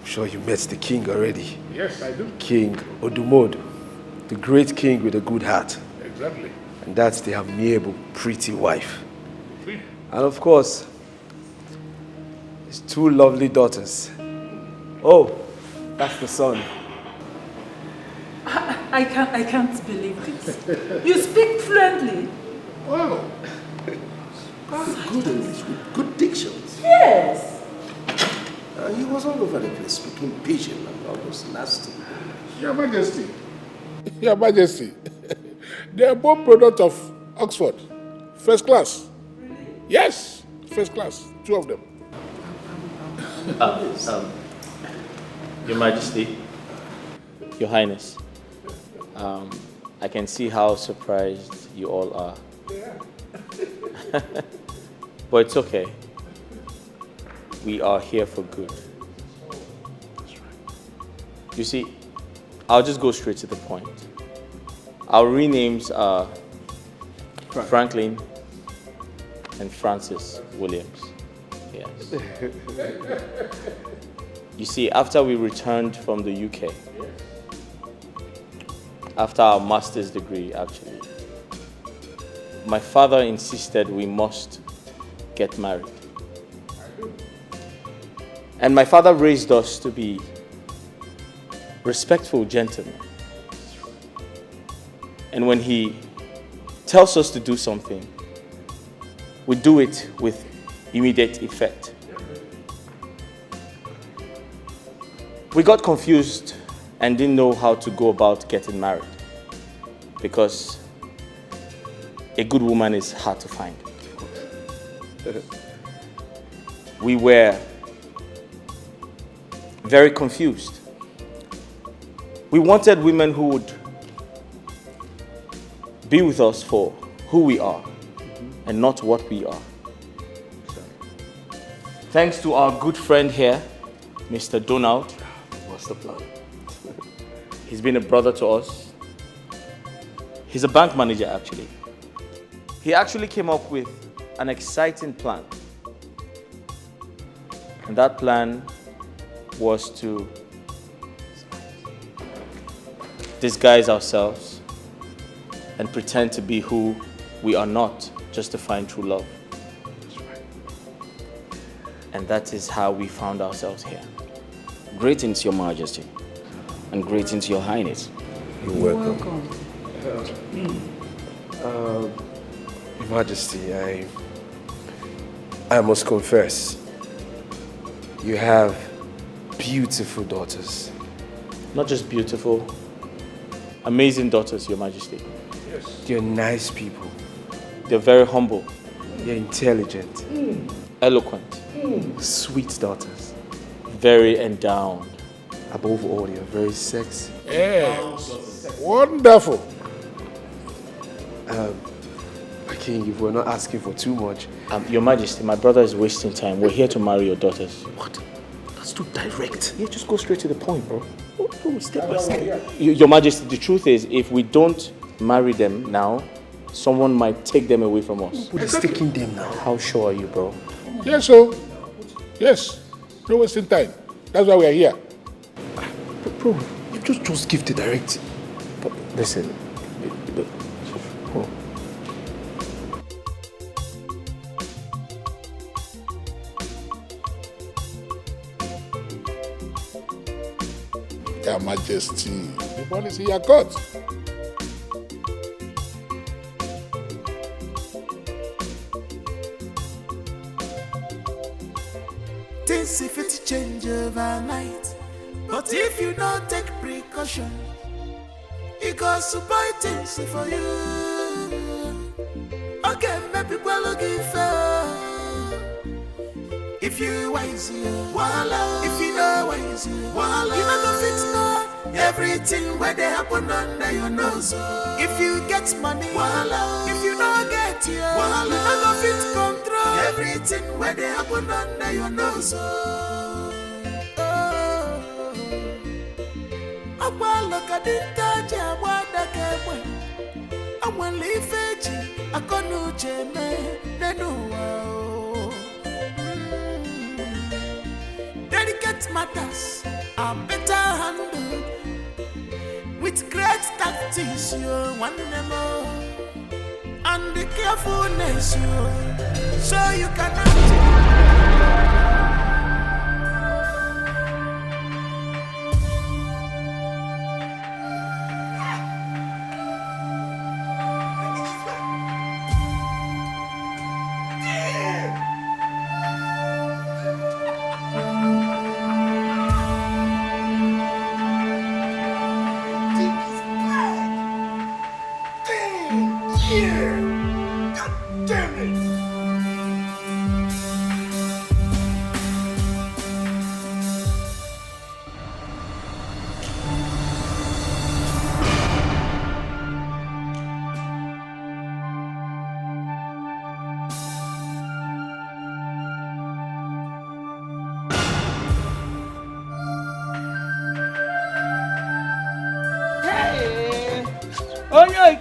I'm sure you met the king already. Yes, I do. King Odumodu, the great king with a good heart. Exactly. And that's the amiable, pretty wife. And of course, his two lovely daughters. Oh, that's the son. I can't believe this. You speak fluently. Wow. Good English with good dictions. Yes. He was all over the place speaking pidgin and all those nasty. Your Majesty. Your Majesty. They are both products of Oxford. First class. Yes, first class. Two of them. Your Majesty, Your Highness, I can see how surprised you all are. But it's okay. We are here for good. You see, I'll just go straight to the point. Our real names are Franklin and Francis Williams. Yes. You see, after we returned from the UK, after our master's degree, actually, my father insisted we must get married. And my father raised us to be respectful gentlemen. And when he tells us to do something, we do it with immediate effect. We got confused and didn't know how to go about getting married because a good woman is hard to find. We were very confused. We wanted women who would be with us for who we are and not what we are. Thanks to our good friend here, Mr. Donald. What's the plan? He's been a brother to us. He's a bank manager, actually. He actually came up with an exciting plan. And that plan was to disguise ourselves and pretend to be who we are not, just to find true love. And that is how we found ourselves here. Greetings, Your Majesty, and greetings, Your Highness. You're welcome. Your Majesty, I must confess, you have beautiful daughters. Not just beautiful, amazing daughters, Your Majesty. Yes. They're nice people. They're very humble. They're intelligent. Eloquent. Sweet daughters. Very endowed. Above all, you're very sexy. Yes. Wonderful. King, if we're not asking for too much. Your Majesty, my brother is wasting time. We're here to marry your daughters. What? That's too direct. Yeah, just go straight to the point, bro. Step by step. Your Majesty, the truth is, if we don't marry them now, someone might take them away from us. Who is taking them now? How sure are you, bro? Yes, so. Yes. No wasting time. That's why we are here. Bro, you just give the direct. But listen. Your Majesty, the ball is in your court. Things if it change overnight, but if you don't take precaution, it goes to buy things for you. Okay, maybe we'll give if you wise you, voila. If you know wise you, voila. You know the fit know everything where they happen under your nose. If you get money, voila. If you don't get you, voila. You know the fit control everything where they happen under your nose. Look at the touch, I want the cable. I want to leave it. I can't know they know. Delicate matters are better handled with great tactics. You want them all, and the carefulness, so you cannot.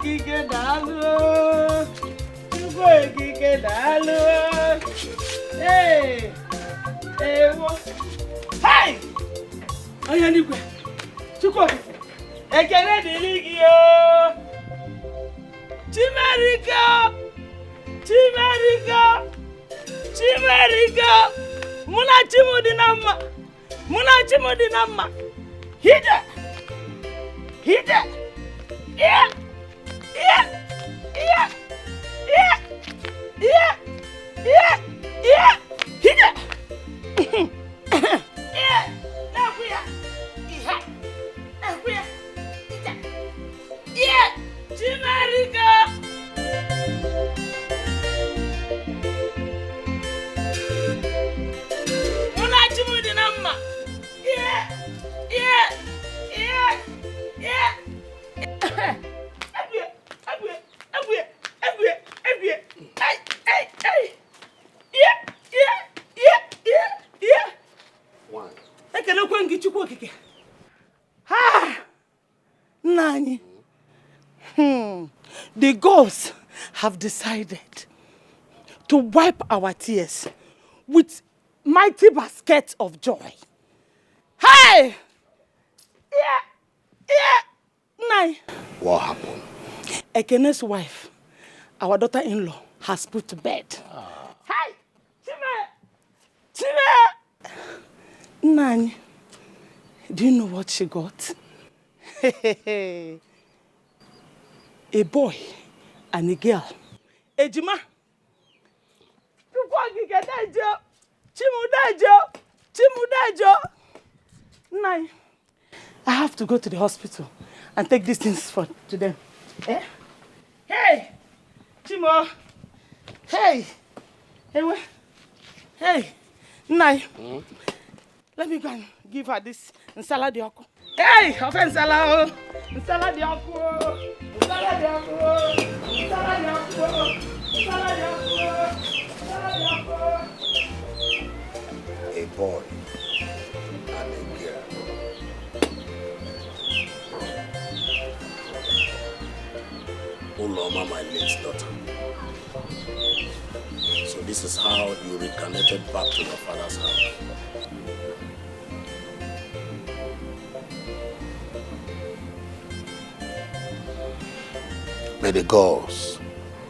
Kike dalu, Chuko kike dalu. Hey, what? Hey, Oyanigwe, Chuko, ekele diligi yo. Chimerika, muna chimudinama. Hida, yeah. The gods have decided to wipe our tears with mighty baskets of joy. Hey! Nai. What happened? Ekene's wife, our daughter-in-law, has put to bed. Hey! Chime! Nani, do you know what she got? A boy and a girl. Ejima. Chimudajo. Nai. I have to go to the hospital and take these things to them. Eh? Hey! Chimo! Hey! Hey! Nai. Let me go and give her this nsala dioko. Hey! Ofen nsala! Nsala dioko! A boy and a girl. Uloma, my late daughter. So this is how you reconnected back to your father's house. May the gods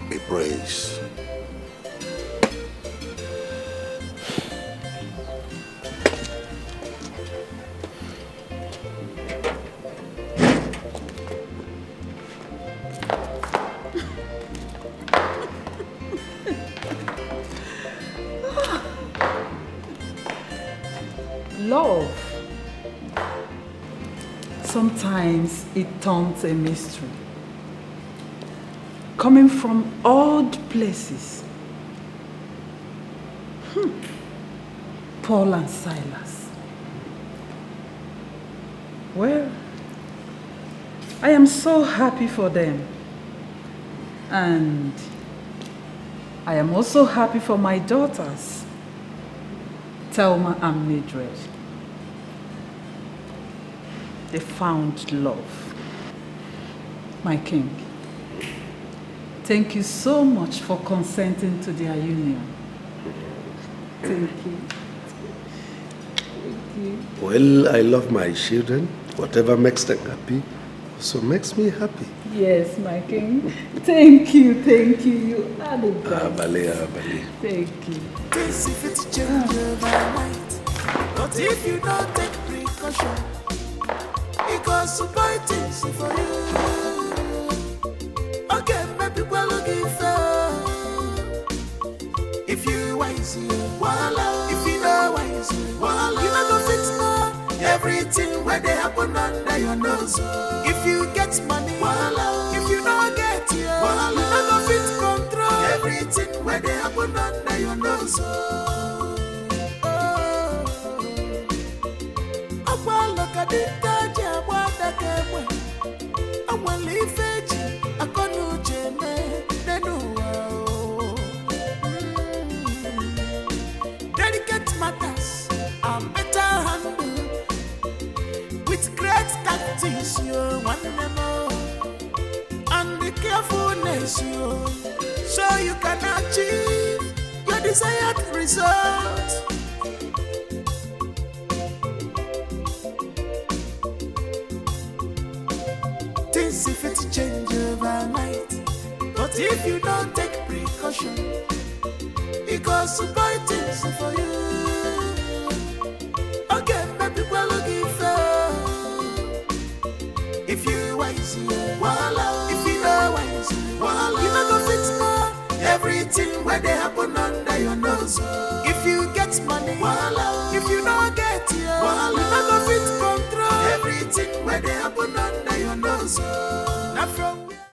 be praised. Love. Sometimes it turns a mystery. Coming from odd places. Paul and Silas. Well, I am so happy for them. And I am also happy for my daughters, Thelma and Mildred. They found love. My king, thank you so much for consenting to their union. Thank you. Thank you. Well, I love my children. Whatever makes them happy also makes me happy. Yes, my king. Thank you. You are the best. Abale. Thank you. This if it change overnight, but if you don't take precaution, it goes to buy things for you. Okay, maybe we'll look if you wise, voila. If you know wise, voila. You not go fix no everything where they happen under your nose. If you get money, voila. If you don't get it, voila. You not go fix control everything where they happen under your nose. Look at the Taja, what the Kemwe. I will leave it. I can't do Jene. They know. Delicate matters are better handled with great tactics. You want them all, and the carefulness so you can achieve your desired result. Things if it change overnight, but if you don't take precaution, it goes to buy things for you. Okay, maybe we'll give if you wise, voila. If you know wise, voila. You not go fix more everything where they happen under your nose.